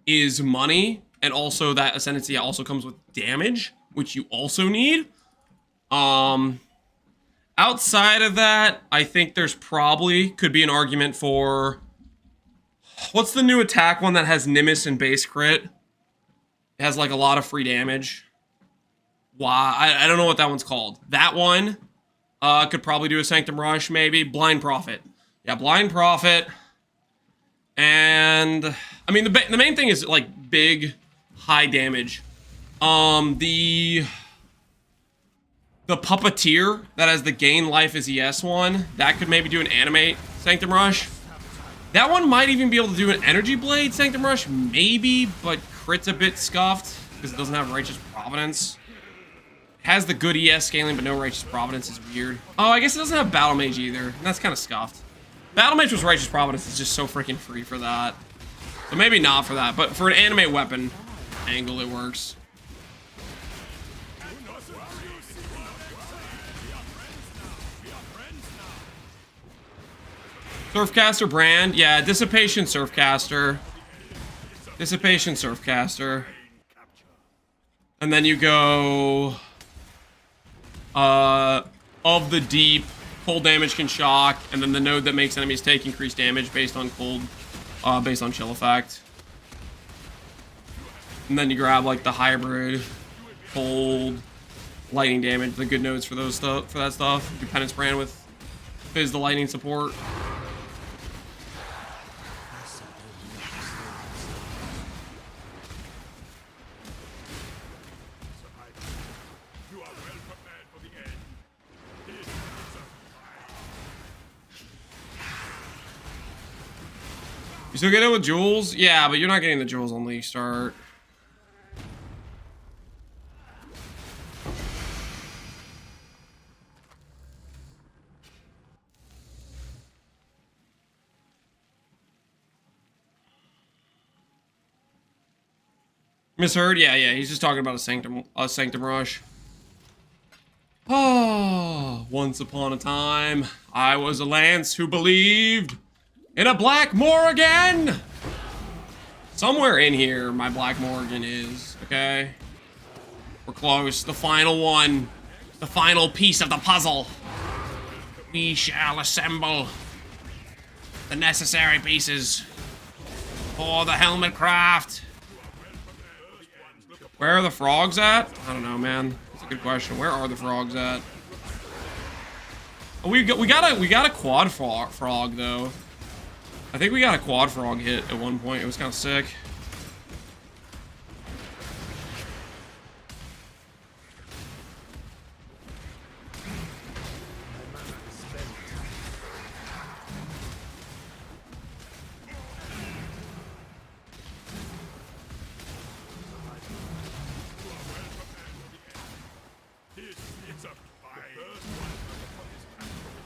is money, and also that Ascendancy also comes with damage, which you also need. Outside of that, I think there's probably could be an argument for what's the new attack one that has Nimbus and base crit? It has like a lot of free damage. Why? I don't know what that one's called. That one could probably do a Sanctum Rush, maybe. Blind Prophet. Yeah, Blind Prophet. And I mean, the main thing is like big, high damage. The Puppeteer that has the gain life as ES one, that could maybe do an animate Sanctum Rush. That one might even be able to do an Energy Blade Sanctum Rush, maybe, but crit's a bit scuffed because it doesn't have Righteous Providence. It has the good ES scaling, but no Righteous Providence is weird. Oh, I guess it doesn't have Battle Mage either. That's kind of scuffed. Battle Mage with Righteous Providence is just so freaking free for that. So maybe not for that, but for an animate weapon angle, it works. Surfcaster brand, yeah, Dissipation Surfcaster. Dissipation Surfcaster. And then you go of the deep, cold damage can shock, and then the node that makes enemies take increased damage based on cold, based on chill effect. And then you grab like the hybrid, cold, lightning damage, the good nodes for those stuff, for that stuff. Your penance brand with Fizz the lightning support. You still get it with jewels? Yeah, but you're not getting the jewels on League Start. Misheard? Yeah, he's just talking about a Sanctum Rush. Oh, once upon a time, I was a lance who believed in a Black Morrigan! Somewhere in here, my Black Morrigan is, okay? We're close. The final one. The final piece of the puzzle. We shall assemble the necessary pieces for the helmet craft. Where are the frogs at? I don't know, man. That's a good question. Where are the frogs at? We got a quad frog though. I think we got a quad frog hit at one point. It was kind of sick.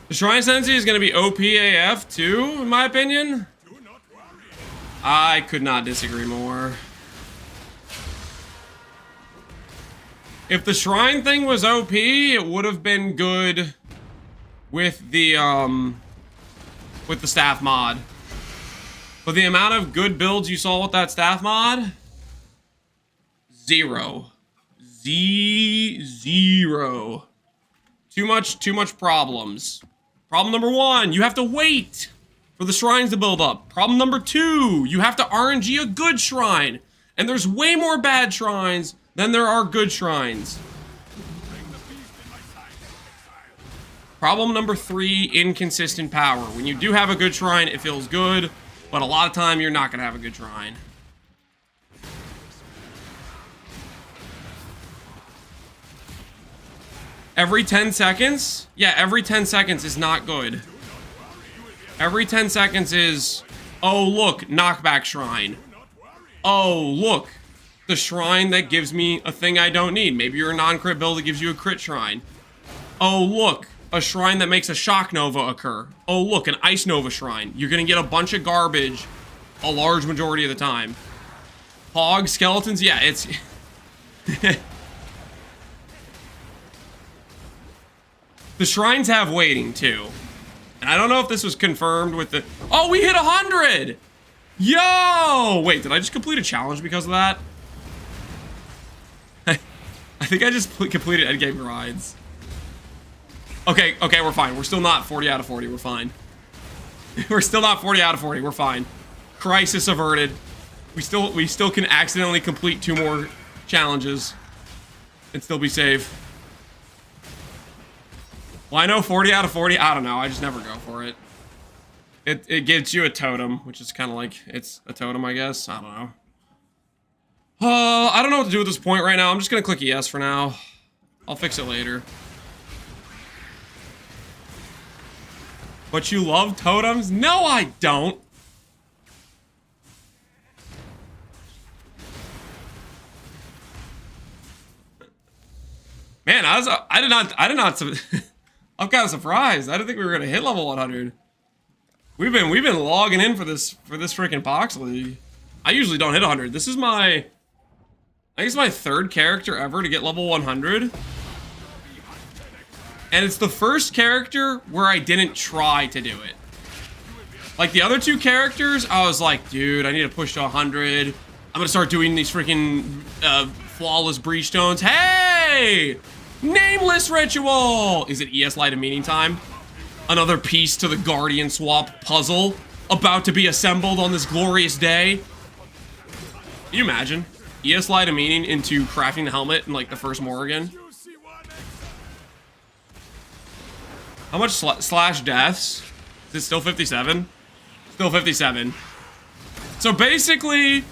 The Shrine Ascendancy is going to be OPAF too, in my opinion. I could not disagree more. If the Shrine thing was OP, it would have been good with the staff mod. But the amount of good builds you saw with that staff mod, zero. Zero. Too much problems. Problem number 1, you have to wait for the shrines to build up. Problem number 2, you have to RNG a good shrine. And there's way more bad shrines than there are good shrines. Problem number 3, inconsistent power. When you do have a good shrine, it feels good, but a lot of time you're not gonna have a good shrine. Every 10 seconds? Yeah, every 10 seconds is not good. Every 10 seconds is, oh look, knockback shrine. Oh look, the shrine that gives me a thing I don't need. Maybe you're a non-crit build that gives you a crit shrine. Oh look, a shrine that makes a shock nova occur. Oh look, an ice nova shrine. You're gonna get a bunch of garbage a large majority of the time. Hog skeletons, yeah, it's... The shrines have waiting, too. And I don't know if this was confirmed with the... Oh, we hit 100! Yo! Wait, did I just complete a challenge because of that? I think I just completed endgame grinds. Okay, we're fine. We're still not 40 out of 40. We're fine. We're still not 40 out of 40. We're fine. Crisis averted. We still can accidentally complete 2 more challenges and still be safe. Well, I know 40 out of 40. I don't know. I just never go for it. It gives you a totem, which is kind of like, it's a totem, I guess. I don't know. I don't know what to do at this point right now. I'm just going to click yes for now. I'll fix it later. But you love totems? No, I don't. Man, I did not I'm kind of surprised. I didn't think we were gonna hit level 100. We've been logging in for this freaking Pohx League. I usually don't hit 100. This is I think it's my 3rd character ever to get level 100. And it's the first character where I didn't try to do it. Like the other 2 characters, I was like, dude, I need to push to 100. I'm gonna start doing these freaking flawless breach stones. Hey! Nameless ritual! Is it ES Light of Meaning time? Another piece to the Guardian swap puzzle about to be assembled on this glorious day. Can you imagine? ES Light of Meaning into crafting the helmet in like the first Morrigan. How much slash deaths? Is it still 57? Still 57. So basically,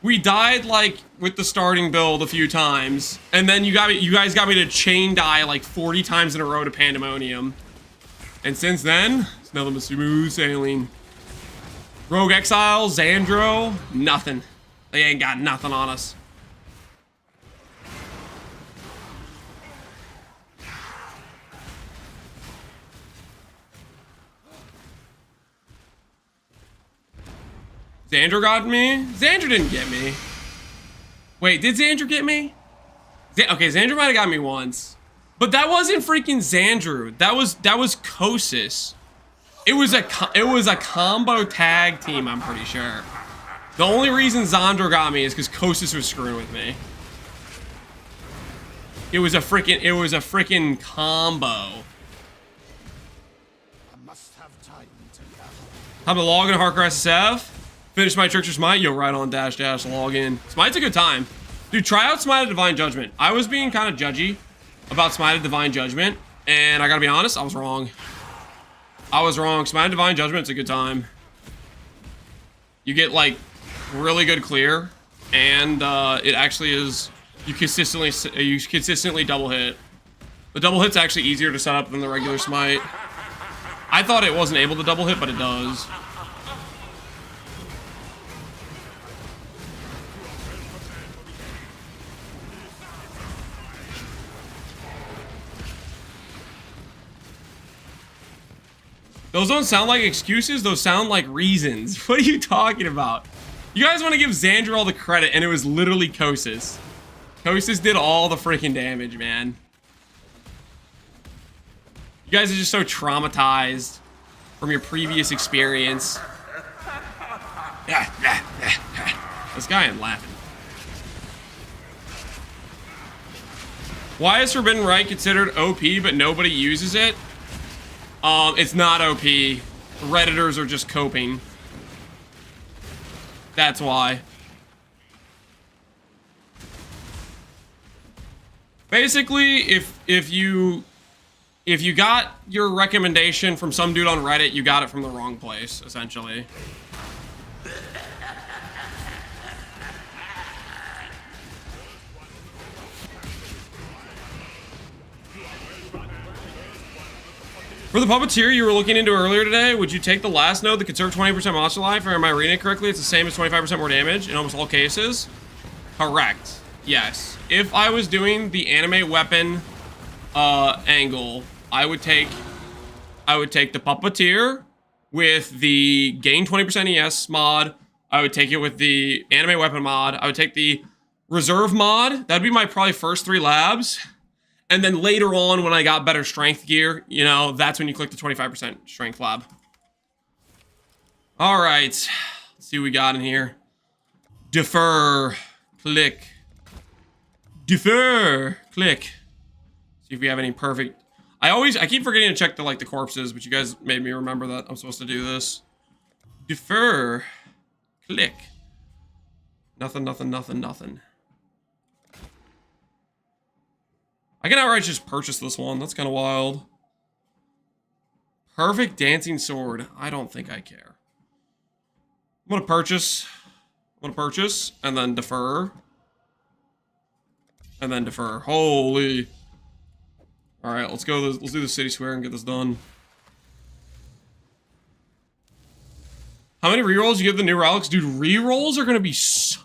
we died like with the starting build a few times, and then you guys got me to chain die like 40 times in a row to Pandemonium. And since then, it's nothing but smooth sailing. Rogue Exile, Xandro, nothing. They ain't got nothing on us. Xandro got me? Xandro didn't get me. Wait, did Xandro get me? Okay, Xandro might have got me once. But that wasn't freaking Xandro. That was Kosis. It was a combo tag team, I'm pretty sure. The only reason Xandro got me is because Kosis was screwing with me. It was a freaking combo. I must have time to gather. Time to log into Hardcore SSF. Finish my Trickster Smite. Yo, right on dash log in. Smite's a good time. Dude, try out Smite of Divine Judgment. I was being kind of judgy about Smite of Divine Judgment, and I gotta be honest, I was wrong. I was wrong. Smite Divine Judgment's a good time. You get like really good clear, and it actually is. You consistently double hit. The double hit's actually easier to set up than the regular smite. I thought it wasn't able to double hit, but it does. Those don't sound like excuses, those sound like reasons. What are you talking about? You guys want to give Xandra all the credit, and it was literally Kosis. Kosis did all the freaking damage, man. You guys are just so traumatized from your previous experience. This guy ain't laughing. Why is Forbidden Right considered OP, but nobody uses it? It's not OP. Redditors are just coping. That's why. Basically, if you got your recommendation from some dude on Reddit, you got it from the wrong place, essentially. For the puppeteer you were looking into earlier today, would you take the last node that could serve 20% monster life, or am I reading it correctly? It's the same as 25% more damage in almost all cases. Correct. Yes. If I was doing the animate weapon angle, I would take the puppeteer with the gain 20% ES mod. I would take it with the animate weapon mod. I would take the reserve mod. That'd be my probably first 3 labs. And then later on, when I got better strength gear, you know, that's when you click the 25% strength lab. All right. Let's see what we got in here. Defer. Click. Defer. Click. See if we have any perfect... I keep forgetting to check the corpses, but you guys made me remember that I'm supposed to do this. Defer. Click. Nothing, nothing, nothing, nothing. I can outright just purchase this one. That's kind of wild. Perfect dancing sword. I don't think I care. I'm gonna purchase. And then defer. And then defer. Holy. Alright, let's go. Let's do the city square and get this done. How many rerolls you give the new relics? Dude, rerolls are gonna be so...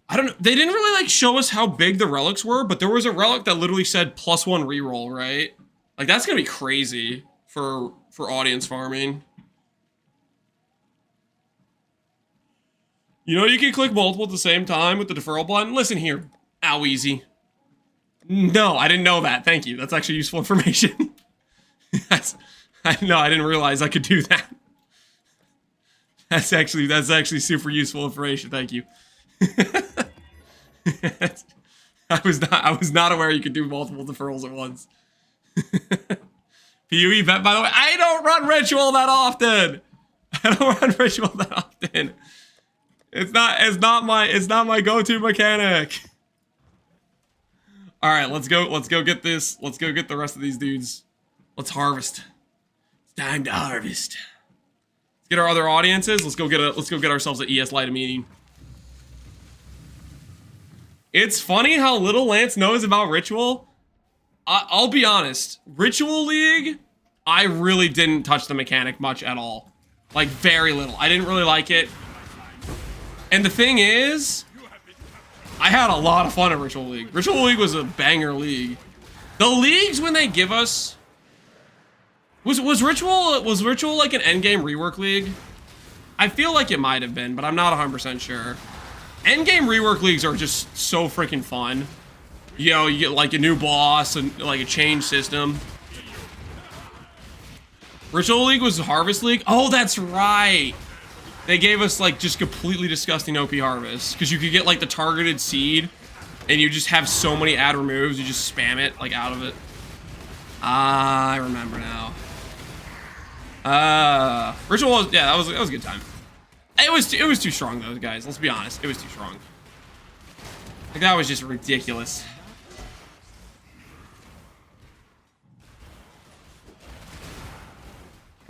I don't know. They didn't really show us how big the relics were, but there was a relic that literally said +1 reroll, right? Like, that's gonna be crazy for audience farming. You know, you can click multiple at the same time with the deferral button. Listen here, ow easy. No, I didn't know that. Thank you. That's actually useful information. No, I didn't realize I could do that. That's actually super useful information. Thank you. I was not aware you could do multiple deferrals at once. PUE event, by the way. I don't run ritual that often. It's not my go-to mechanic. All right, let's go get this. Let's go get the rest of these dudes. Let's harvest. It's time to harvest. Let's get our other audiences. Let's go get ourselves an ES Light meeting. It's funny how little Lance knows about Ritual. I'll be honest. Ritual League, I really didn't touch the mechanic much at all. Like, very little. I didn't really like it. And the thing is, I had a lot of fun at Ritual League. Ritual League was a banger league. The leagues, when they give us... Was Ritual like an endgame rework league? I feel like it might have been, but I'm not 100% sure. Endgame rework leagues are just so freaking fun. You know, you get like a new boss and like a change system. Ritual League was Harvest League. Oh, that's right. They gave us like just completely disgusting OP harvest because you could get like the targeted seed and you just have so many add removes. You just spam it like out of it. I remember now. Ritual was, yeah, that was a good time. It was too strong though, guys. Let's be honest. It was too strong. Like, that was just ridiculous.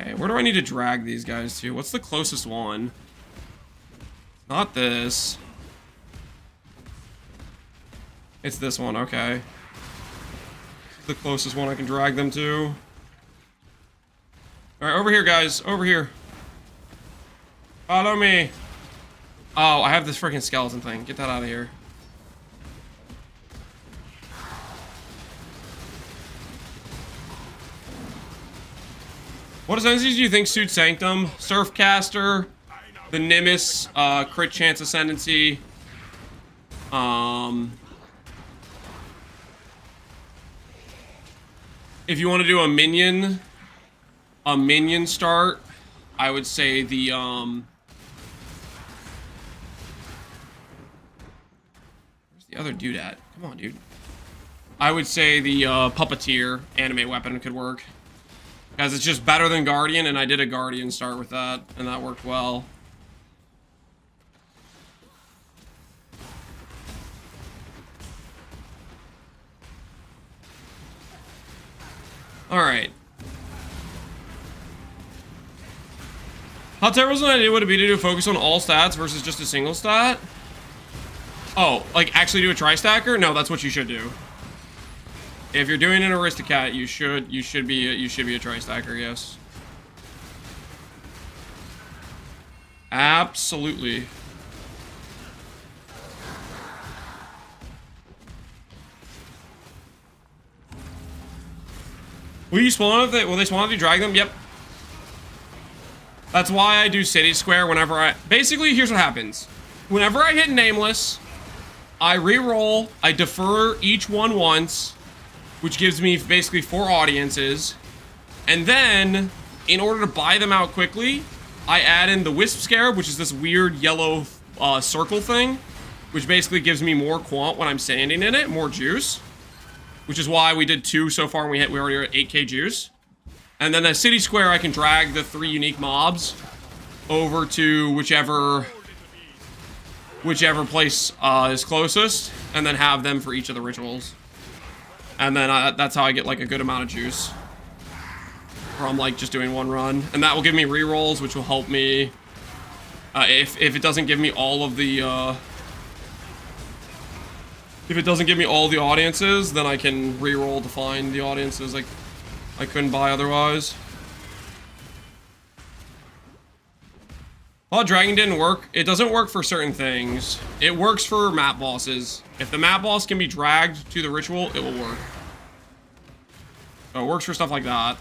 Okay, where do I need to drag these guys to? What's the closest one? Not this. It's this one, okay. The closest one I can drag them to. Alright, over here, guys. Over here. Follow me. Oh, I have this freaking skeleton thing. Get that out of here. What ascendancies do you think suit Sanctum? Surfcaster, the Nimbus, crit chance ascendancy. If you want to do a minion start, I would say the where's the other dude at? Come on, dude. I would say the puppeteer anime weapon could work. Because it's just better than Guardian, and I did a Guardian start with that, and that worked well. Alright. How terrible is an idea would it be to do a focus on all stats versus just a single stat? Oh, like actually do a tri-stacker? No, that's what you should do. If you're doing an Aristocat, you should be a tri-stacker, yes. Absolutely. Will you spawn if they will they spawn if you drag them? Yep. That's why I do City Square whenever I basically here's what happens. Whenever I hit Nameless, I re-roll, I defer each one once, which gives me basically 4 audiences. And then, in order to buy them out quickly, I add in the Wisp Scarab, which is this weird yellow circle thing, which basically gives me more quant when I'm standing in it, more juice. Which is why we did 2 so far, and we already are at 8k juice. And then at City Square, I can drag the 3 unique mobs over to whichever place is closest, and then have them for each of the rituals. And then that's how I get like a good amount of juice from like just doing one run. And that will give me rerolls, which will help me if it doesn't give me all of the if it doesn't give me all the audiences, then I can reroll to find the audiences like I couldn't buy otherwise. Well, Dragon didn't work. It doesn't work for certain things. It works for map bosses. If the map boss can be dragged to the ritual, it will work. So it works for stuff like that.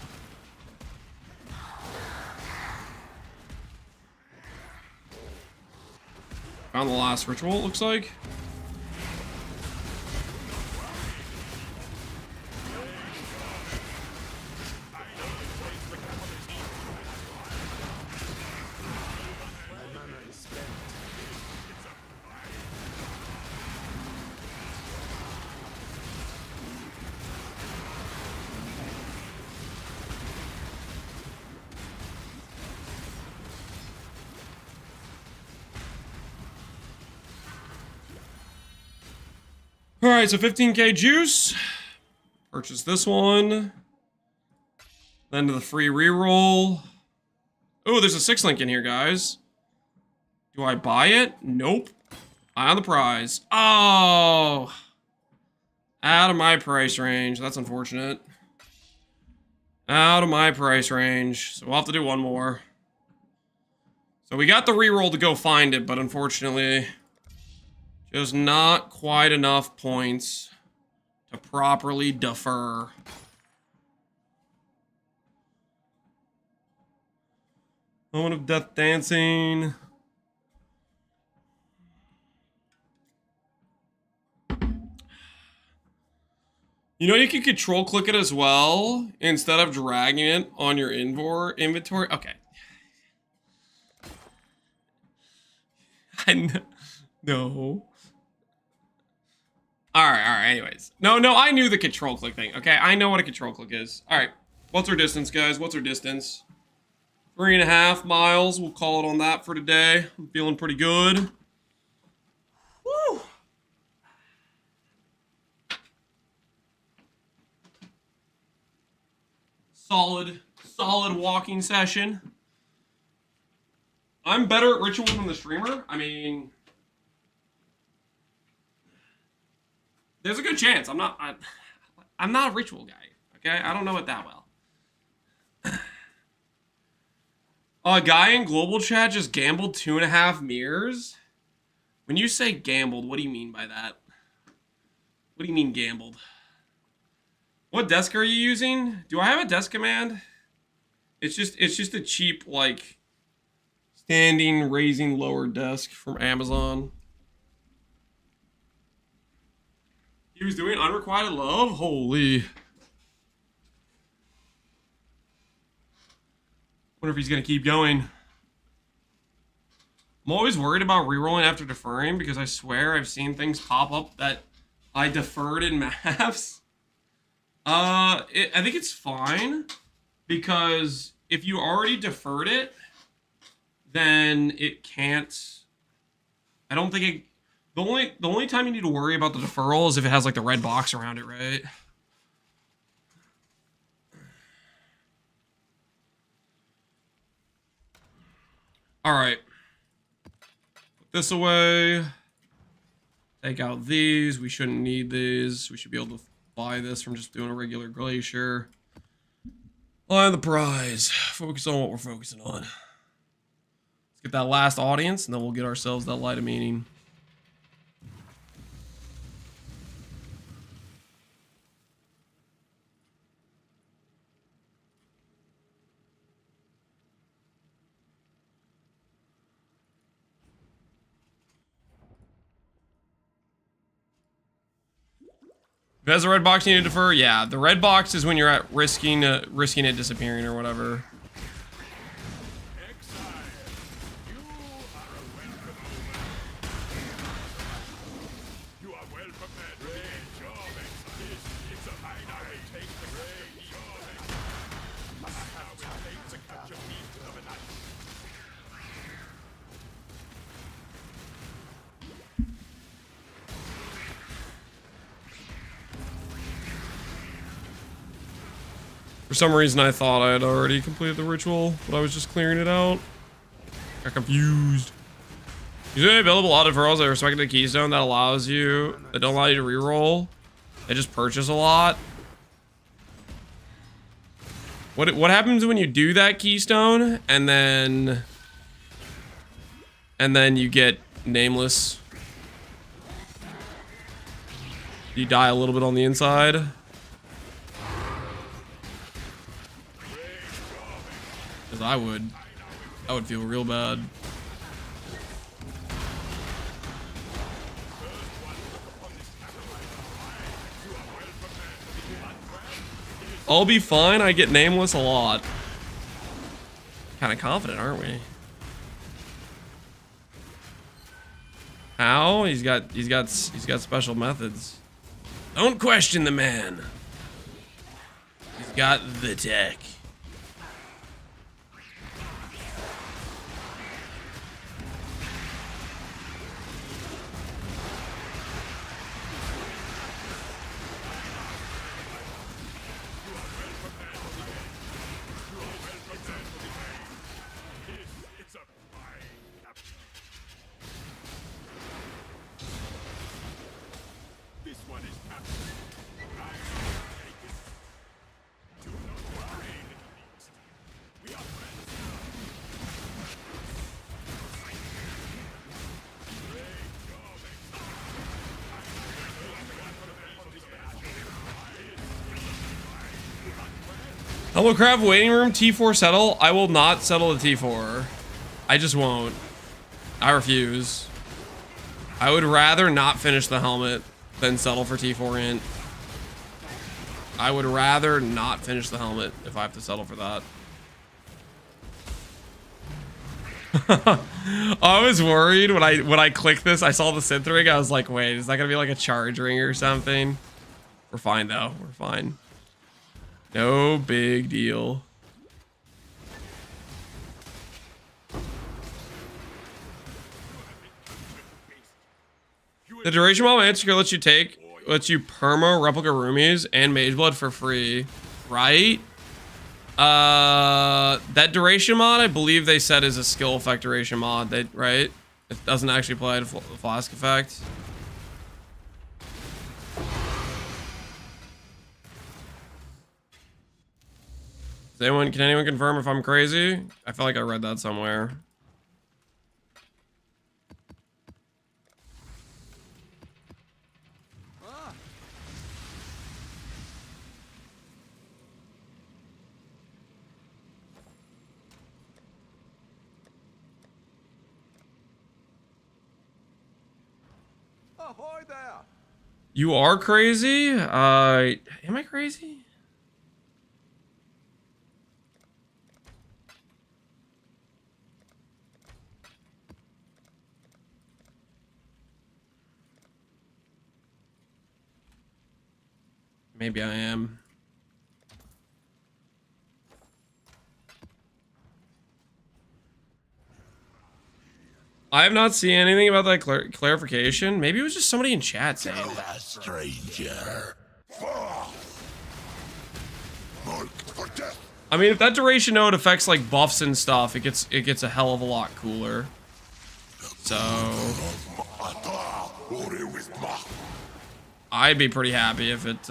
Found the last ritual, it looks like. Alright, so 15k juice. Purchase this one. Then to the free reroll. Oh, there's a 6 link in here, guys. Do I buy it? Nope. Eye on the prize. Oh! Out of my price range. That's unfortunate. Out of my price range. So we'll have to do one more. So we got the reroll to go find it, but unfortunately, just not quite enough points to properly defer. Moment of Death Dancing. You know, you can control click it as well instead of dragging it on your inventory. Okay. I know. No. Alright, anyways. No, I knew the control click thing, okay? I know what a control click is. Alright, what's our distance, guys? What's our distance? 3.5 miles. We'll call it on that for today. I'm feeling pretty good. Woo! Solid walking session. I'm better at ritual than the streamer. I mean, there's a good chance. I'm not a ritual guy. Okay, I don't know it that well. A guy in global chat just gambled 2.5 mirrors. When you say gambled, what do you mean by that? What do you mean gambled? What desk are you using? Do I have a desk command? It's just a cheap, like, standing, raising, lower desk from Amazon. He was doing unrequited love? Holy. Wonder if he's gonna keep going. I'm always worried about rerolling after deferring because I swear I've seen things pop up that I deferred in maps. I think it's fine because if you already deferred it, then it can't. I don't think it. The only time you need to worry about the deferral is if it has like the red box around it, right? All right. Put this away. Take out these. We shouldn't need these. We should be able to buy this from just doing a regular glacier. Line the prize. Focus on what we're focusing on. Let's get that last audience, and then we'll get ourselves that light of meaning. If it has a red box you need to defer, yeah. The red box is when you're at risking it disappearing or whatever. Exile, you are a welcome over. You are well prepared to engage your exile. It's a mine I will take the grave. Your exile. Must have time to catch a beast of a night. For some reason, I thought I had already completed the ritual, but I was just clearing it out. Got confused. Usually available auto deferrals that respect the keystone that don't allow you to reroll. They just purchase a lot. What happens when you do that keystone and then you get nameless? You die a little bit on the inside. Because I would feel real bad. I'll be fine. I get nameless a lot. Kind of confident, aren't we? How? He's got special methods. Don't question the man. He's got the tech. Hello, Crab. Waiting room. T4 settle. I will not settle the T4. I just won't. I refuse. I would rather not finish the helmet than settle for T4 int. I would rather not finish the helmet if I have to settle for that. I was worried when I clicked this. I saw the synth ring. I was like, wait, is that gonna be like a charge ring or something? We're fine though. We're fine. No big deal. The duration while Answer lets you perma replica roomies and mage blood for free, right? That duration mod, I believe they said is a skill effect duration mod. Right? It doesn't actually apply to flask effect. Can anyone confirm if I'm crazy? I feel like I read that somewhere. Ahoy there! You are crazy? Am I crazy? Maybe I am. I have not seen anything about that clarification. Maybe it was just somebody in chat saying it. A stranger. I mean, if that duration node affects like buffs and stuff, it gets a hell of a lot cooler. So I'd be pretty happy if it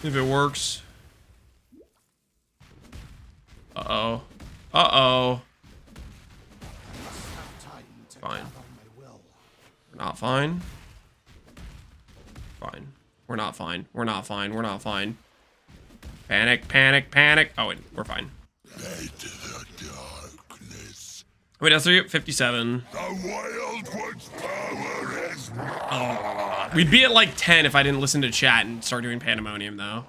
if it works. Uh-oh. Uh-oh. Fine. We're not fine. Fine. We're not fine. We're not fine. We're not fine. Panic, panic, panic. Oh, wait. We're fine. Wait, that's 57. Oh, we'd be at like 10 if I didn't listen to chat and start doing Pandemonium, though.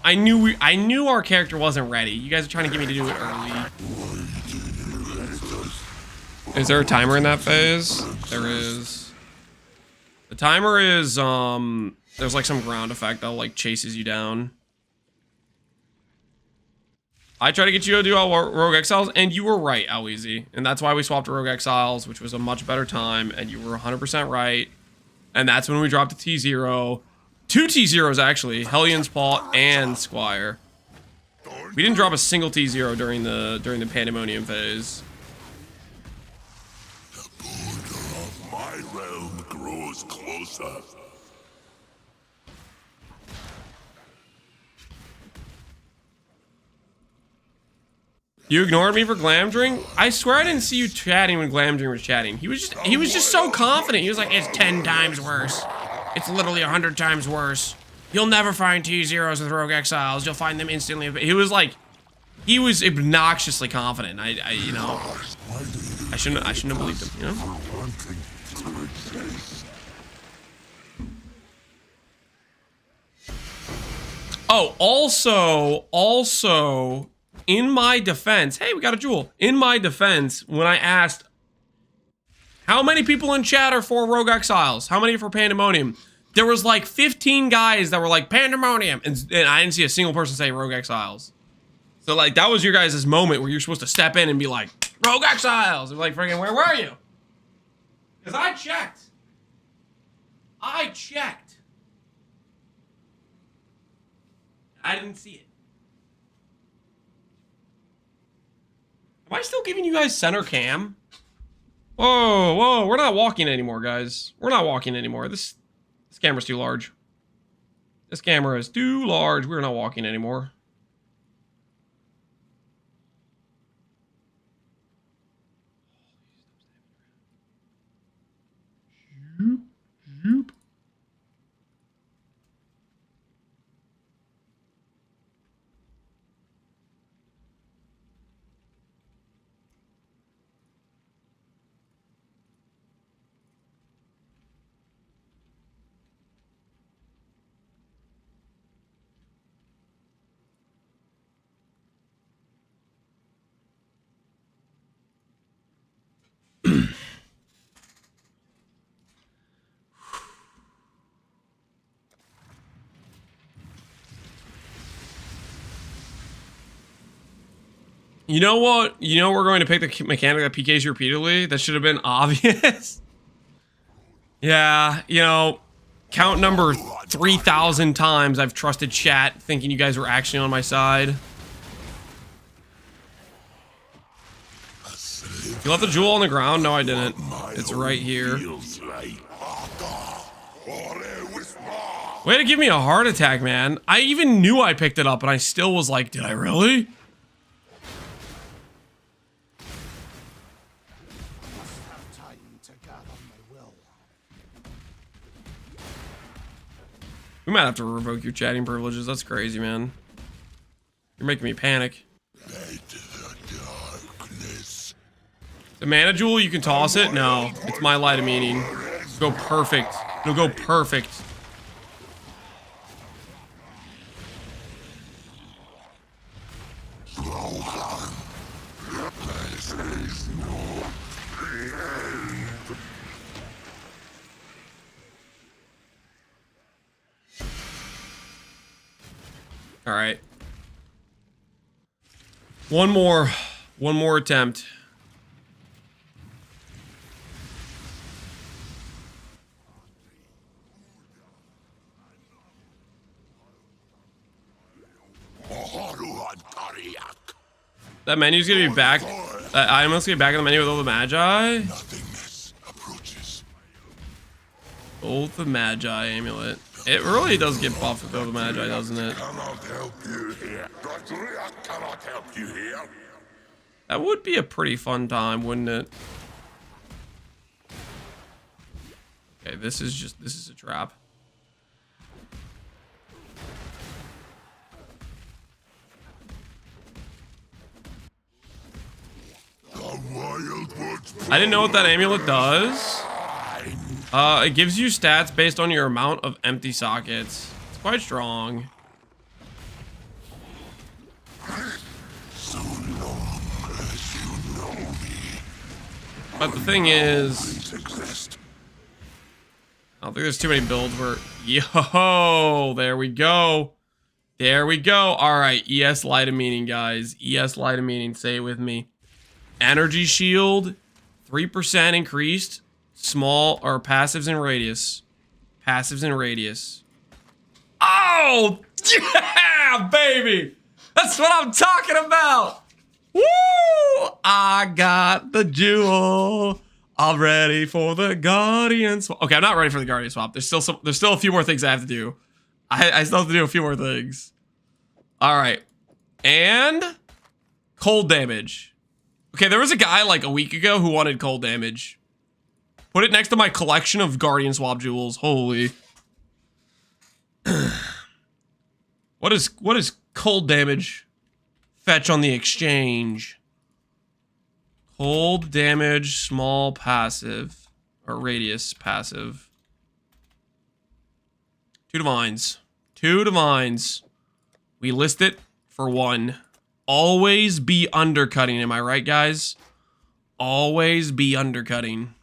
I knew our character wasn't ready. You guys are trying to get me to do it early. Is there a timer in that phase? There is. The timer is, there's like some ground effect that like chases you down. I tried to get you to do all Rogue Exiles, and you were right, Alweezy. And that's why we swapped to Rogue Exiles, which was a much better time, and you were 100% right. And that's when we dropped to T0. 2 T0s, actually. Hellion's Paw and Squire. We didn't drop a single T0 during the Pandemonium phase. The border of my realm grows closer. You ignored me for Glamdring? I swear I didn't see you chatting when Glamdring was chatting. He was just so confident. He was like, it's 10 times worse. It's literally 100 times worse. You'll never find T0s with Rogue Exiles. You'll find them instantly. He was like, he was obnoxiously confident. You know, I shouldn't have believed him, you know? Oh, also, in my defense, hey, we got a jewel. In my defense, when I asked, how many people in chat are for Rogue Exiles? How many for Pandemonium? There was like 15 guys that were like, Pandemonium. And I didn't see a single person say Rogue Exiles. So like, that was your guys' moment where you're supposed to step in and be like, Rogue Exiles. And like, friggin', where were you? Because I checked. I didn't see it. Am I still giving you guys center cam? Whoa, we're not walking anymore, guys. We're not walking anymore. This camera's too large. This camera is too large. We're not walking anymore. Zoop. You know what? You know we're going to pick the mechanic that PKs you repeatedly? That should have been obvious. Yeah, you know, count number 3,000 times I've trusted chat thinking you guys were actually on my side. You left the jewel on the ground? No, I didn't. It's right here. Way to give me a heart attack, man. I even knew I picked it up and I still was like, did I really? We might have to revoke your chatting privileges. That's crazy, man. You're making me panic. The mana jewel, you can toss it? No, it's my light of meaning. Go perfect. It'll go perfect. All right. One more attempt. That menu's gonna be back. I'm gonna be back in the menu with all the magi. Oath of Magi amulet. It really does get buffed with Oath of Magi, doesn't it? That would be a pretty fun time, wouldn't it? Okay, this is a trap. I didn't know what that amulet does. It gives you stats based on your amount of empty sockets. It's quite strong. But the thing is, I don't think there's too many builds where, yo, there we go. There we go. All right, ES Light of Meaning, guys. ES Light of Meaning, say it with me. Energy shield, 3% increased. Small or passives and radius. Passives and radius. Oh, yeah, baby. That's what I'm talking about. Woo! I got the jewel. I'm ready for the Guardian swap. Okay, I'm not ready for the Guardian swap. There's still a few more things I have to do. I still have to do a few more things. All right. And cold damage. Okay, there was a guy like a week ago who wanted cold damage. Put it next to my collection of Guardian Swap jewels. Holy. What is cold damage fetch on the exchange? Cold damage, small passive, or radius passive. 2 divines. 2 divines. We list it for 1. Always be undercutting, am I right, guys? Always be undercutting.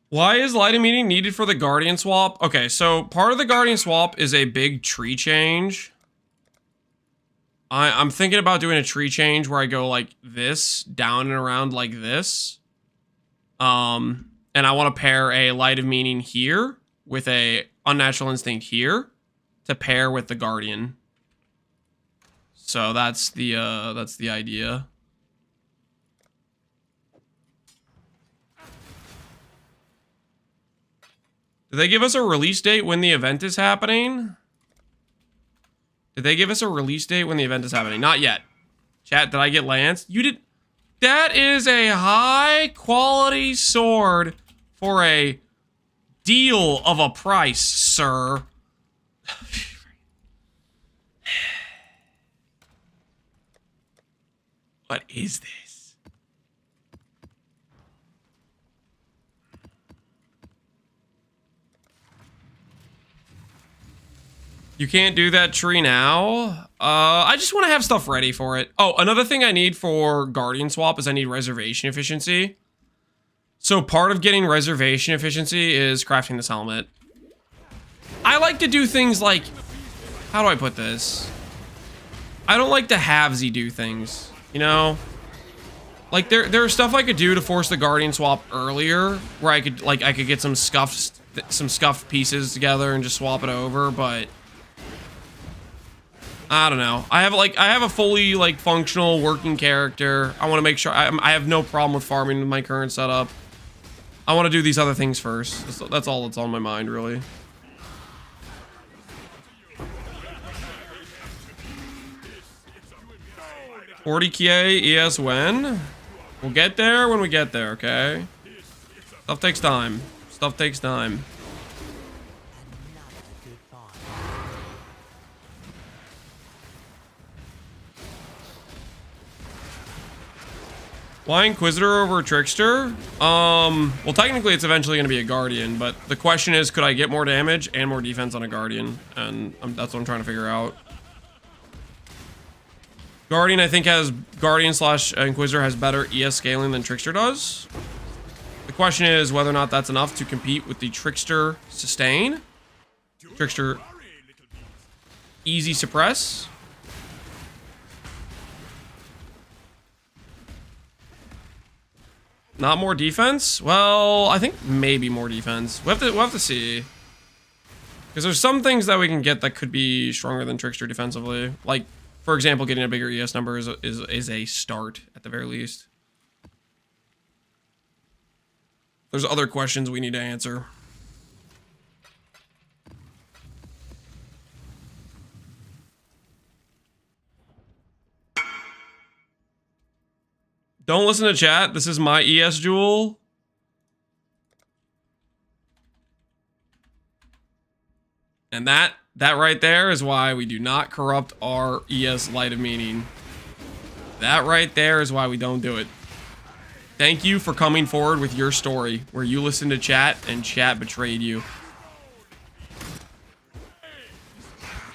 Why is Light of Meaning needed for the Guardian swap? Okay, so part of the Guardian swap is a big tree change. I'm thinking about doing a tree change where I go like this, down and around like this. And I want to pair a Light of Meaning here with a Unnatural Instinct here to pair with the Guardian. So that's the idea. Did they give us a release date when the event is happening? Did they give us a release date when the event is happening? Not yet. Chat, did I get Lance? You did. That is a high quality sword for a deal of a price, sir. What is this? You can't do that tree now? I just want to have stuff ready for it. Oh, another thing I need for Guardian Swap is I need reservation efficiency. So part of getting reservation efficiency is crafting this helmet. I like to do things like, how do I put this? I don't like to halvesy do things, you know? Like there's stuff I could do to force the Guardian swap earlier, where I could get some scuffed pieces together and just swap it over, but I don't know. I have a fully like functional working character. I want to make sure I have no problem with farming with my current setup. I want to do these other things first. That's all that's on my mind, really. $40K ES when? We'll get there when we get there, okay? Stuff takes time. Stuff takes time. Why Inquisitor over Trickster? Well, technically it's eventually going to be a Guardian, but the question is, could I get more damage and more defense on a Guardian? And that's what I'm trying to figure out. Guardian, I think, has Guardian/Inquisitor has better ES scaling than Trickster does. The question is whether or not that's enough to compete with the Trickster sustain. Trickster easy suppress. Not more defense? Well, I think maybe more defense. We'll have to see. Because there's some things that we can get that could be stronger than Trickster defensively. Like, for example, getting a bigger ES number is a start, at the very least. There's other questions we need to answer. Don't listen to chat. This is my ES jewel. And that right there is why we do not corrupt our ES light of meaning. That right there is why we don't do it. Thank you for coming forward with your story where you listened to chat and chat betrayed you.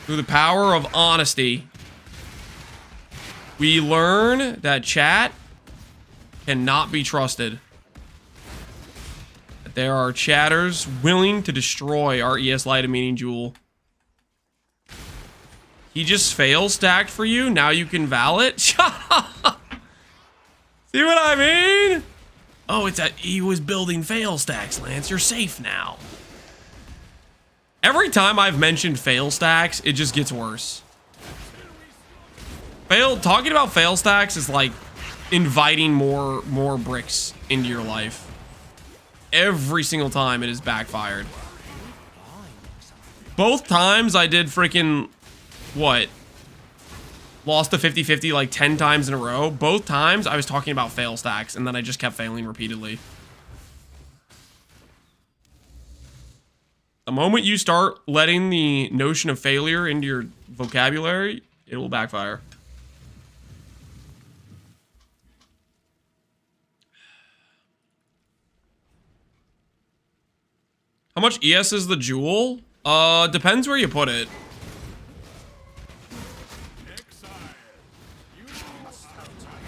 Through the power of honesty, we learn that chat cannot be trusted. That there are chatters willing to destroy our ES light of meaning jewel. He just fail stacked for you. Now you can val it. Shut up. See what I mean? Oh, it's that he was building fail stacks, Lance. You're safe now. Every time I've mentioned fail stacks, it just gets worse. Talking about fail stacks is like inviting more bricks into your life. Every single time it has backfired. Both times I did freaking, what? Lost to 50-50 like 10 times in a row. Both times I was talking about fail stacks and then I just kept failing repeatedly. The moment you start letting the notion of failure into your vocabulary, it will backfire. How much ES is the jewel? Depends where you put it.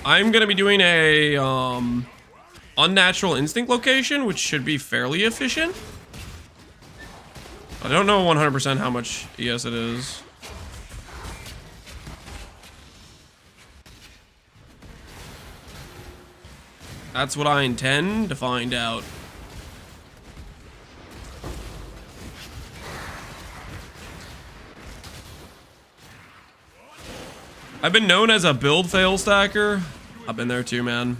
I'm gonna be doing a unnatural instinct location, which should be fairly efficient. I don't know 100% how much ES it is. That's what I intend to find out. I've been known as a build fail stacker. I've been there too, man.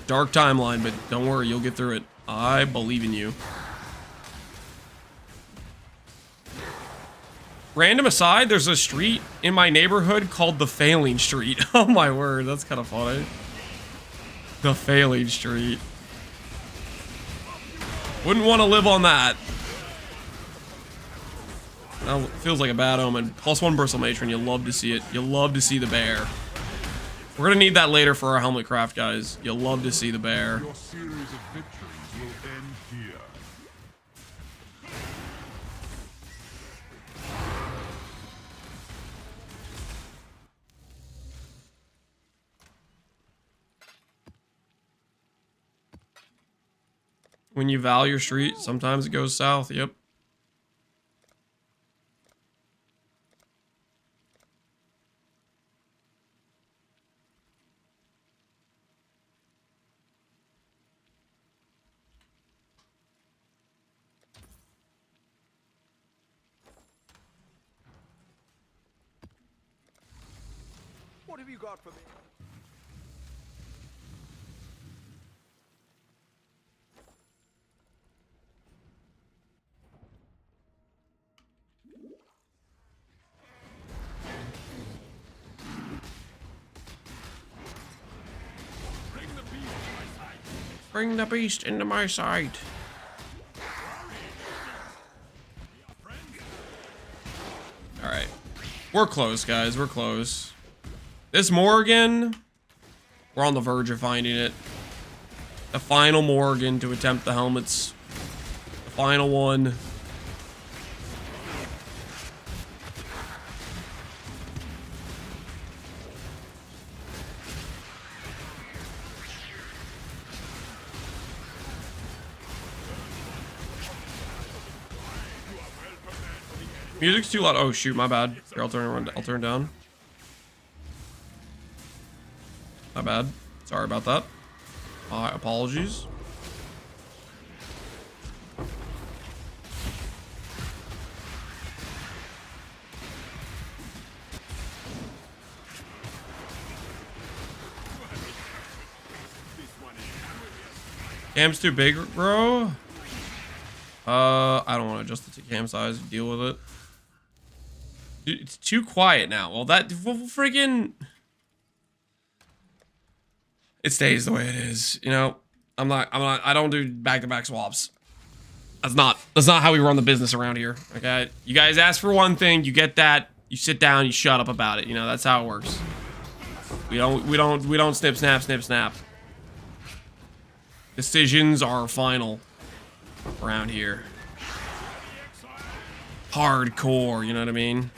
Dark timeline, but don't worry, you'll get through it. I believe in you. Random aside, there's a street in my neighborhood called the Failing Street. Oh my word, that's kind of funny. The Failing Street. Wouldn't want to live on that. That feels like a bad omen. +1 Bristle Matron, you'll love to see it. You'll love to see the bear. We're gonna need that later for our helmet craft, guys. You'll love to see the bear. Your series of victories will end here. When you value your street, sometimes it goes south. Yep. What have you got for me? Bring the beast into my sight. All right. We're close, guys. We're close. This Morgan, we're on the verge of finding it. The final Morgan to attempt the helmets. The final one. Music's too loud. Oh shoot, my bad. Here, I'll turn it down. My bad. Sorry about that. Apologies. Cam's too big, bro. I don't want to adjust the cam size. Deal with it. Dude, it's too quiet now. Well, that freaking. It stays the way it is. You know, I don't do back-to-back swaps. That's not how we run the business around here. Okay, you guys ask for one thing, you get that. You sit down, you shut up about it. You know, that's how it works. We don't snip, snap. Decisions are final around here. Hardcore, you know what I mean?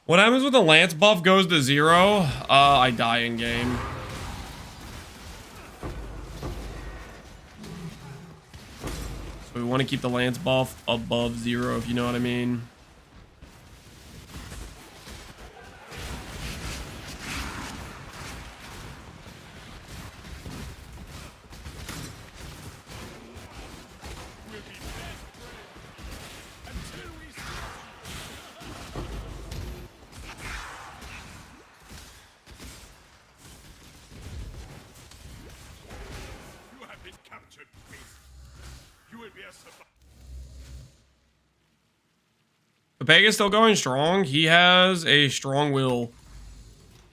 What happens when the Lance buff goes to 0? I die in game. So we want to keep the Lance buff above 0, if you know what I mean. Papega's still going strong. He has a strong will.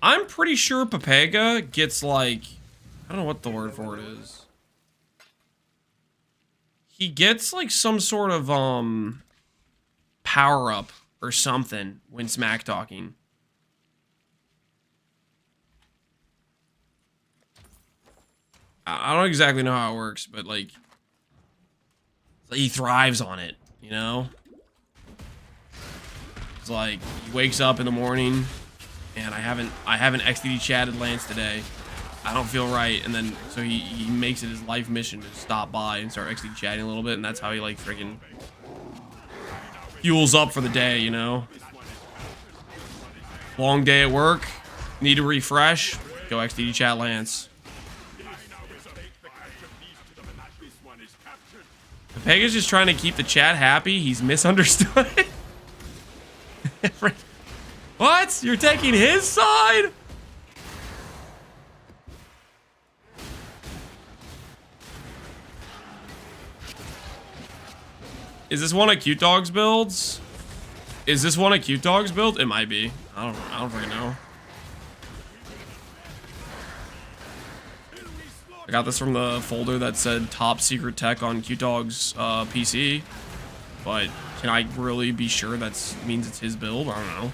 I'm pretty sure Papega gets like, I don't know what the word for it is. He gets like some sort of power up or something when smack talking. I don't exactly know how it works, but like he thrives on it, you know? It's like he wakes up in the morning and I haven't XDD chatted Lance today. I don't feel right, and then so he makes it his life mission to stop by and start XDD chatting a little bit, and that's how he like freaking fuels up for the day, you know? Long day at work, need to refresh, go XDD chat Lance. Pega's just trying to keep the chat happy. He's misunderstood. What? You're taking his side? Is this one of Cute Dog's builds? Is this one of Cute Dog's build? It might be. I don't freaking know. I got this from the folder that said top secret tech on Cute Dog's PC, but can I really be sure that means it's his build? I don't know.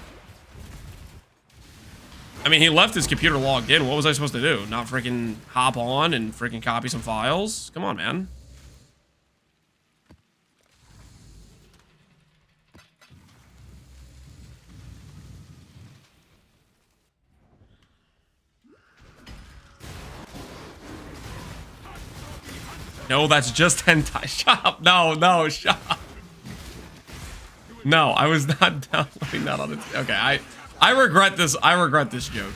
I mean, he left his computer logged in. What was I supposed to do? Not freaking hop on and freaking copy some files? Come on, man. No, that's just hentai. Shut up. No, no, shut up. No, I was not downloading that on the... Okay, I regret this. I regret this joke.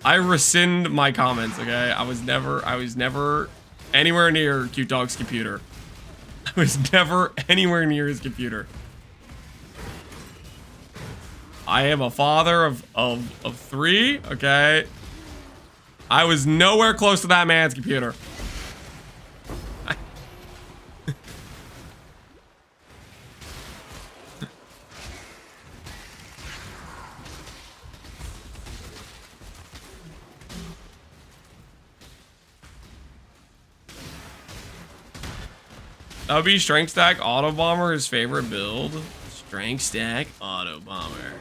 I rescind my comments, okay? I was never anywhere near Cute Dog's computer. I was never anywhere near his computer. I am a father of 3, okay? I was nowhere close to that man's computer. That would be Strength Stack Auto Bomber, his favorite build. Strength Stack Auto Bomber.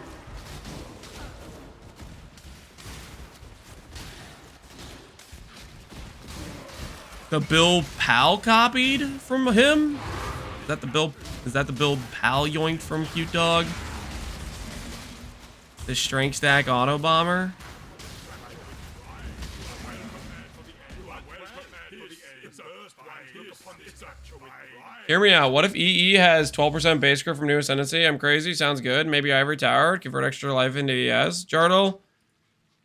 The build Pal copied from him? Is that the build? Is that the build Pal yoinked from Cute Dog? The Strength Stack Auto Bomber? Hear me out. What if EE has 12% base crit from new Ascendancy? I'm crazy. Sounds good. Maybe Ivory Tower. Convert extra life into ES. Jardel?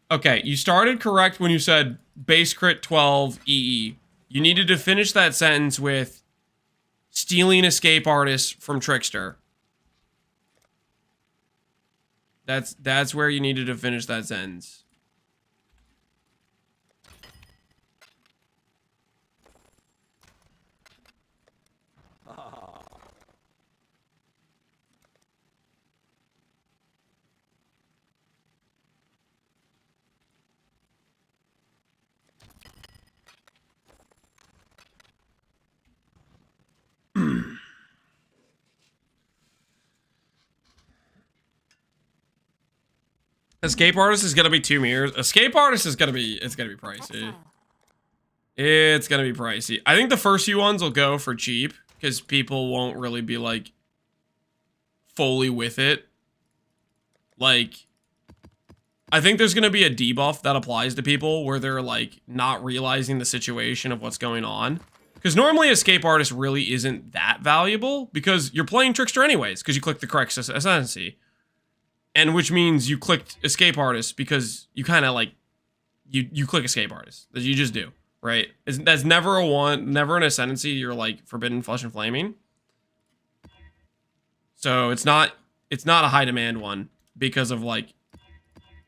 Okay, you started correct when you said base crit 12 EE. You needed to finish that sentence with stealing escape artist from Trickster. That's where you needed to finish that sentence. Escape artist is gonna be 2 mirrors. Escape artist is gonna be pricey. It's gonna be pricey. I think the first few ones will go for cheap because people won't really be like fully with it. Like, I think there's gonna be a debuff that applies to people where they're like not realizing the situation of what's going on. Because normally escape artist really isn't that valuable because you're playing Trickster anyways because you click the correct ascendancy. And which means you clicked escape artist because you kind of like, you click escape artist. You just do, right? That's never never an ascendancy you're like forbidden flesh and flaming. So it's not a high demand one because of like,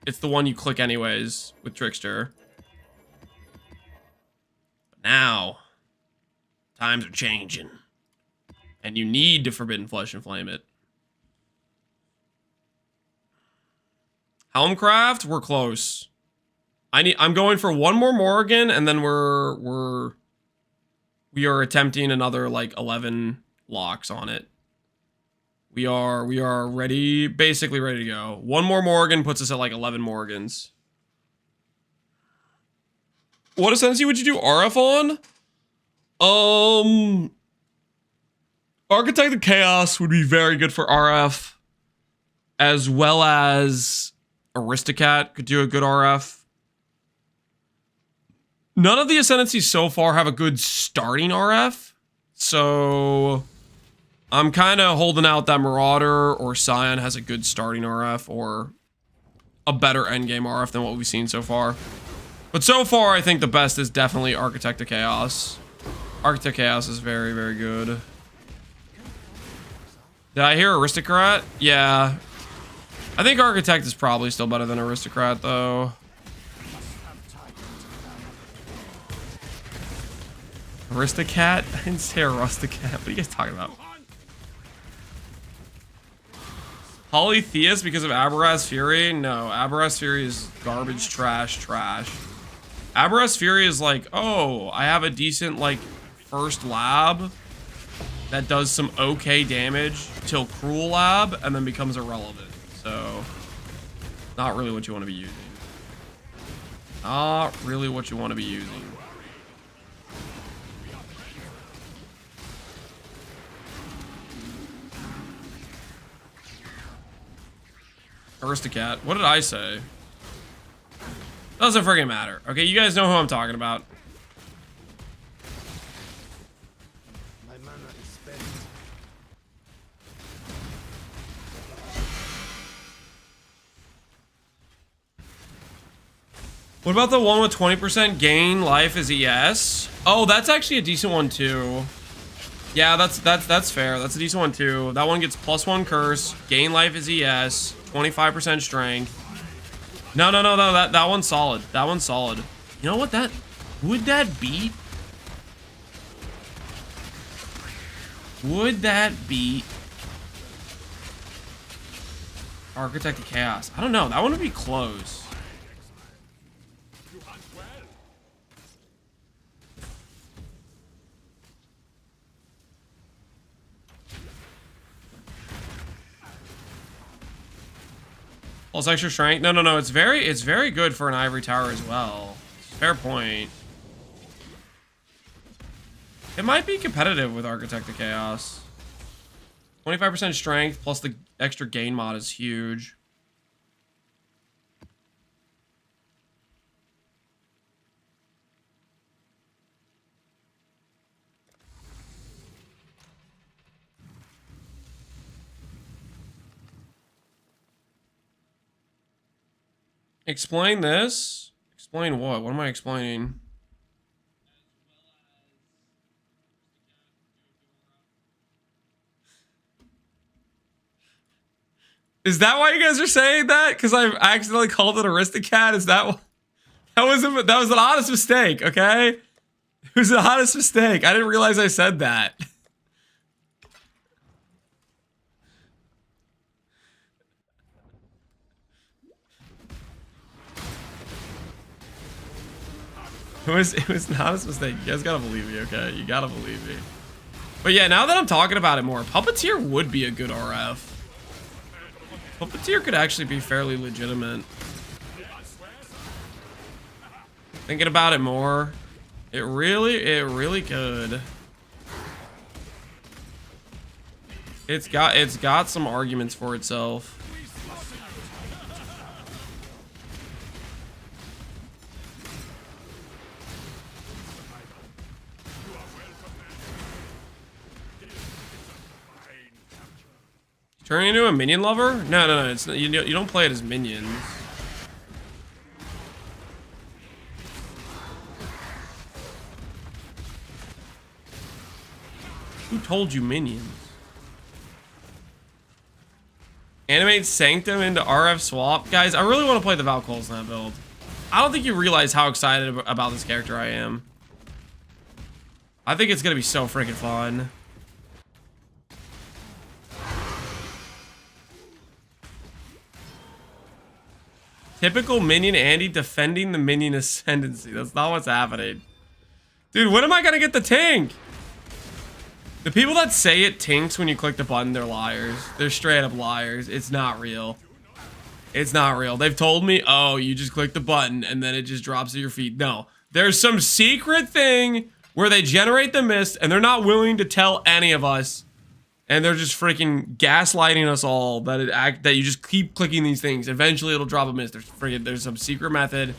it's the one you click anyways with Trickster. But now, times are changing. And you need to forbidden flesh and flame it. Helmcraft, we're close. I'm going for 1 more Morrigan, and then we are attempting another like 11 locks on it. We are ready, basically ready to go. 1 more Morrigan puts us at like 11 Morgans. What ascendancy would you do RF on? Architect of Chaos would be very good for RF, as well as Aristocat could do a good RF. None of the ascendancies so far have a good starting RF, so I'm kind of holding out that Marauder or Scion has a good starting RF or a better endgame RF than what we've seen so far. But so far, I think the best is definitely Architect of Chaos. Architect of Chaos is very, very good. Did I hear Aristocrat? Yeah. I think Architect is probably still better than Aristocrat, though. Aristocat? I didn't say Aristocat. What are you guys talking about? Polytheist because of Aberrast Fury? No, Aberrast Fury is garbage, trash. Aberrast Fury is like, oh, I have a decent, like, first lab that does some okay damage till Cruel Lab and then becomes irrelevant. So, not really what you want to be using. Not really what you want to be using. Aristocat. What did I say? Doesn't freaking matter. Okay, you guys know who I'm talking about. What about the one with 20% gain life as ES? Oh, that's actually a decent one too. Yeah, that's fair. That's a decent one too. That one gets +1 curse, gain life as ES, 25% strength. No, that one's solid. That one's solid. You know what that would that beat? Would that beat Architect of Chaos? I don't know. That one would be close. Plus extra strength. No. It's very good for an ivory tower as well. Fair point. It might be competitive with Architect of Chaos. 25% strength plus the extra gain mod is huge. Explain this. Explain what? What am I explaining? Is that why you guys are saying that? Because I accidentally called it Aristocat? Is that what? That was an honest mistake, okay? It was an honest mistake. I didn't realize I said that. It was an honest mistake. You guys gotta believe me, okay? You gotta believe me. But yeah, now that I'm talking about it more, Puppeteer would be a good RF. Puppeteer could actually be fairly legitimate. Thinking about it more, it really could. It's got some arguments for itself. Turning into a minion lover? No. It's you don't play it as minions. Who told you minions? Animate Sanctum into RF swap. Guys, I really want to play the Valkyries in that build. I don't think you realize how excited about this character I am. I think it's going to be so freaking fun. Typical minion Andy defending the minion ascendancy. That's not what's happening. Dude, when am I going to get the tank? The people that say it tinks when you click the button, they're liars. They're straight up liars. It's not real. It's not real. They've told me, oh, you just click the button and then it just drops at your feet. No, there's some secret thing where they generate the mist and they're not willing to tell any of us. And they're just freaking gaslighting us all that you just keep clicking these things. Eventually it'll drop a mist. There's some secret method.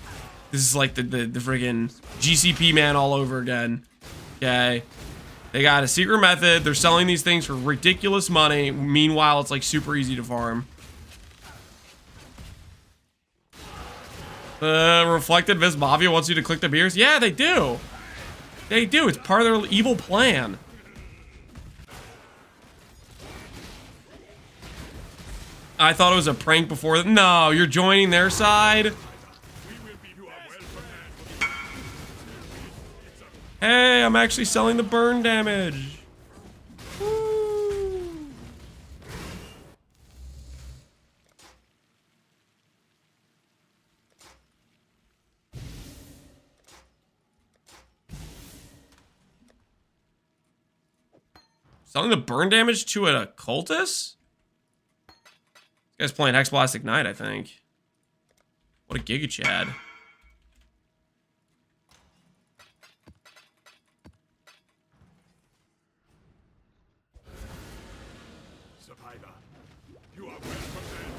This is like the freaking GCP man all over again. Okay. They got a secret method. They're selling these things for ridiculous money. Meanwhile, it's like super easy to farm. The Reflected Vis Mafia wants you to click the beers. Yeah, they do. They do. It's part of their evil plan. I thought it was a prank before. No, you're joining their side. Hey, I'm actually selling the burn damage. Woo. Selling the burn damage to a cultist? This guy's playing Hexblast Ignite, I think. What a Giga Chad.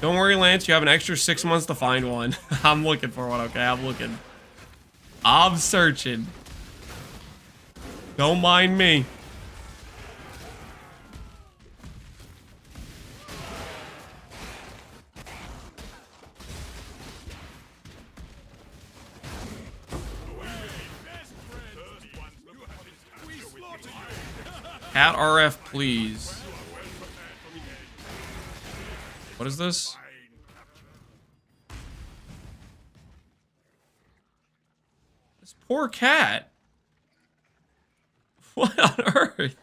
Don't worry, Lance. You have an extra 6 months to find one. I'm looking for one, okay? I'm looking. I'm searching. Don't mind me. Cat RF, please. What is this? This poor cat. What on earth?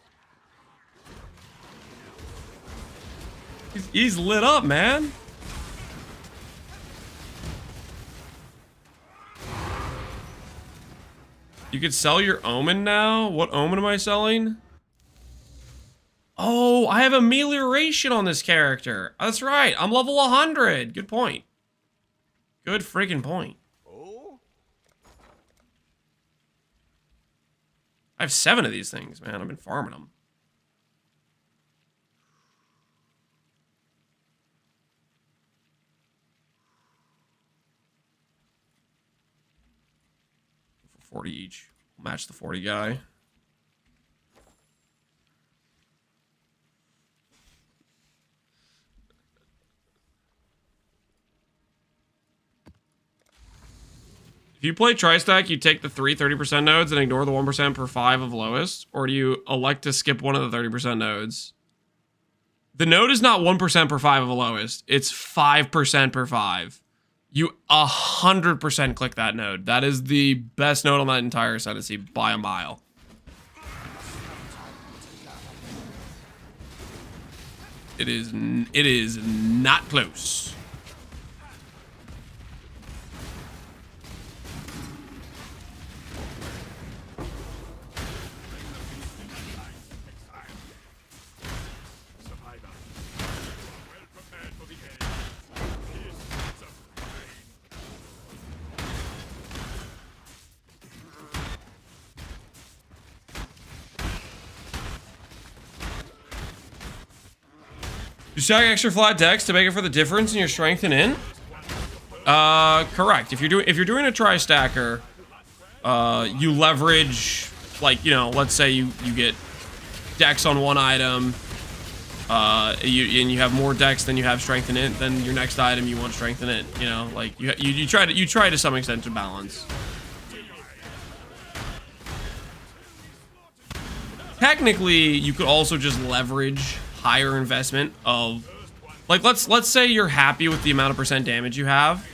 He's lit up, man. You could sell your omen now? What omen am I selling? Oh, I have amelioration on this character. That's right. I'm level 100. Good point. Good freaking point. I have 7 of these things, man. I've been farming them. For 40 each. Match the 40 guy. If you play tri-stack, you take the 30% nodes and ignore the 1% per 5 of lowest, or do you elect to skip one of the 30% nodes? The node is not 1% per 5 of the lowest. It's 5% per 5. You 100% click that node. That is the best node on that entire Ascendancy by a mile. It is not close. You stack extra flat decks to make it for the difference in your strength and in? Correct. If you're doing a tri-stacker, you leverage, like, you know, let's say you get decks on one item, and you have more decks than you have strength and int, then your next item you want strength and int. You know, like you try to some extent to balance. Technically, you could also just leverage higher investment of, like, let's say you're happy with the amount of percent damage you have,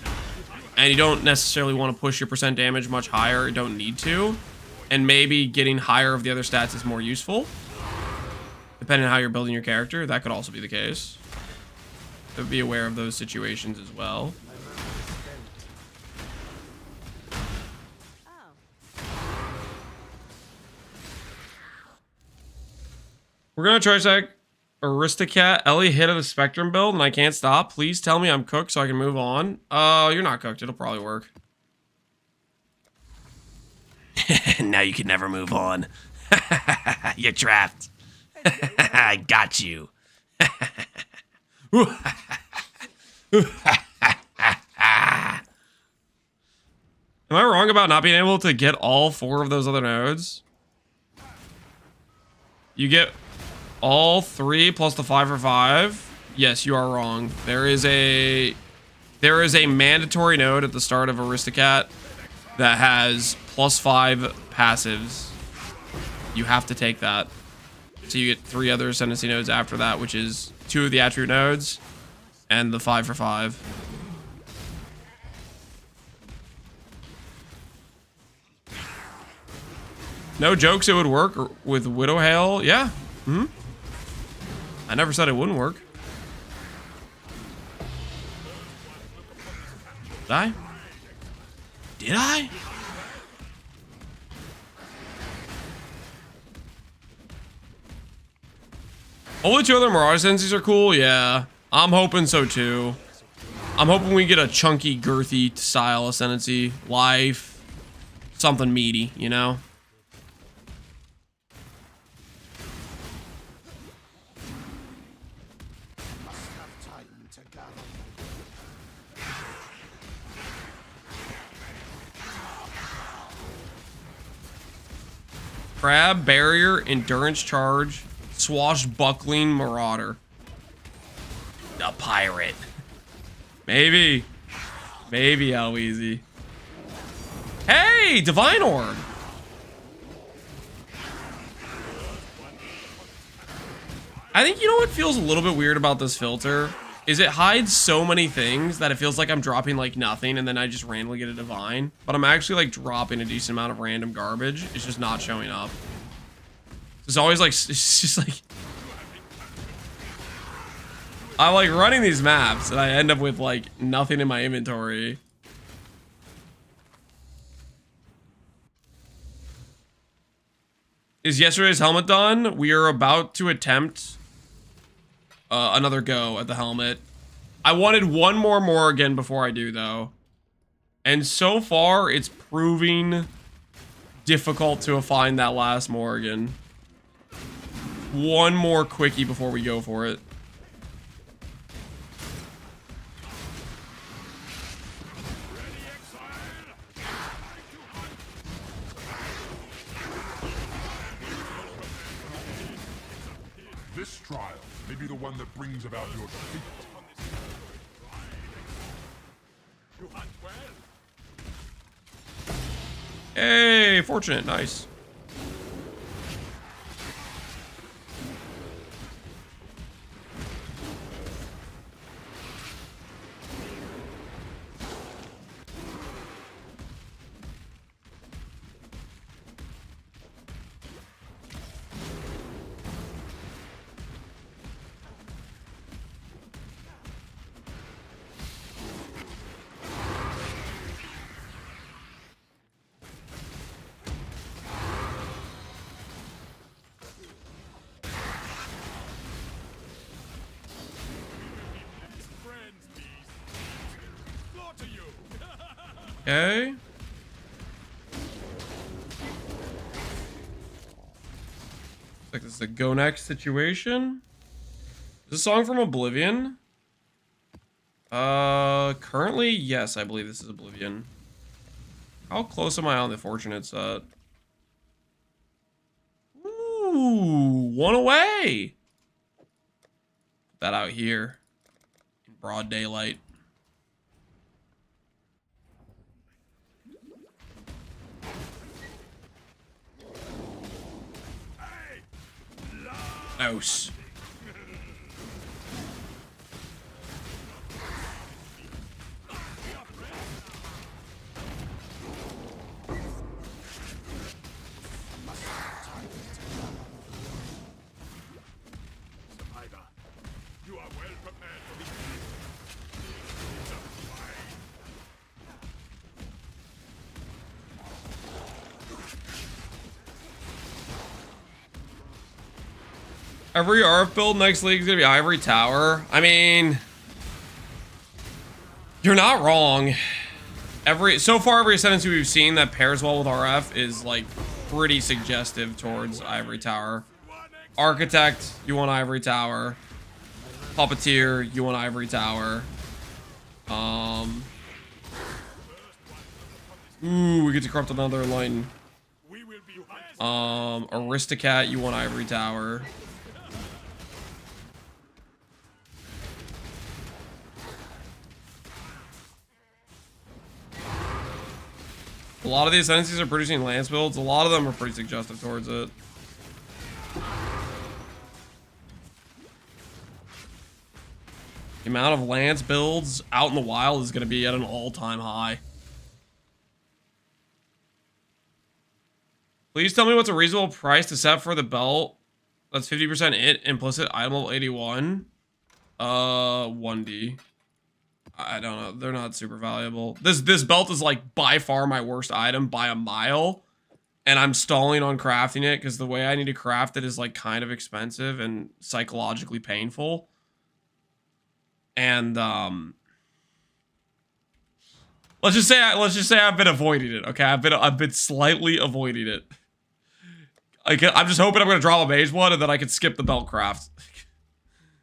and you don't necessarily want to push your percent damage much higher. You don't need to, and maybe getting higher of the other stats is more useful, depending on how you're building your character. That could also be the case. So be aware of those situations as well. We're gonna try stack Aristocat, Ellie hit of the Spectrum build, and I can't stop. Please tell me I'm cooked so I can move on. You're not cooked. It'll probably work. Now you can never move on. You're trapped. I got you. Am I wrong about not being able to get all 4 of those other nodes? You get all 3 plus the 5 for 5. Yes, you are wrong. There is a mandatory node at the start of Aristocat that has +5 passives. You have to take that. So you get 3 other Ascendancy nodes after that, which is 2 of the attribute nodes and the 5 for 5. No jokes, it would work with Widow Hail. Yeah. I never said it wouldn't work. Did I? Did I? Only 2 other Mirage Ascendancies are cool? Yeah. I'm hoping so too. I'm hoping we get a chunky, girthy style Ascendancy. Life. Something meaty, you know? Crab, Barrier, Endurance Charge, Swashbuckling Marauder. A pirate. Maybe. Maybe, how easy. Hey, Divine Orb. I think, you know what feels a little bit weird about this filter? Is it hides so many things that it feels like I'm dropping like nothing and then I just randomly get a divine. But I'm actually like dropping a decent amount of random garbage. It's just not showing up. It's always like, it's just like... I'm like running these maps and I end up with like nothing in my inventory. Is yesterday's helmet done? We are about to attempt another go at the helmet. I wanted one more Morrigan before I do though. And so far it's proving difficult to find that last Morrigan. One more quickie before we go for it. This trial may be the one that brings about your defeat. You hunt well. Hey, fortunate, nice. Okay. Looks like this is a go next situation. Is this a song from Oblivion? Currently, yes, I believe this is Oblivion. How close am I on the fortunate set? Ooh, one away. Put that out here in broad daylight. Nice. You are well prepared for the Every RF build next league is gonna be Ivory Tower. I mean, you're not wrong. So far every Ascendancy we've seen that pairs well with RF is like pretty suggestive towards Ivory Tower. Architect, you want Ivory Tower. Puppeteer, you want Ivory Tower. Ooh, we get to corrupt another line. Aristocat, you want Ivory Tower. A lot of the Ascendancies are producing Lance builds. A lot of them are pretty suggestive towards it. The amount of Lance builds out in the wild is going to be at an all-time high. Please tell me what's a reasonable price to set for the belt. That's 50% it, implicit, item level 81. 1D. I don't know. They're not super valuable. This belt is like by far my worst item by a mile. And I'm stalling on crafting it because the way I need to craft it is like kind of expensive and psychologically painful. And let's just say I've been avoiding it. Okay, I've been slightly avoiding it. I'm just hoping I'm gonna draw a mage one and then I can skip the belt craft.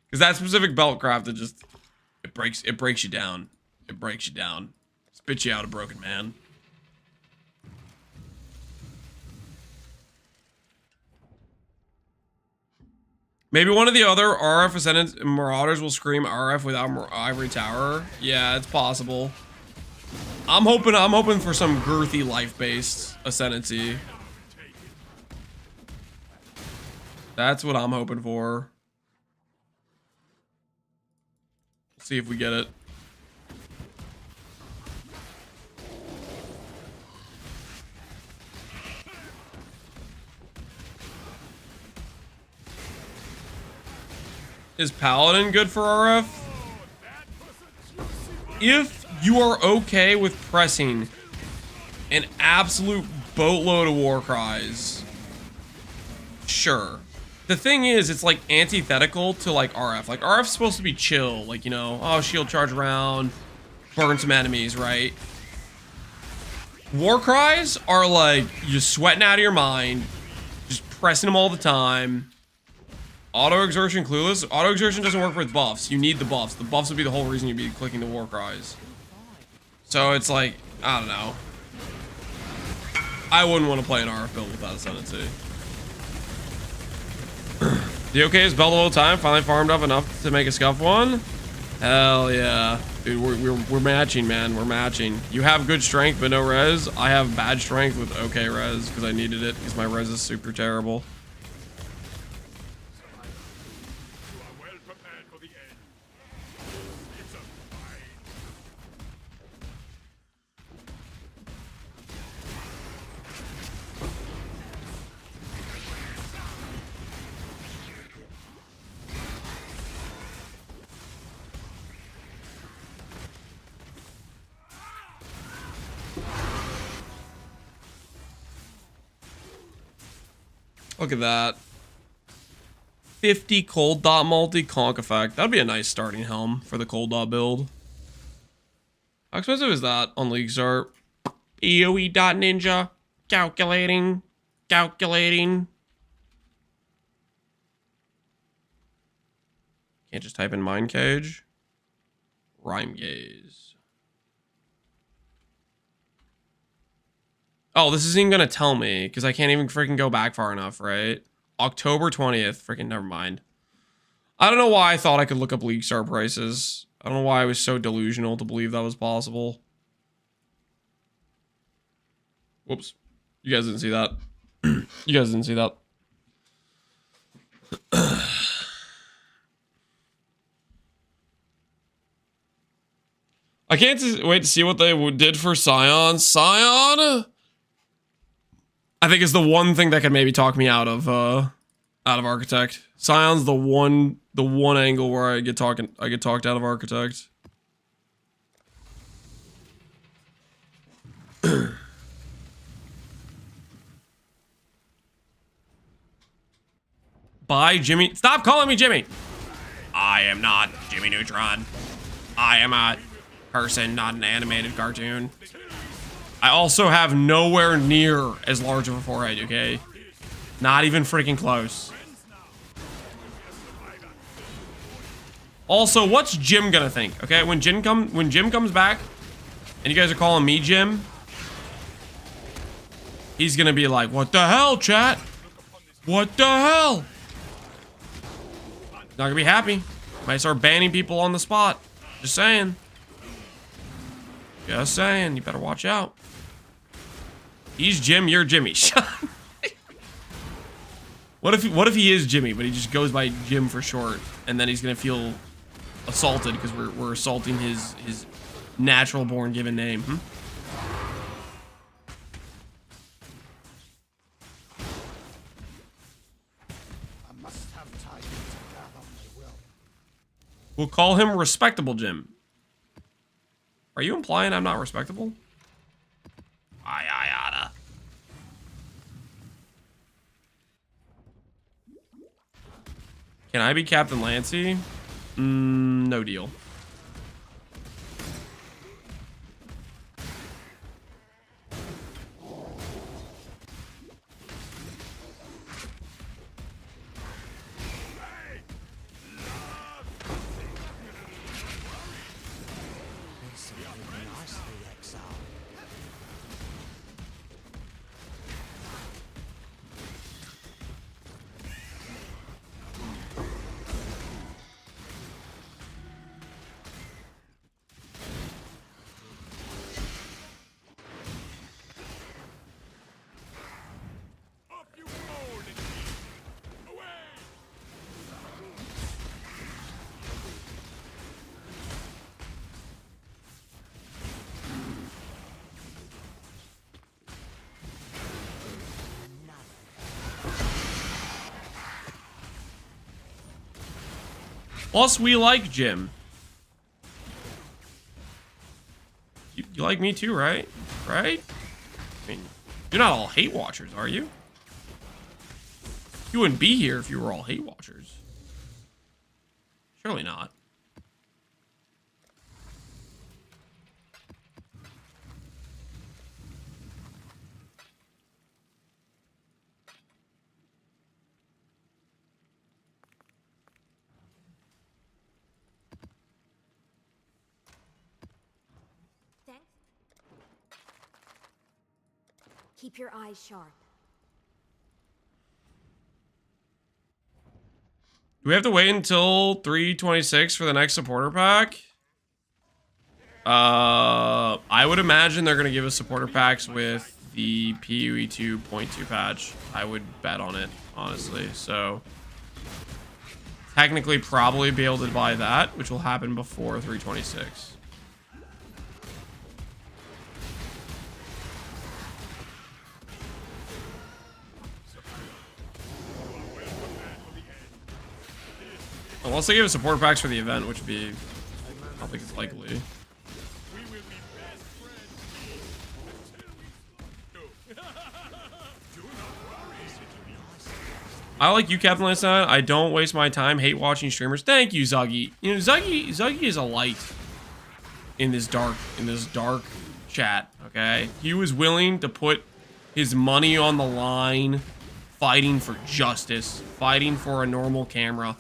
Because that specific belt craft, it breaks you down. It breaks you down. Spits you out a broken man. Maybe one of the other RF Ascendant Marauders will scream RF without Ivory Tower. Yeah, it's possible. I'm hoping for some girthy life-based Ascendancy. That's what I'm hoping for. See if we get it. Is Paladin good for RF? If you are okay with pressing an absolute boatload of war cries, sure. The thing is, it's like antithetical to like RF. Like RF's supposed to be chill, like, you know, oh, shield charge around, burn some enemies, right? War cries are like you're sweating out of your mind, just pressing them all the time. Auto exertion clueless. Auto exertion doesn't work with buffs. You need the buffs. The buffs would be the whole reason you'd be clicking the war cries. So it's like, I don't know. I wouldn't want to play an RF build without Ascendancy. The okay is belt the whole time. Finally farmed up enough to make a scuff one. Hell yeah, dude. We're matching, man. We're matching. You have good strength but no res. I have bad strength with okay res because I needed it because my res is super terrible. Look at that. 50 cold dot multi conk effect. That'd be a nice starting helm for the cold dot build. How expensive is that on League Start? EOE.ninja. Calculating. Calculating. Can't just type in Mind Cage. Rhyme Gaze. Oh, this isn't even gonna tell me because I can't even freaking go back far enough, right? October 20th. Freaking never mind. I don't know why I thought I could look up League Star prices. I don't know why I was so delusional to believe that was possible. Whoops. You guys didn't see that. You guys didn't see that. I can't wait to see what they did for Scion. Scion, I think is the one thing that could maybe talk me out of Architect. Scion's the one angle where I get talked out of Architect. Bye, Jimmy. Stop calling me Jimmy. I am not Jimmy Neutron. I am a person, not an animated cartoon. I also have nowhere near as large of a forehead, okay? Not even freaking close. Also, what's Jim gonna think? Okay, when Jim comes back, and you guys are calling me Jim, he's gonna be like, "What the hell, chat? What the hell?" Not gonna be happy. Might start banning people on the spot. Just saying. Just saying. You better watch out. He's Jim. You're Jimmy. What if he is Jimmy, but he just goes by Jim for short, and then he's gonna feel assaulted because we're assaulting his natural born given name. We'll call him Respectable Jim. Are you implying I'm not respectable? Yada. Can I be Captain Lancy? No deal. Plus, we like Jim. You like me too, right? Right? I mean, you're not all hate watchers, are you? You wouldn't be here if you were all hate watchers. Surely not. Thanks. Keep your eyes sharp. Do we have to wait until 326 for the next supporter pack? I would imagine they're going to give us supporter packs with the PUE 2.2 patch. I would bet on it, honestly. So, technically probably be able to buy that, which will happen before 326. Unless they give us supporter packs for the event, which would be, I don't think it's likely. I like you, Captain Last Night. I don't waste my time hate watching streamers. Thank you, Zuggy. You know, Zuggy is a light in this dark chat. Okay, he was willing to put his money on the line, fighting for justice, fighting for a normal camera.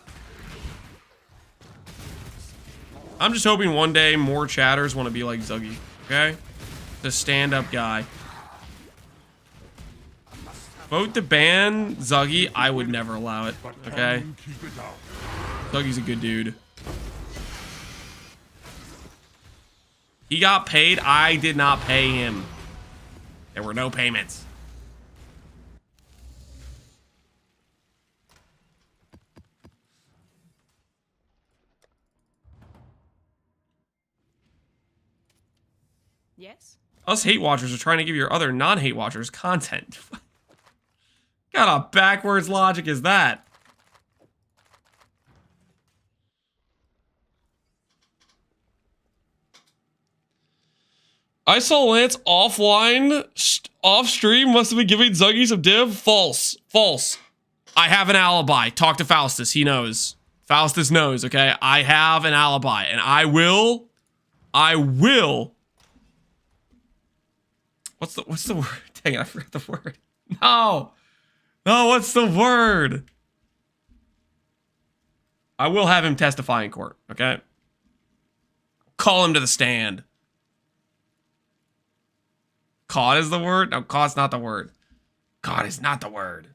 I'm just hoping one day more chatters want to be like Zuggy, okay? The stand-up guy. Vote to ban Zuggy, I would never allow it, okay? Zuggy's a good dude. He got paid, I did not pay him. There were no payments. Yes? Us hate watchers are trying to give your other non-hate watchers content. What kind of backwards logic is that? I saw Lance offline, off stream, must have been giving Zuggy some div. False. False. I have an alibi. Talk to Faustus. He knows. Faustus knows, okay? I have an alibi, and I will. What's the word? Dang it, I forgot the word. No, what's the word? I will have him testify in court, okay? Call him to the stand. Caught is the word? No, caught's not the word. Caught is not the word.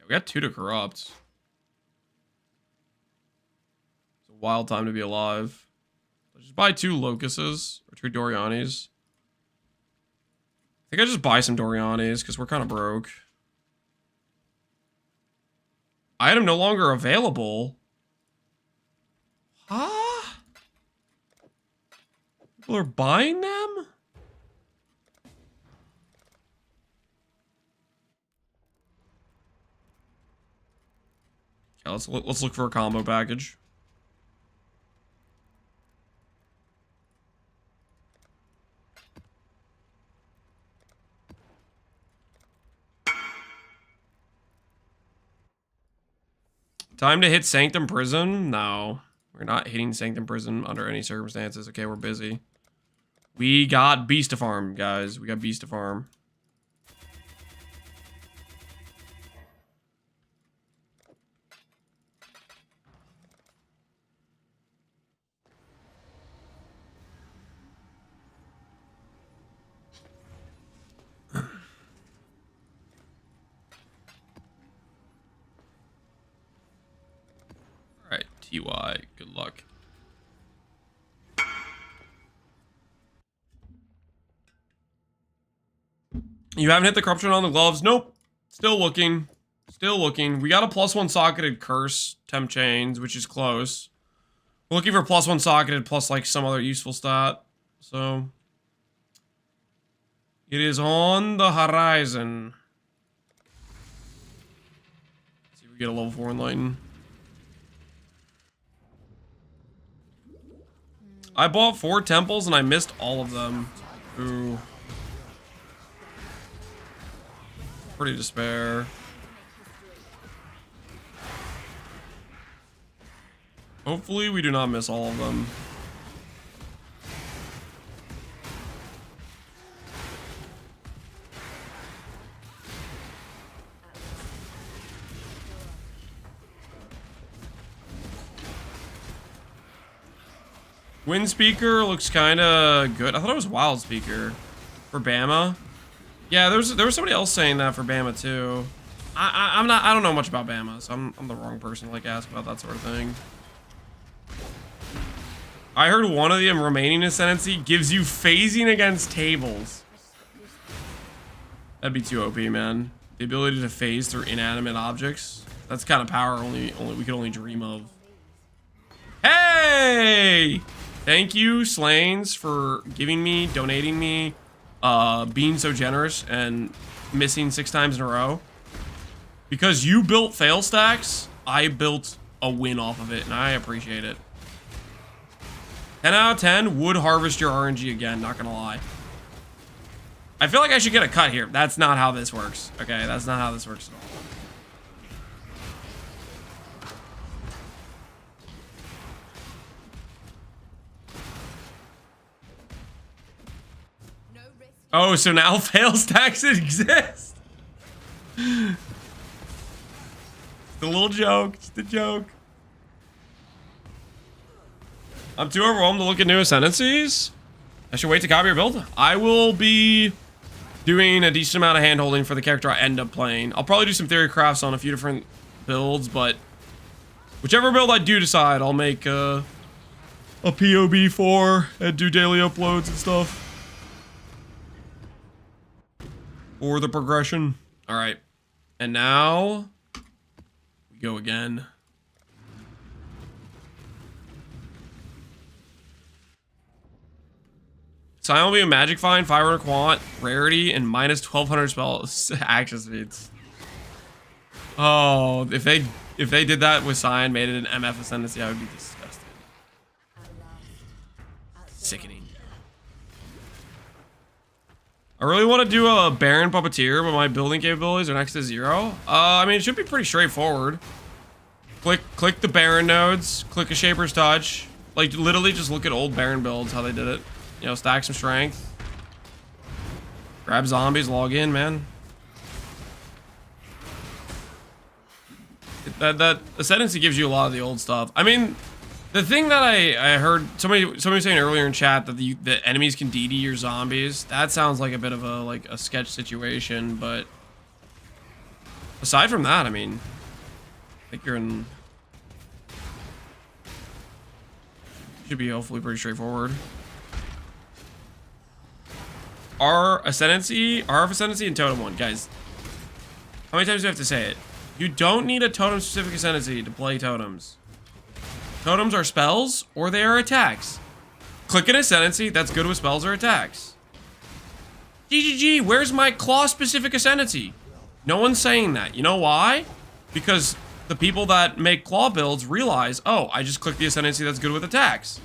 We got 2 to corrupt. It's a wild time to be alive. Let's just buy 2 Locuses or 2 Dorianis. I think I just buy some Dorianis because we're kind of broke. Item no longer available. Huh? People are buying them? Yeah, let's look for a combo package. Time to hit Sanctum Prison? No. We're not hitting Sanctum Prison under any circumstances. Okay, we're busy. We got Beast to farm, guys. We got Beast to farm. Alright, TY, good luck. You haven't hit the corruption on the gloves? Nope. Still looking. Still looking. We got a +1 socketed curse, temp chains, which is close. We're looking for +1 socketed plus like some other useful stat. So it is on the horizon. Let's see if we get a level 4 Enlighten. I bought 4 temples and I missed all of them. Ooh. Pretty despair. Hopefully we do not miss all of them. Wind Speaker looks kind of good. I thought it was Wild Speaker for Bama. Yeah, there was somebody else saying that for Bama too. I don't know much about Bama, so I'm the wrong person to like ask about that sort of thing. I heard one of them remaining Ascendancy gives you phasing against tables. That'd be too OP, man. The ability to phase through inanimate objects. That's kind of power we could only dream of. Hey! Thank you, Slains, for donating me, being so generous and missing 6 times in a row. Because you built fail stacks, I built a win off of it, and I appreciate it. 10 out of 10 would harvest your RNG again, not gonna lie. I feel like I should get a cut here. That's not how this works. Okay, that's not how this works at all. Oh, so now fail stacks exist. The little joke, just a joke. I'm too overwhelmed to look at new Ascendancies. I should wait to copy your build. I will be doing a decent amount of hand-holding for the character I end up playing. I'll probably do some theory crafts on a few different builds, but whichever build I do decide, I'll make a POB for and do daily uploads and stuff. For the progression. All right. And now we go again. Silently a magic find, 500 quant, rarity, and minus 1200 spell action speeds. Oh, if they did that with Cyan, made it an MF Ascendancy, I would be disgusted. Sickening. I really want to do a Baron Puppeteer, but my building capabilities are next to 0. I mean, it should be pretty straightforward. Click the Baron nodes, click a Shaper's Touch. Like, literally just look at old Baron builds, how they did it. You know, stack some strength. Grab zombies, log in, man. That Ascendancy gives you a lot of the old stuff. I mean, the thing that I heard somebody saying earlier in chat that the enemies can DD your zombies. That sounds like a bit of a sketch situation, but aside from that, I mean, I think you're in. Should be hopefully pretty straightforward. RF Ascendancy, and Totem 1. Guys, how many times do I have to say it? You don't need a totem-specific Ascendancy to play totems. Totems are spells, or they are attacks. Click an Ascendancy that's good with spells or attacks. GGG, where's my claw-specific Ascendancy? No one's saying that. You know why? Because the people that make claw builds realize, oh, I just clicked the Ascendancy that's good with attacks.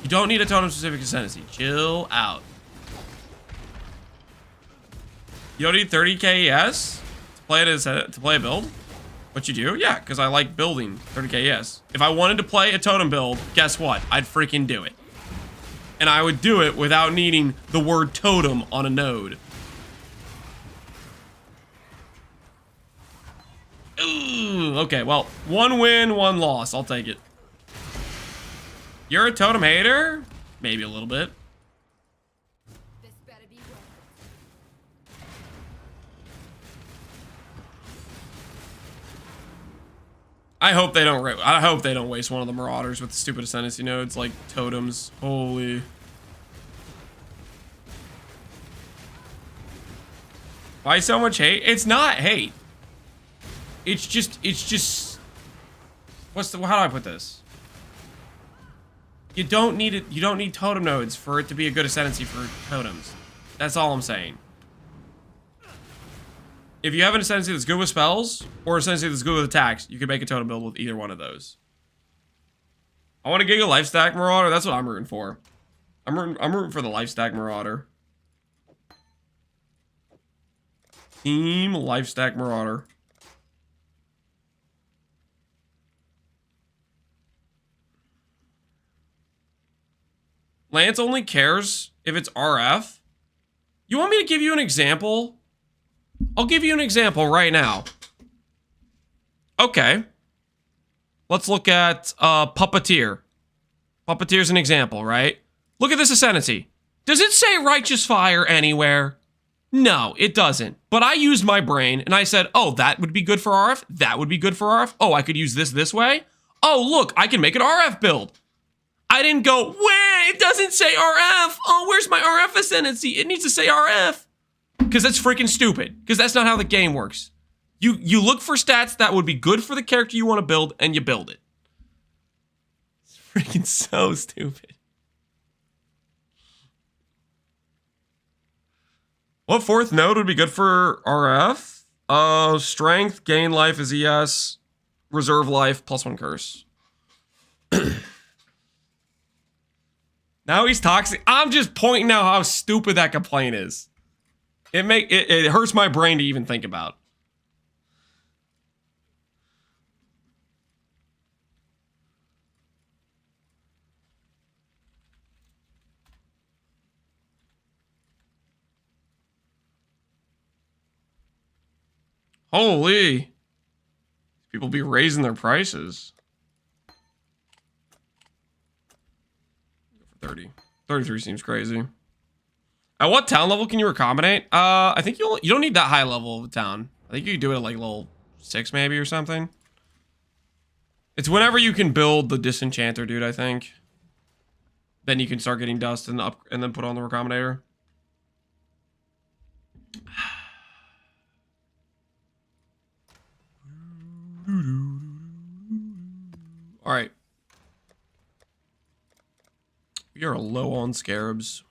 You don't need a totem-specific Ascendancy. Chill out. You don't need 30k ES to play a build? What you do? Yeah, because I like building 30k ES. If I wanted to play a totem build, guess what? I'd freaking do it. And I would do it without needing the word totem on a node. Ooh, okay, well, 1 win, 1 loss. I'll take it. You're a totem hater? Maybe a little bit. This better be worth it. I hope they don't waste one of the Marauders with the stupid Ascendancy nodes like totems. Holy. Why so much hate? It's not hate. It's just how do I put this? You don't need it. You don't need totem nodes for it to be a good ascendancy for totems. That's all I'm saying. If you have an ascendancy that's good with spells, or ascendancy that's good with attacks, you can make a totem build with either one of those. I want to Giga Lifestack Marauder. That's what I'm rooting for. I'm rooting for the Lifestack Marauder. Team Lifestack Marauder. Lance only cares if it's RF. You want me to give you an example? I'll give you an example right now. Okay. Let's look at Puppeteer. Puppeteer's an example, right? Look at this ascendancy. Does it say Righteous Fire anywhere? No, it doesn't. But I used my brain and I said, oh, that would be good for RF. That would be good for RF. Oh, I could use this way. Oh, look, I can make an RF build. I didn't go, where? It doesn't say RF. Oh, where's my RF ascendancy? It needs to say RF. Because that's freaking stupid. Because that's not how the game works. You look for stats that would be good for the character you want to build, and you build it. It's freaking so stupid. What fourth node would be good for RF? Strength, gain life is ES, reserve life, +1 curse. Now he's toxic. I'm just pointing out how stupid that complaint is. It hurts my brain to even think about. Holy. People be raising their prices. 30. 33 seems crazy. At what town level can you recombinate? I think you don't need that high level of town. I think you can do it at like level 6 maybe or something. It's whenever you can build the disenchanter, dude, I think. Then you can start getting dust and then put on the recombinator. All right. We are low on scarabs.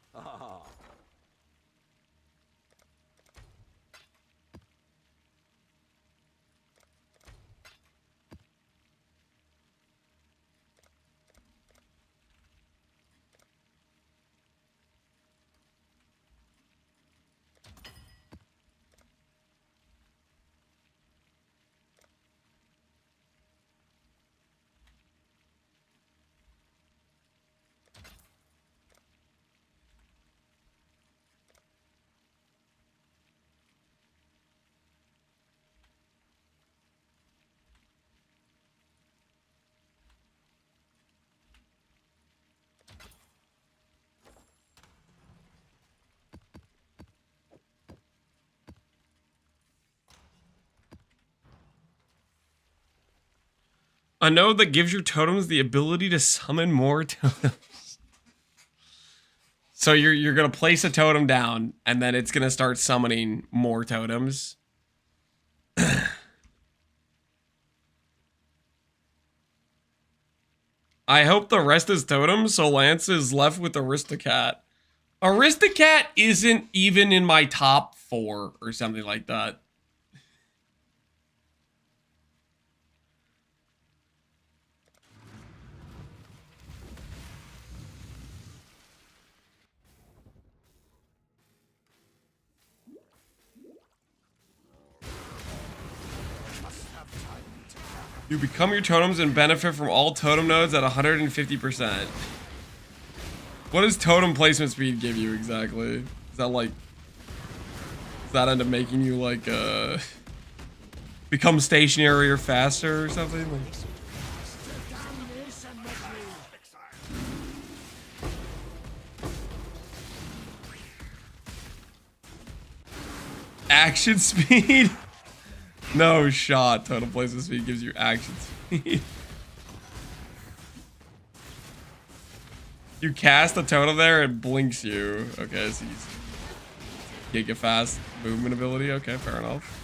A node that gives your totems the ability to summon more totems. So you're gonna place a totem down, and then it's gonna start summoning more totems. I hope the rest is totems, so Lance is left with Aristocat. Aristocat isn't even in my top 4 or something like that. You become your totems and benefit from all totem nodes at 150%. What does totem placement speed give you exactly? Is that like... Does that end up making you like, become stationary or faster or something? Like... Action speed? No shot. Totem placement speed gives you action speed. You cast a totem there, it blinks you. Okay, so you giga fast movement ability. Okay, fair enough.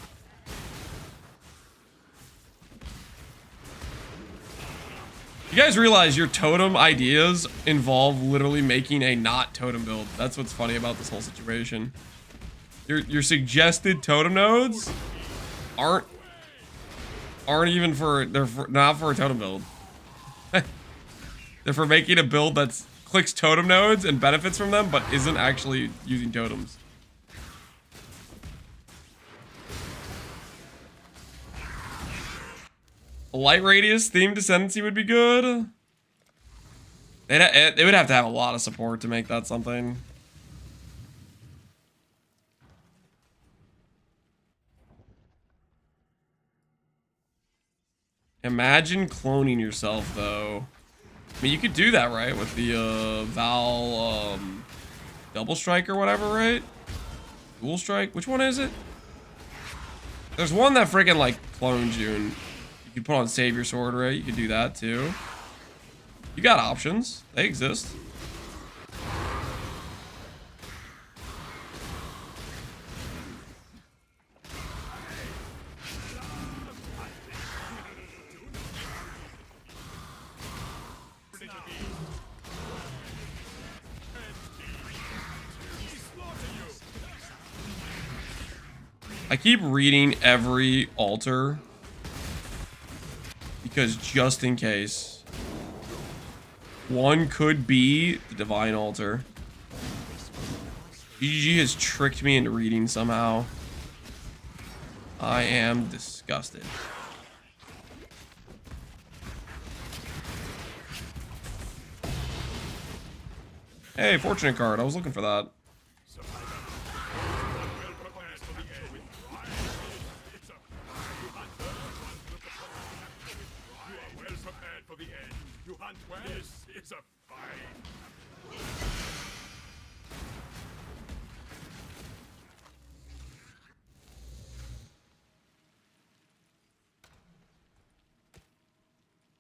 You guys realize your totem ideas involve literally making a not totem build. That's what's funny about this whole situation. Your suggested totem nodes aren't even for, not for a totem build. They're for making a build that's clicks totem nodes and benefits from them, but isn't actually using totems. A light radius themed Ascendancy would be good. They would have to have a lot of support to make that something. Imagine cloning yourself, though. I mean, you could do that, right? With the Val double strike or whatever, right? Dual strike? Which one is it? There's one that freaking like clones you, and you can put on Savior Sword, right? You could do that too. You got options. They exist. I keep reading every altar because just in case. One could be the Divine Altar. GG has tricked me into reading somehow. I am disgusted. Hey, fortunate card. I was looking for that.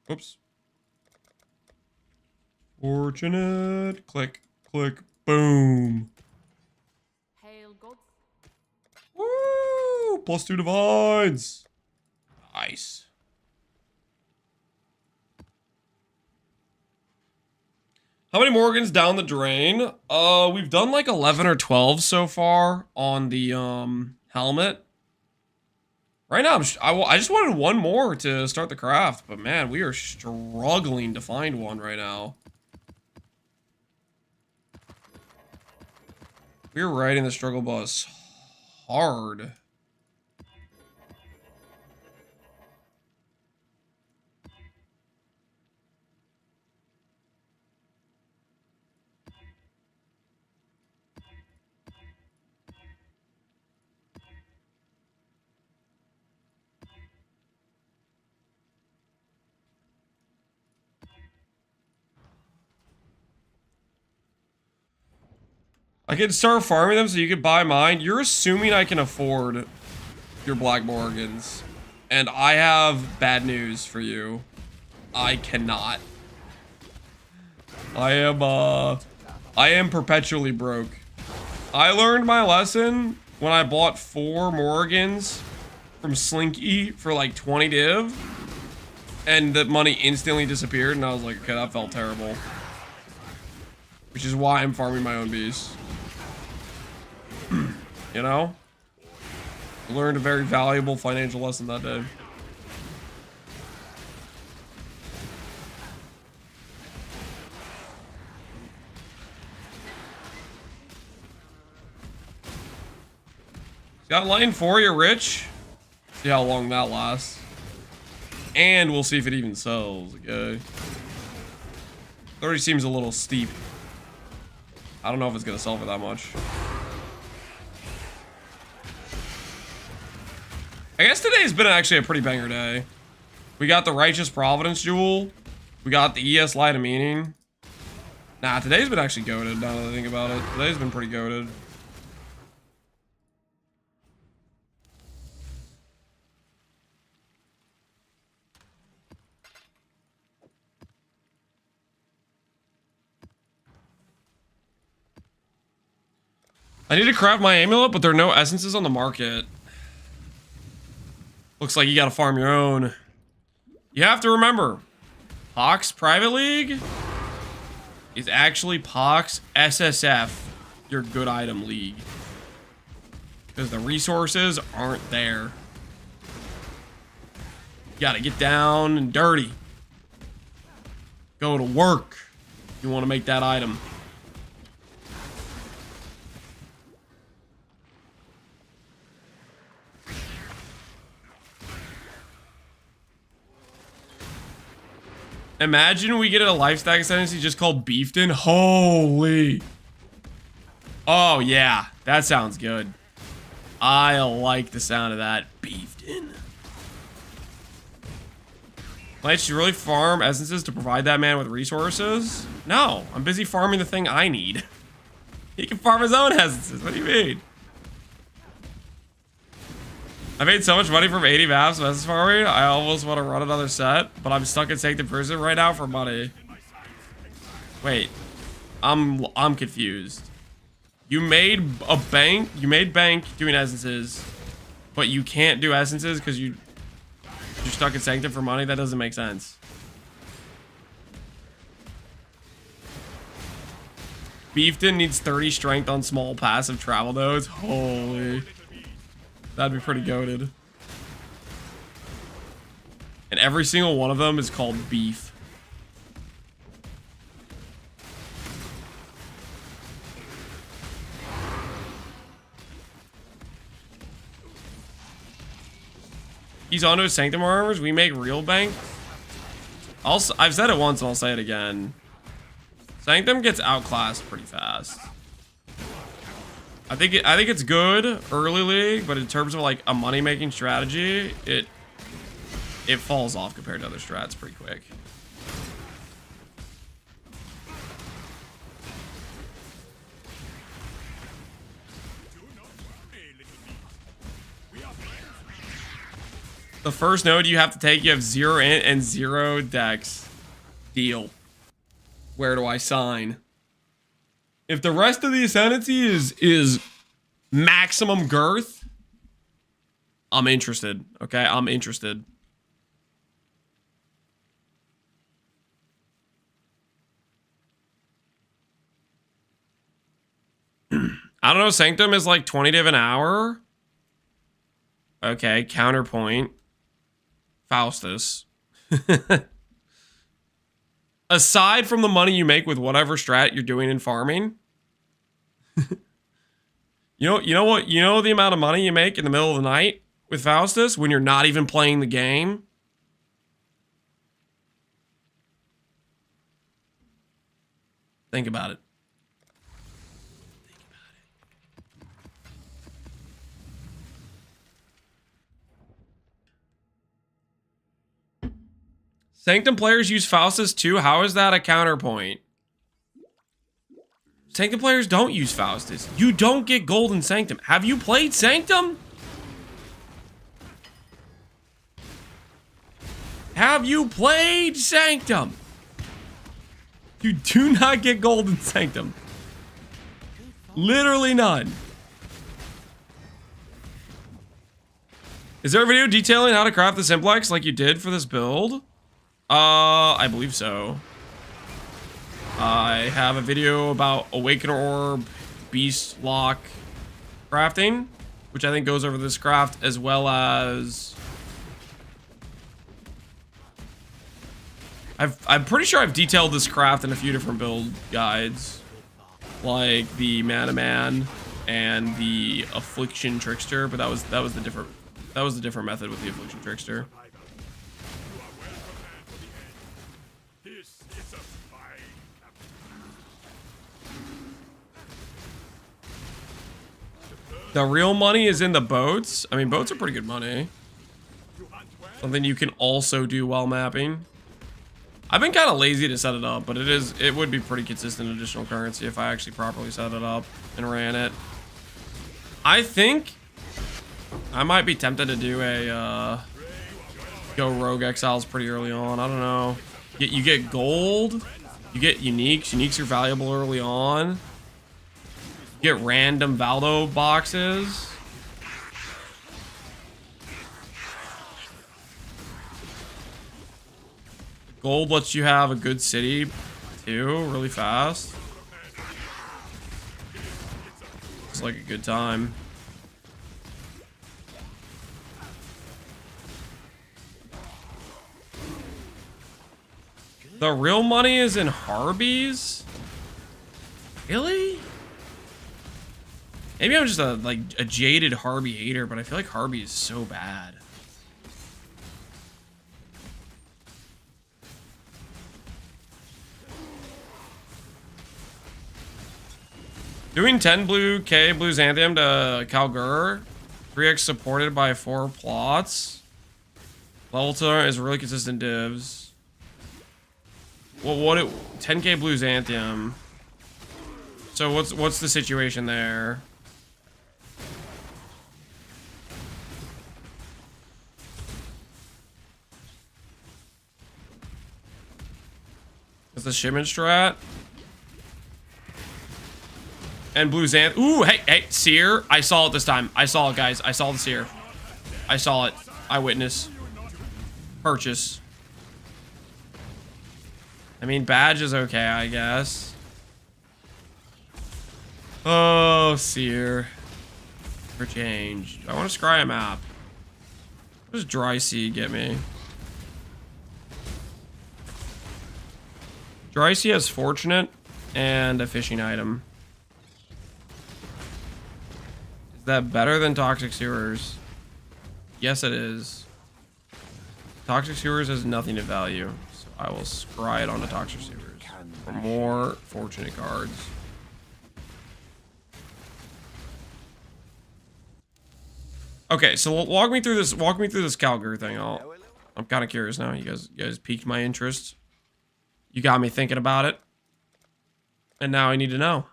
Oops. Fortunate. Click, click, boom. Hail gods. Woo! +2 divines. Nice. How many Morgans down the drain? We've done like 11 or 12 so far on the helmet. Right now, I just wanted one more to start the craft, but man, we are struggling to find one right now. We're riding the struggle bus hard. I could start farming them so you could buy mine. You're assuming I can afford your Black Morgans. And I have bad news for you. I cannot. I am perpetually broke. I learned my lesson when I bought 4 Morgans from Slinky for like 20 div. And the money instantly disappeared, and I was like, okay, that felt terrible. Which is why I'm farming my own beasts. You know? I learned a very valuable financial lesson that day. Got lane 4, you're rich. See how long that lasts. And we'll see if it even sells, okay? 30 seems a little steep. I don't know if it's gonna sell for that much. I guess today's been actually a pretty banger day. We got the Righteous Providence Jewel. We got the ES Light of Meaning. Nah, today's been actually goated, now that I think about it. Today's been pretty goated. I need to craft my amulet, but there are no essences on the market. Looks like you gotta farm your own. You have to remember, Pohx Private League is actually Pohx SSF, your good item league. Because the resources aren't there. You gotta get down and dirty. Go to work. You want to make that item. Imagine we get a life stack ascendancy just called Beefton. Holy. Oh, yeah. That sounds good. I like the sound of that. Beefton. Like, should you really farm essences to provide that man with resources? No. I'm busy farming the thing I need. He can farm his own essences. What do you mean? I made so much money from 80 maps of essence farming. I almost want to run another set, but I'm stuck in Sanctum prison right now for money. Wait, I'm confused. You made a bank. You made bank doing essences, but you can't do essences because you're stuck in Sanctum for money. That doesn't make sense. Beefton needs 30 strength on small passive travel nodes. Holy. That'd be pretty goated. And every single one of them is called beef. He's onto his Sanctum armors. We make real bank. I've said it once and I'll say it again. Sanctum gets outclassed pretty fast. I think it's good early league, but in terms of like a money making strategy, it falls off compared to other strats pretty quick. The first node you have to take, you have 0 int and 0 dex. Deal. Where do I sign? If the rest of the Ascendancy is maximum girth, I'm interested. Okay, I'm interested. I don't know, Sanctum is like 20 div an hour. Okay, counterpoint. Faustus. Aside from the money you make with whatever strat you're doing in farming, you know the amount of money you make in the middle of the night with Faustus when you're not even playing the game? Think about it. Sanctum players use Faustus too? How is that a counterpoint? Sanctum players don't use Faustus. You don't get gold in Sanctum. Have you played Sanctum? Have you played Sanctum? You do not get gold in Sanctum. Literally none. Is there a video detailing how to craft the simplex like you did for this build? I believe so. I have a video about Awakener Orb, Beast Lock crafting, which I think goes over this craft, as well as I'm pretty sure I've detailed this craft in a few different build guides, like the Mana Man and the Affliction Trickster, but that was the different method with the Affliction Trickster. The real money is in the boats. I mean, boats are pretty good money. Something you can also do while mapping. I've been kind of lazy to set it up, but it would be pretty consistent additional currency if I actually properly set it up and ran it. I think I might be tempted to do a go rogue exiles pretty early on. I don't know. You get gold, you get uniques. Uniques are valuable early on. Get random Valdo boxes. Gold lets you have a good city too, really fast. It's like a good time. The real money is in Harbies? Really? Maybe I'm just a jaded Harby hater, but I feel like Harby is so bad. Doing 10 blue K blue Xanthium to Kalgur. 3x supported by 4 plots. Level 2 is really consistent divs. Well, 10k blue Xanthium. So what's the situation there? Is the shipment strat? And blue Xanth. Ooh, hey, Seer. I saw it this time. I saw it, guys. I saw the Seer. I saw it. Eyewitness. Purchase. I mean, badge is okay, I guess. Oh, Seer. For change. I want to scry a map. What does Dry Sea get me? Dry Sea has Fortunate and a fishing item. Is that better than Toxic Sewers? Yes, it is. Toxic Sewers has nothing of value, so I will scry it onto Toxic Sewers for more Fortunate cards. Okay, so walk me through this Kalgur thing. I'm kind of curious now. You guys piqued my interest. You got me thinking about it. And now I need to know.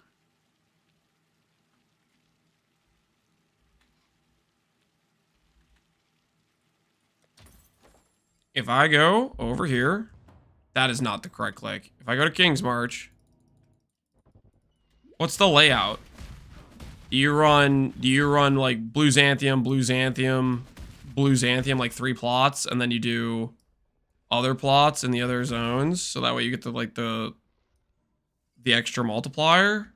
If I go over here, that is not the correct click. If I go to King's March, what's the layout? Do you run like blue Xanthium, like 3 plots, and then you do other plots in the other zones, so that way you get the extra multiplier?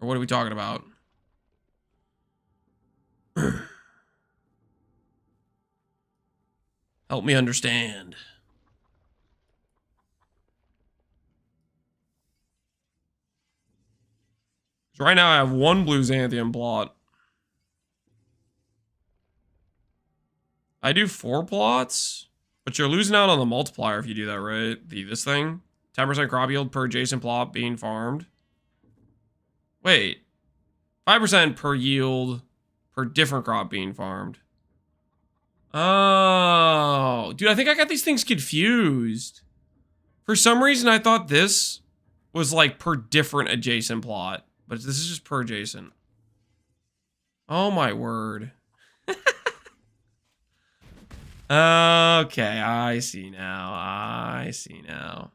Or what are we talking about? Help me understand. So right now I have 1 blue Xanthium plot. I do 4 plots, but you're losing out on the multiplier if you do that, right? This thing? 10% crop yield per adjacent plot being farmed. Wait. 5% per yield per different crop being farmed. Oh. Dude, I think I got these things confused. For some reason, I thought this was like per different adjacent plot. But this is just per adjacent. Oh my word. Okay, I see now.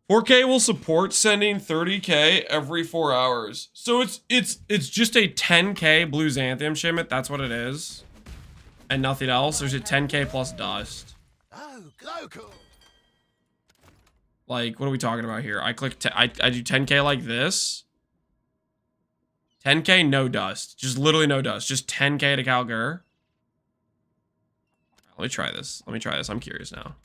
4K will support sending 30k every 4 hours. So it's just a 10k blue Xanthium shipment. That's what it is. And nothing else. There's a 10k plus dust. Oh, cool. Like, what are we talking about here? I click, I do 10k like this. 10k, no dust. Just literally no dust. Just 10k to Kalgur. Let me try this. I'm curious now.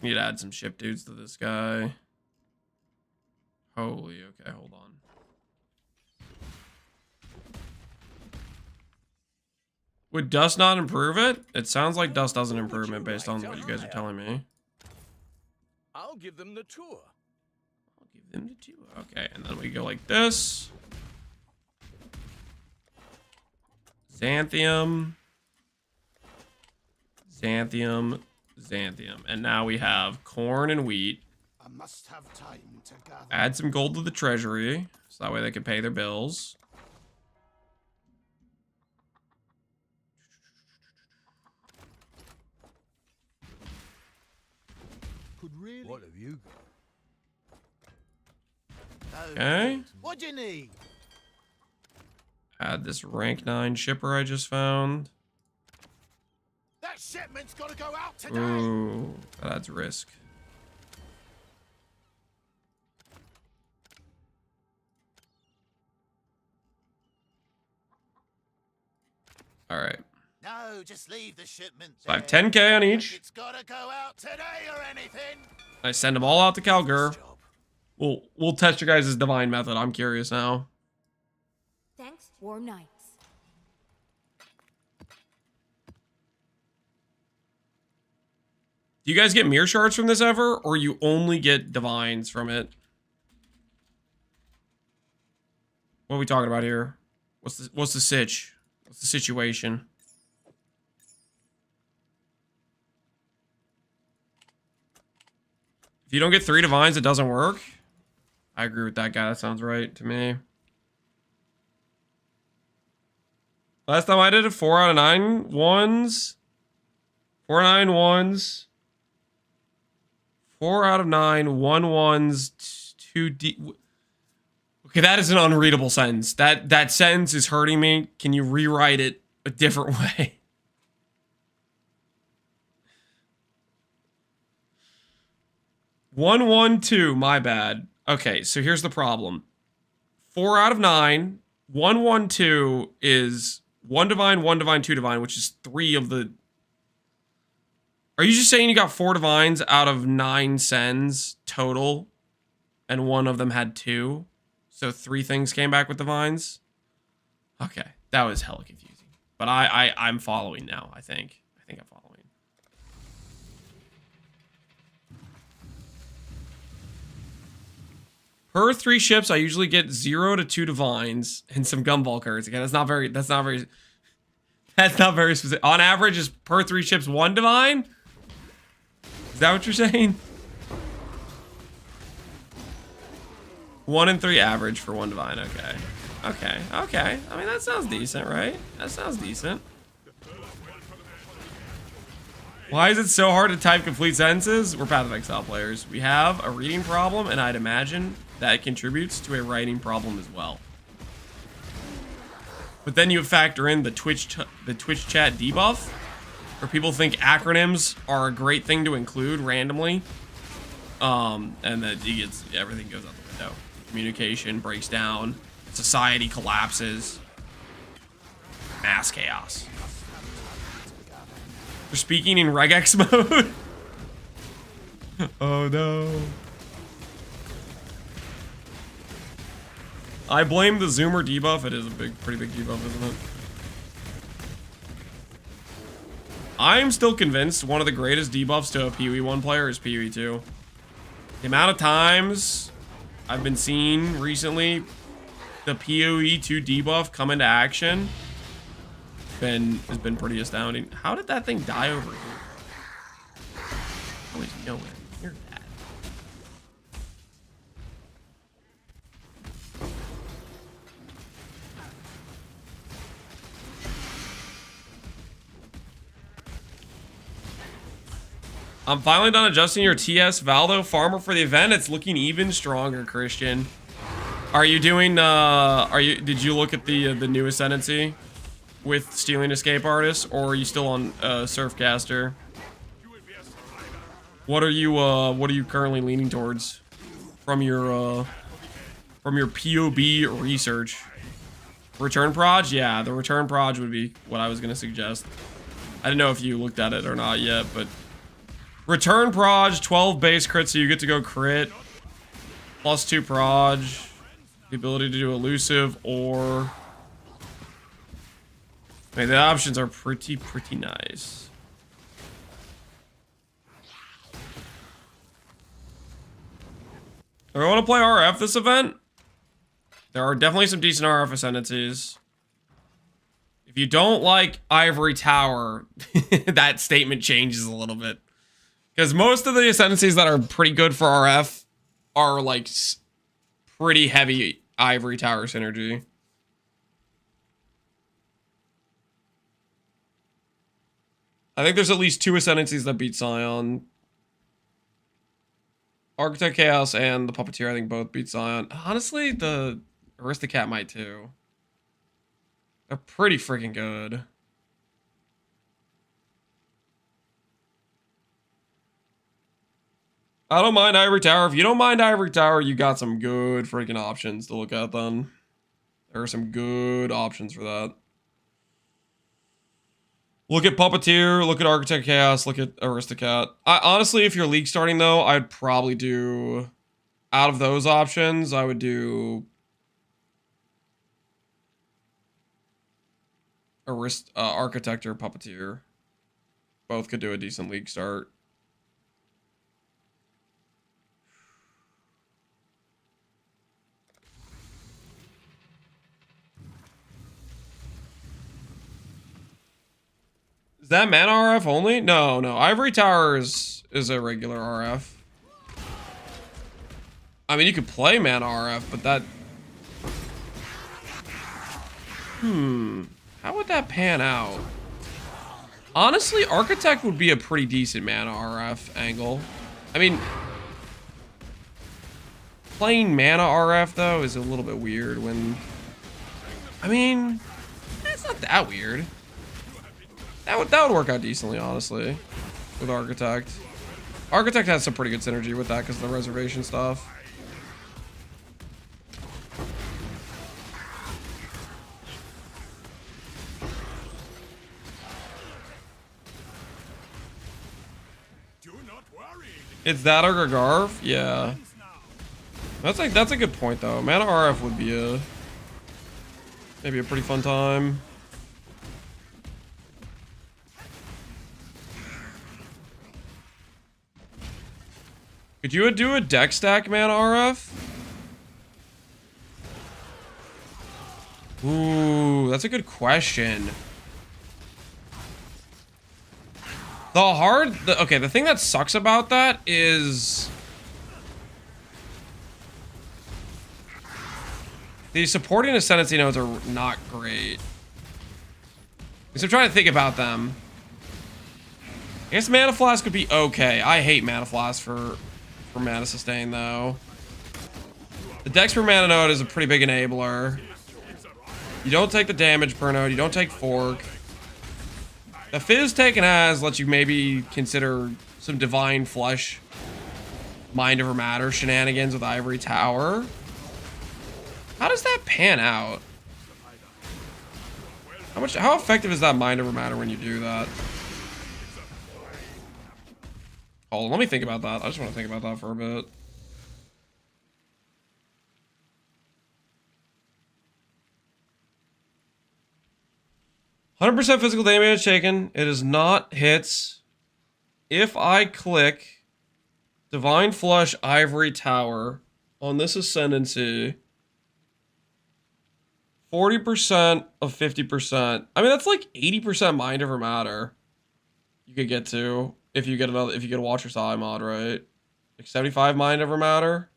Need to add some ship dudes to this guy. Holy, okay, hold on. Would dust not improve it? It sounds like dust doesn't improve it based on what you guys are telling me. I'll give them the tour. Okay, and then we go like this. Xanthium. And now we have corn and wheat. I must have time to gather. Add some gold to the treasury, so that way they can pay their bills. What have you got? Okay. What do you need? Add this rank 9 shipper I just found. That shipment's got to go out today. Ooh, that adds risk. All right. No, just leave the shipment. So I have 10K on each. It's got to go out today or anything. I send them all out to Calgur. We'll test your guys' divine method. I'm curious now. Thanks, Warm Nights. Do you guys get mirror shards from this ever, or you only get divines from it? What are we talking about here? What's the sitch? What's the situation? If you don't get 3 divines, it doesn't work. I agree with that guy. That sounds right to me. Last time I did it, 4 out of 9 ones. 4 out of 9 ones. 4 out of 9, 1 ones, 2 D. Okay, that is an unreadable sentence. That sentence is hurting me. Can you rewrite it a different way? One, 1, 2, my bad. Okay, so here's the problem. 4 out of 9, 1, 1, 2 is 1 divine, 1 divine, 2 divine, which is 3 of the... Are you just saying you got 4 divines out of 9 sends total, and 1 of them had 2? So 3 things came back with divines? Okay, that was hella confusing. But I'm following now, I think. I think I'm following. Per 3 ships, I usually get 0 to 2 divines and some gumball cards. Again, that's not very specific. On average, is per 3 ships 1 divine? Is that what you're saying? 1 and 3 average for 1 divine. Okay. Okay. Okay. I mean, that sounds decent, right? That sounds decent. Why is it so hard to type complete sentences? We're Path of Exile players. We have a reading problem, and I'd imagine that contributes to a writing problem as well. But then you factor in the Twitch chat debuff, where people think acronyms are a great thing to include randomly, and that everything goes out the window. Communication breaks down, society collapses, mass chaos. We're speaking in regex mode. Oh no. I blame the Zoomer debuff. It is a pretty big debuff, isn't it? I'm still convinced one of the greatest debuffs to a PoE 1 player is PoE 2. The amount of times I've been seeing recently the PoE 2 debuff come into action has been pretty astounding. How did that thing die over here? Always nowhere near that. I'm finally done adjusting your TS Valdo farmer for the event. It's looking even stronger, Christian. Are you doing did you look at the new Ascendancy with Stealing Escape Artist, or are you still on Surfcaster? What are you currently leaning towards from your POB research? Return Proj? Yeah, the Return Proj would be what I was gonna suggest. I don't know if you looked at it or not yet, but Return Proj, 12 base crit, so you get to go crit. +2 Proj. The ability to do elusive, or... I mean, the options are pretty nice. Do I want to play RF this event? There are definitely some decent RF ascendancies. If you don't like Ivory Tower, that statement changes a little bit. Because most of the ascendancies that are pretty good for RF are like pretty heavy Ivory Tower synergy. I think there's at least 2 ascendancies that beat Scion. Architect Chaos and the Puppeteer, I think both beat Scion. Honestly, the Aristocat might too. They're pretty freaking good. I don't mind Ivory Tower. If you don't mind Ivory Tower, you got some good freaking options to look at then. There are some good options for that. Look at Puppeteer, look at Architect Chaos, look at Aristocat. Honestly, if you're league starting though, I'd probably do, out of those options, I would do Architect or Puppeteer. Both could do a decent league start. Is that mana RF only? No, no. Ivory Tower is a regular RF. I mean, you could play mana RF, but that... How would that pan out? Honestly, Architect would be a pretty decent mana RF angle. I mean... Playing mana RF, though, is a little bit weird when... I mean... It's not that weird. That would work out decently, honestly, with Architect. Architect has some pretty good synergy with that because of the reservation stuff. Do not worry. It's that or Gargarv? Yeah. That's a good point though. Mana RF would be maybe a pretty fun time. Could you do a deck stack mana RF? Ooh, that's a good question. Okay, the thing that sucks about that is the supporting Ascendancy nodes are not great. So I'm trying to think about them. I guess Mana Flask would be okay. I hate Mana Flask for mana sustain though. The Dex per mana node is a pretty big enabler. You don't take the damage per node. You don't take Fork. The Fizz taken as lets you maybe consider some Divine Flesh, Mind Over Matter shenanigans with Ivory Tower. How does that pan out? How effective is that Mind Over Matter when you do that? Oh, let me think about that. I just want to think about that for a bit. "100% physical damage taken. It is not hits. If I click Divine Flush Ivory Tower on this Ascendancy, 40% of 50%. I mean, that's like 80% Mind Over Matter you could get to. If you get a Watcher's Eye mod, right? Like 75 Mind Over Matter.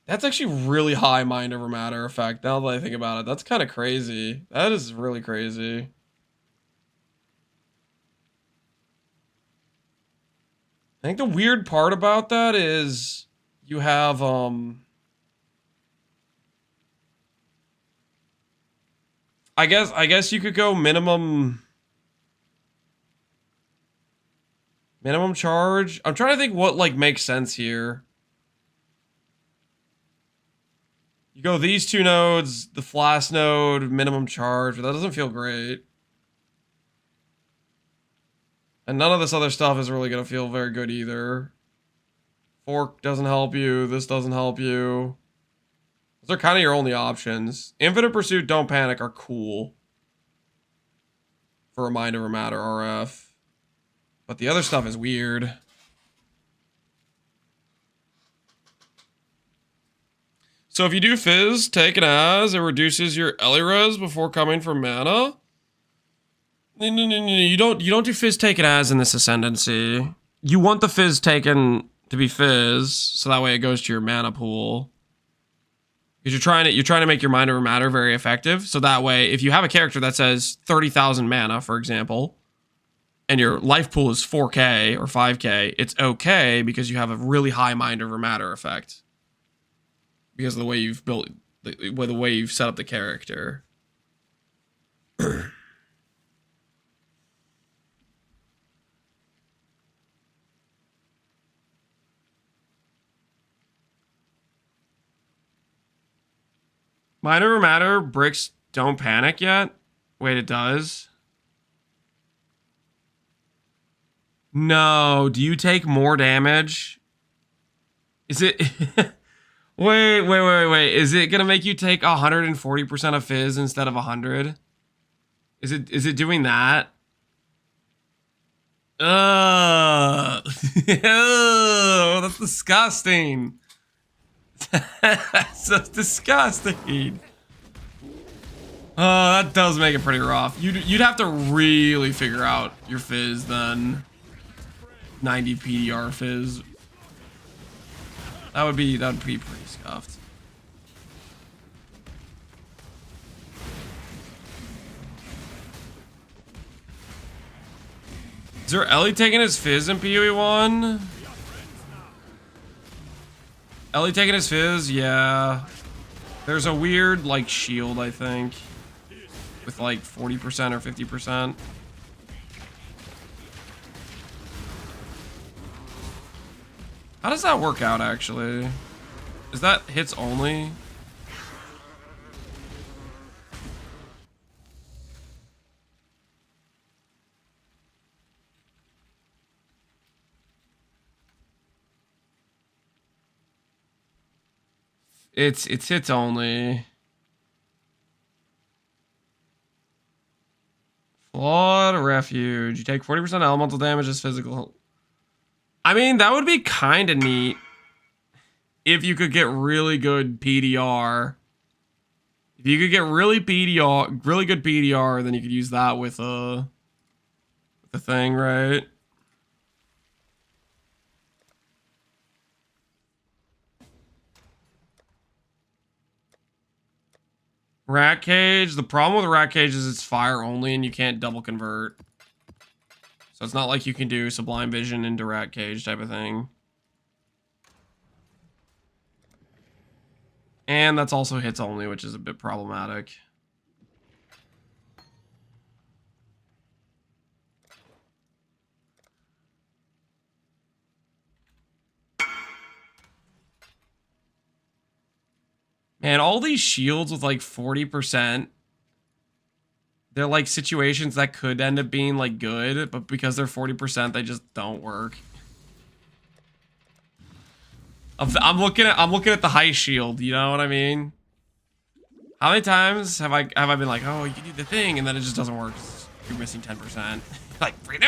That's actually really high Mind Over Matter effect. Now that I think about it, that's kind of crazy. That is really crazy. I think the weird part about that is you have I guess you could go minimum charge. I'm trying to think what like makes sense here. You go these two nodes, the Flask node, minimum charge, but that doesn't feel great. And none of this other stuff is really gonna feel very good either. Fork doesn't help you, this doesn't help you. Those are kind of your only options. Infinite Pursuit, Don't Panic are cool for a Mind Over Matter RF. But the other stuff is weird. So if you do Fizz, take it as, it reduces your Elirez before coming for mana. No, you don't do Fizz taken as in this Ascendancy. You want the Fizz taken to be Fizz, so that way it goes to your mana pool. Because you're trying to make your Mind Over Matter very effective. So that way, if you have a character that says 30,000 mana, for example, and your life pool is 4K or 5K, it's okay because you have a really high Mind Over Matter effect. because of the way you've built, the way you've set up the character. Minor matter, bricks don't panic yet. Wait, it does? No, do you take more damage? Is it... wait. Is it gonna make you take 140% of fizz instead of 100? Is it doing that? Ugh. Ugh, that's disgusting. That's so disgusting. Oh, that does make it pretty rough. You'd have to really figure out your fizz then. 90 PDR fizz. That would be pretty scuffed. Is there Ellie taking his fizz in PoE 1? Ellie taking his fizz? Yeah. There's a weird, like, shield, I think. With, like, 40% or 50%. How does that work out, actually? Is that hits only? It's hits only. Flawed refuge. You take 40% elemental damage as physical. I mean, that would be kind of neat if you could get really good PDR. If you could get really good PDR, then you could use that with the thing, right? Rat cage. The problem with rat cage is it's fire only and you can't double convert. So it's not like you can do sublime vision into rat cage type of thing. And that's also hits only, which is a bit problematic. Man, all these shields with like 40%, they're like situations that could end up being like good, but because they're 40%, they just don't work. I'm looking at the high shield, you know what I mean? How many times have I been like, oh, you can do the thing, and then it just doesn't work. You're missing 10%. Like, breather!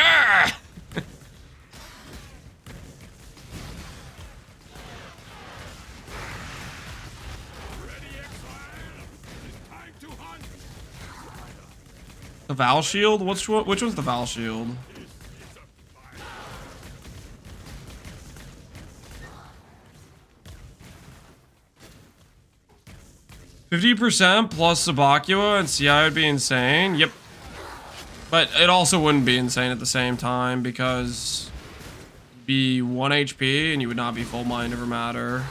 The Val Shield? Which one's the Val Shield? %50% plus Sabacua and CI would be insane. Yep. But it also wouldn't be insane at the same time because you'd be 1 HP and you would not be full mind over matter.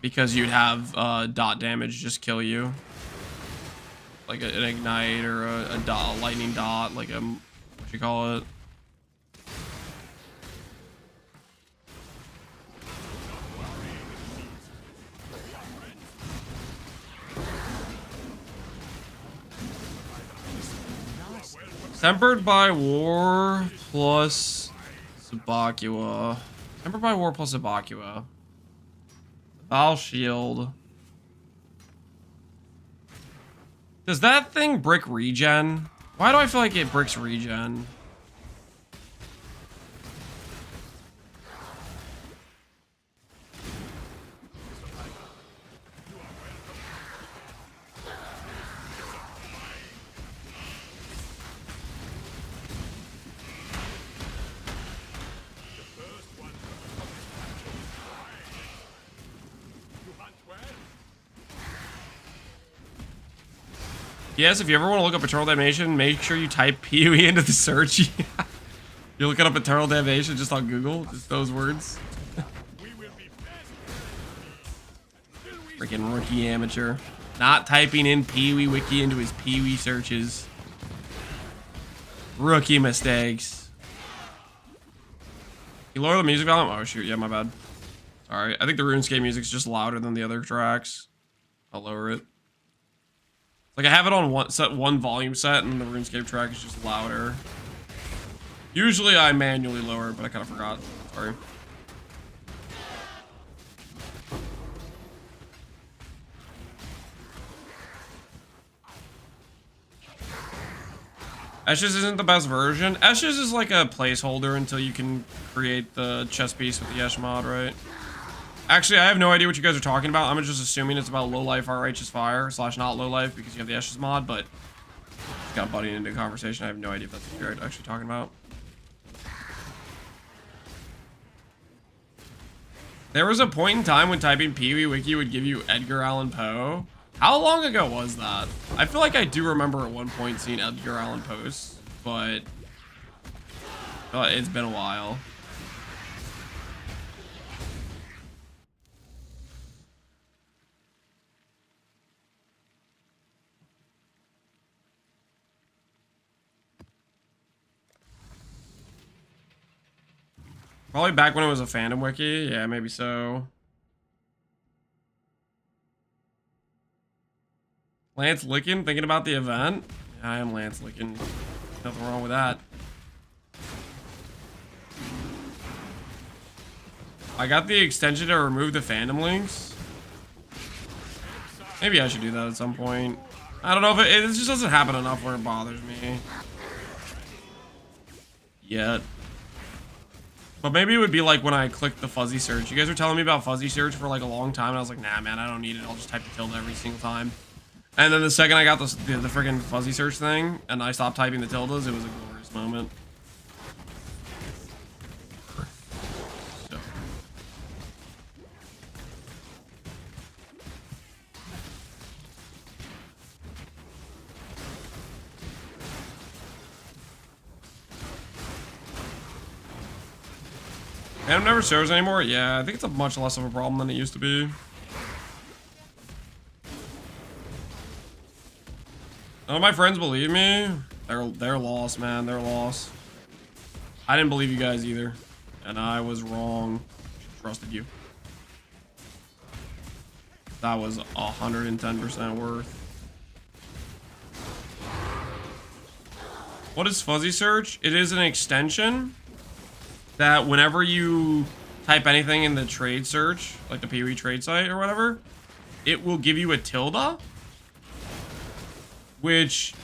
Because you'd have dot damage just kill you. Like an ignite or a dot, a lightning dot, like a, what you call it? Tempered by War plus Sabacua. Tempered by War plus Sabacua. Val Shield. Does that thing brick regen? Why do I feel like it bricks regen? Yes, if you ever want to look up eternal damnation, make sure you type PoE into the search. You're looking up eternal damnation just on Google, just those words. We will be best Freaking rookie amateur. Not typing in Pee-wee Wiki into his Pee-wee searches. Rookie mistakes. You lower the music volume? Oh shoot, yeah, my bad. Sorry, I think the RuneScape music's just louder than the other tracks. I'll lower it. Like I have it on one volume set, and the RuneScape track is just louder. Usually I manually lower it, but I kind of forgot. Sorry. Ashes isn't the best version. Ashes is like a placeholder until you can create the chess piece with the Esh mod, right? Actually, I have no idea what you guys are talking about. I'm just assuming it's about low life Righteous Fire / not low life because you have the Ashes mod, but just got butting into a conversation. I have no idea if that's what you're actually talking about. There was a point in time when typing Pee-wee Wiki would give you Edgar Allan Poe. How long ago was that? I feel like I do remember at one point seeing Edgar Allan posts, but it's been a while. Probably back when it was a fandom wiki. Yeah, maybe so. Lance Lickin, thinking about the event? Yeah, I am Lance Lickin. Nothing wrong with that. I got the extension to remove the fandom links. Maybe I should do that at some point. I don't know if it just doesn't happen enough where it bothers me. Yet. But maybe it would be like when I clicked the fuzzy search. You guys were telling me about fuzzy search for like a long time, and I was like, nah, man, I don't need it. I'll just type the tilde every single time. And then the second I got the freaking fuzzy search thing, and I stopped typing the tildes, it was a glorious moment. So. Fandom never shows anymore? Yeah, I think it's a much less of a problem than it used to be. None of my friends believe me. They're lost, man. They're lost. I didn't believe you guys either, and I was wrong. Trusted you. That was 110% worth. What is fuzzy search? It is an extension that whenever you type anything in the trade search, like the Pee-wee trade site or whatever, it will give you a tilde, which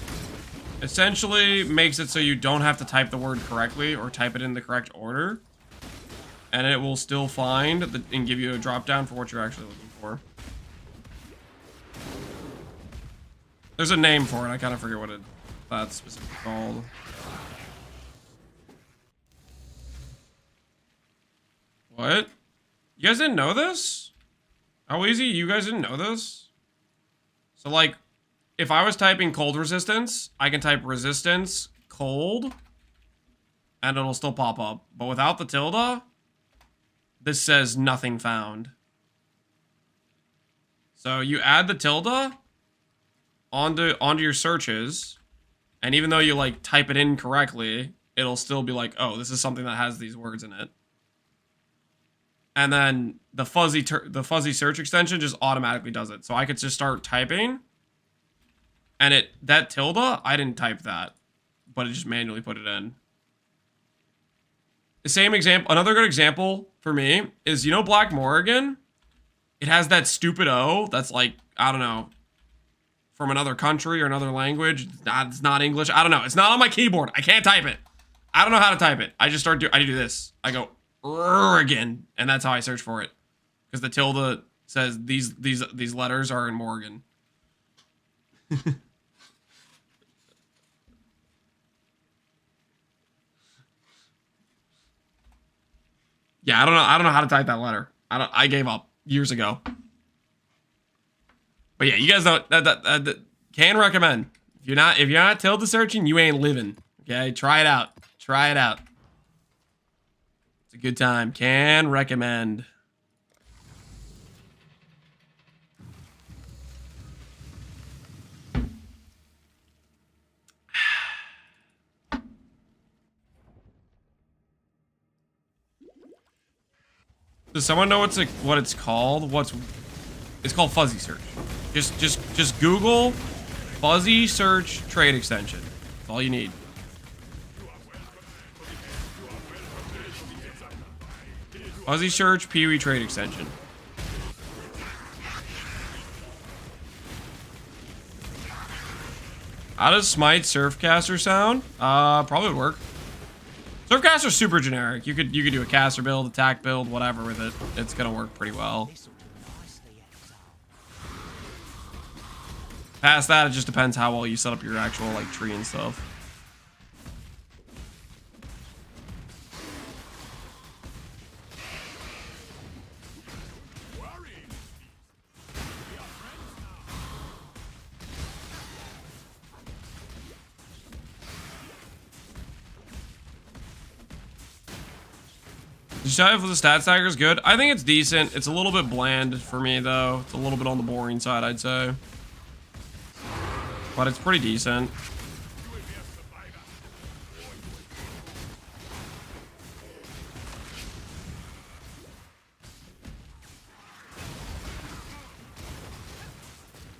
essentially makes it so you don't have to type the word correctly or type it in the correct order, and it will still find and give you a drop down for what you're actually looking for. There's a name for it. I kind of forget what that's specifically called. What? You guys didn't know this? How easy? You guys didn't know this? So like, if I was typing cold resistance, I can type resistance cold and it'll still pop up. But without the tilde, this says nothing found. So you add the tilde onto your searches, and even though you like type it in correctly, it'll still be like, oh, this is something that has these words in it. And then the fuzzy search extension just automatically does it. So I could just start typing, and that tilde, I didn't type that, but it just manually put it in. The same example, another good example for me is, you know, Black Morrigan? It has that stupid O that's like, I don't know, from another country or another language. It's not English. I don't know. It's not on my keyboard. I can't type it. I don't know how to type it. I do this. I go, Oregon, and that's how I search for it. Because the tilde says these letters are in Morgan. Yeah, I don't know how to type that letter. I gave up years ago. But yeah, you guys know that can recommend. If you're not tilde searching, you ain't living. Okay, try it out. Try it out. It's a good time. Can recommend. Does someone know what it's called? It's called fuzzy search. Just Google fuzzy search trade extension. That's all you need. Fuzzy search PoE trade extension. How does Smite Surfcaster sound? Probably would work. Surfcaster's super generic. You could do a caster build, attack build, whatever with it. It's gonna work pretty well. Past that, it just depends how well you set up your actual like tree and stuff. The Shadow for the stat stacker is good. I think it's decent. It's a little bit bland for me though. It's a little bit on the boring side, I'd say. But it's pretty decent.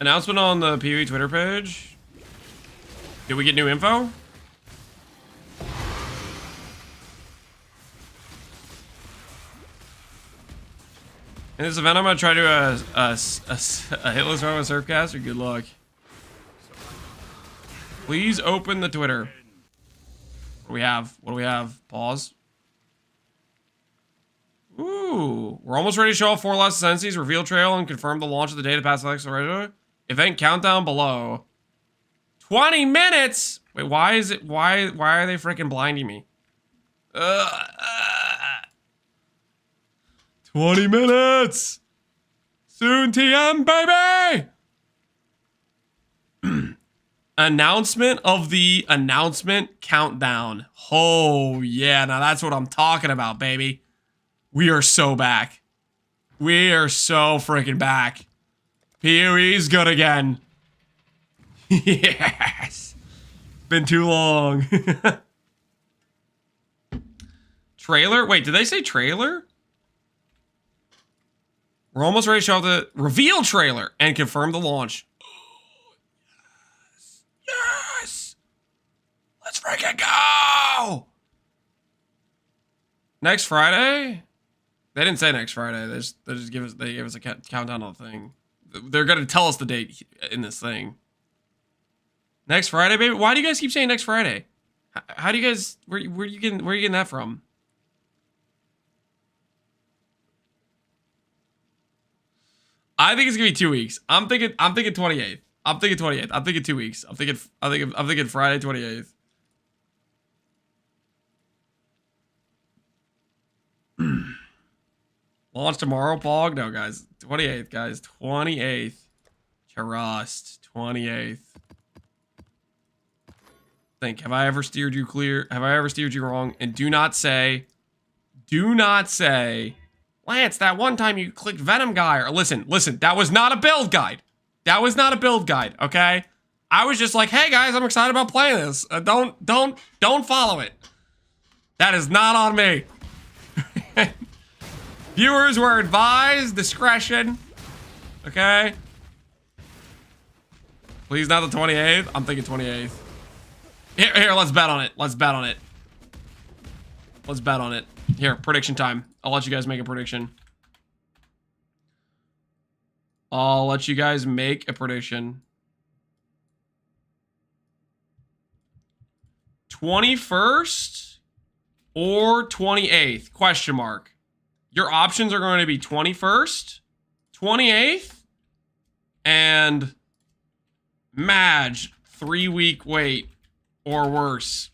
Announcement on the PoE Twitter page. Did we get new info? In this event, I'm gonna try to a hitless run with Surfcaster. Good luck. Please open the Twitter. What do we have? What do we have? Pause. Ooh, we're almost ready to show off 4 last Ascendancies, reveal trail, and confirm the launch of the data pass Exile. Event countdown below. 20 minutes. Wait, why is it? Why are they freaking blinding me? 20 minutes. Soon TM, baby. Announcement of the announcement countdown. Oh, yeah. Now that's what I'm talking about, baby. We are so back. We are so freaking back. PoE's good again. Yes. Been too long. Trailer? Wait, did they say trailer? We're almost ready to show the reveal trailer and confirm the launch. Yes! Let's freaking go! Next Friday? They didn't say next Friday. They just gave us a countdown on the thing. They're gonna tell us the date in this thing. Next Friday, baby. Why do you guys keep saying next Friday? How do you guys? Where are you getting that from? I think it's gonna be 2 weeks. I'm thinking 28th. I'm thinking 28th. I'm thinking 2 weeks. I'm thinking Friday 28th. Launch tomorrow, Pog? No, guys. 28th, guys. 28th. Trust. 28th. Think, have I ever steered you clear? Have I ever steered you wrong? And do not say, Lance, that one time you clicked Venom Guy. Or listen, that was not a build guide. That was not a build guide, okay? I was just like, hey guys, I'm excited about playing this. Don't follow it. That is not on me. Viewers were advised discretion. Okay? Please not the 28th. I'm thinking 28th. Here, let's bet on it. Let's bet on it. Let's bet on it. Here, prediction time. I'll let you guys make a prediction. I'll let you guys make a prediction. 21st or 28th? Question mark. Your options are going to be 21st, 28th, and Madge, 3-week wait or worse.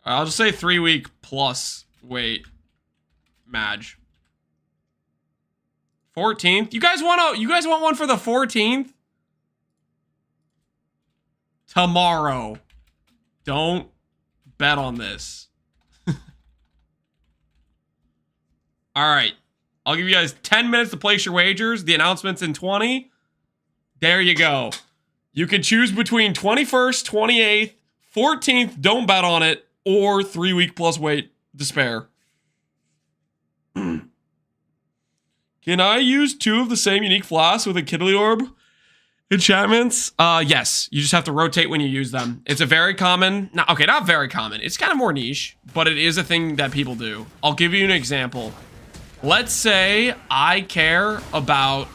I'll just say 3-week plus wait. Madge. 14th. You guys want one for the 14th? Tomorrow. Don't bet on this. All right. I'll give you guys 10 minutes to place your wagers. The announcement's in 20. There you go. You can choose between 21st, 28th, 14th. Don't bet on it. or 3 week plus wait to spare. Can I use 2 of the same unique flasks with a Kiddly Orb enchantments? Yes. You just have to rotate when you use them. It's a very common... No, okay, not very common. It's kind of more niche, but it is a thing that people do. I'll give you an example. Let's say I care about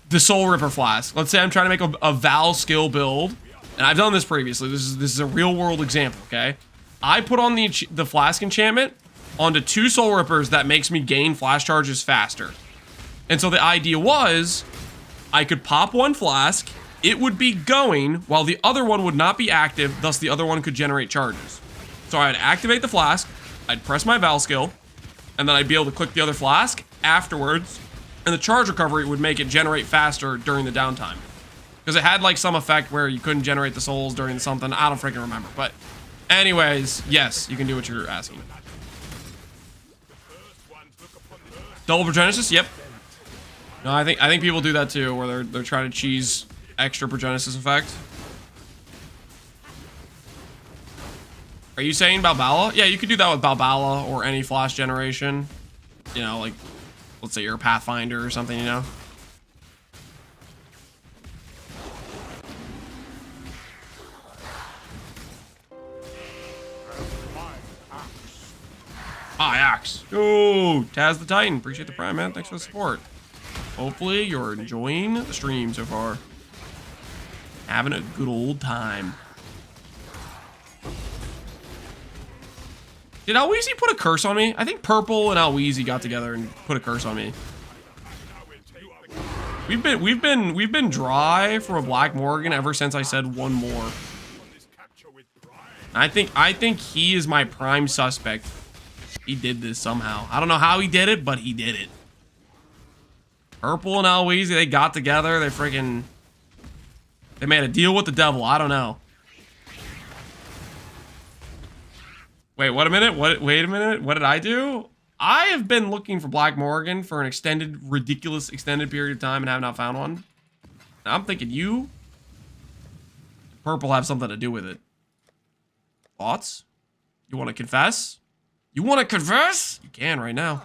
the Soul Ripper flask. Let's say I'm trying to make a Val skill build, and I've done this previously. This is a real world example, okay? I put on the flask enchantment onto 2 Soul Rippers that makes me gain flash charges faster. And so the idea was I could pop 1 flask, it would be going while the other one would not be active, thus the other one could generate charges. So I'd activate the flask, I'd press my Val skill, and then I'd be able to click the other flask afterwards, and the charge recovery would make it generate faster during the downtime. Because it had like some effect where you couldn't generate the souls during something, I don't freaking remember. But anyways, yes, you can do what you're asking. Double Progenesis, yep. No, I think people do that too, where they're trying to cheese extra Progenesis effect. Are you saying Balbala? Yeah, you could do that with Balbala or any flash generation. You know, like, let's say you're a Pathfinder or something, you know? Ah, Axe. Oh, Taz the Titan. Appreciate the prime, man. Thanks for the support. Hopefully you're enjoying the stream so far. Having a good old time. Did Alweezy put a curse on me? I think Purple and Alweezy got together and put a curse on me. We've been dry from a Black Morgan ever since I said one more. I think he is my prime suspect. He did this somehow. I don't know how he did it, but he did it. Purple and Alweezy, they got together. They made a deal with the devil. I don't know. Wait, what a minute? Wait a minute. What did I do? I have been looking for Black Morgan for an ridiculous extended period of time and have not found one. Now I'm thinking you, Purple, have something to do with it. Thoughts? You want to confess? You want to confess? You can right now.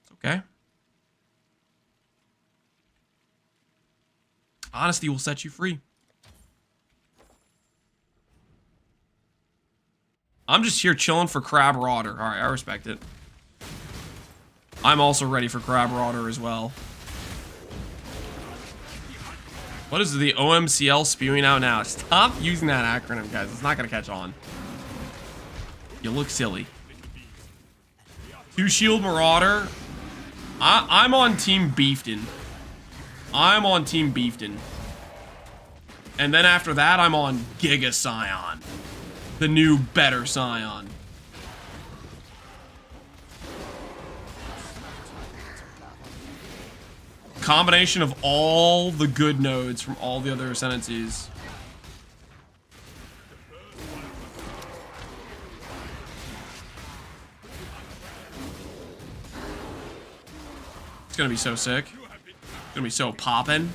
It's okay. Honesty will set you free. I'm just here chilling for Crab Rotter. Alright, I respect it. I'm also ready for Crab Rotter as well. What is the OMCL spewing out now? Stop using that acronym, guys. It's not going to catch on. You look silly. 2 Shield Marauder. I'm on Team Beefton. I'm on Team Beefton. And then after that, I'm on Giga Scion. The new, better Scion. Combination of all the good nodes from all the other Ascendancies. It's gonna be so sick. It's gonna be so poppin'.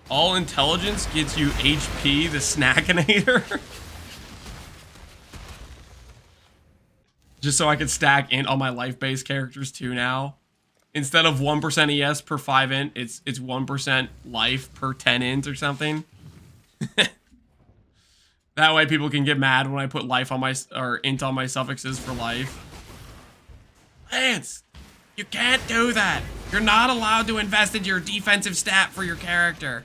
All intelligence gets you HP, the Snackinator. Just so I can stack int on my life-based characters too now. Instead of 1% ES per 5 int, it's 1% life per 10 int or something. That way people can get mad when I put life on my, or int on my suffixes for life. Lance, you can't do that. You're not allowed to invest in your defensive stat for your character.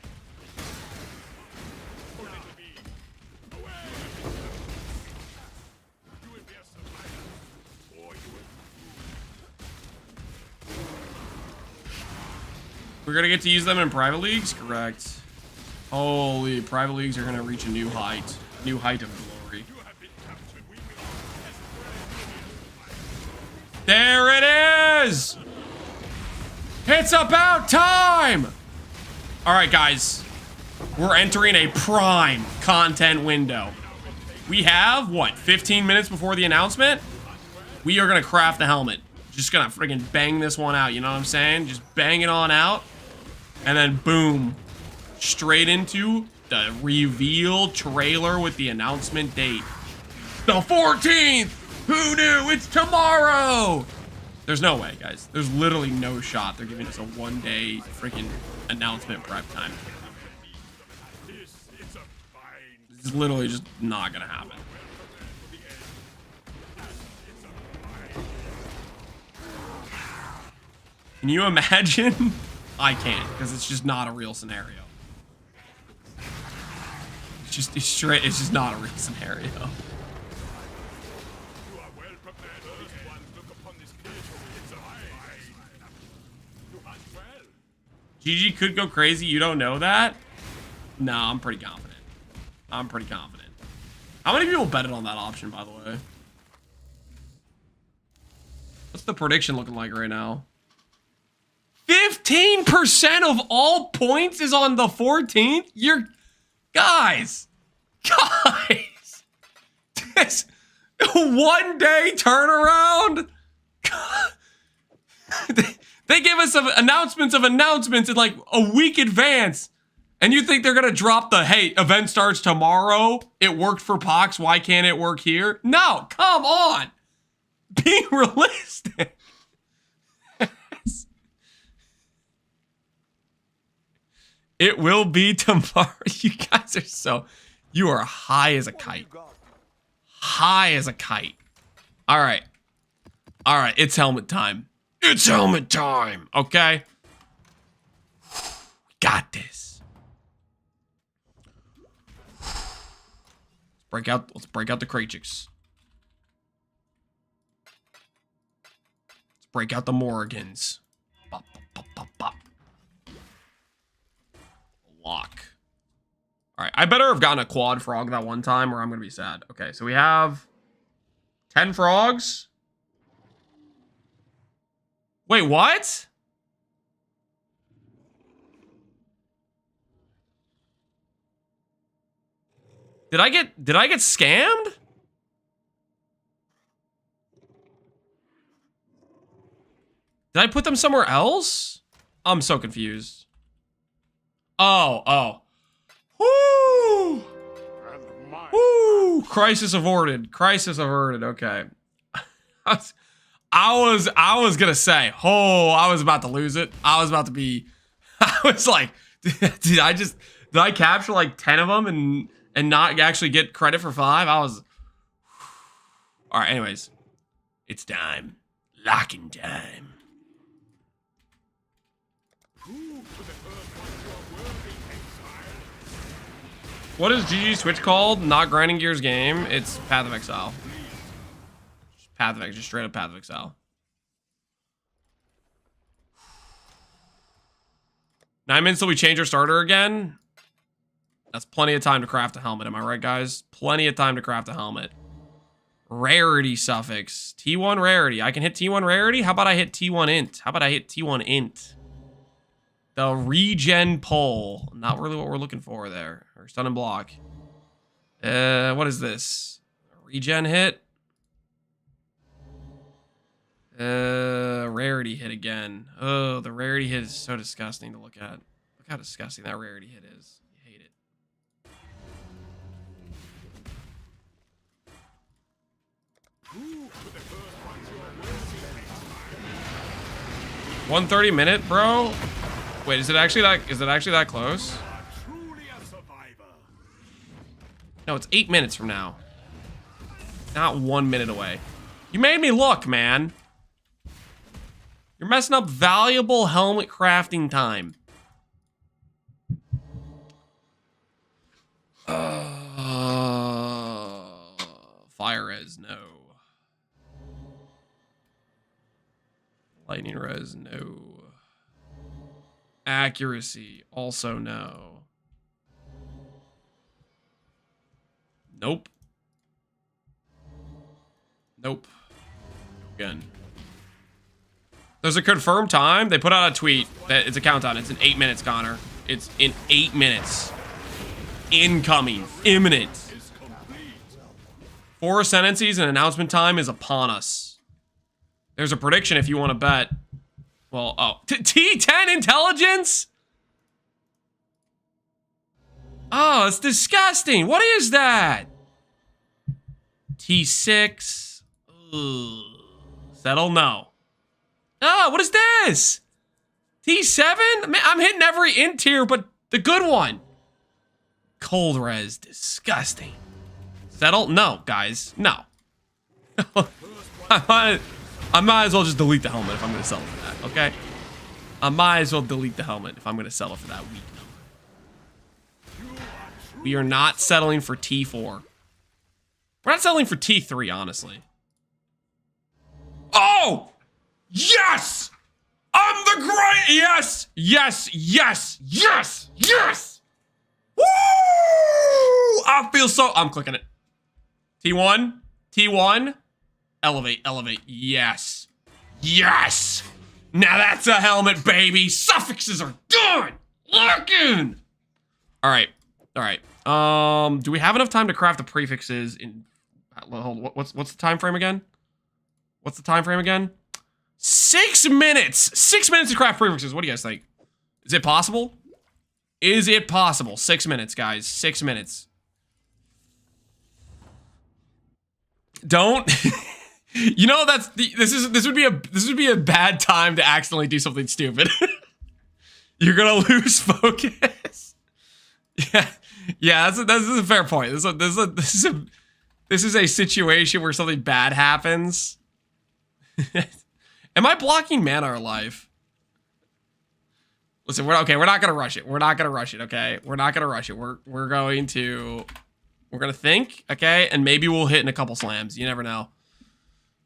We're gonna get to use them in private leagues? Correct. Holy, private leagues are gonna reach a new height. New height of glory. There it is! It's about time! Alright, guys. We're entering a prime content window. We have, what, 15 minutes before the announcement? We are going to craft the helmet. Just going to friggin' bang this one out, you know what I'm saying? Just bang it on out. And then, boom. Straight into the reveal trailer with the announcement date. The 14th! Who knew? It's tomorrow! There's no way, guys. There's literally no shot they're giving us a one-day freaking announcement prep time. It's literally just not gonna happen. Can you imagine? I can't, because it's just not a real scenario. It's straight, it's just not a real scenario. GG could go crazy, you don't know that? No, I'm pretty confident. I'm pretty confident. How many people betted on that option, by the way? What's the prediction looking like right now? 15% of all points is on the 14th? You're... Guys! This one-day turnaround? They give us some announcements of announcements in like a week advance. And you think they're going to drop the, hey, event starts tomorrow. It worked for Pohx. Why can't it work here? No, come on. Be realistic. It will be tomorrow. You guys are so... You are high as a kite. High as a kite. All right. All right, it's helmet time. It's helmet time, okay? Got this. Let's break out the Krachix. Let's break out the Morrigans. Bop, bop, bop, bop. Lock. All right, I better have gotten a quad frog that one time or I'm gonna be sad. Okay, so we have 10 frogs. Wait, what? Did I get scammed? Did I put them somewhere else? I'm so confused. Oh. Woo! Woo! Crisis averted. Crisis averted. Okay. I was gonna say, I was about to lose it. I was about to be, I was like, did I capture like 10 of them and not actually get credit for 5? I was, all right, anyways, it's time. Locking time. What is GG's Twitch called? Not Grinding Gears game. It's Path of Exile. Path of Exile, just straight up Path of Exile. 9 minutes till we change our starter again. That's plenty of time to craft a helmet. Am I right, guys? Plenty of time to craft a helmet. Rarity suffix. T1 rarity. I can hit T1 rarity? How about I hit T1 int? How about I hit T1 int? The regen pull. Not really what we're looking for there. Or stun and block. What is this? Regen hit? Rarity hit again. Oh, the rarity hit is so disgusting to look at. Look how disgusting that rarity hit is. You hate it. 130 minute, bro? Wait, is it actually that close? No, it's 8 minutes from now. Not 1 minute away. You made me look, man. You're messing up valuable helmet crafting time. Fire res, no. Lightning res, no. Accuracy, also no. Nope. Nope. Again. There's a confirmed time. They put out a tweet that it's a countdown. It's in 8 minutes, Connor. It's in 8 minutes. Incoming. Imminent. 4 Ascendancies and announcement time is upon us. There's a prediction if you want to bet. Well, oh. T10 intelligence? Oh, it's disgusting. What is that? T6. Ugh. Settle? No. Oh, what is this? T7? Man, I'm hitting every int tier, but the good one. Cold res. Disgusting. Settle? No, guys. No. I might as well just delete the helmet if I'm going to settle for that, okay? I might as well delete the helmet if I'm going to settle for that weak number. We are not settling for T4. We're not settling for T3, honestly. Oh! Yes! I'm the great! Yes! Yes! Yes! Yes! Yes! Woo! I feel so... I'm clicking it. T1. T1. Elevate. Elevate. Yes. Yes! Now that's a helmet, baby! Suffixes are done! Looking! Alright. Alright. Do we have enough time to craft the prefixes in... Hold on, what's the time frame again? What's the time frame again? 6 minutes! 6 minutes to craft prefixes. What do you guys think? Is it possible? Is it possible? 6 minutes, guys. 6 minutes. Don't... You know, this would be a bad time to accidentally do something stupid. You're gonna lose focus. Yeah, that's a fair point. This is a situation where something bad happens. Am I blocking mana or life? Listen, we're not gonna rush it. We're not gonna rush it, okay? We're not gonna rush it. We're gonna think, okay? And maybe we'll hit in a couple slams. You never know.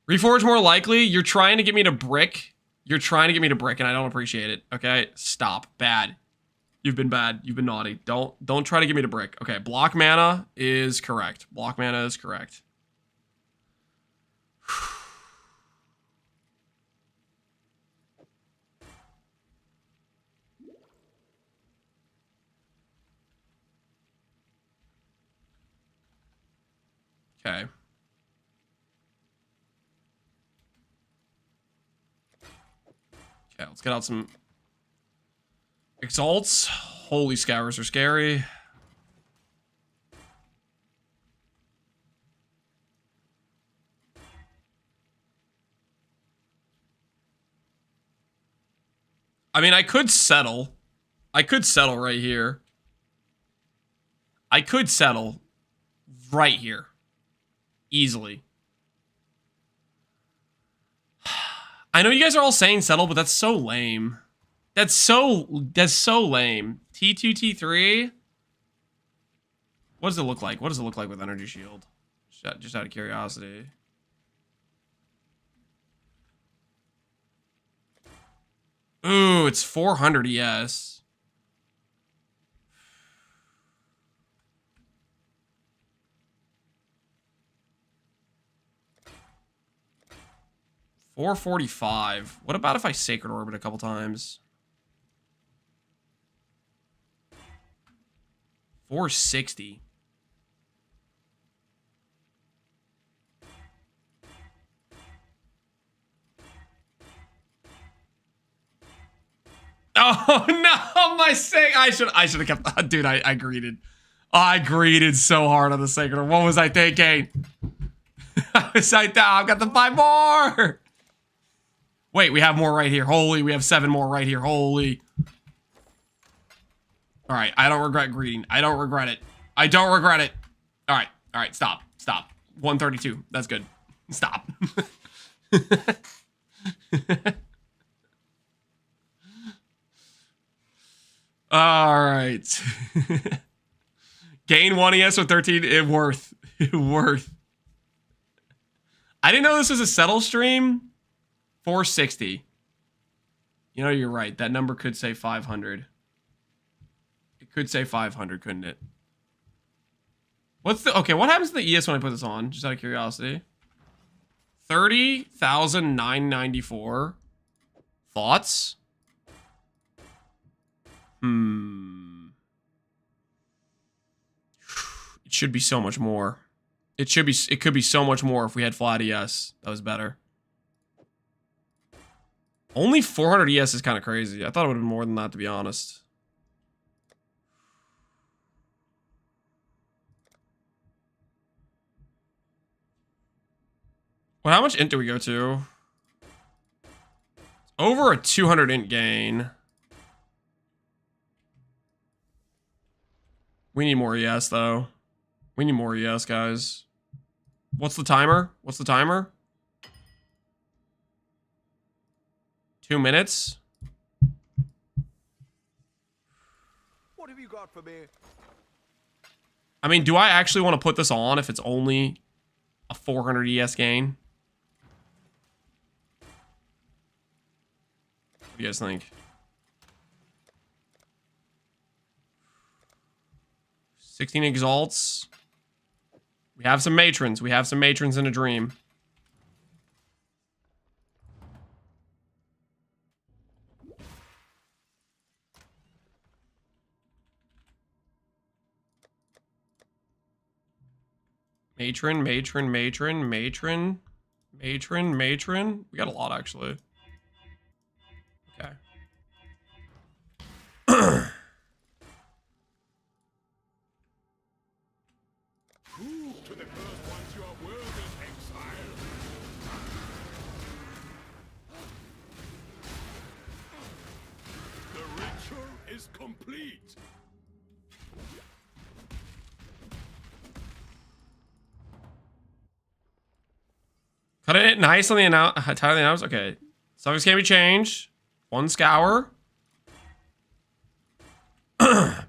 Reforge more likely. You're trying to get me to brick. You're trying to get me to brick, and I don't appreciate it. Okay? Stop. Bad. You've been bad. You've been naughty. Don't try to get me to brick. Okay, block mana is correct. Block mana is correct. Okay. Okay, let's get out some exalts. Holy scours are scary. I mean, I could settle. I could settle right here. I could settle right here. Easily. I know you guys are all saying settle, but that's so lame. That's so lame. T2, T3? What does it look like? What does it look like with energy shield? Just out of curiosity. Ooh, it's 400 ES. $445. What about if I Sacred Orbit a couple times? $460. Oh no, my I should have kept. Dude, I greeted. I greeted so hard on the Sacred Orb. What was I thinking? I was like, I've got the 5 more. Wait, we have more right here. Holy, we have 7 more right here. Holy. All right, I don't regret greeting. I don't regret it. I don't regret it. All right, stop. 132. That's good. Stop. All right. Gain 1 ES with 13. Worth. I didn't know this was a settle stream. 460. You know, you're right. That number could say 500. It could say 500, couldn't it? Okay, what happens to the ES when I put this on? Just out of curiosity. 30,994. Thoughts? It should be so much more. It could be so much more if we had flat ES. That was better. Only 400 ES is kind of crazy. I thought it would have been more than that, to be honest. Well, how much int do we go to? It's over a 200 int gain. We need more ES, though. We need more ES, guys. What's the timer? What's the timer? 2 minutes? What have you got for me? I mean, do I actually want to put this on if it's only a 400 ES gain? What do you guys think? 16 exalts. We have some matrons. We have some matrons in a dream. Matron, matron, matron, matron, matron, matron. We got a lot, actually. Okay. Prove to the first ones you are worthy, Exile. The ritual is complete. Cut it nice on the announce. Okay. Suffix can be changed. 1 scour.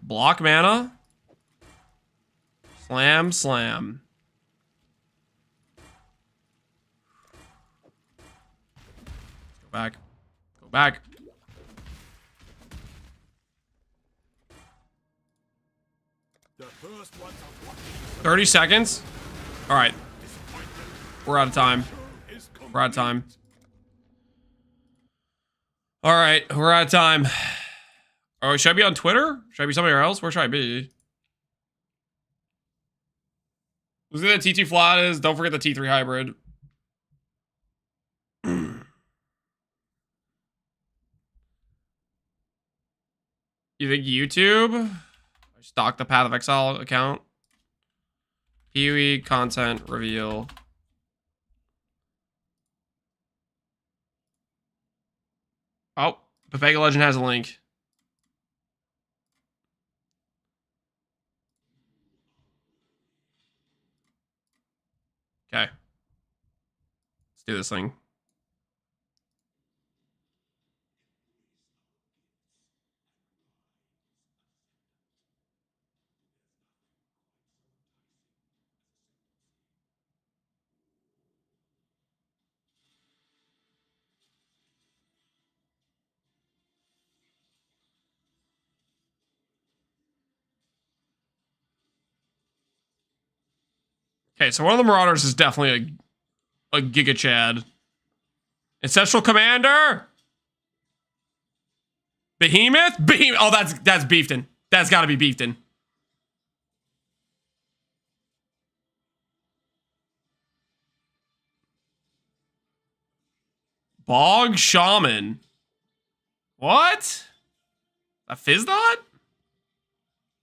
Block mana. Slam, slam. Go back. Go back. The first ones are watching. 30 seconds. All right. We're out of time. We're out of time. All right. We're out of time. Oh, should I be on Twitter? Should I be somewhere else? Where should I be? Let's see what the T2 flat is. Don't forget the T3 hybrid. You think YouTube? Stock the Path of Exile account. PoE content reveal. Oh, Vega Legend has a link. Okay. Let's do this thing. Okay, so one of the Marauders is definitely a Giga Chad. Ancestral Commander! Behemoth? Behemoth! Oh, that's Beefton. That's gotta be Beefton. Bog Shaman. What? A Fizzdot?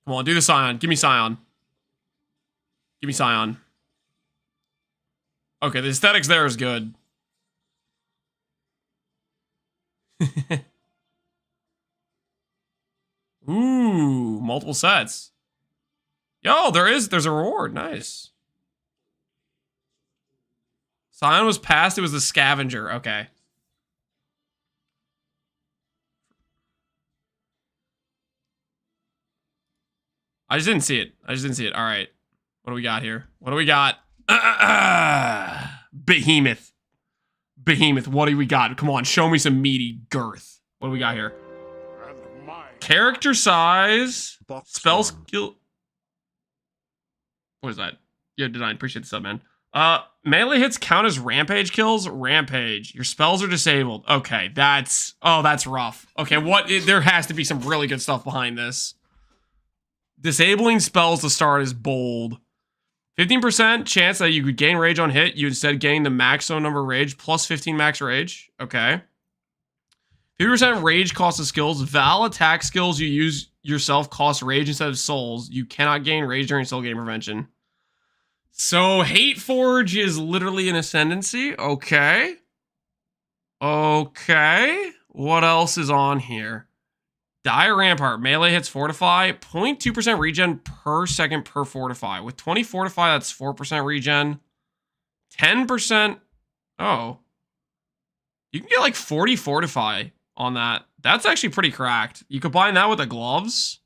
Come on, do the Scion. Give me Scion. Give me Scion. Okay, the aesthetics there is good. Ooh, multiple sets. Yo, there's a reward. Nice. Scion was passed. It was the scavenger. Okay. I just didn't see it. All right. What do we got here? What do we got? Behemoth. Behemoth. What do we got? Come on, show me some meaty girth. What do we got here? And my Character size. Box Spell one. skill. What is that? Yeah, did I appreciate the sub, man? Melee hits count as rampage kills? Rampage. Your spells are disabled. Okay, that's rough. Okay, there has to be some really good stuff behind this. Disabling spells to start is bold. 15% chance that you could gain rage on hit. You instead gain the maximum number of rage plus 15 max rage. Okay. 50% rage cost of skills. Val attack skills you use yourself cost rage instead of souls. You cannot gain rage during soul game prevention. So Hate Forge is literally an ascendancy. Okay. Okay. What else is on here? Dire Rampart. Melee hits fortify. 0.2% regen per second per fortify. With 20 fortify, that's 4% regen. 10%. Oh. You can get like 40 fortify on that. That's actually pretty cracked. You combine that with the gloves.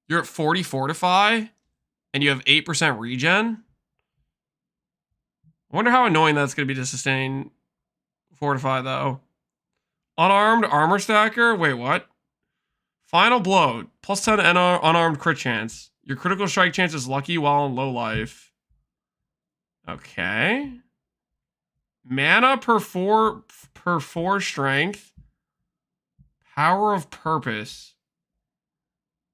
You're at 40 fortify. And you have 8% regen. I wonder how annoying that's going to be to sustain fortify, though. Unarmed armor stacker. Wait, what? Final blow. Plus 10 unarmed crit chance. Your critical strike chance is lucky while in low life. Okay. Mana per 4 strength. Power of purpose.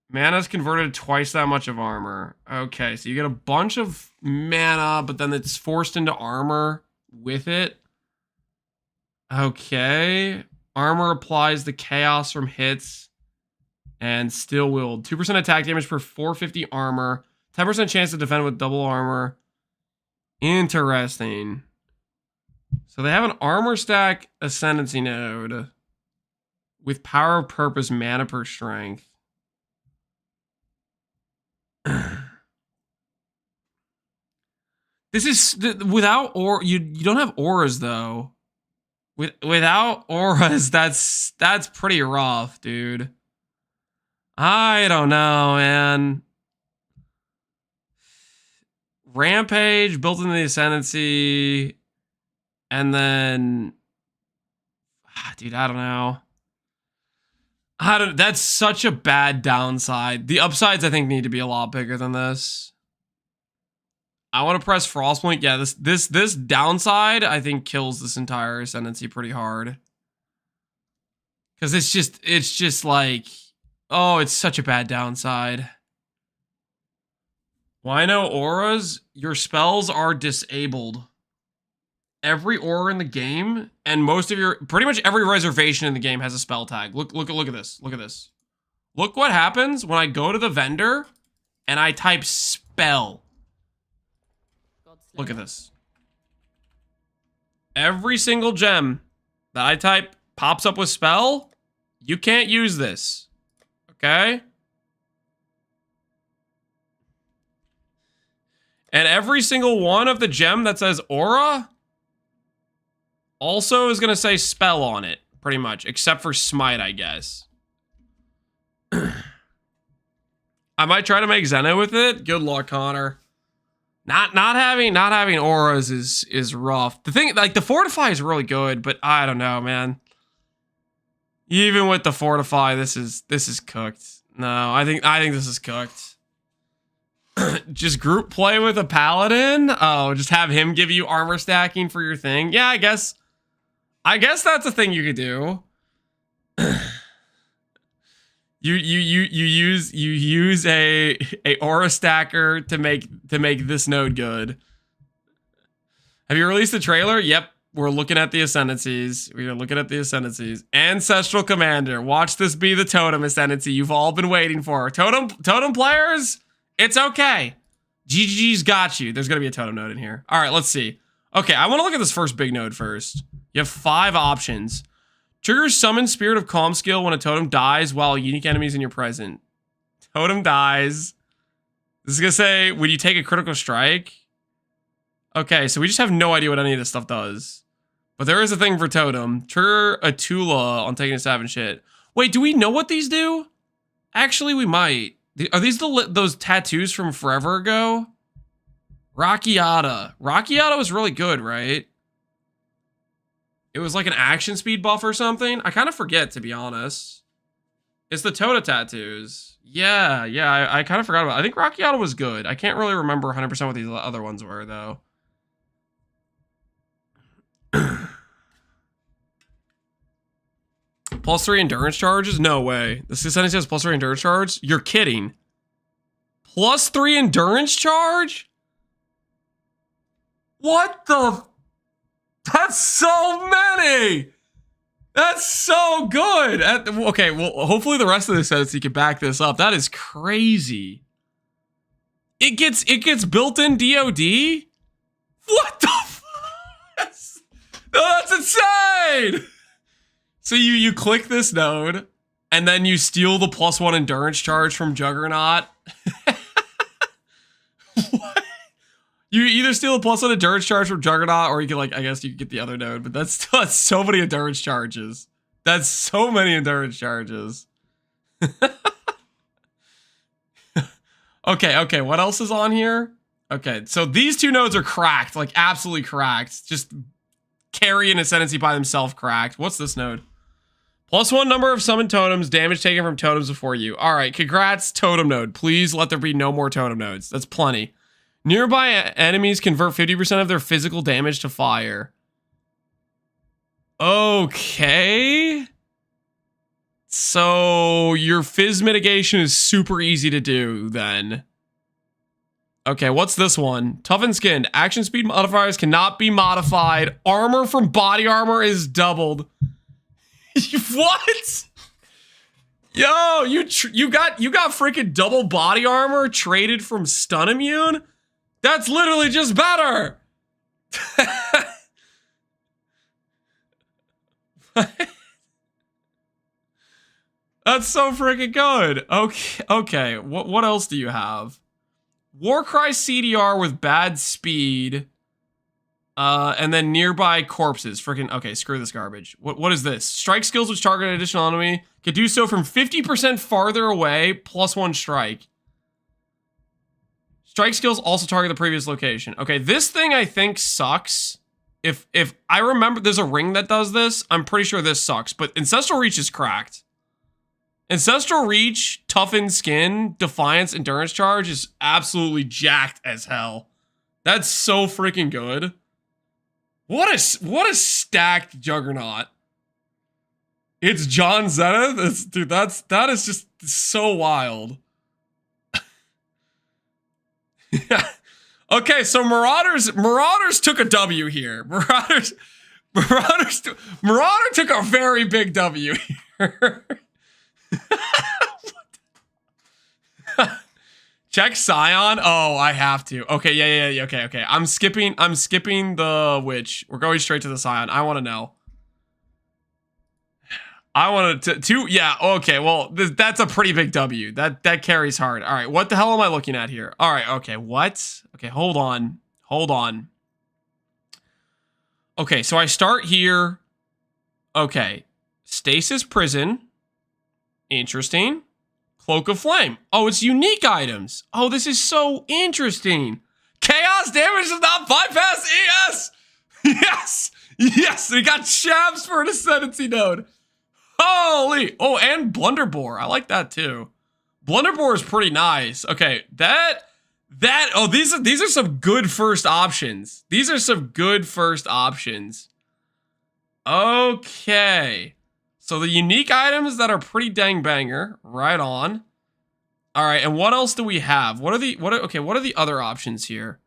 Mana's converted twice that much of armor. Okay, so you get a bunch of mana, but then it's forced into armor with it. Okay. Armor applies the chaos from hits and still willed. 2% attack damage per 450 armor. 10% chance to defend with double armor. Interesting. So they have an armor stack ascendancy node with power of purpose, mana per strength. This is without or you don't have auras though. Without auras, that's pretty rough, dude. I don't know, man. Rampage built into the ascendancy, and then, dude, I don't know. That's such a bad downside. The upsides I think need to be a lot bigger than this. I want to press Frostpoint. Yeah, this downside I think kills this entire ascendancy pretty hard. Cause it's just like, oh, it's such a bad downside. Why no auras? Your spells are disabled. Every aura in the game and pretty much every reservation in the game has a spell tag. Look at this. Look at this. Look what happens when I go to the vendor and I type spell. Look at this. Every single gem that I type pops up with spell. You can't use this. Okay? And every single one of the gem that says aura also is going to say spell on it, pretty much, except for smite, I guess. I might try to make Zeno with it. Good luck, Connor. Not having auras is rough. The thing, like, the fortify is really good, but I don't know, man. Even with the fortify, this is cooked. No, I think this is cooked. Just group play with a paladin. Oh, just have him give you armor stacking for your thing. Yeah, I guess that's a thing you could do. You use a aura stacker to make this node good. Have you released the trailer? Yep, we're looking at the ascendancies. We are looking at the ascendancies. Ancestral Commander. Watch this be the totem ascendancy you've all been waiting for. Totem players, it's okay. GGG's got you. There's gonna be a totem node in here. All right, let's see. Okay, I want to look at this first big node first. You have 5 options. Triggers summon Spirit of Calm skill when a totem dies while unique enemies in your present. Totem dies. This is going to say, would you take a critical strike? Okay, so we just have no idea what any of this stuff does. But there is a thing for totem. Trigger a Tula on taking a savage hit. Wait, do we know what these do? Actually, we might. Are these those tattoos from forever ago? Rockiata. Rockiata was really good, right? It was like an action speed buff or something. I kind of forget, to be honest. It's the Tota tattoos. Yeah, I kind of forgot about it. I think Rockiata was good. I can't really remember 100% what these other ones were, though. +3 endurance charges? No way. This sentence says +3 endurance charge? You're kidding. +3 endurance charge? What the? That's so many. That's so good. Okay, well, hopefully the rest of this Ascendancy can back this up. That is crazy. It gets built-in DOD? What the that's insane! So you click this node, and then you steal the +1 endurance charge from Juggernaut. What? You either steal the +1 endurance charge from Juggernaut, or you can, like, I guess you can get the other node, but that's so many endurance charges. That's so many endurance charges. Okay, what else is on here? Okay, so these two nodes are cracked, like absolutely cracked. Just carry an Ascendancy by themselves cracked. What's this node? +1 number of summoned totems, damage taken from totems before you. All right, congrats, totem node. Please let there be no more totem nodes. That's plenty. Nearby enemies convert 50% of their physical damage to fire. Okay. So your fizz mitigation is super easy to do then. Okay, what's this one? Toughened skin. Action speed modifiers cannot be modified. Armor from body armor is doubled. What? Yo, you got freaking double body armor traded from stun immune? That's literally just better. That's so freaking good. Okay. What else do you have? Warcry CDR with bad speed. And then nearby corpses. Freaking, okay, screw this garbage. What is this? Strike skills which target an additional enemy can do so from 50% farther away, +1 strike. Strike skills also target the previous location. Okay, this thing I think sucks. If I remember, there's a ring that does this. I'm pretty sure this sucks, but Ancestral Reach is cracked. Ancestral Reach, Toughened Skin, Defiance, Endurance Charge is absolutely jacked as hell. That's so freaking good. What a stacked Juggernaut. It's John Zenith. Dude, that is just so wild. Yeah. Okay, so Marauders took a W here. Marauder took a very big W here. Check Scion. Oh, I have to. Okay, yeah. Okay. I'm skipping the witch. We're going straight to the Scion. I want to know. I wanted to yeah, okay, well, that's a pretty big W. That carries hard. All right, what the hell am I looking at here? All right, okay, what? Okay, hold on. Okay, so I start here. Okay, Stasis Prison. Interesting. Cloak of Flame. Oh, it's unique items. Oh, this is so interesting. Chaos damage does not bypass ES. Yes, we got Shabs for an Ascendancy node. Holy! Oh, and Blunderbore. I like that too. Blunderbore is pretty nice. Okay, oh, these are some good first options. Okay. So the unique items that are pretty dang banger. Right on. All right, and what else do we have? What are the other options here?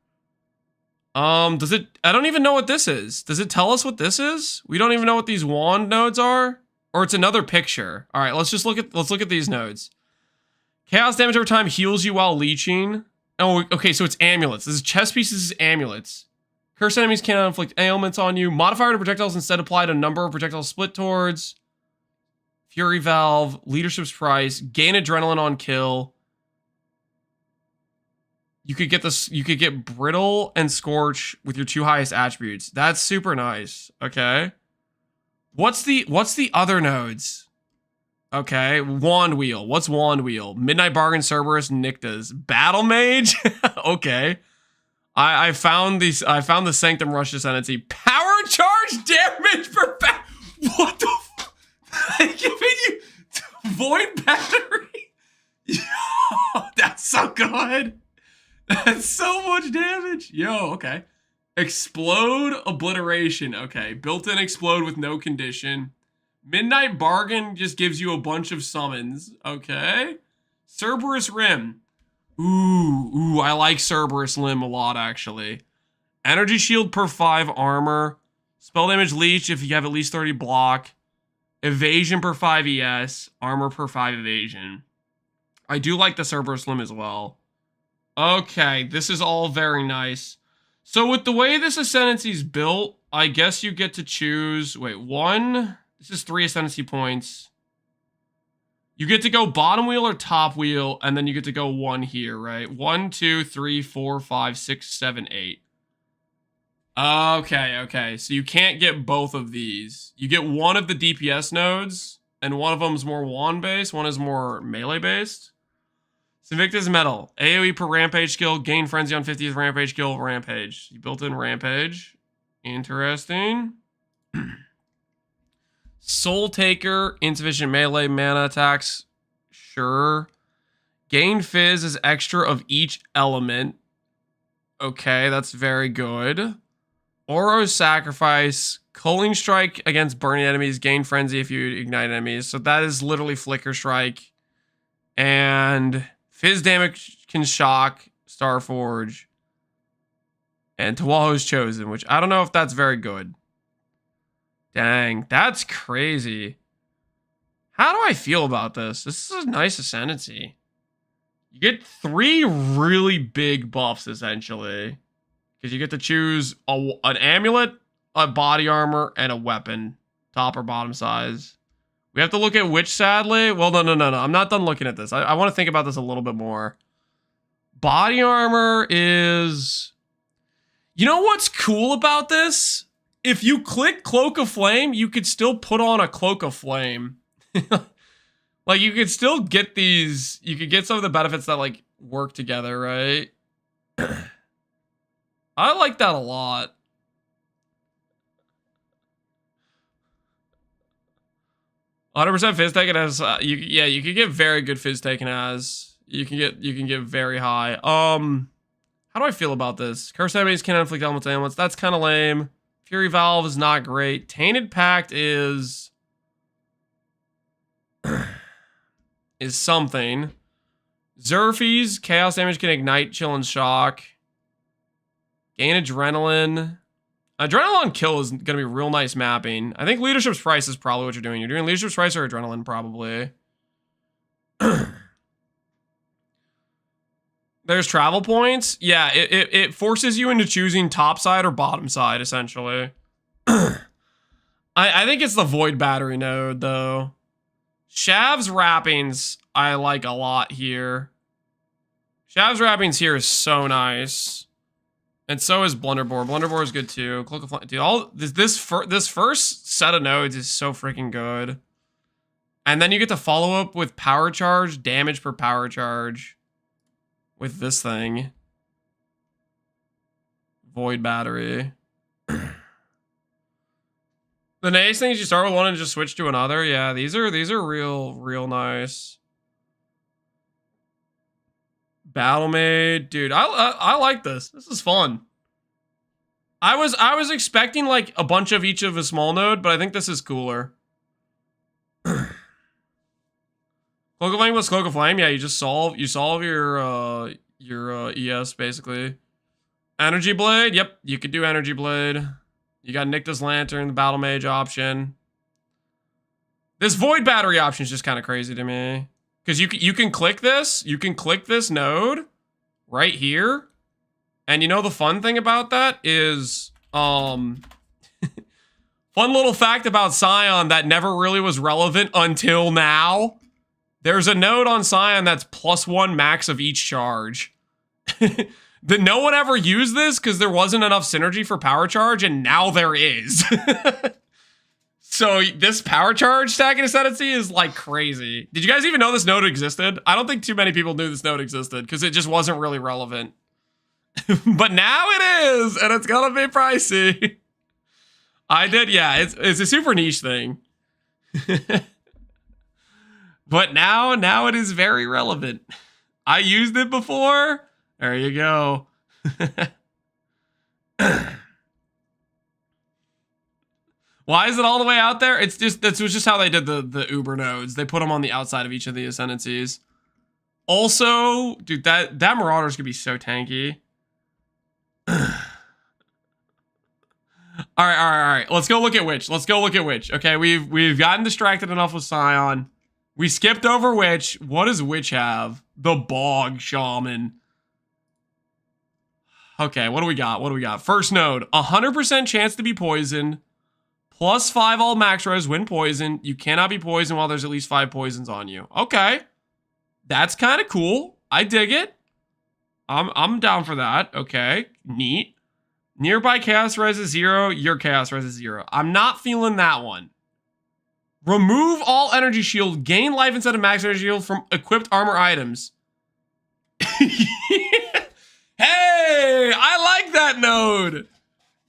I don't even know what this is. Does it tell us what this is? We don't even know what these wand nodes are. Or it's another picture. All right, let's look at these nodes. Chaos damage over time heals you while leeching. Oh, okay, so it's amulets. This is chess pieces, amulets. Cursed enemies cannot inflict ailments on you. Modifier to projectiles instead apply to number of projectiles split towards. Fury Valve, Leadership's Price, gain adrenaline on kill. You could get this. You could get Brittle and Scorch with your two highest attributes. That's super nice. Okay. What's the other nodes? Okay, Wand Wheel. What's Wand Wheel? Midnight Bargain, Cerberus, Nyctas. Battle Mage? Okay. I found the Sanctum Rush Ascendancy. Power charge damage for what the f- I'm giving you Void Battery? Yo, that's so good. That's so much damage. Yo, okay. Explode Obliteration. Okay. Built-in explode with no condition. Midnight Bargain just gives you a bunch of summons. Okay. Cerberus Rim. Ooh, I like Cerberus Limb a lot, actually. Energy shield per 5 armor. Spell damage leech if you have at least 30 block. Evasion per 5 ES. Armor per 5 evasion. I do like the Cerberus limb as well. Okay, this is all very nice. So with the way this Ascendancy is built, I guess you get to choose... Wait, 1... This is 3 Ascendancy points. You get to go bottom wheel or top wheel, and then you get to go 1 here, right? 1, 2, 3, 4, 5, 6, 7, 8. Okay. So you can't get both of these. You get one of the DPS nodes, and one of them is more wand-based, one is more melee-based. Invictus Metal. AoE per Rampage skill, gain Frenzy on 50th Rampage skill, Rampage. You built in Rampage. Interesting. Soul Taker, insufficient melee mana attacks. Sure. Gain Fizz is extra of each element. Okay, that's very good. Oro's Sacrifice. Culling Strike against burning enemies. Gain Frenzy if you ignite enemies. So that is literally Flicker Strike. And Fizz damage can shock Starforge. And Tawaho's Chosen, which I don't know if that's very good. Dang, that's crazy. How do I feel about this? This is a nice Ascendancy. You get 3 really big buffs, essentially. Because you get to choose an amulet, a body armor, and a weapon. Top or bottom size. We have to look at which, sadly. Well, no. I'm not done looking at this. I want to think about this a little bit more. Body armor is... You know what's cool about this? If you click Cloak of Flame, you could still put on a Cloak of Flame. Like, you could still get these... You could get some of the benefits that, like, work together, right? I like that a lot. "100% Fizz taken as you can get very good Fizz taken as. You can get very high. How do I feel about this? Cursed enemies can inflict elements and amulets. That's kind of lame. Fury Valve is not great. Tainted Pact is something. Xerfes, chaos damage can ignite, chill, and shock. Gain adrenaline. Adrenaline on kill is going to be real nice mapping. I think Leadership's Price is probably what you're doing. You're doing Leadership's Price or Adrenaline, probably. There's travel points. Yeah, it forces you into choosing top side or bottom side, essentially. I think it's the Void Battery node, though. Shav's Wrappings, I like a lot here. Shav's Wrappings here is so nice. And so is Blunderbore. Blunderbore is good too. Cloak of Flame. Dude, all this first set of nodes is so freaking good. And then you get to follow up with Power Charge, damage per Power Charge. With this thing. Void Battery. The nice thing is you start with one and just switch to another. Yeah, these are real nice. Battle Maid, dude, I like this. This is fun. I was expecting like a bunch of each of a small node, but I think this is cooler. Cloak of Flame was Cloak of Flame. Yeah, you solve your ES basically. Energy Blade. Yep, you could do Energy Blade. You got Nycta's Lantern, the Battle Mage option. This Void Battery option is just kind of crazy to me. Because you can click this. You can click this node right here. And you know the fun thing about that is... fun little fact about Scion that never really was relevant until now. There's a node on Scion that's +1 max of each charge. No one ever used this because there wasn't enough synergy for power charge, and now there is. So this power charge stacking Ascendancy is like crazy. Did you guys even know this node existed? I don't think too many people knew this node existed because it just wasn't really relevant. But now it is, and it's gonna be pricey. I did, yeah, it's a super niche thing. But now it is very relevant. I used it before. There you go. Why is it all the way out there? It's just, that's just how they did the Uber nodes. They put them on the outside of each of the Ascendancies. Also, dude, that Marauder's gonna be so tanky. All right. Let's go look at Witch. Okay, we've gotten distracted enough with Scion. We skipped over Witch. What does Witch have? The Bog Shaman. Okay, what do we got? First node, 100% chance to be poisoned. +5 all max res when poisoned. You cannot be poisoned while there's at least 5 poisons on you. Okay. That's kind of cool. I dig it. I'm down for that. Okay, neat. Nearby chaos res is 0. Your chaos res is 0. I'm not feeling that one. Remove all energy shield. Gain life instead of max energy shield from equipped armor items. Hey, I like that node.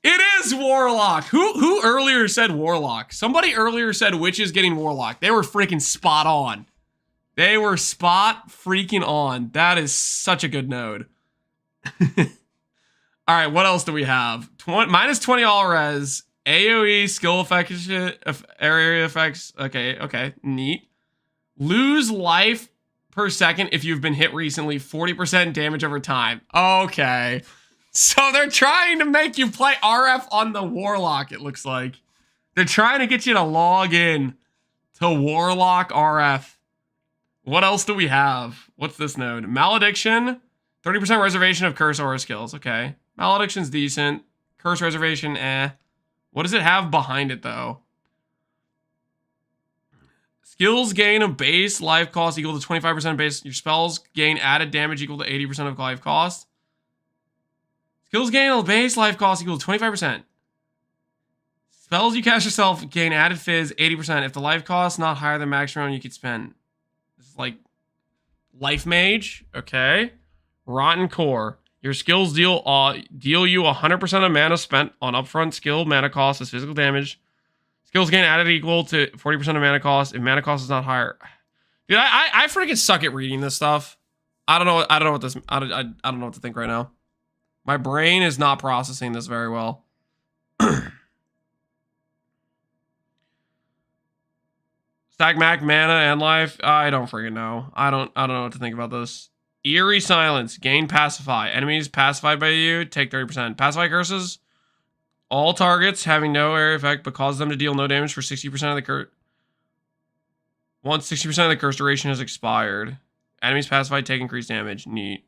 It is Warlock. Who earlier said Warlock? Somebody earlier said Witches getting Warlock. They were freaking spot on. They were spot freaking on. That is such a good node. All right, what else do we have? -20 all res, AoE, skill effects, area effects. Okay, neat. Lose life per second if you've been hit recently, 40% damage over time. Okay. So they're trying to make you play RF on the Warlock, it looks like. They're trying to get you to log in to Warlock RF. What else do we have? What's this node? Malediction, 30% reservation of curse aura skills. Okay. Malediction's decent. Curse reservation, eh. What does it have behind it, though? Skills gain a base life cost equal to 25% base. Your spells gain added damage equal to 80% of life cost. Skills gain a base life cost equal to 25%. Spells you cast yourself gain added fizz 80%. If the life cost not higher than max round you could spend. This is like Life Mage. Okay. Rotten Core. Your skills deal you 100% of mana spent on upfront skill mana cost as physical damage. Skills gain added equal to 40% of mana cost if mana cost is not higher. Dude, I freaking suck at reading this stuff. I don't know what this I don't know what to think right now. My brain is not processing this very well. Stack Mac mana and life. I don't freaking know. I don't know what to think about this. Eerie Silence. Gain Pacify. Enemies pacified by you take 30%. Pacify curses. All targets having no area effect but cause them to deal no damage for 60% of the curse. Once 60% of the curse duration has expired. Enemies pacified take increased damage. Neat.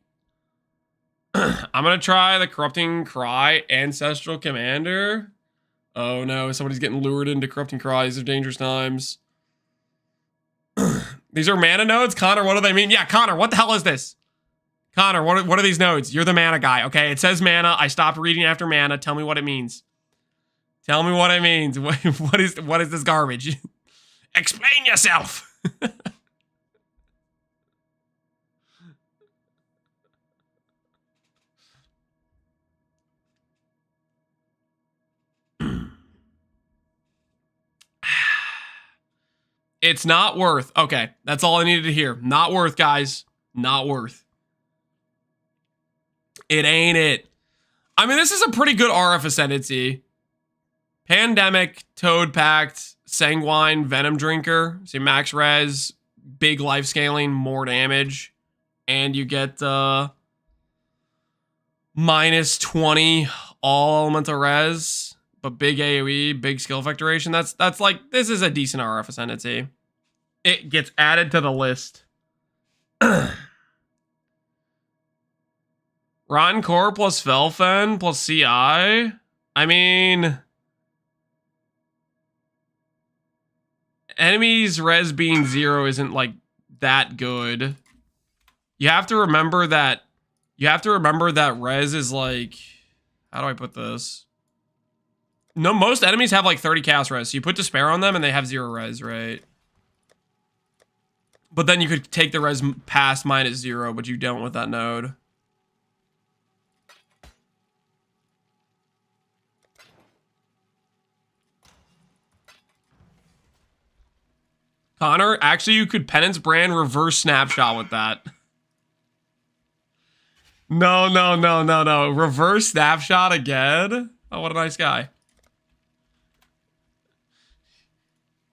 I'm going to try the Corrupting Cry Ancestral Commander. Oh no, somebody's getting lured into Corrupting Cry. These are dangerous times. These are mana nodes? Connor, what do they mean? Yeah, Connor, what the hell is this? Connor, what are these nodes? You're the mana guy, okay? It says mana. I stopped reading after mana. Tell me what it means. Tell me what it means. What is this garbage? Explain yourself. It's not worth. Okay, that's all I needed to hear. Not worth, guys. Not worth. It ain't it. I mean, this is a pretty good RF Ascendancy. Pandemic, Toad Pact, Sanguine, Venom Drinker. See, max res, big life scaling, more damage. And you get -20 all elemental res. But big AoE, big skill effect duration. That's like, this is a decent RF Ascendancy. It gets added to the list. Rotten Core plus Felfen plus CI. I mean, enemies res being 0 isn't like that good. You have to remember that res is like, how do I put this? No, most enemies have like 30 chaos res. So you put Despair on them and they have 0 res, right? But then you could take the res past -0, but you don't with that node. Connor, actually you could Penance Brand reverse snapshot with that. No. Reverse snapshot again? Oh, what a nice guy.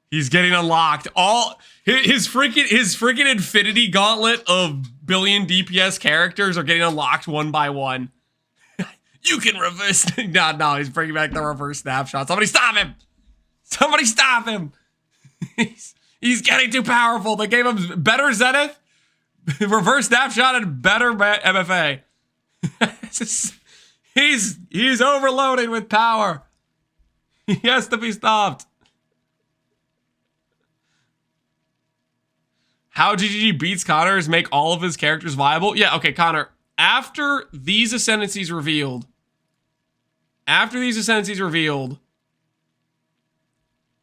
He's getting unlocked. All his freaking Infinity Gauntlet of billion DPS characters are getting unlocked one by one. You can reverse. No, he's bringing back the reverse snapshot. Somebody stop him. Somebody stop him. He's getting too powerful. They gave him better Zenith, reverse snapshot, and better MFA. He's overloaded with power. He has to be stopped. How GGG beats Connor is make all of his characters viable. Yeah, okay, Connor. After these Ascendancies revealed,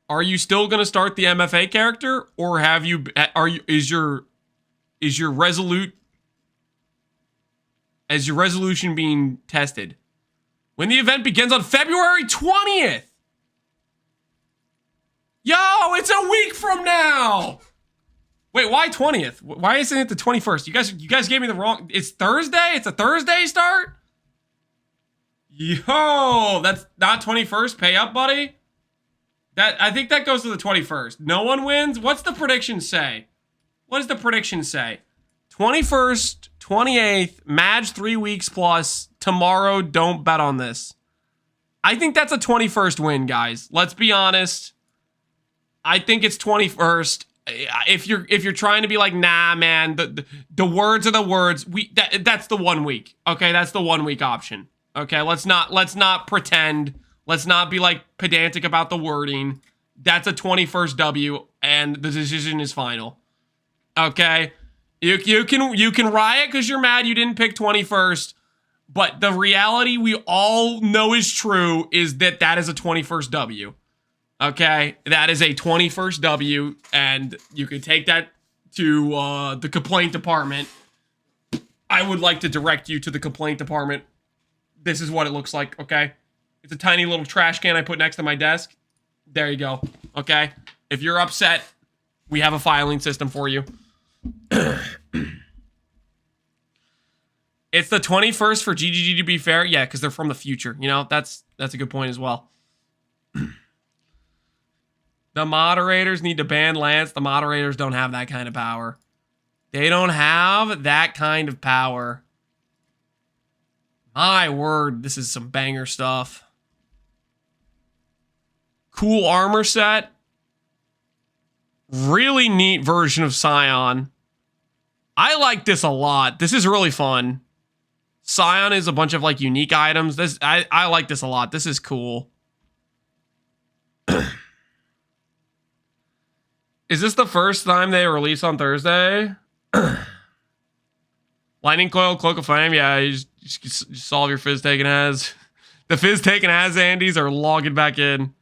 are you still gonna start the MFA character, or is your resolution being tested? When the event begins on February 20th. Yo, it's a week from now. Wait, why 20th? Why isn't it the 21st? You guys gave me the wrong. It's Thursday? It's a Thursday start? Yo, that's not 21st. Pay up, buddy. I think that goes to the 21st. No one wins? What's the prediction say? What does the prediction say? 21st, 28th, Madge 3 weeks plus. Tomorrow, don't bet on this. I think that's a 21st win, guys. Let's be honest. I think it's 21st. If you're trying to be like, nah, man, the words are the words. That's the 1 week. Okay, that's the 1 week option. Okay, let's not pretend. Let's not be like pedantic about the wording. That's a 21st W, and the decision is final. Okay, you can riot because you're mad you didn't pick 21st, but the reality we all know is true is that is a 21st W. Okay, that is a 21st W, and you can take that to the complaint department. I would like to direct you to the complaint department. This is what it looks like, okay? It's a tiny little trash can I put next to my desk. There you go, okay? If you're upset, we have a filing system for you. It's the 21st for GGG to be fair. Yeah, because they're from the future. You know, that's a good point as well. The moderators need to ban Lance. The moderators don't have that kind of power. They don't have that kind of power. My word, this is some banger stuff. Cool armor set. Really neat version of Scion. I like this a lot. This is really fun. Scion is a bunch of like unique items. I like this a lot. This is cool. Is this the first time they release on Thursday? Lightning Coil, Cloak of Flame. Yeah, you just solve your Fizz taken as. The Fizz taken as Andes are logging back in.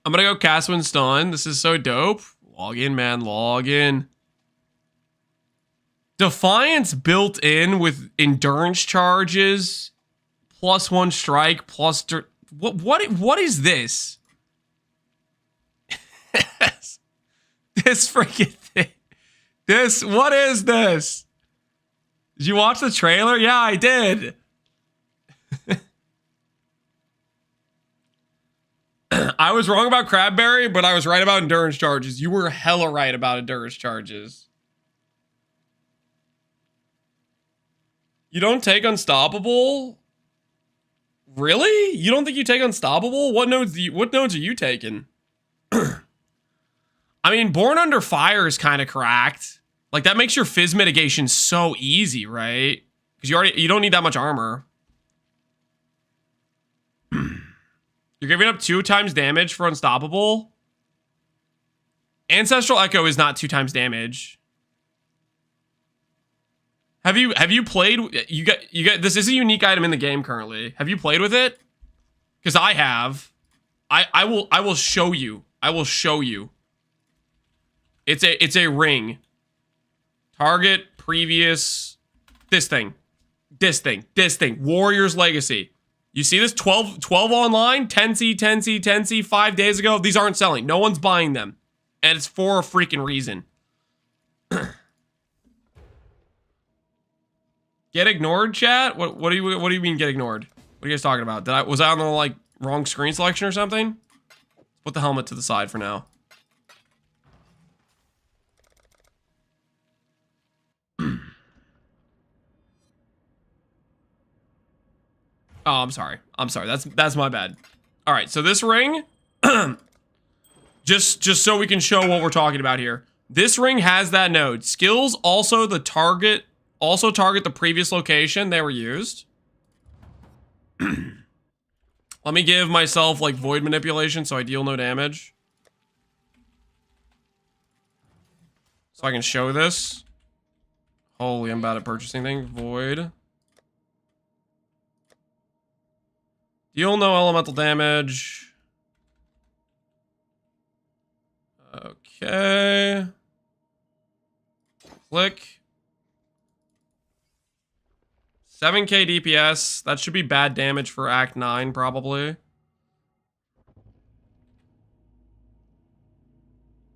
I'm gonna go Caswin Stun. This is so dope. Log in, man. Log in. Defiance built in with endurance charges. +1 strike, plus... What is this? This freaking thing. What is this? Did you watch the trailer? Yeah, I did. I was wrong about Crabberry, but I was right about endurance charges. You were hella right about endurance charges. You don't take Unstoppable? Really? You don't think you take Unstoppable? What nodes are you taking? I mean, Born Under Fire is kind of cracked. Like, that makes your Fizz mitigation so easy, right? Because you don't need that much armor. You're giving up 2 times damage for Unstoppable. Ancestral Echo is not 2 times damage. Have you played? You got this is a unique item in the game currently. Have you played with it? Because I have. I will show you. I will show you. It's a ring. Target previous this thing. Warrior's Legacy. You see this 12 online, 10C, 5 days ago. These aren't selling. No one's buying them. And it's for a freaking reason. Get ignored, chat? What do you mean get ignored? What are you guys talking about? Was I on the like wrong screen selection or something? Put the helmet to the side for now. Oh, I'm sorry. I'm sorry. That's my bad. All right, so this ring, just so we can show what we're talking about here. This ring has that node. Skills also target the previous location they were used. Let me give myself like void manipulation so I deal no damage. So I can show this. Holy, I'm bad at purchasing things. Void. Deal no elemental damage. Okay. Click. 7k DPS. That should be bad damage for Act 9, probably.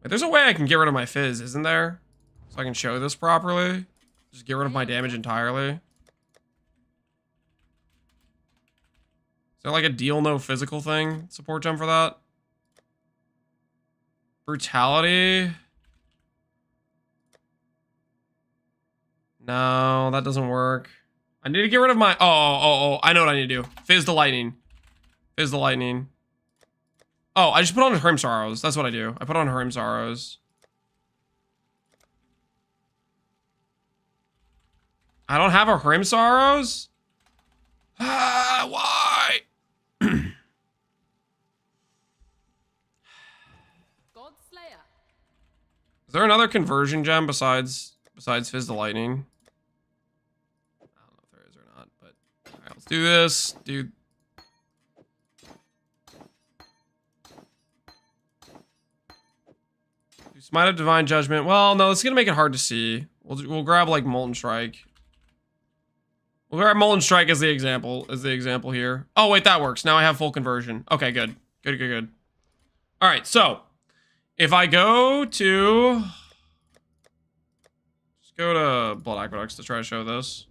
Wait, there's a way I can get rid of my fizz, isn't there? So I can show this properly. Just get rid of my damage entirely. Is there like a deal no physical thing? Support gem for that? Brutality. No, that doesn't work. I need to get rid of my... Oh, I know what I need to do. Fizz the lightning. Fizz the lightning. Oh, I just put on Hrim Sorrows. That's what I do. I put on Hrim Sorrows. I don't have a Hrim Sorrows? Why? God Slayer. Is there another conversion gem besides Fizz the Lightning? I don't know if there is or not, but alright, let's do this. Do Smite of Divine Judgment. Well, no, it's gonna make it hard to see. We'll grab like Molten Strike. We'll grab Molten Strike as the example here. Oh wait, that works. Now I have full conversion. Okay, good. Good. Alright, so if I go to... Just go to Blood Aqueducts to try to show this.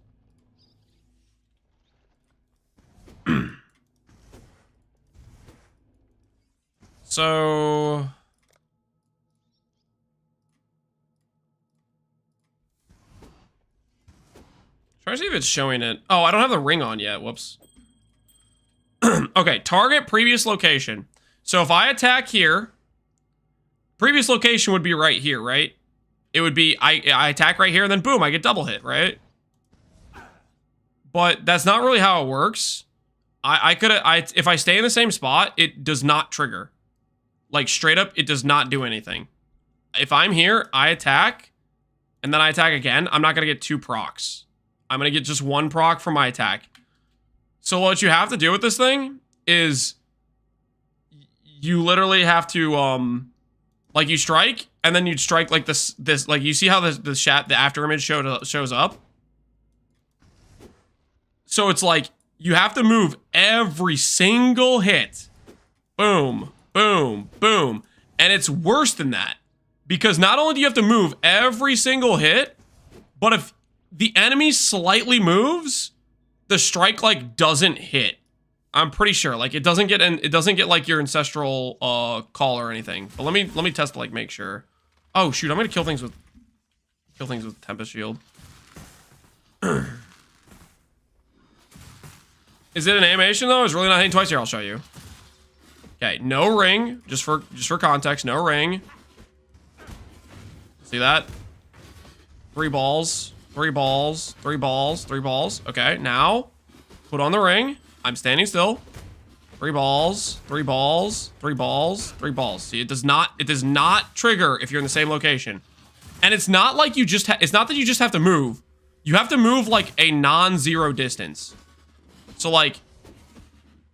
So... Try to see if it's showing it. Oh, I don't have the ring on yet. Whoops. Okay, target previous location. So if I attack here, previous location would be right here, right? It would be, I attack right here, and then boom, I get double hit, right? But that's not really how it works. If I stay in the same spot, it does not trigger. Like, straight up, it does not do anything. If I'm here, I attack, and then I attack again, I'm not going to get 2 procs. I'm going to get just 1 proc from my attack. So what you have to do with this thing is you literally have to, like, you strike, and then you'd strike like this, like, you see how the after image shows up? So it's like, you have to move every single hit. Boom, boom, boom. And it's worse than that. Because not only do you have to move every single hit, but if the enemy slightly moves, the strike like doesn't hit. I'm pretty sure. Like it doesn't get like your ancestral call or anything. But let me test to like make sure. Oh shoot, I'm gonna kill things with Tempest Shield. Is it an animation though? It's really not hitting twice here, I'll show you. Okay, no ring, just for context, no ring. See that? 3 balls. 3 balls, 3 balls, 3 balls. Okay, now put on the ring. I'm standing still. 3 balls, 3 balls, 3 balls, 3 balls. See, it does not trigger if you're in the same location. And it's not like you just it's not that you just have to move. You have to move like a non-zero distance. So like,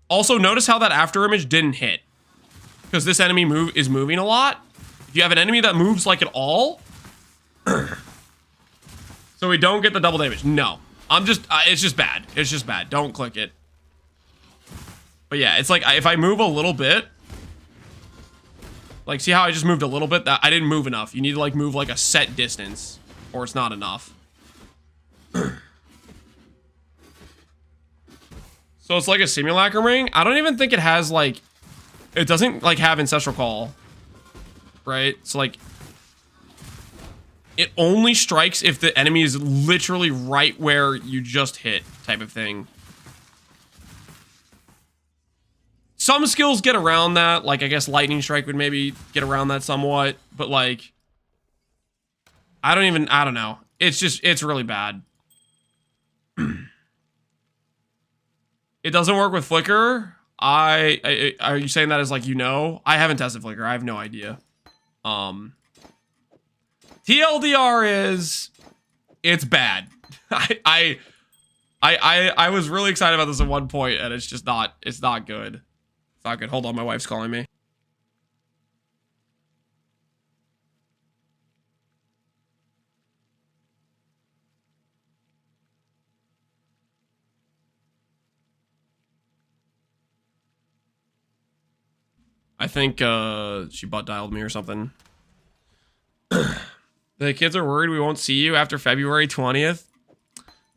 also notice how that after image didn't hit. Because this enemy is moving a lot. If you have an enemy that moves like at all, so we don't get the double damage. No, it's just bad. It's just bad. Don't click it. But yeah, it's like if I move a little bit, like see how I just moved a little bit? That I didn't move enough. You need to like move like a set distance or it's not enough. So it's like a simulacrum ring. I don't even think it has like, it doesn't like have ancestral call, right? So like, it only strikes if the enemy is literally right where you just hit type of thing. Some skills get around that. Like, I guess Lightning Strike would maybe get around that somewhat. But, like, I don't know. It's really bad. It doesn't work with Flicker. Are you saying that as, like, you know? I haven't tested Flicker. I have no idea. TLDR is, it's bad. I was really excited about this at one point, and it's just not, it's not good. It's not good. Hold on, my wife's calling me. I think she butt dialed me or something. The kids are worried we won't see you after February 20th.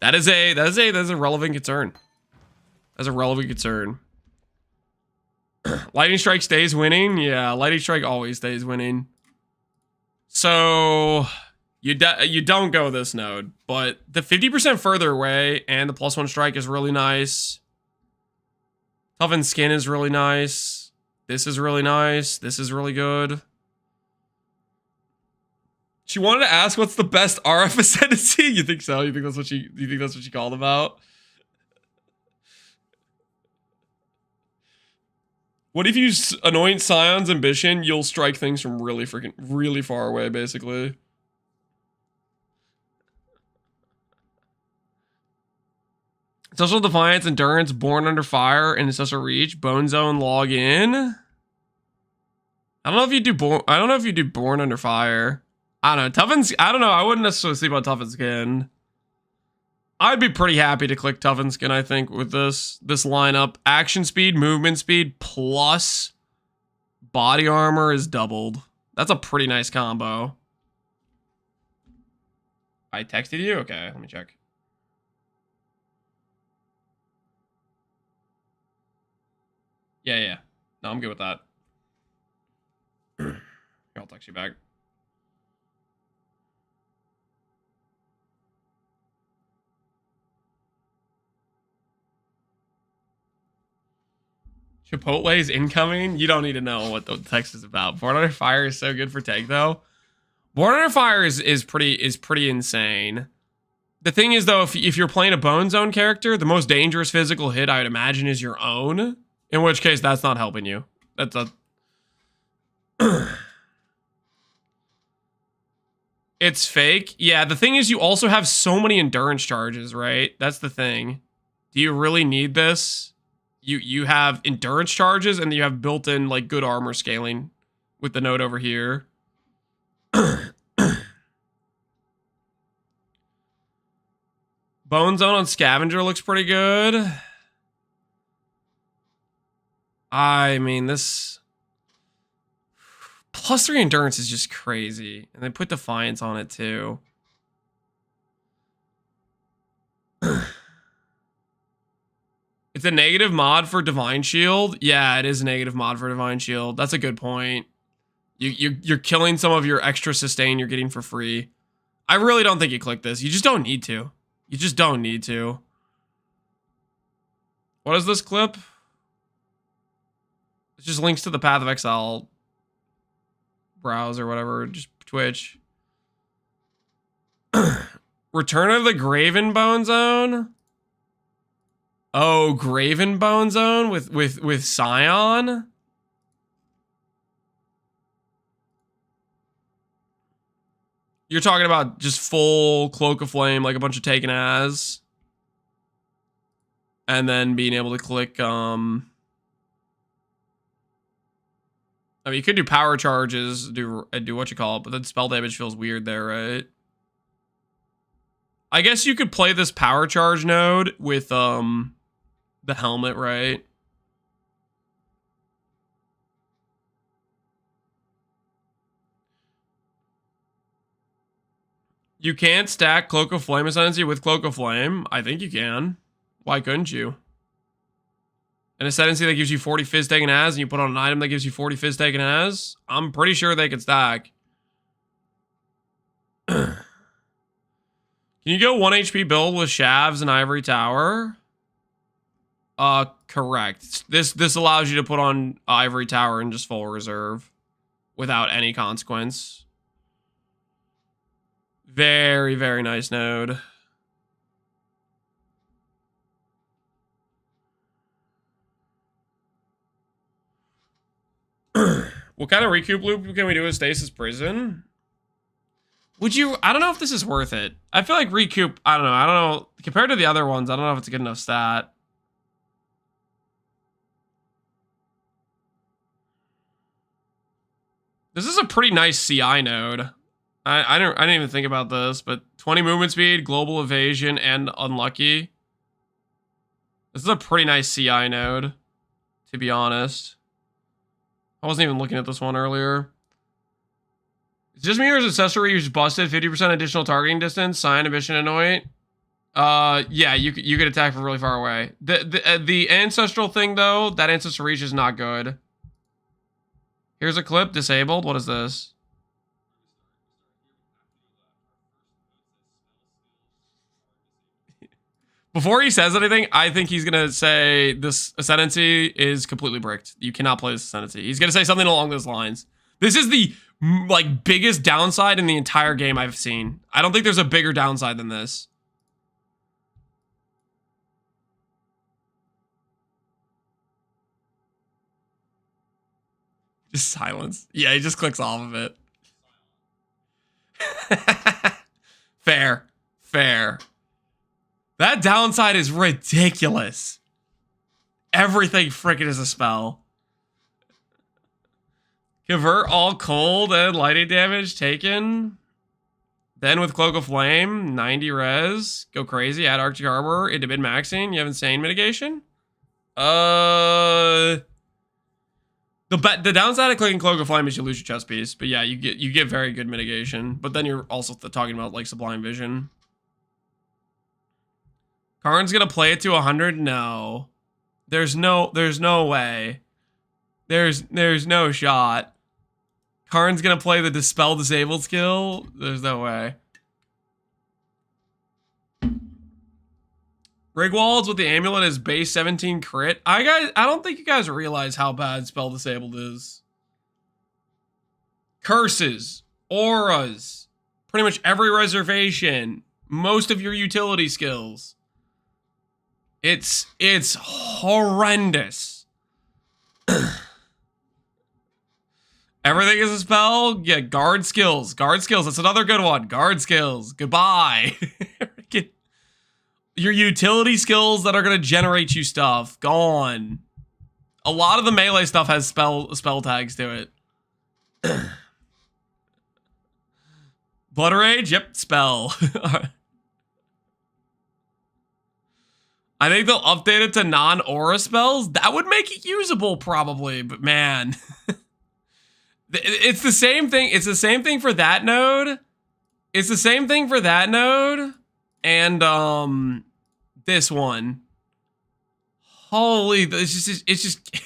That is a relevant concern. That's a relevant concern. Lightning Strike stays winning. Yeah, Lightning Strike always stays winning. So you don't go this node, but the 50% further away and the +1 strike is really nice. Toughened Skin is really nice. This is really nice. This is really good. She wanted to ask what's the best RF Ascendancy? You think so? You think that's what she called about? What if you anoint Scion's Ambition? You'll strike things from really far away, basically. Social Defiance, Endurance, Born Under Fire, and Social Reach, Bone Zone, Log In. I don't know if you do Born Under Fire. I don't know. Toughened, I don't know. I wouldn't necessarily sleep on Toughened Skin. I'd be pretty happy to click Toughened Skin, I think, with this lineup. Action speed, movement speed, plus body armor is doubled. That's a pretty nice combo. I texted you? Okay, let me check. Yeah. No, I'm good with that. Here, I'll text you back. Chipotle is incoming. You don't need to know what the text is about. Born Under Fire is so good for tank, though. Born Under Fire is pretty insane. The thing is, though, if you're playing a Bone Zone character, the most dangerous physical hit I would imagine is your own. In which case, that's not helping you. That's a... It's fake. Yeah, the thing is you also have so many endurance charges, right? That's the thing. Do you really need this? You have endurance charges and you have built-in, like, good armor scaling with the node over here. Bone Zone on Scavenger looks pretty good. I mean, this +3 endurance is just crazy. And they put Defiance on it too. It's a negative mod for Divine Shield. Yeah, it is a negative mod for Divine Shield. That's a good point. You're killing some of your extra sustain you're getting for free. I really don't think you click this. You just don't need to. You just don't need to. What is this clip? It just links to the Path of Exile browse or whatever, just Twitch. Return of the Graven Bone Zone. Oh, Graven Bone Zone with Scion. You're talking about just full Cloak of Flame, like a bunch of taken as, and then being able to click. I mean, you could do power charges, do what you call it, but then spell damage feels weird there, right? I guess you could play this power charge node with the helmet, right? You can't stack Cloak of Flame Ascendancy with Cloak of Flame. I think you can. Why couldn't you? An Ascendancy that gives you 40 Fizz taken as, and you put on an item that gives you 40 Fizz taken as? I'm pretty sure they could stack. Can you go 1 HP build with Shavs and Ivory Tower? Correct. This allows you to put on Ivory Tower in just full reserve without any consequence. Very, very nice node. What kind of recoup loop can we do with Stasis Prison? Would you... I don't know if this is worth it. I feel like recoup... I don't know. Compared to the other ones, I don't know if it's a good enough stat. This is a pretty nice CI node. I didn't even think about this, but 20 movement speed, global evasion, and unlucky. This is a pretty nice CI node, to be honest. I wasn't even looking at this one earlier. It's just Mirror's accessory. You just busted 50% additional targeting distance. Sign, ambition, annoy. Yeah, you could attack from really far away. The ancestral thing though, that ancestral reach is not good. Here's a clip. Disabled. What is this? Before he says anything, I think he's gonna say this Ascendancy is completely bricked. You cannot play this Ascendancy. He's gonna say something along those lines. This is the like biggest downside in the entire game I've seen. I don't think there's a bigger downside than this. Just silence. Yeah, he just clicks off of it. Fair. Fair. That downside is ridiculous. Everything frickin' is a spell. Convert all cold and lightning damage taken. Then with Cloak of Flame, 90 res. Go crazy. Add Arctic Harbor into mid-maxing. You have insane mitigation. The downside of clicking Cloak of Flame is you lose your chest piece. But yeah, you get very good mitigation. But then you're also talking about like Sublime Vision. Karn's gonna play it to 100? No. There's no way. There's no shot. Karn's gonna play the Dispel Disabled skill? There's no way. Rigwald's with the amulet is base 17 crit. I don't think you guys realize how bad Spell Disabled is. Curses, auras, pretty much every reservation, most of your utility skills. It's horrendous. Everything is a spell. Yeah, guard skills. Guard skills. That's another good one. Guard skills. Goodbye. Your utility skills that are going to generate you stuff. Gone. A lot of the melee stuff has spell tags to it. Blood Rage? Yep, spell. I think they'll update it to non-aura spells. That would make it usable, probably. But man, it's the same thing. It's the same thing for that node. It's the same thing for that node, and this one. Holy, it's just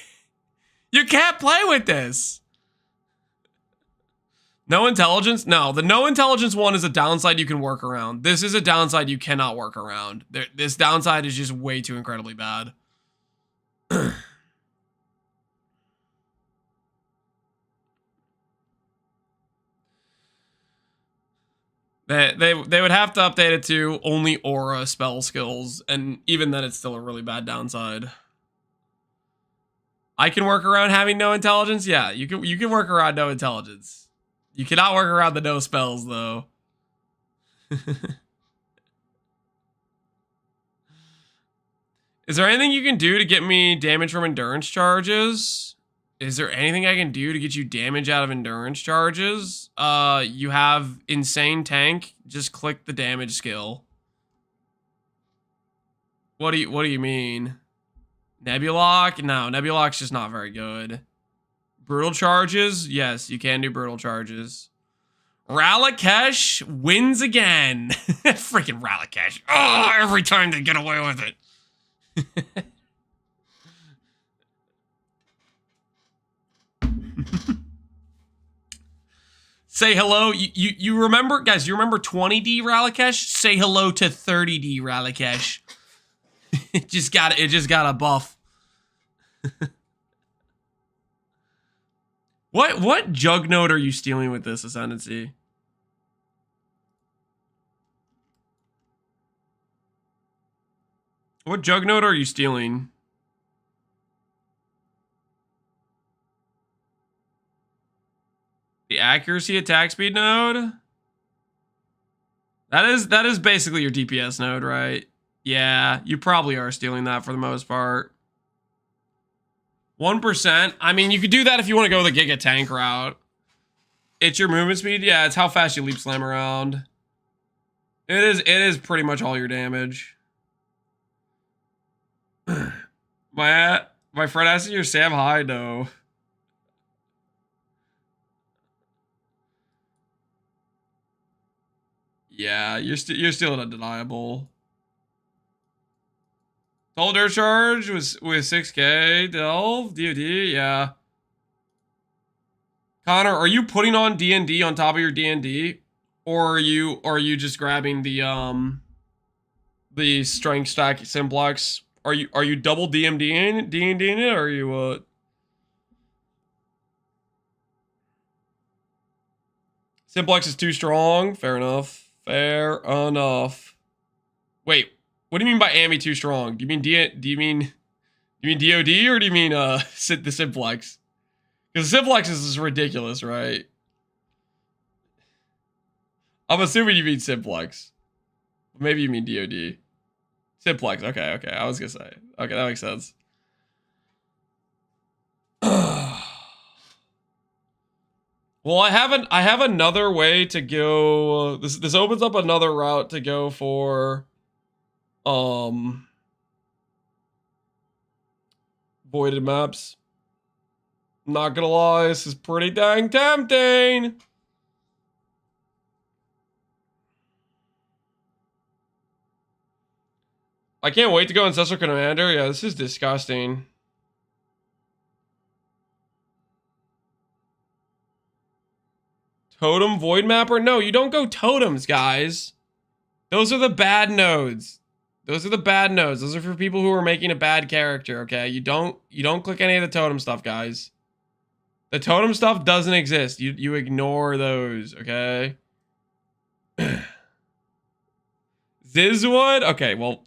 you can't play with this. No intelligence? No, the no intelligence one is a downside you can work around. This is a downside you cannot work around. This downside is just way too incredibly bad. They would have to update it to only aura spell skills, and even then it's still a really bad downside. I can work around having no intelligence? Yeah, you can work around no intelligence. You cannot work around the no spells, though. Is there anything you can do to get me damage from endurance charges? Is there anything I can do to get you damage out of endurance charges? You have insane tank. Just click the damage skill. What do you mean? Nebulock? No, Nebulock's just not very good. Brutal charges? Yes, you can do brutal charges. Ralakesh wins again. Freaking Ralakesh. Oh, every time they get away with it. Say hello. You remember, guys, you remember 20D Ralakesh? Say hello to 30D Ralakesh. It just got a buff. What jug node are you stealing with this Ascendancy? What jug node are you stealing? The accuracy attack speed node? That is basically your DPS node, right? Yeah, you probably are stealing that for the most part. 1%. I mean, you could do that if you want to go the Giga Tank route. It's your movement speed. Yeah, it's how fast you leap slam around. It is pretty much all your damage. My friend asked your Sam high, no. Yeah, you're still undeniable. Total dirt charge was with 6K. Delve, DOD, yeah. Connor, are you putting on D&D on top of your D&D? Or are you just grabbing the strength stack simplex? Are you double D&Ding it, or are you simplex is too strong? Fair enough. Fair enough. Wait, what do you mean by Ami too strong? Do you mean DOD, or do you mean the simplex? Because the simplex is ridiculous, right? I'm assuming you mean simplex. Maybe you mean DOD. Simplex. Okay. I was gonna say. Okay, that makes sense. Well, I have another way to go. This opens up another route to go for voided maps. I'm not gonna lie, this is pretty dang tempting. I can't wait to go Ancestral Commander. Yeah, this is disgusting. Totem Void Mapper? No, you don't go totems, guys. Those are the bad nodes. Those are the bad nodes. Those are for people who are making a bad character, okay? You don't click any of the totem stuff, guys. The totem stuff doesn't exist. You ignore those, okay? Ziz would? Okay, well...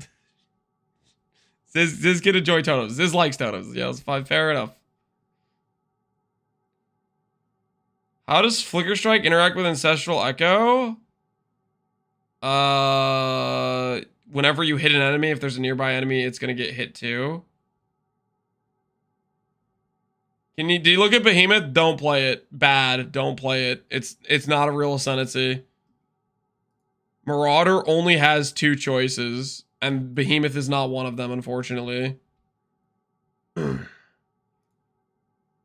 Ziz can enjoy totems. Ziz likes totems. Yeah, that's fine. Fair enough. How does Flicker Strike interact with Ancestral Echo? Whenever you hit an enemy, if there's a nearby enemy, it's gonna get hit too. Do you look at Behemoth? Don't play it. Bad. Don't play it. It's not a real Ascendancy. Marauder only has 2 choices, and Behemoth is not one of them, unfortunately.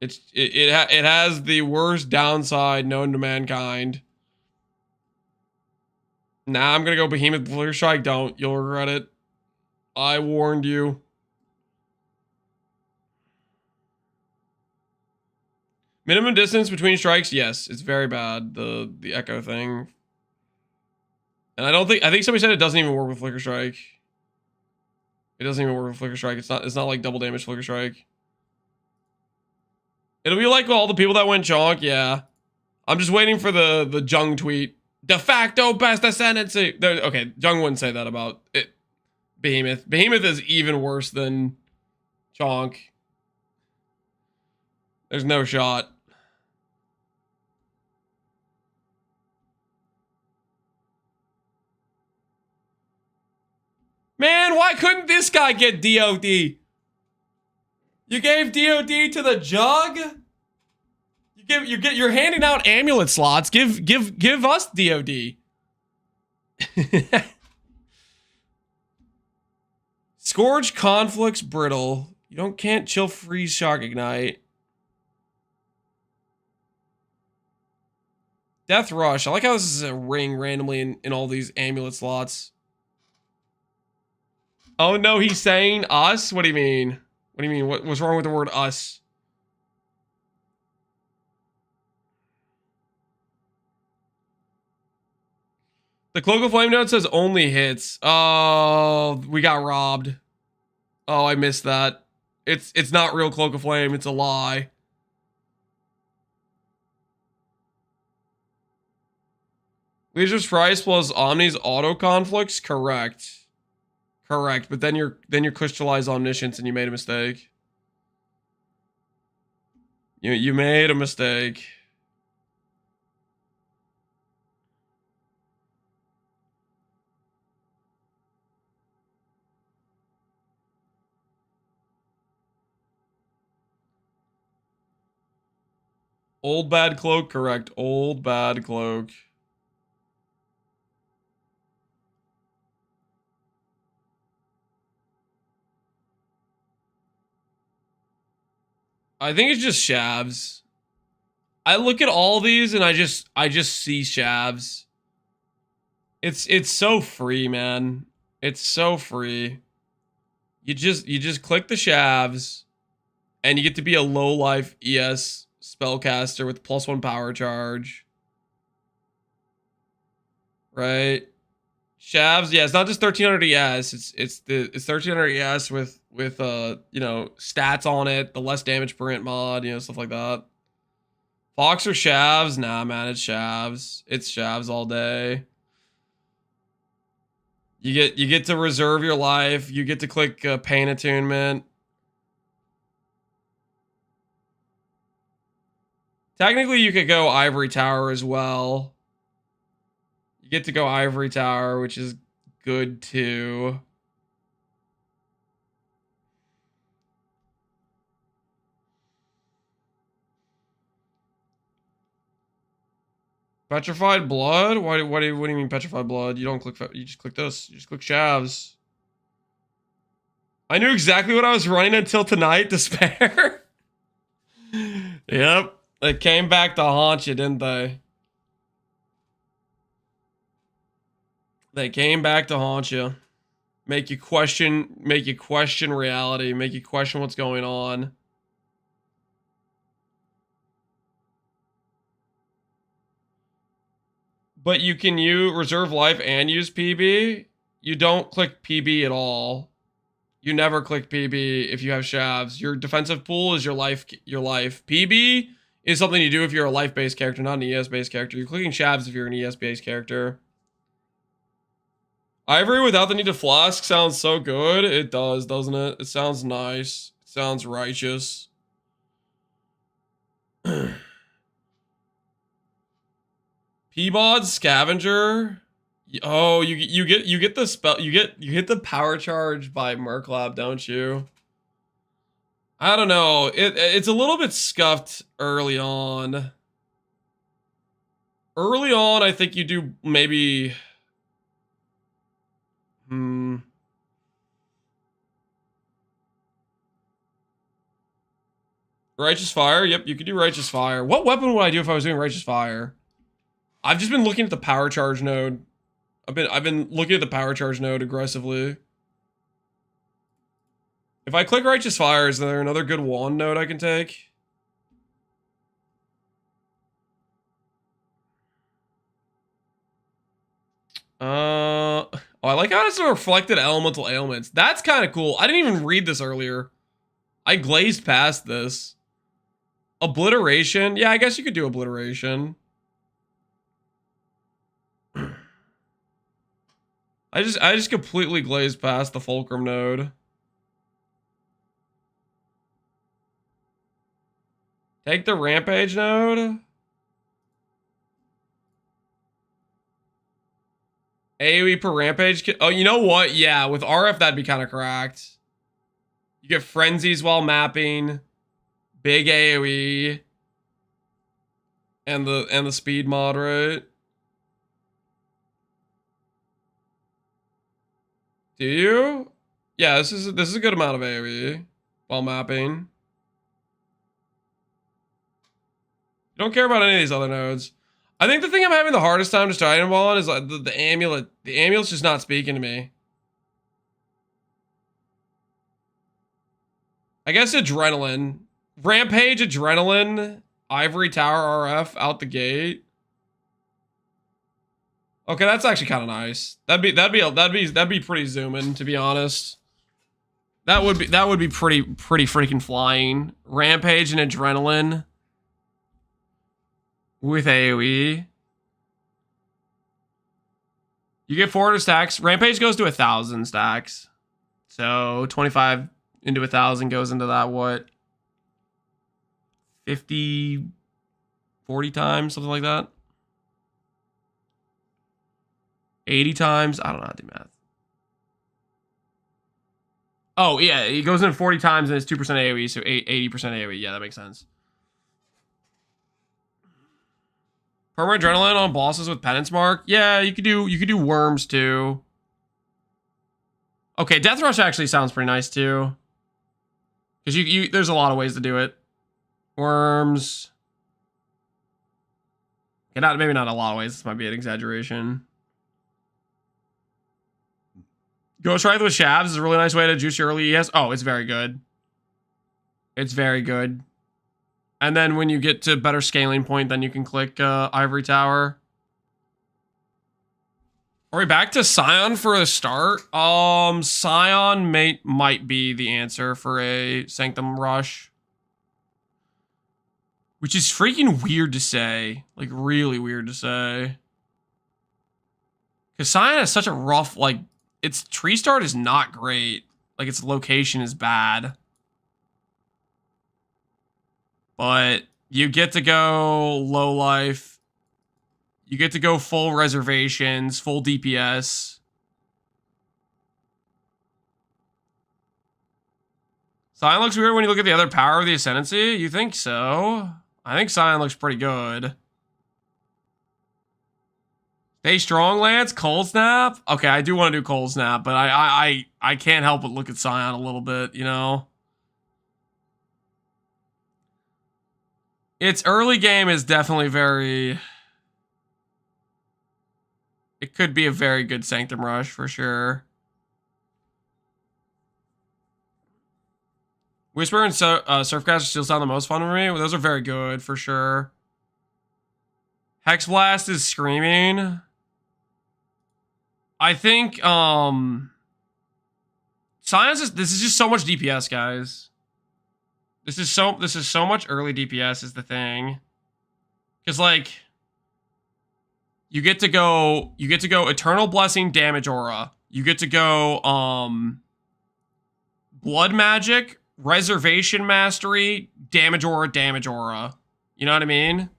It has the worst downside known to mankind. Nah, I'm gonna go Behemoth Flicker Strike. Don't. You'll regret it. I warned you. Minimum distance between strikes? Yes, it's very bad. The echo thing. And I think somebody said it doesn't even work with Flicker Strike. It doesn't even work with Flicker Strike. It's not like double damage Flicker Strike. It'll be like all the people that went chonk, yeah. I'm just waiting for the Jung tweet. De facto best Ascendancy. Okay, Jung wouldn't say that about it. Behemoth. Behemoth is even worse than chonk. There's no shot. Man, why couldn't this guy get DOD? You gave DOD to the Jug? You're handing out amulet slots. Give us DOD. Scourge, Conflicts, Brittle. You can't chill, freeze, shock, ignite. Death Rush. I like how this is a ring randomly in all these amulet slots. Oh no, he's saying us? What do you mean? What do you mean? What's wrong with the word us? The Cloak of Flame note says only hits. Oh, we got robbed. Oh, I missed that. It's not real Cloak of Flame. It's a lie. Leisure's Price plus Omni's auto conflicts? Correct. Correct, but then you're crystallized omniscience and you made a mistake. You made a mistake. Old bad cloak, correct. Old bad cloak. I think it's just shavs. I look at all these and I just see shavs. It's so free, man. It's so free. You just click the shavs and you get to be a low life ES spellcaster with +1 power charge. Right? Shavs, yeah, it's not just 1300 ES, it's 1300 ES with you know, stats on it, the less damage per int mod, you know, stuff like that. Pohx or shavs? Nah, man, it's shavs. It's shavs all day. You get to reserve your life. You get to click pain attunement. Technically, you could go Ivory Tower as well. You get to go Ivory Tower, which is good too. Petrified Blood? What do you mean Petrified Blood? You don't click, you just click this. You just click shavs. I knew exactly what I was running until tonight, Despair. Yep. They came back to haunt you, didn't they? They came back to haunt you. Make you question reality, make you question what's going on. But you can reserve life and use PB. You don't click PB at all. You never click PB if you have shavs. Your defensive pool is your life. PB is something you do if you're a life-based character, not an ES-based character. You're clicking shavs if you're an ES-based character. Ivory without the need to flask sounds so good. It does, doesn't it? It sounds nice. It sounds righteous. Peabod Scavenger. Oh, you get the spell. You get the power charge by Merklab, don't you? I don't know. It's a little bit scuffed early on. Early on, I think you do maybe. Righteous Fire. Yep, you could do Righteous Fire. What weapon would I do if I was doing Righteous Fire? I've just been looking at the power charge node. I've been looking at the power charge node aggressively. If I click Righteous Fire, is there another good wand node I can take? Oh, I like how it's reflected elemental ailments. That's kind of cool. I didn't even read this earlier. I glazed past this. Obliteration. Yeah, I guess you could do Obliteration. I just completely glazed past the Fulcrum node. Take the Rampage node. AoE per Rampage. Oh, you know what? Yeah, with RF that'd be kind of cracked. You get frenzies while mapping. Big AoE. And the speed mod, right? Do you? Yeah, this is a good amount of AoE while mapping. You don't care about any of these other nodes. I think the thing I'm having the hardest time just item on is like the amulet. The amulet's just not speaking to me. I guess Adrenaline. Rampage, Adrenaline, Ivory Tower RF out the gate. Okay, that's actually kind of nice. That'd be pretty zooming, to be honest. That would be pretty freaking flying. Rampage and Adrenaline with AoE. You get 400 stacks. Rampage goes to 1,000 stacks. So 25 into 1,000 goes into that, what? 50, 40 times, something like that. 80 times. I don't know how to do math. Oh, yeah. It goes in 40 times and it's 2% AoE, so 80% AoE. Yeah, that makes sense. Permanent Adrenaline on bosses with Penance Mark. Yeah, you could do Worms too. Okay, Death Rush actually sounds pretty nice too. Because there's a lot of ways to do it. Worms. Okay, maybe not a lot of ways. This might be an exaggeration. Ghost Wraith with Shavs is a really nice way to juice your early ES. Oh, it's very good. It's very good. And then when you get to better scaling point, then you can click Ivory Tower. Are we back to Scion for a start? Scion might be the answer for a Sanctum rush. Which is freaking weird to say. Like, really weird to say. Because Scion has such a rough, like, its tree start is not great. Like, its location is bad. But you get to go low life. You get to go full reservations, full DPS. Scion looks weird when you look at the other power of the Ascendancy. You think so? I think Scion looks pretty good. Stay strong, Lance. Cold Snap. Okay, I do want to do Cold Snap, but I can't help but look at Scion a little bit, you know? Its early game is definitely very... It could be a very good Sanctum rush for sure. Whisper and Surfcaster still sound the most fun for me. Those are very good for sure. Hexblast is screaming. I think Science is this is just so much DPS, guys. This is so much early DPS is the thing. Cause like you get to go Eternal Blessing damage aura. You get to go Blood Magic, Reservation Mastery, damage aura. You know what I mean?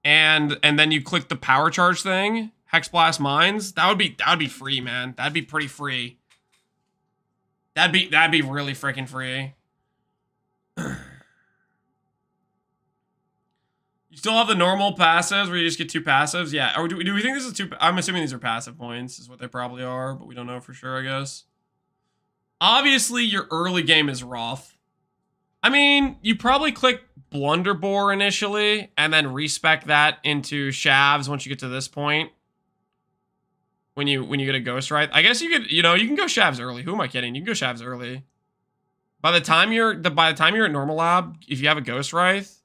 And then you click the power charge thing, Hexblast Mines. That would be free, man. That'd be pretty free. That'd be really freaking free. You still have the normal passives where you just get 2 passives? Yeah. Or do we think this is 2? I'm assuming these are passive points is what they probably are, but we don't know for sure, I guess. Obviously, your early game is rough. I mean, you probably click Blunderbore initially and then respec that into Shavs once you get to this point. When you get a Ghost Wraith. I guess you could, you can go Shavs early. Who am I kidding? You can go Shavs early. By the time you're at Normal Lab, if you have a Ghost Wraith,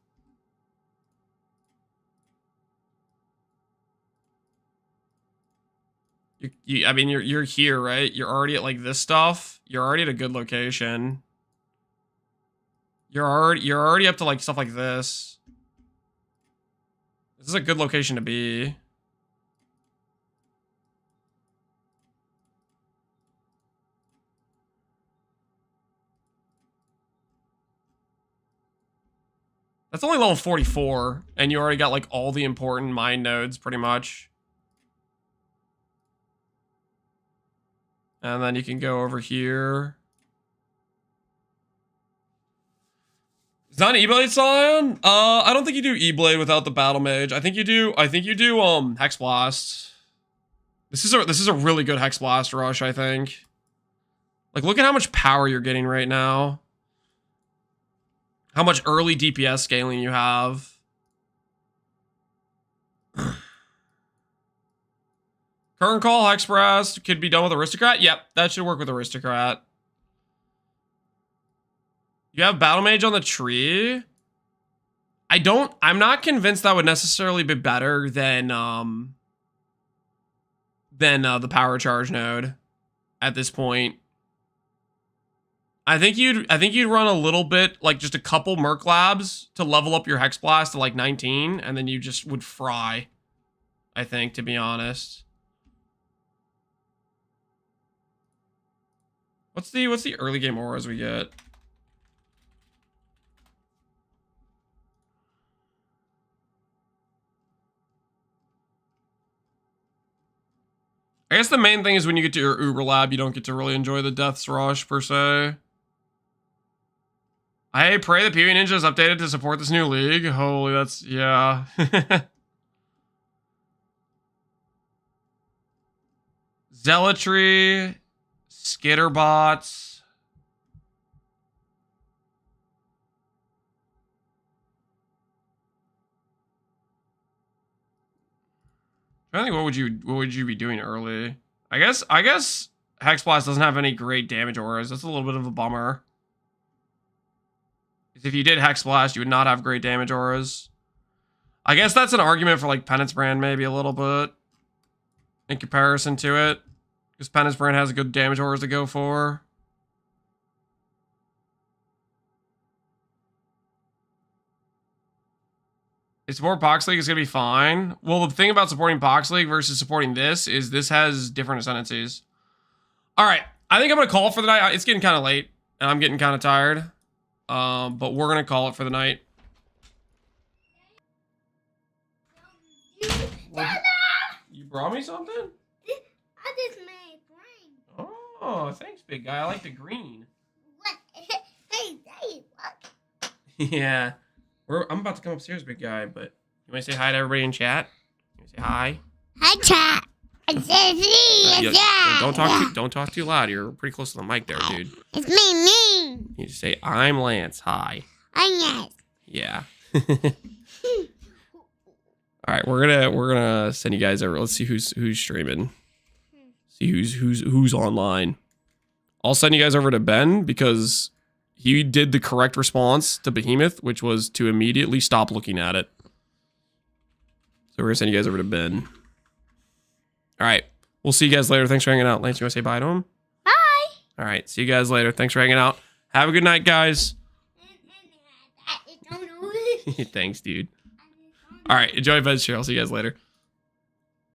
I mean, you're here, right? You're already at like this stuff. You're already at a good location. You're already up to like stuff like this. This is a good location to be. That's only level 44, and you already got like all the important mine nodes pretty much. And then you can go over here. Is that an E-Blade Scion? I don't think you do E-Blade without the Battle Mage. I think you do Hexblast. This is a really good Hexblast rush, I think. Like, look at how much power you're getting right now. How much early DPS scaling you have. Current Call, Hexblast could be done with Aristocrat. Yep, that should work with Aristocrat. You have Battle Mage on the tree. I'm not convinced that would necessarily be better than the Power Charge node at this point. I think you'd run a little bit, like just a couple Merc Labs to level up your Hexblast to like 19, and then you just would fry. I think, to be honest. What's the early game auras we get? I guess the main thing is when you get to your Uber Lab, you don't get to really enjoy the Death's Rush, per se. I pray the PvE Ninja is updated to support this new league. Holy, that's... yeah. Zealotry, Skitterbots. I think what would you be doing early? I guess Hexblast doesn't have any great damage auras. That's a little bit of a bummer. Because if you did Hexblast, you would not have great damage auras. I guess that's an argument for like Penance Brand maybe a little bit in comparison to it. Because Penance Brand has good damage auras to go for. If support Pohx League is going to be fine. Well, the thing about supporting Pohx League versus supporting this is this has different ascendancies. All right. I think I'm going to call it for the night. It's getting kind of late, and I'm getting kind of tired. But we're going to call it for the night. You brought me something? I just made green. Oh, thanks, big guy. I like the green. What? Hey, what? Yeah. I'm about to come upstairs, big guy, but you want to say hi to everybody in chat? You want to say hi? Hi, chat. Don't talk too loud. You're pretty close to the mic there, dude. It's me. You just say, I'm Lance. Hi. I'm Lance. Yeah. All right, we're gonna send you guys over. Let's see who's streaming. See who's online. I'll send you guys over to Ben because he did the correct response to Behemoth, which was to immediately stop looking at it. So we're gonna send you guys over to Ben. All right, we'll see you guys later. Thanks for hanging out. Lance, you want to say bye to him? Bye. All right, see you guys later. Thanks for hanging out. Have a good night, guys. Thanks, dude. All right, enjoy Veg Share. I'll see you guys later.